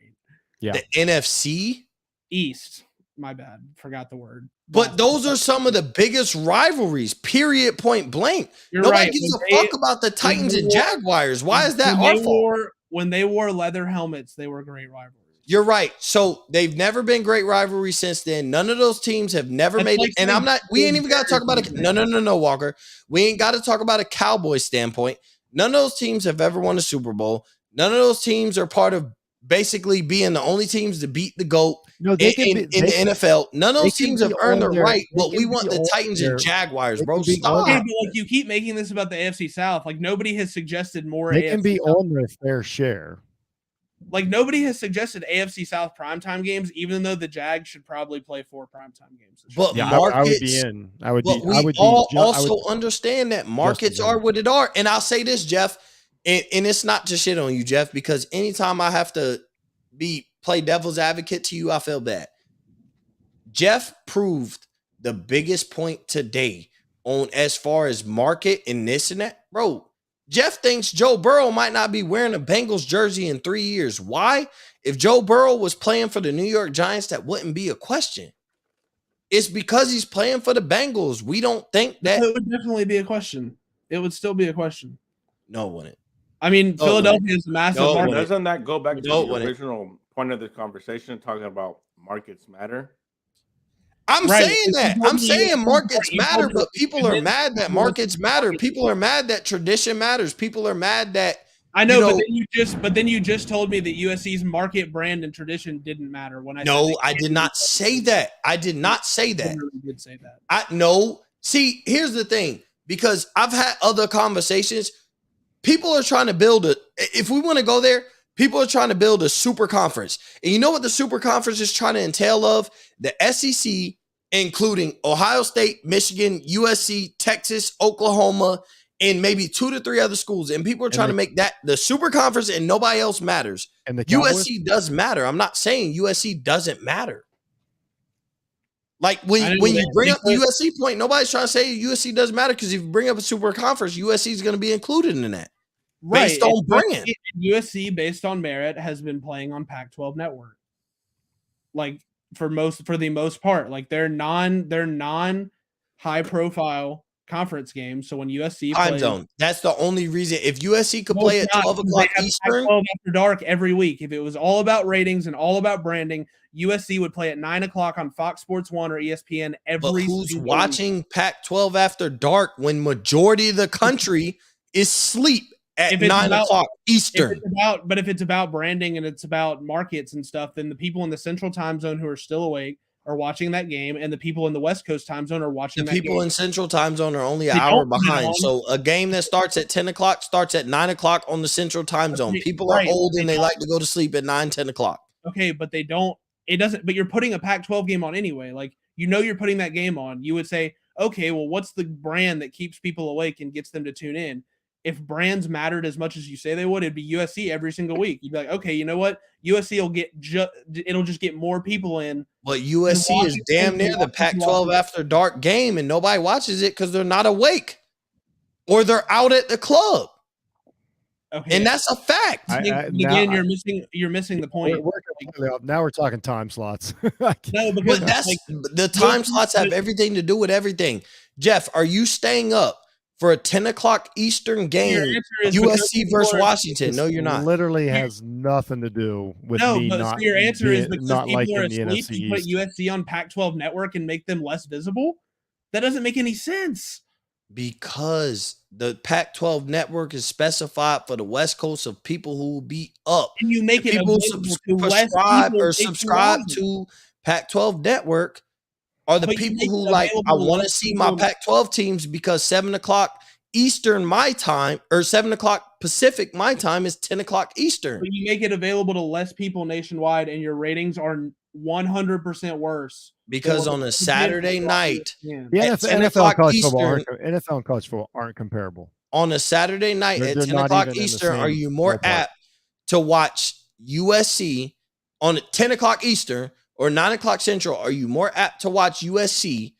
Yeah. The NFC East. My bad. Forgot the word. But those are some of the biggest rivalries, period, point blank. You're Nobody right. gives a fuck about the Titans and Jaguars. Why is that our fault? When they wore leather helmets, they were great rivalries. You're right. So they've never been great rivalries since then. None of those teams have never made it. And we ain't even got to talk about it. No, Walker. We ain't got to talk about a Cowboys standpoint. None of those teams have ever won a Super Bowl. None of those teams are part of basically being the only teams to beat the GOAT in the NFL. None of those teams have earned the right, but we want the Titans and Jaguars, bro. Stop. Okay, but like you keep making this about the AFC South. Like nobody has suggested more. They can be on their fair share. Like nobody has suggested AFC South primetime games, even though the Jags should probably play 4 primetime games. But yeah, markets, I would be in. I would be. We also understand that markets are what it are. And I'll say this, Jeff, and it's not to shit on you, Jeff, because anytime I have to play devil's advocate to you, I feel bad. Jeff proved the biggest point today on as far as market and this and that, bro. Jeff thinks Joe Burrow might not be wearing a Bengals jersey in 3 years. Why? If Joe Burrow was playing for the New York Giants, that wouldn't be a question. It's because he's playing for the Bengals. We don't think that. It would definitely be a question. It would still be a question. No, it wouldn't. I mean, Philadelphia is a massive market. Doesn't that go back to the original point of the conversation, talking about markets matter? I'm saying that. I'm saying markets matter, but people are mad that markets matter. People are mad that tradition matters. People are mad that I know, but then you just told me that USC's market, brand, and tradition didn't matter when I I did not say that. I did not say that. I really did say that. See, here's the thing, because I've had other conversations. People are trying to build if we want to go there, people are trying to build a super conference. And you know what the super conference is trying to entail of? The SEC, including Ohio State, Michigan, USC, Texas, Oklahoma, and maybe 2 to 3 other schools. And people are trying to make that the super conference and nobody else matters. And the USC does matter. I'm not saying USC doesn't matter. Like when you bring up the USC point, nobody's trying to say USC doesn't matter, because if you bring up a super conference, USC is going to be included in that. Right. Based on brand. USC, based on merit, has been playing on Pac-12 network. Like for the most part, like they're non high profile conference games. So when USC time zone, that's the only reason. If USC could play at 12 o'clock Eastern, 12 after dark every week. If it was all about ratings and all about branding, USC would play at 9 o'clock on Fox Sports 1 or ESPN every. But who's watching Pac-12 after dark when majority of the country is asleep at 9 o'clock Eastern? If it's about branding and it's about markets and stuff, then the people in the Central Time Zone who are still awake are watching that game, and the people in the West Coast Time Zone are watching that game. The people in Central Time Zone are only an hour behind. So a game that starts at 10 o'clock starts at 9 o'clock on the Central Time Zone. People are old and they like to go to sleep at 9, 10 o'clock. Okay, but they don't. It doesn't. But you're putting a Pac-12 game on anyway. Like, you're putting that game on. You would say, okay, well, what's the brand that keeps people awake and gets them to tune in? If brands mattered as much as you say they would, it'd be USC every single week. You'd be like, okay, you know what? USC will it'll just get more people in. But USC is damn near the Pac-12 after dark game, and nobody watches it because they're not awake or they're out at the club. Okay. And that's a fact. Again, you're missing the point. Now we're talking time slots. No, because the time slots have everything to do with everything. Jeff, are you staying up for a 10 o'clock Eastern game, USC versus Washington? No, you're not. Literally has nothing to do with me not. Your answer is because not people liking are the asleep. NFC You put East. USC on Pac-12 network and make them less visible. That doesn't make any sense. Because the Pac-12 network is specified for the West Coast of people who will be up. And you make people subscribe to Pac-12 network are the people who like, I want to see my Pac-12 teams because 7 o'clock Eastern my time, or 7 o'clock Pacific my time, is 10 o'clock Eastern. But you make it available to less people nationwide, and your ratings are 100% worse. Because on a Saturday night, the NFL and college football aren't comparable. On a Saturday night at 10 o'clock Eastern, are you more apt to watch USC on 10 o'clock Eastern or 9 o'clock Central? Are you more apt to watch USC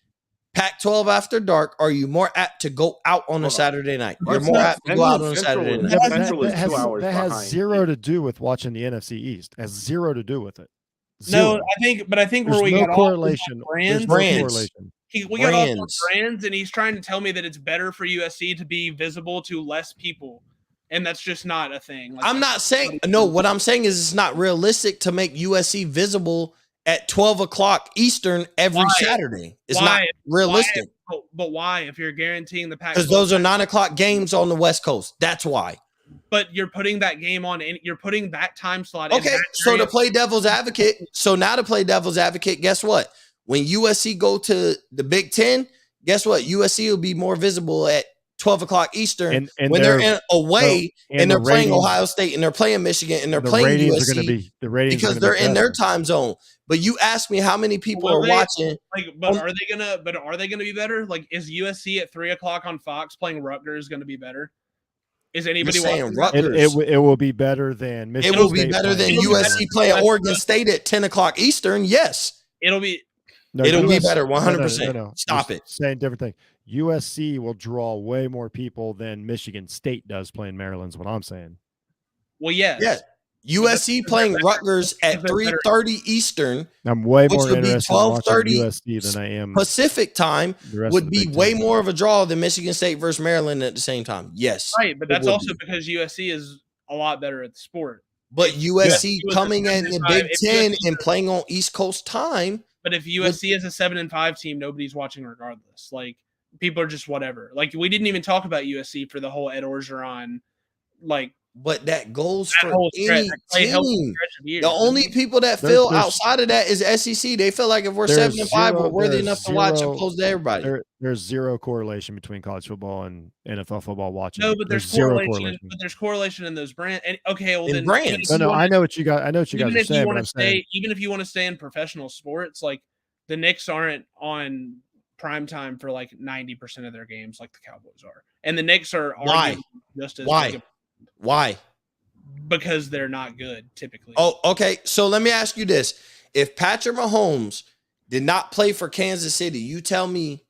Pac-12 after dark, are you more apt to go out on a Saturday night? You're more apt to go out on a Saturday night. Central is 2 hours that has behind. zero to do with watching the NFC East. It has zero to do with it. No, Zero. I think There's where we no got correlation. off There's no Brands. correlation. we got off on brands, and he's trying to tell me that it's better for USC to be visible to less people, and that's just not a thing. Like, I'm not saying no. What I'm saying is it's not realistic to make USC visible at 12 o'clock Eastern every Saturday. It's not realistic. But why? If you're guaranteeing the Pac-12, because those are 9 o'clock games on the West Coast. That's why. But you're putting that game on, and you're putting that time slot. Okay, so to play devil's advocate, guess what? When USC go to the Big Ten, guess what? USC will be more visible at 12 o'clock Eastern and when they're away and they're playing ratings, Ohio State and they're playing Michigan and they're the playing ratings USC are going to be the ratings because they're in their time zone. But you asked me how many people are watching. But are they gonna be better? Like, is USC at 3 o'clock on Fox playing Rutgers going to be better? Is anybody saying watching Rutgers? It will be better than Michigan. It will be better than USC playing Oregon State at 10 o'clock Eastern. Yes, it'll be better. 100%. No. Stop it. Saying different thing. USC will draw way more people than Michigan State does playing Maryland's what I'm saying. Well, yes. Yeah. USC playing Rutgers at 3:30 Eastern. I'm way more which would be interested in watching 12:30 USC than I am Pacific time. Would be way more of a draw than Michigan State versus Maryland at the same time. Yes. Right, but that's also because USC is a lot better at the sport. But USC coming in the Big Ten and playing on East Coast time. But if USC is a 7-5 team, nobody's watching regardless. Like, people are just whatever. Like, we didn't even talk about USC for the whole Ed Orgeron, like. But that goes that for any team. The only people that feel outside of that is SEC. They feel like if we're 7-5, we're worthy enough to watch opposed to everybody. There's zero correlation between college football and NFL football watching. No, but there's zero correlation. But there's correlation in those brands. And okay, well then brands. No, I know what you got. I know what you guys are saying. But I'm saying, even if you want to stay in professional sports, like the Knicks aren't on prime time for like 90% of their games, like the Cowboys are, and the Knicks are just as Why? Because they're not good typically. Oh, okay. So let me ask you this. If Patrick Mahomes did not play for Kansas City, you tell me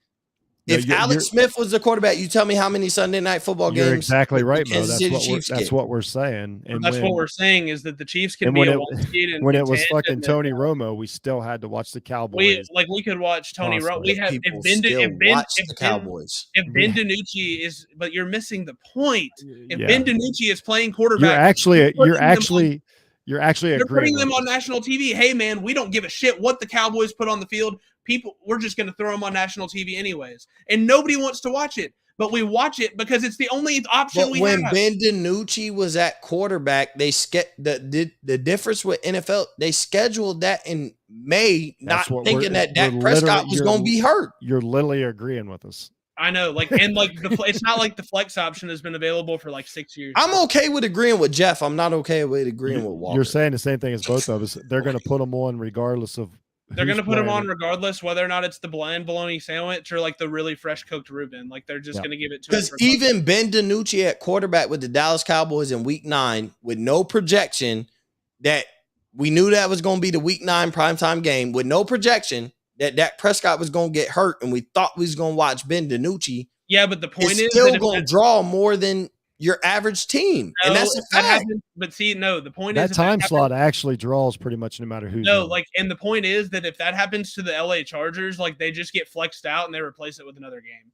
if Alex Smith was the quarterback, you tell me how many Sunday night football games. You're exactly right, Mo. That's what we're saying. And what we're saying is that the Chiefs can be a when it was fucking Tony Romo, we still had to watch the Cowboys. We could watch Tony Romo. We have if Ben DiNucci is, but you're missing the point. If Ben DiNucci is playing quarterback, you're actually they're putting them on national TV. Hey man, we don't give a shit what the Cowboys put on the field. We're just going to throw them on national TV anyways, and nobody wants to watch it. But we watch it because it's the only option we have. When Ben DiNucci was at quarterback, the difference with NFL, they scheduled that in May, not thinking that Dak Prescott was going to be hurt. You're literally agreeing with us. I know, it's not like the flex option has been available for like 6 years. I'm okay with agreeing with Jeff. I'm not okay with agreeing with Walker. You're saying the same thing as both of us. They're going to put them on regardless of. They're going to put them on regardless whether or not it's the bland bologna sandwich or like the really fresh cooked Reuben. Like they're just going to give it to him. Because even Ben DiNucci at quarterback with the Dallas Cowboys in Week 9 with no projection that we knew that was going to be the Week 9 primetime game with no projection that Dak Prescott was going to get hurt and we thought we was going to watch Ben DiNucci. Yeah, but the point is still going to draw more than your average team. And that's a fact. But see, no, the point is that time slot actually draws pretty much no matter who. No, and the point is that if that happens to the LA Chargers, like they just get flexed out and they replace it with another game.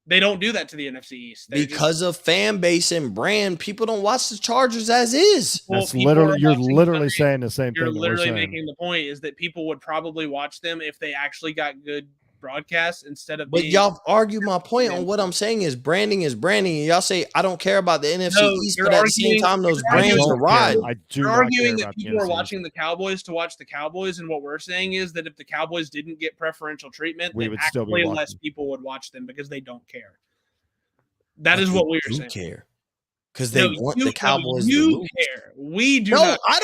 They don't do that to the NFC East. Because of fan base and brand, people don't watch the Chargers as is. That's literally you're literally saying the same thing. You're literally making the point is that people would probably watch them if they actually got good broadcast instead of. But y'all argue my point on what I'm saying is branding, and y'all say I don't care about the NFC East, but at the same time those brands are right. You're arguing that people are watching the Cowboys to watch the Cowboys, and what we're saying is that if the Cowboys didn't get preferential treatment, then actually less people would watch them because they don't care. That is what we are saying. Care because they want the Cowboys. You care. We do. No, I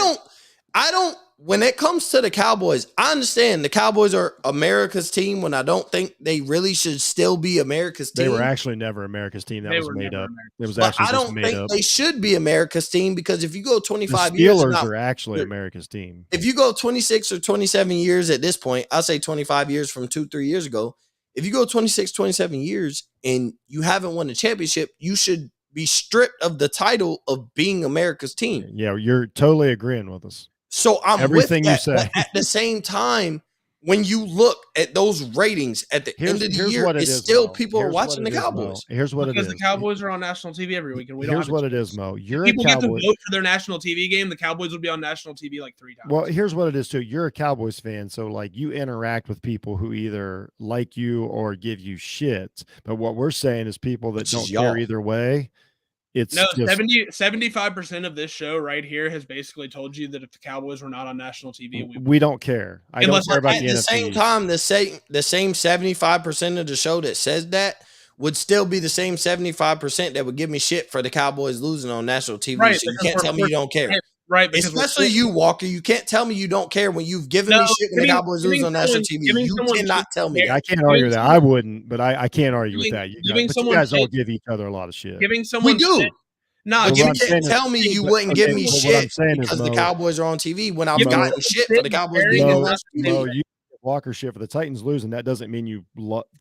don't. When it comes to the Cowboys, I understand the Cowboys are America's team when I don't think they really should still be America's team. They were actually never America's team. That was made up. It was actually just made up. I don't think they should be America's team because if you go 25 the years, Steelers are actually America's team. If you go 26 or 27 years at this point, I'll say 25 years from 2-3 years ago, If you go 26, 27 years and you haven't won a championship, you should be stripped of the title of being America's team. Yeah, you're totally agreeing with us. So I'm Everything with you that. say. But at the same time, when you look at those ratings at the end of the year, what it it's is, still Mo. people are Here's what watching it the is, Mo. Cowboys. Here's what it Because is. the Cowboys are on national TV every week, and we don't Here's have a what it chance. is, Mo. If You're a people get to Cowboy. vote for their national TV game, the Cowboys would be on national TV like 3 times. Well, here's what it is too. You're a Cowboys fan, so like you interact with people who either like you or give you shit. But what we're saying is people that Which don't is care y'all. either way. It's No, just 75% of this show right here has basically told you that if the Cowboys were not on national TV, we don't care. I don't Unless- care about At the the NFC. same time, the same 75% of the show that says that would still be the same 75% that would give me shit for the Cowboys losing on national TV. Right, So you because can't tell me you don't care. right, because Especially you, Walker. You can't tell me you don't care when you've given me shit when the Cowboys lose on national TV. You cannot tell me that. I can't argue with that. I wouldn't, but I can't argue with Giving- that. You giving guys, but you someone guys all shit- give each other a lot of shit. giving someone We do. shit- Nah, But what you I'm saying can't is- tell me you but- wouldn't okay, give me but what shit I'm saying is, because the Mo- Cowboys are on TV when I've Mo- gotten shit for the Cowboys being on Mo, national Mo, TV. you give Walker shit for the Titans losing. That doesn't mean you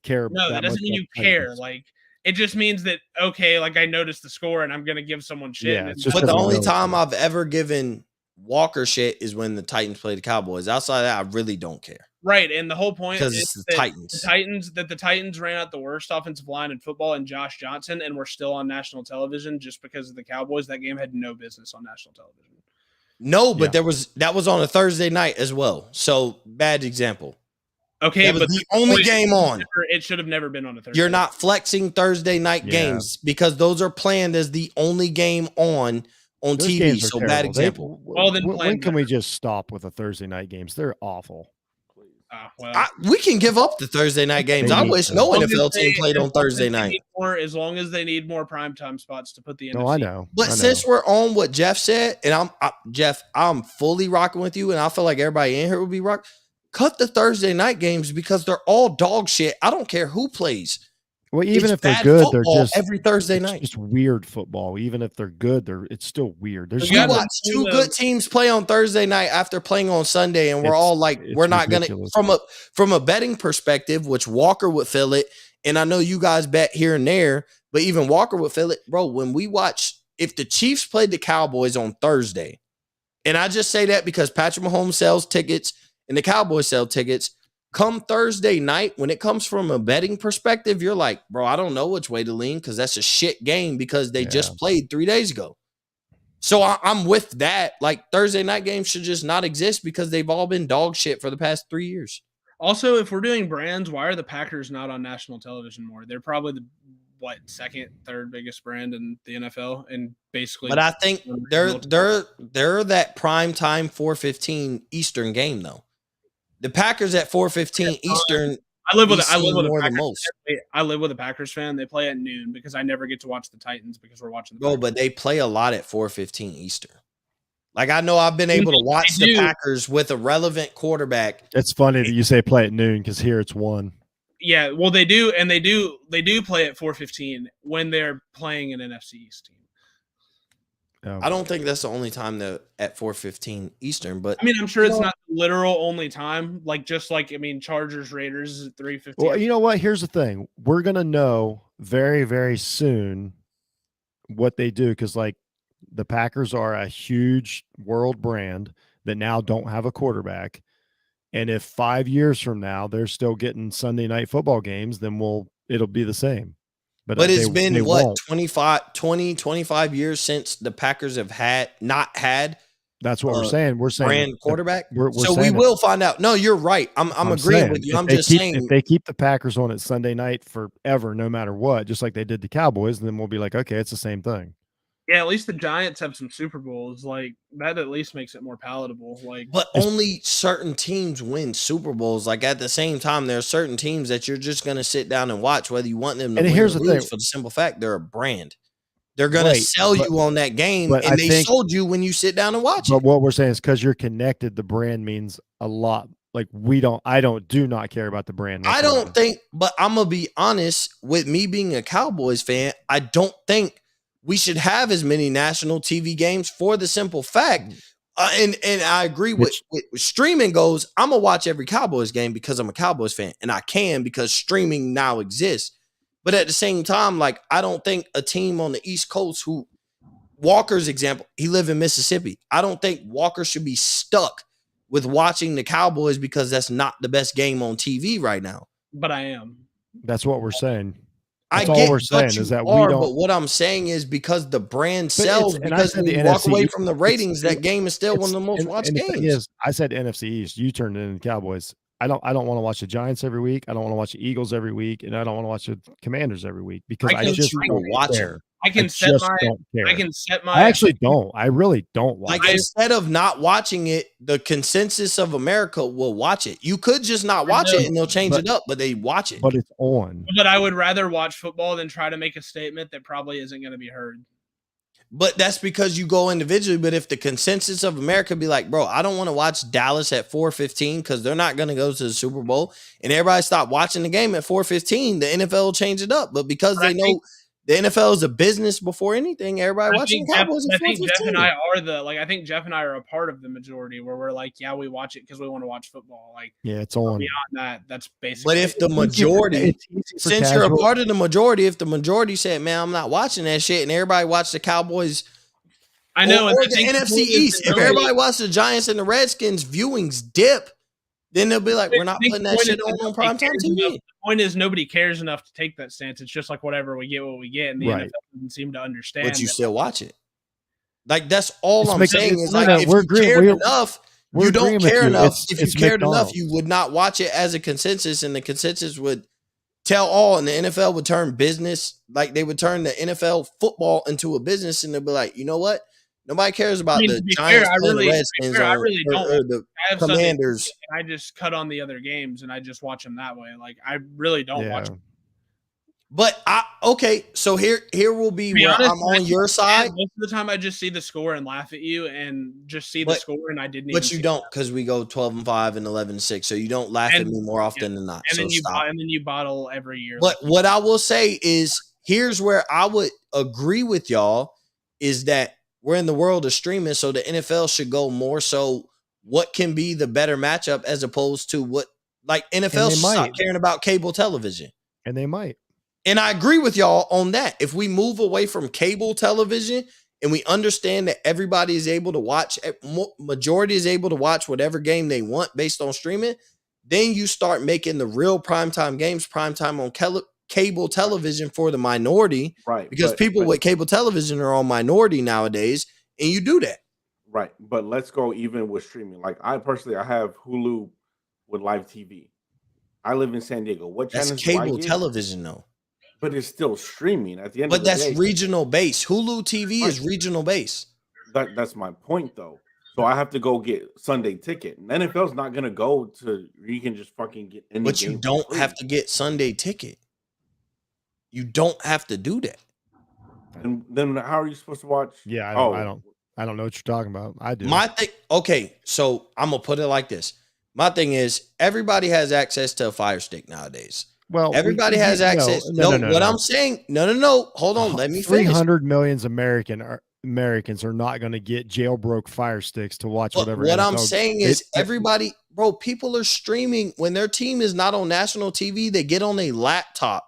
care. No, that doesn't much mean about you the care. Titans. Like it just means that okay, like I noticed the score and I'm gonna give someone shit. Yeah, and it's just But the doesn't only really time care. I've ever given Walker shit is when the Titans play the Cowboys. Outside of that, I really don't care. right, and the whole point Because is it's the that Titans. the Titans ran out the worst offensive line in football and Josh Johnson, and we're still on national television just because of the Cowboys. That game had no business on national television. No, but Yeah. that was on a Thursday night as well. So bad example. Okay, That was but the only game on. It should have never been on a Thursday. You're not flexing Thursday night Yeah. games because those are planned as the only game on Those TV. games are So terrible. bad example. Well, then when plan can we just stop with the Thursday night games? They're awful. Well, We can give up the Thursday night games. They I need wish to. no as long as NFL team they- played as on long as Thursday they night. need as long as they need more primetime spots to put the No, NFC. I know. But I know. since we're on what Jeff said, and Jeff, I'm fully rocking with you, and I feel like everybody in here would be rock. Cut the Thursday night games because they're all dog shit. I don't care who plays. Well, even It's if they're bad good, they're football just every Thursday it's night. just weird football. Even if they're good, it's still weird. There's You We gotta watch do two the- good teams play on Thursday night after playing on Sunday, and we're It's- all like, it's we're not ridiculous. gonna from a betting perspective, which Walker would feel it, and I know you guys bet here and there, but even Walker would feel it, bro. When we watch, if the Chiefs played the Cowboys on Thursday, and I just say that because Patrick Mahomes sells tickets and the Cowboys sell tickets. Come Thursday night, when it comes from a betting perspective, you're like, bro, I don't know which way to lean because that's a shit game because they just played 3 days ago. So I'm with that. Like Thursday night games should just not exist because they've all been dog shit for the past 3 years. Also, if we're doing brands, why are the Packers not on national television more? They're probably the second, third biggest brand in the NFL, and basically. But I think they're that prime time 4:15 Eastern game though. The Packers at 4:15 Eastern. I live with be I live seen with a more than Packers most. fan. I live with a Packers fan. They play at noon because I never get to watch the Titans because we're watching the Bro, Packers. but they play a lot at 4:15 Eastern. Like I know I've been able to watch They the do. Packers with a relevant quarterback. It's funny that you say play at noon because here it's 1. Yeah, well, they do, and they do play at 4:15 when they're playing an NFC East team. Oh. I don't think that's the only time they're at 4:15 Eastern, but I mean, I'm sure it's not the literal only time. Like just like Chargers Raiders is at 3:15. Well, you know what? Here's the thing. We're gonna know very, very soon what they do because, like, the Packers are a huge world brand that now don't have a quarterback. And if 5 years from now they're still getting Sunday night football games, then it'll be the same. But it's they been what won't. 25 years since the Packers have not had That's what we're saying. We're saying brand that quarterback. we're So we saying will find out. No, you're right. I'm agreeing saying, with you. if I'm they just keep- saying if they keep the Packers on at Sunday night forever, no matter what, just like they did the Cowboys, then we'll be like, okay, it's the same thing. Yeah, at least the Giants have some Super Bowls. Like that, at least makes it more palatable. Like, but only certain teams win Super Bowls. Like at the same time, there are certain teams that you're just going to sit down and watch, whether you want them to And win here's or the lose, thing. for the simple fact they're a brand. They're going to Right, sell but- you on that game, but and I they think- sold you when you sit down and watch But it. what we're saying is because you're connected, the brand means a lot. Like I do not care about the brand. I whatsoever. don't think, but I'm going to be honest with me being a Cowboys fan. I don't think we should have as many national TV games for the simple fact And I agree with streaming goes. I'm gonna watch every Cowboys game because I'm a Cowboys fan, and I can because streaming now exists. But at the same time, like I don't think a team on the East Coast who Walker's example, he lived in Mississippi. I don't think Walker should be stuck with watching the Cowboys because that's not the best game on TV right now. But I am. That's what we're saying. I That's all we're saying is that we don't. But what I'm saying is because the brand sells, and I because said when the you walk NFC away East, from the ratings, that game is still one of the most watched and the thing games. is, I said NFC East. You turned it into Cowboys. I don't want to watch the Giants every week. I don't want to watch the Eagles every week, and I don't want to watch the Commanders every week because I just don't watch care. I can set my. I actually don't. I really don't watch. Like instead of not watching it, the consensus of America will watch it. You could just not watch it and they'll change it up, but they watch it. But it's on. But I would rather watch football than try to make a statement that probably isn't going to be heard. But that's because you go individually. But if the consensus of America be like, bro, I don't want to watch Dallas at 4:15 because they're not going to go to the Super Bowl, and everybody stop watching the game at 4:15, the NFL will change it up. But because they know the NFL is a business before anything, everybody watching the Cowboys at 4:15. I think Jeff and I are I think Jeff and I are a part of the majority where we're like, yeah, we watch it because we want to watch football. Like, yeah, it's on. Beyond that, that's basically. But if the majority, since you're a part of the majority, if the majority said, man, I'm not watching that shit, and everybody watched the Cowboys, I know, or the NFC East, if everybody watched the Giants and the Redskins, viewings dip, then they'll be like, we're not putting that shit on primetime TV. The point is, nobody cares enough to take that stance. It's just like whatever we get, what we get, and the NFL doesn't seem to understand. But you still watch it. Like that's all I'm saying is like if you cared enough, you don't care enough. If you cared enough, you would not watch it as a consensus, and the consensus would tell all, and the NFL would turn business, like they would turn the NFL football into a business, and they'll be like, you know what? Nobody cares about the Giants or the Redskins or the Commanders. I just cut on the other games and I just watch them that way. Like I really don't watch them. But so here will be where honest, I'm on your side. Most of the time I just see the score and laugh at you and just see the score and I didn't But you don't, because we go 12-5 and 11-6. So you don't laugh at me more often than not. And so then you bottle every year. But what I will say is here's where I would agree with y'all is that we're in the world of streaming, so the NFL should go more so what can be the better matchup as opposed to what, like NFL stop caring about cable television. And they might. And I agree with y'all on that. If we move away from cable television and we understand that everybody is able to watch, majority is able to watch whatever game they want based on streaming, then you start making the real primetime games primetime on cable television for the minority, right? Because people with cable television are on minority nowadays, and you do that, right? But let's go even with streaming. Like I personally, I have Hulu with live TV. I live in San Diego. What channels? That's cable television, though. But it's still streaming at the end. But of the that's day. regional base. Hulu TV is regional base. That's my point, though. So I have to go get Sunday ticket. And NFL's not gonna go to. You can just fucking get any. But you don't have to get Sunday ticket. You don't have to do that. And then how are you supposed to watch? Yeah, I don't know what you're talking about. I do. My thing. Okay, so I'm gonna put it like this. My thing is everybody has access to a Fire Stick nowadays. Well, everybody has access. No, what I'm saying. No. Hold on. Let me finish. 300 million Americans are not going to get jailbroke Fire Sticks to watch whatever. What I'm saying is everybody, bro, people are streaming when their team is not on national TV. They get on a laptop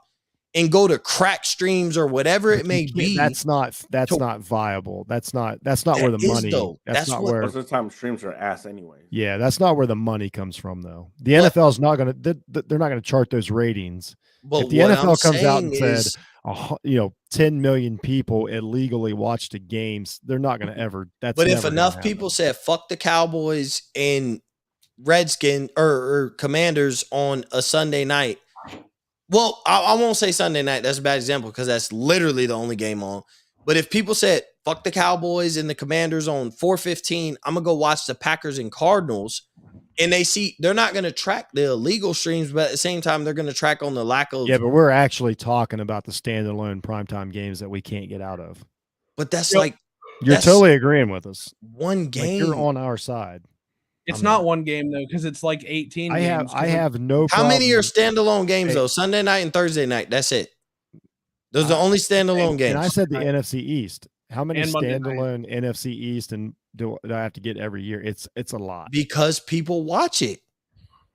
and go to crack streams or whatever it may be. That's not viable. That's not where the money. That's not where. Most of the time streams are ass anyway. Yeah, that's not where the money comes from though. The NFL is not going to. They're not going to chart those ratings. But if the NFL comes out and said, 10 million people illegally watched the games, they're not going to ever. But if enough people said fuck the Cowboys and Redskins or Commanders on a Sunday night. Well, I won't say Sunday night. That's a bad example because that's literally the only game on. But if people said, fuck the Cowboys and the Commanders on 4:15, I'm going to go watch the Packers and Cardinals. And they're not going to track the illegal streams, but at the same time, they're going to track on the lack of. Yeah, but we're actually talking about the standalone primetime games that we can't get out of. But that's you're totally agreeing with us. One game. You're on our side. It's not one game though, because it's like 18 games. I have no How many are standalone games though? Sunday night and Thursday night. That's it. Those are the only standalone games. And I said the NFC East. How many And Monday night. standalone NFC East and do I have to get every year? It's a lot. Because people watch it.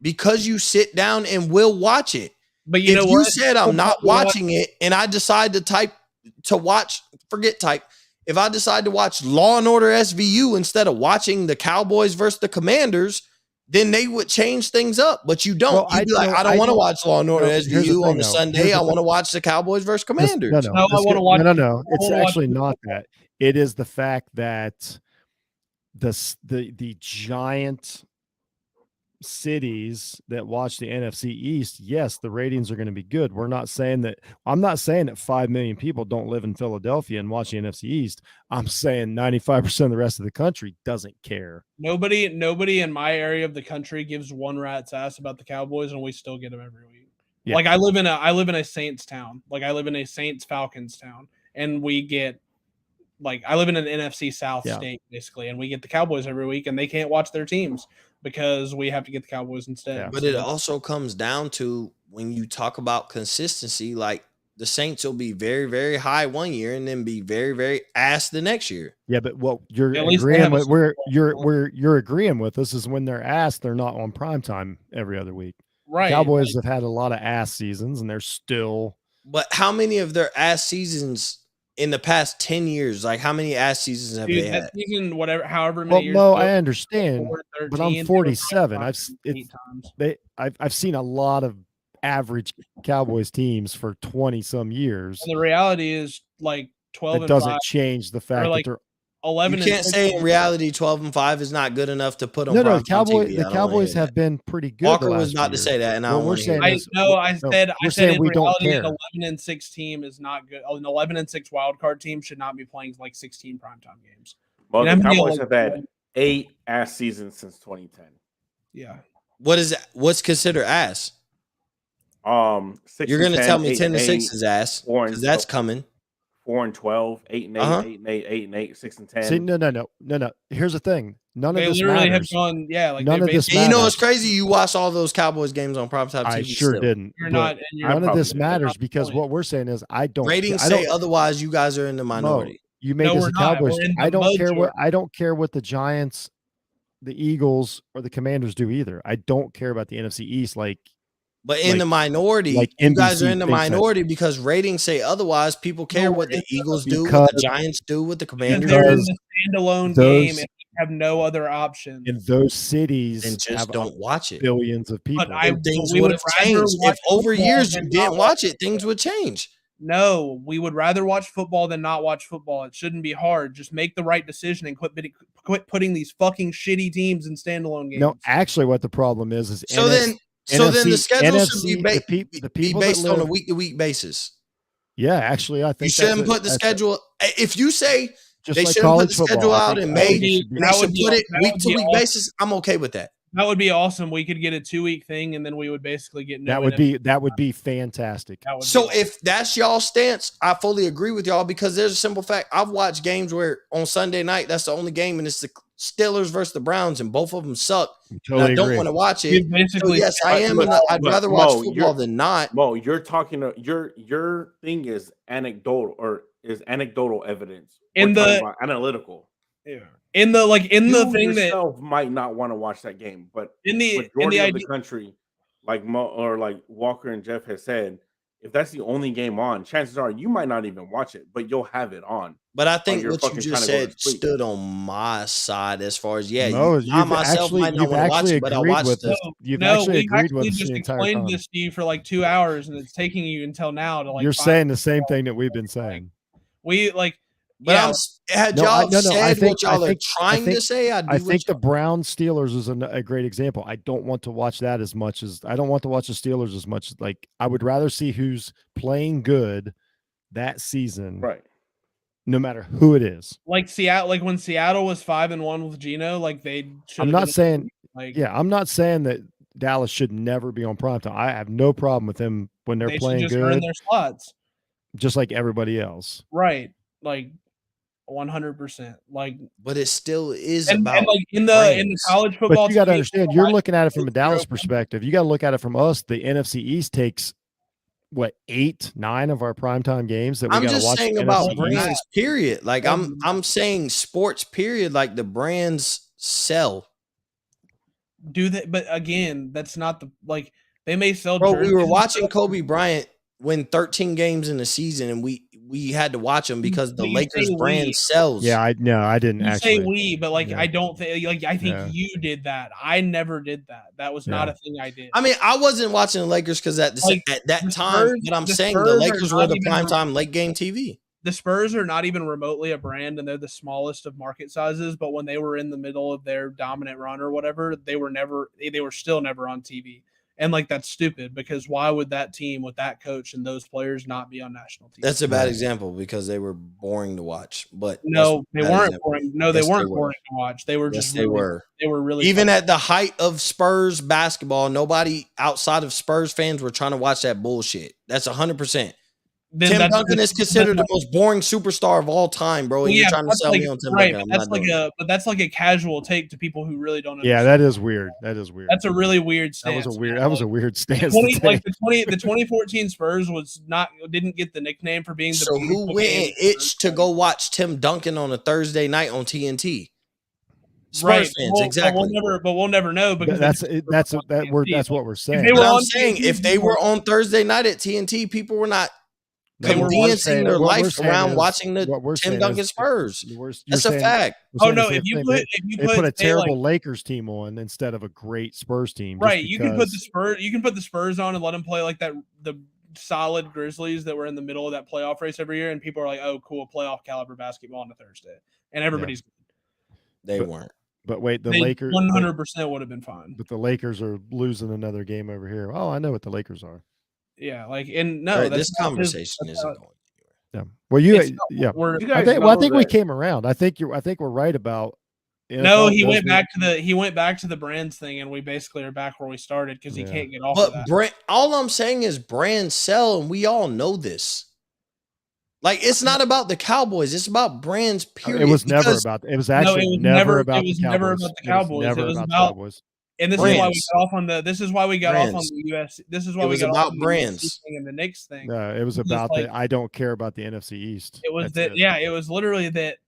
Because you sit down and will watch it. But you if know you what? said I'm not watching it and I decide to watch, if I decide to watch Law and Order SVU instead of watching the Cowboys versus the Commanders, then they would change things up. But you don't. Well, You'd be like, I don't want to watch Law and Order SVU on a Sunday. I want to watch the Cowboys versus Commanders. No, I want to watch. No. It's actually not that. It is the fact that the giant cities that watch the NFC East, yes, the ratings are going to be good. I'm not saying that 5 million people don't live in Philadelphia and watch the NFC East. I'm saying 95% of the rest of the country doesn't care. Nobody in my area of the country gives one rat's ass about the Cowboys, and we still get them every week. Yeah. Like I live in a Saints town. Like I live in a Saints Falcons town, and we get I live in an NFC South state basically, and we get the Cowboys every week, and they can't watch their teams because we have to get the Cowboys instead. Yeah. But it also comes down to when you talk about consistency, like the Saints will be very, very high one year and then be very, very ass the next year. Yeah, but what you're agreeing with, you're agreeing with us is when they're ass, they're not on prime time every other week. Right. Cowboys have had a lot of ass seasons, and they're still. But how many of their ass seasons in the past 10 years, like how many ass seasons have they had? Season, however many years. Well, I understand, but I'm 47. I've seen a lot of average Cowboys teams for 20 some years. And the reality is 12. It doesn't change the fact that they're 11. You can't say in reality 12-5 is not good enough to put on. No, the Cowboys have been pretty good. Walker was about to say that, and we're saying I said in we don't reality, care. an 11-6 team is not good. An 11-6 wild card team should not be playing 16 primetime games. Well, the Cowboys have had 8 ass seasons since 2010. Yeah. What is that? What's considered ass? 6 You're going to 10, tell me 8 10-6 8, is ass because that's coming. 4-12, 8-8, 8-8, 8-8, 6-10. See, no. Here's the thing. None of this literally matters. have gone, none of this matters. You know what's crazy? You watched all those Cowboys games on primetime TV. I sure didn't. None of this matters because what we're saying is I don't. Ratings say otherwise. You guys are in the minority. No, you made this a Cowboys. I don't care what the Giants, the Eagles, or the Commanders do either. I don't care about the NFC East. But in the minority, you guys are in the minority because ratings say otherwise. People care what the Eagles do, what the Giants do, what the Commanders do. They're in the standalone game and have no other option. In those cities, and just don't watch it. Billions of people. But things would have changed. If over years you didn't watch it, things would change. No, we would rather watch football than not watch football. It shouldn't be hard. Just make the right decision and quit putting these fucking shitty teams in standalone games. No, actually, what the problem is So then the schedule should be based on a week-to-week basis. Yeah, actually, I think you shouldn't put the schedule. If you say just they like shouldn't put the football, schedule out in May, they should put it week-to-week basis. I'm okay with that. That would be awesome. We could get a 2-week thing, and then we would basically get that would be fantastic. So if that's y'all stance, I fully agree with y'all because there's a simple fact. I've watched games where on Sunday night that's the only game, and it's the Steelers versus the Browns, and both of them suck. Totally I don't want to watch it. So yes, I am. I'd rather watch football than not. Mo, you're talking. Your thing is anecdotal evidence. In the analytical. Yeah. In the thing that might not want to watch that game, but in the majority of the country, like Mo or like Walker and Jeff has said, if that's the only game on, chances are you might not even watch it, but you'll have it on. But I think what you just said stood on my side as far as no, I myself might not want to watch it, but I watched it. You've actually agreed with us just the entire explained time. this to you for 2 hours, and it's taking you until now to You're saying the same thing that we've been saying. But had y'all said what y'all are trying to say, I think the Browns Steelers is a great example. I don't want to watch that as much as I don't want to watch the Steelers as much. I would rather see who's playing good that season, right? No matter who it is. Like Seattle, when Seattle was 5-1 with Geno, they. I'm not saying, I'm not saying that Dallas should never be on primetime. I have no problem with them when they're playing just good. Earn their slots, just like everybody else, right? 100%. But it still is in the college football. But you got to understand, you're looking at it from a Dallas perspective. You got to look at it from us. The NFC East takes what 8, 9 of our primetime games that we I'm got to just watch. saying NFC about East. brands, period. Like I'm saying sports, period. Like the brands sell. Do they? But again, that's not the like they may sell. Bro, jerseys we were and watching stuff. Kobe Bryant win 13 games in the season, and we had to watch them because the But you Lakers say brand we. sells. Yeah, I didn't You actually. say we, but like Yeah. I don't think like I think Yeah. you did that. I never did that. That was not Yeah. a thing I did. I mean, I wasn't watching the Lakers because at Like, that the time, Spurs- but I'm the saying the Spurs are Lakers were not the even primetime late game TV. The Spurs are not even remotely a brand, and they're the smallest of market sizes. But when they were in the middle of their dominant run or whatever, they were still never on TV. And like that's stupid because why would that team with that coach and those players not be on national TV? That's a bad example because they were boring to watch. But No, they that's a bad weren't example. boring. No, they Yes, weren't were. boring to watch. They were Yes, just they really, were. They were really Even fun. at the height of Spurs basketball, nobody outside of Spurs fans were trying to watch that bullshit. That's 100%. Then Tim that's- Duncan is considered the most boring superstar of all time, bro. And you're trying to that's sell like, me on Tim right, Duncan. but that's like a casual take to people who really don't Yeah, understand. that is weird. That is weird. That's a really weird stance. That was a weird. man. That was a weird stance. 20, to like take. the 2014 Spurs didn't get the nickname for being the So who beautiful went game and itched to go watch Tim Duncan on a Thursday night on TNT? Spurs fans, exactly. But we'll never know because That's what we're saying. they were But I'm on saying TNT, if they were on Thursday night at TNT, people were not condensing their what we're life saying around is- watching the what we're Tim saying Duncan is- Spurs. you're That's a saying- fact. we're Oh saying the no! same If you thing. put They put a say, terrible like, Lakers team on instead of a great Spurs team. just right, you can put the because- Spurs. You can put the Spurs on and let them play like that. The solid Grizzlies that were in the middle of that playoff race every year, and people are like, "Oh, cool, playoff caliber basketball on a Thursday," and everybody's They weren't. But wait, the they Lakers 100% would have been fine. But the Lakers are losing another game over here. Oh, I know what the Lakers are. Yeah, like and no, Right, that's this not- conversation that's isn't not- going. Yeah. Well, you It's not- yeah. we're- You I guys think, know we that- came around. I think we're right about. No, NFL he does went need- back to the brands thing, and we basically are back where we started because he Yeah. can't get off of that. But all I'm saying is brands sell, and we all know this. Like it's not about the Cowboys; it's about brands. Period. It was never Because about. It was actually was never about it the was Cowboys. never about the Cowboys. It was It never was about the about- Cowboys. And this is why we brands. got off on the. This is why we got off on Brands. the US. This is why It we was got about off on brands. the UFC thing and the Knicks thing. No, it was Because, about like, I don't care about the NFC East. It was That's that. it. Yeah, it was literally that.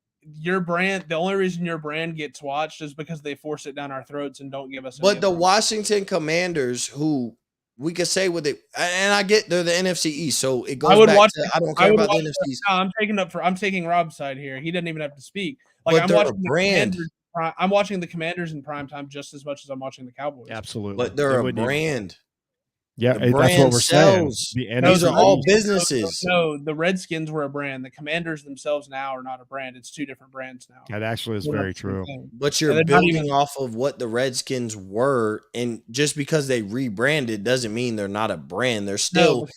Your brand. The only reason your brand gets watched is because they force it down our throats and don't give us. But the other- Washington Commanders, who we could say with it, and I get they're the NFC East, so it goes I would back watch. to I don't I care would about the watch NFC East. No, I'm taking Rob's side here. He doesn't even have to speak. Like But I'm they're a watching the brand. Commanders. I'm watching the Commanders in prime time just as much as I'm watching the Cowboys. Absolutely. But they're It a wouldn't even- brand. Yeah, The that's what brand we're sells. saying. Those are all East- businesses. No, the Redskins were a brand. The Commanders themselves now are not a brand. It's two different brands now. That actually is They're not very the same true. thing. But you're And they're not building even- off of what the Redskins were, and just because they rebranded doesn't mean they're not a brand. They're still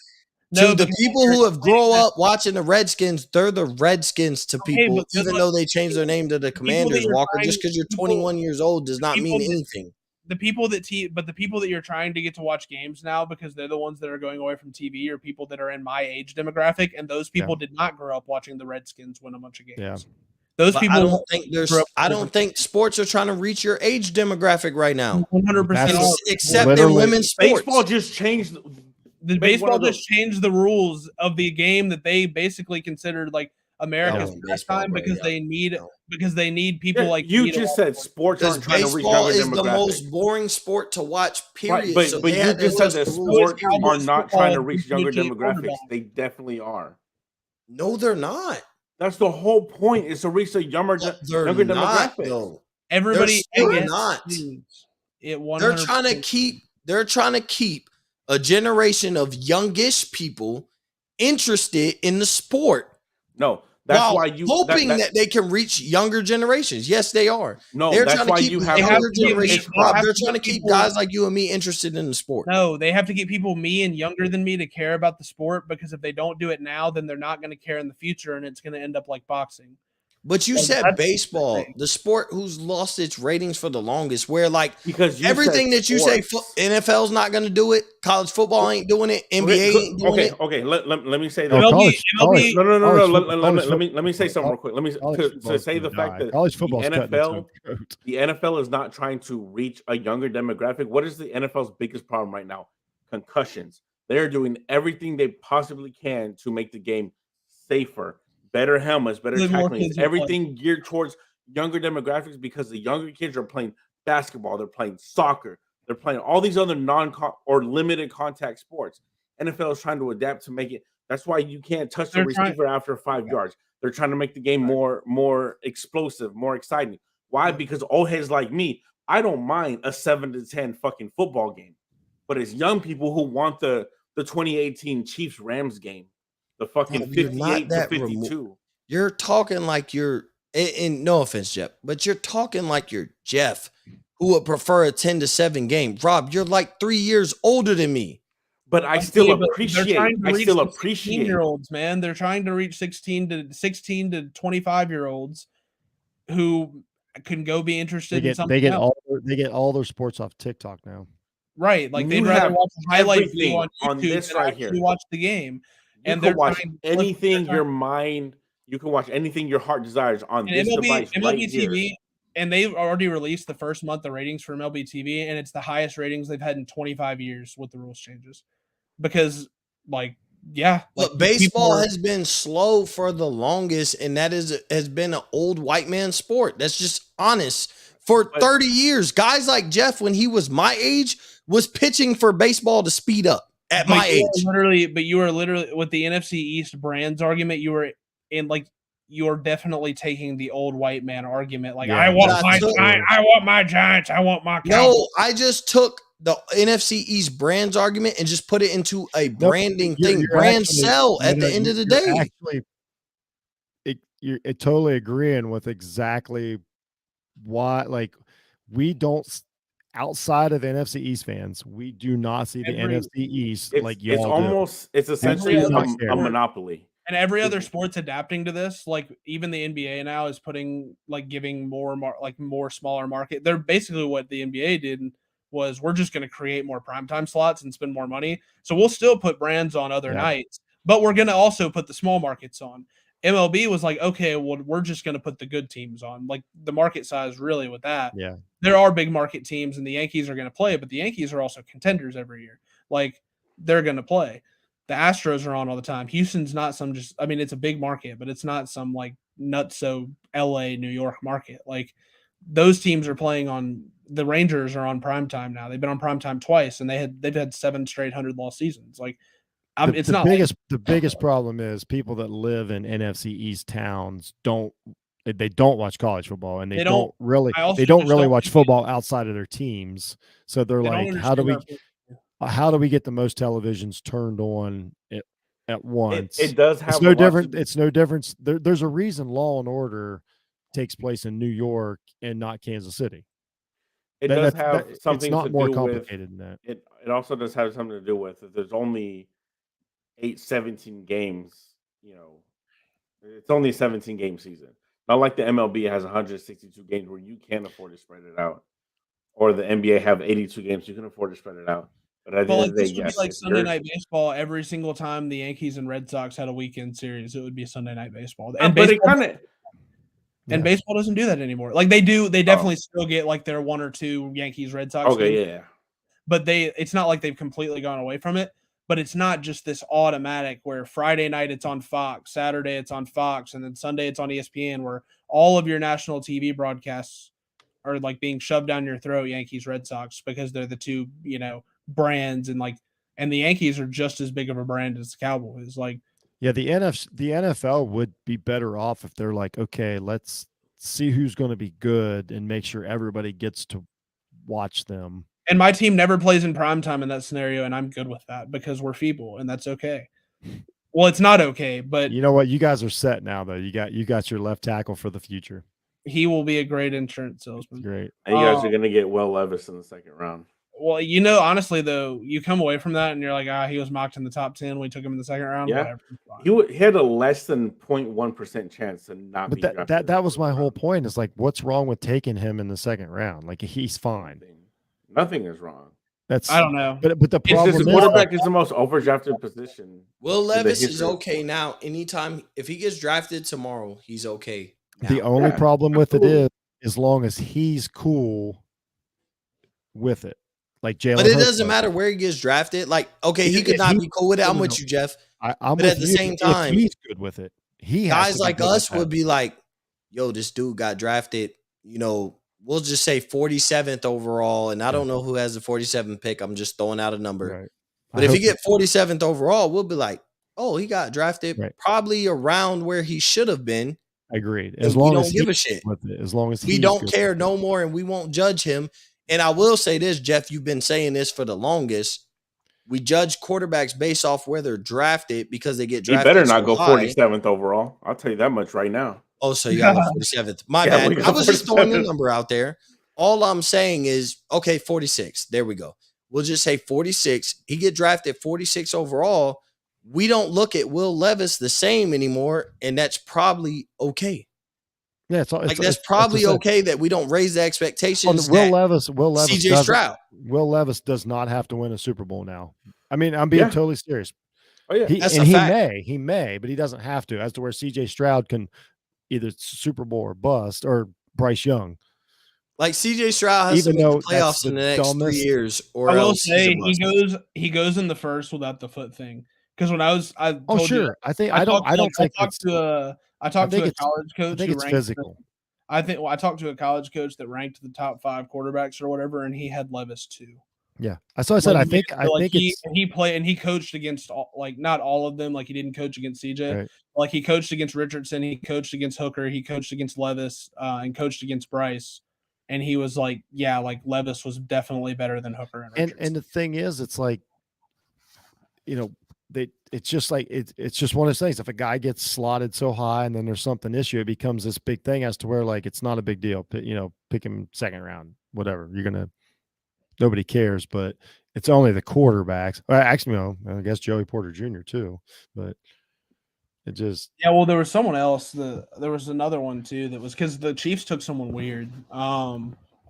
No, to the because people you're who have saying grown that- up watching the Redskins. They're the Redskins to Okay, people, but guess even what? though they changed their name to the people that Commanders. you're Walker, trying- just because you're people- 21 years old does not people mean that- anything. the people that you're trying to get to watch games now because they're the ones that are going away from TV are people that are in my age demographic, and those people did not grow up watching the Redskins win a bunch of games. Yeah. Those But people I don't think there's. grew up- I don't think sports are trying to reach your age demographic right now, 100% That's- all. except in Literally- women's sports. Baseball just changed. The one baseball of the- just changed the rules of the game that they basically considered like America's wasn't baseball, pastime bro. because Yeah. they need people like you me to just watch said sports Because aren't trying to reach baseball younger is the demographics. most boring sport to watch. Period. Right, but So but they you had to just said list that the rules. sports are Cowboys not trying to football, reach younger team demographics. quarterback. They definitely are. No, they're not. That's the whole point, is to reach the younger They're younger not. demographics. Though. everybody. They're still I guess, not. It They're trying to 100%. keep. They're trying to keep a generation of youngish people interested in the sport. No, that's while why you hoping that they can reach younger generations. Yes, they are. no. They're that's trying to why keep you the have younger to keep- generation. they have Rob, they're to trying to keep keep people- guys like you and me interested in the sport. No, they have to get people me and younger than me to care about the sport because if they don't do it now, then they're not going to care in the future, and it's going to end up like boxing. But you Like, said that's the baseball, thing. the sport who's lost its ratings for the longest, where like because you everything said that you say, sports. NFL's not going to do it, college football ain't doing it, NBA ain't doing Okay, it. okay. Let me say Oh, that. MLB No. college Let me say something real quick. Let me to say the fact that college the football's cutting its NFL own throat. the NFL is not trying to reach a younger demographic. What is the NFL's biggest problem right now? Concussions. They're doing everything they possibly can to make the game safer, better helmets, better More tackling, kids will play. everything geared towards younger demographics because the younger kids are playing basketball, they're playing soccer, they're playing all these other or limited contact sports. NFL is trying to adapt to make it. That's why you can't touch the They're trying- receiver after 5 yards. They're trying to make the game more explosive, more exciting. Why? Because old heads like me, I don't mind a 7-10 fucking football game, but it's young people who want the 2018 Chiefs Rams game, the fucking Rob, you're not 58 to that 52. You're talking like you're, and no offense, Jeff, but you're talking like you're Jeff, who would prefer a 10-7 game. Rob, you're like 3 years older than me. But I still appreciate. I still appreciate. 16-year-olds, man. They're trying to reach 16 to 25-year-olds who can go be interested in something else. They get all their sports off TikTok now. Right, like they'd You rather have watch a highlight video everything on on YouTube this than right actually here. watch the game. You And can they're watch trying- anything your mind. You can watch anything your heart desires on and this device MLB right TV, here. and they've already released the first month of ratings for MLB TV, and it's the highest ratings they've had in 25 years with the rules changes. Because, like, yeah, But like, baseball has been slow for the longest, and that has been an old white man sport. That's just honest. For 30 years, guys like Jeff, when he was my age, was pitching for baseball to speed up at my age. But you were literally with the NFC East brands argument. You were in like you're definitely taking the old white man argument. Like, Yeah, I want that's my so- I want my Giants. I want my Cowboys. No, I just took the NFC East brands argument and just put it into a branding thing. Brands sell at the end of the day. Actually, you're totally agreeing with exactly why. Like, we don't outside of NFC East fans, we do not see the NFC East like y'all It's almost it's essentially a monopoly. And every other sport's adapting to this. Like even the NBA now is putting like giving more smaller market. They're basically what the NBA did was we're just going to create more primetime slots and spend more money. So we'll still put brands on other nights, but we're going to also put the small markets on. MLB was like, okay, well, we're just going to put the good teams on. Like the market size really with that. Yeah. There are big market teams and the Yankees are going to play, but the Yankees are also contenders every year. Like they're going to play. The Astros are on all the time. Houston's not some it's a big market, but it's not some like nutso LA, New York market. Like those teams are playing on the Rangers are on primetime now. They've been on primetime twice and they've had 7 straight 100-loss seasons. Like the biggest problem is people that live in NFC East towns don't watch college football and they don't really watch football outside of their teams. So they're like, how do we get the most televisions turned on at once? It does have it's no different. It's no difference. There's a reason Law and Order takes place in New York and not Kansas City. It does have something. It's not to more do complicated with, than that. It also does have something to do with if there's only 17 games. You know, it's only a 17 game season. Not like the MLB has 162 games where you can't afford to spread it out, or the NBA have 82 games you can afford to spread it out. But at the end of the day, this would be like Sunday night baseball every single time the Yankees and Red Sox had a weekend series. It would be Sunday night baseball. And baseball doesn't do that anymore. Like they do, they definitely still get like their 1 or 2 Yankees Red Sox. Okay, yeah. But it's not like they've completely gone away from it. But it's not just this automatic where Friday night it's on Fox, Saturday it's on Fox, and then Sunday it's on ESPN, where all of your national TV broadcasts are like being shoved down your throat, Yankees, Red Sox, because they're the two, brands and the Yankees are just as big of a brand as the Cowboys. Like, yeah, the NFL would be better off if they're like, okay, let's see who's going to be good and make sure everybody gets to watch them. And my team never plays in primetime in that scenario, and I'm good with that because we're feeble, and that's okay. Well, it's not okay, but you know what? You guys are set now, though. You got your left tackle for the future. He will be a great insurance salesman. Great. And you guys are going to get Will Levis in the second round. Well, honestly, though, you come away from that and you're like, he was mocked in the top 10. We took him in the second round. Yeah, whatever. He had a less than 0.1% chance to not be drafted. But that was my whole point. Is like, what's wrong with taking him in the second round? Like, he's fine. Nothing is wrong. I don't know. But the problem is quarterback is the most overdrafted position. Will Levis is okay now. Anytime if he gets drafted tomorrow, he's okay. Now. The only problem with it is as long as he's cool with it. like Jalen. But it Hurts doesn't was. matter where he gets drafted. Like, okay, he could If not he- be cool with it. I'm no, with no. you, Jeff. I'm But with at the you. same If time, he's good with it. He has guys to be like good with us that. would be like, yo, this dude got drafted, we'll just say 47th overall. And I don't know who has the 47th pick. I'm just throwing out a number. Right. But if he get 47th overall, we'll be like, oh, he got drafted probably around where he should have been. Agreed. As long as we don't give a shit with it, as long as we don't care no more, and we won't judge him. And I will say this, Jeff, you've been saying this for the longest. We judge quarterbacks based off where they're drafted because they get He drafted. better not so go high. 47th overall. I'll tell you that much right now. Oh, so you got the 47th. My Yeah, bad. we got I was just throwing the 47th. number out there. All I'm saying is, okay, 46. There we go. We'll just say 46. He get drafted 46 overall. We don't look at Will Levis the same anymore, and that's probably okay. Yeah, that's probably okay that we don't raise the expectations. Will Levis, CJ Stroud. Will Levis does not have to win a Super Bowl now. I mean, I'm being totally serious. Oh yeah, he may, but he doesn't have to. As to where CJ Stroud can either Super Bowl or bust, or Bryce Young. Like CJ Stroud has to make the playoffs in the next 3 years, or I will else say he goes in the first without the foot thing. Because when I talked to a college coach. I think it's physical. I talked to a college coach that ranked the top 5 quarterbacks or whatever, and he had Levis too. Yeah, so I said I think he played and he coached against not all of them. Like he didn't coach against CJ. Right. Like he coached against Richardson, he coached against Hooker, he coached against Levis, and coached against Bryce. And he was like, yeah, like Levis was definitely better than Hooker and Richardson. And the thing is, it's like, it's just like it's just one of those things. If a guy gets slotted so high and then there's something issue, it becomes this big thing as to where like it's not a big deal. Pick him second round, whatever. Nobody cares, but it's only the quarterbacks. Well, actually, I guess Joey Porter Jr. too, but it just well, there was someone else. There was another one too that was because the Chiefs took someone weird.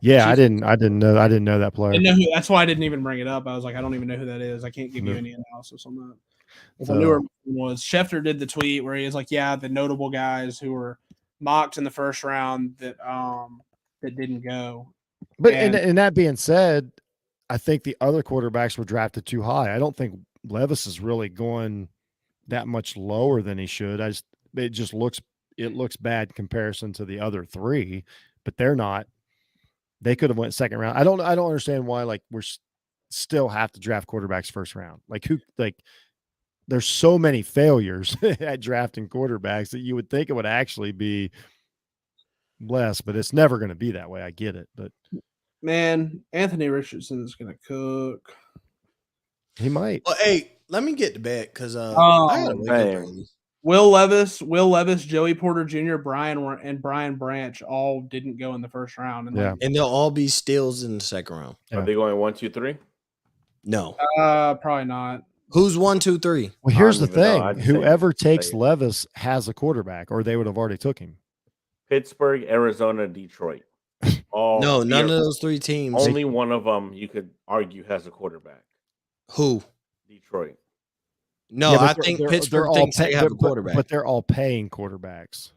Yeah, I didn't know that player. That's why I didn't even bring it up. I was like, I don't even know who that is. I can't give you any analysis on that. I knew who it was. Schefter did the tweet where he was like, yeah, the notable guys who were mocked in the first round that didn't go. But and that being said, I think the other quarterbacks were drafted too high. I don't think Levis is really going that much lower than he should. It just looks bad in comparison to the other 3, but they're not. They could have went second round. I don't understand why we're still have to draft quarterbacks first round. There's so many failures at drafting quarterbacks that you would think it would actually be less, but it's never going to be that way. I get it, but man, Anthony Richardson is going to cook. He might. Well, hey, let me get to bed because I gotta wake up early. Will Levis, Joey Porter Jr., Brian Branch all didn't go in the first round. And they'll all be steals in the second round. Are they going 1, 2, 3? No. Probably not. Who's 1, 2, 3? Well, here's the thing. Whoever takes Levis has a quarterback, or they would have already took him. Pittsburgh, Arizona, Detroit. No, none of those 3 teams. Only one of them you could argue has a quarterback. Who? Detroit. No, I think Pittsburgh thinks they have a quarterback. But they're all paying quarterbacks.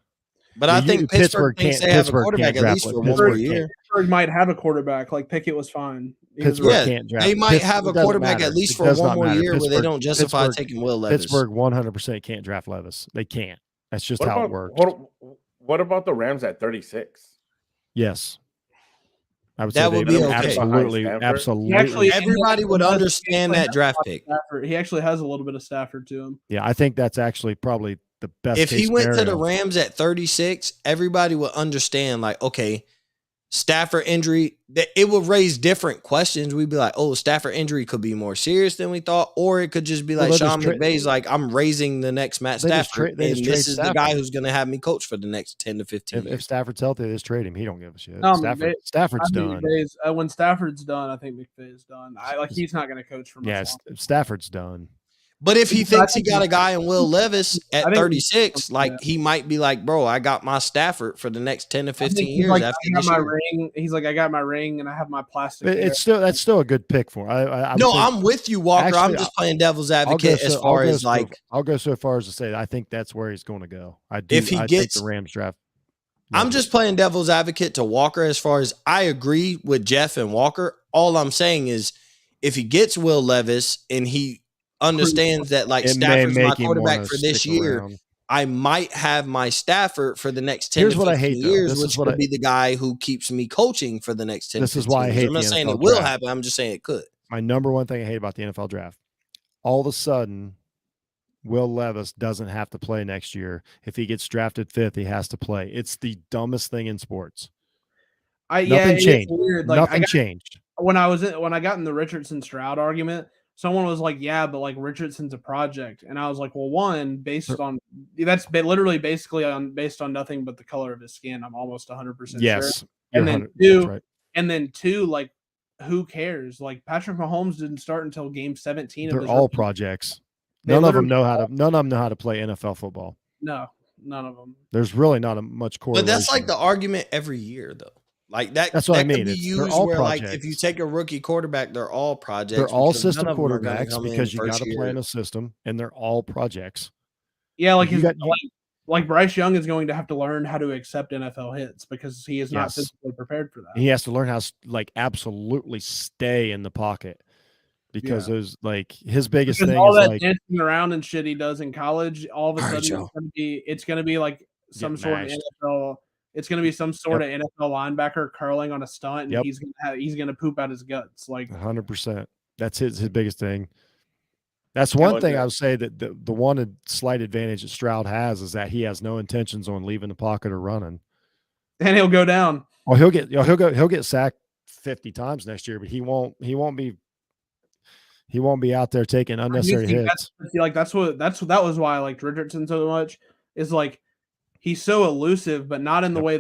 But I think Pittsburgh thinks they have a quarterback at least for 1 more year. Pittsburgh might have a quarterback. Like Pickett was fine. Can't draft. They might have a quarterback at least for 1 more year where they don't justify taking Will Levis. Pittsburgh 100% can't draft Levis. They can't. That's just how it works. What about the Rams at 36? Yes. I would that say would be okay. Absolutely. Actually, everybody would understand that draft pick. He actually has a little bit of Stafford to him. Yeah, I think that's actually probably the best. If he went to the Rams at 36, everybody would understand, like, okay, Stafford injury, that it would raise different questions. We'd be like, oh, Stafford injury could be more serious than we thought, or it could just be like Sean McVay's like, I'm raising the next Matt Stafford, and this is the guy who's going to have me coach for the next 10 to 15 years. If Stafford's healthy, they just trade him. He don't give a shit. No, Stafford's done. When Stafford's done, I think McVay's done. He's not going to coach for much longer. Stafford's done. But if he thinks he got a guy in Will Levis at 36, like he might be like, bro, I got my Stafford for the next 10 to 15 years. Like, after I got my ring. He's like, I got my ring and I have my plastic. That's still a good pick for him. I'm with you, Walker. Actually, I'm just playing devil's advocate I'll go so far as to say I think that's where he's going to go. I think the Rams draft. I'm just playing devil's advocate to Walker as far as I agree with Jeff and Walker. All I'm saying is if he gets Will Levis and he understands that like It may Stafford's my make him quarterback wanna for this stick year, around. I might have my Stafford for the next 10 Here's to what I 15 hate, though. years, This is which what could I- be the guy who keeps me coaching for the next 10 This to is 15 why I years. hate I'm the not saying it NFL will draft. happen. I'm just saying it could. My number one thing I hate about the NFL draft, all of a sudden, Will Levis doesn't have to play next year. If he gets drafted 5th, he has to play. It's the dumbest thing in sports. Nothing It's changed. weird. Like Nothing changed. when I got in the Richardson Stroud argument, someone was like, "Yeah, but like Richardson's a project," and I was like, "Well, one based on literally based on nothing but the color of his skin. I'm almost 100% sure." Yes. And You're then 100 two, that's right. and then two, like, who cares? Like Patrick Mahomes didn't start until game 17 of They're his all rookie. projects. They None of them literally know how to play NFL football. No, none of them. There's really not a much correlation. But that's like the argument every year, though. Like that. That's what that I mean. Could be They're used all where, like, if projects. you take a rookie quarterback, they're all projects. They're all because none system of them are gonna quarterbacks come in because you first got to play in year. a system, and they're all projects. Yeah, like You got- like Bryce Young is going to have to learn how to accept NFL hits because he is not Yes. physically prepared for that. He has to learn how to like absolutely stay in the pocket because there's like his biggest Because thing all is that like dancing around and shit he does in college, all of a All right, sudden Joe. it's gonna be like some Get sort mashed. of NFL. It's gonna be some sort of NFL linebacker curling on a stunt, and Yep. he's gonna poop out his guts. Like 100%. That's his biggest thing. That's one thing I would say that the one slight advantage that Stroud has is that he has no intentions on leaving the pocket or running. and he'll go down. Well, he'll get sacked 50 times next year, but he won't be out there taking unnecessary hits. That was why I liked Richardson so much. Is like he's so elusive, but not in the way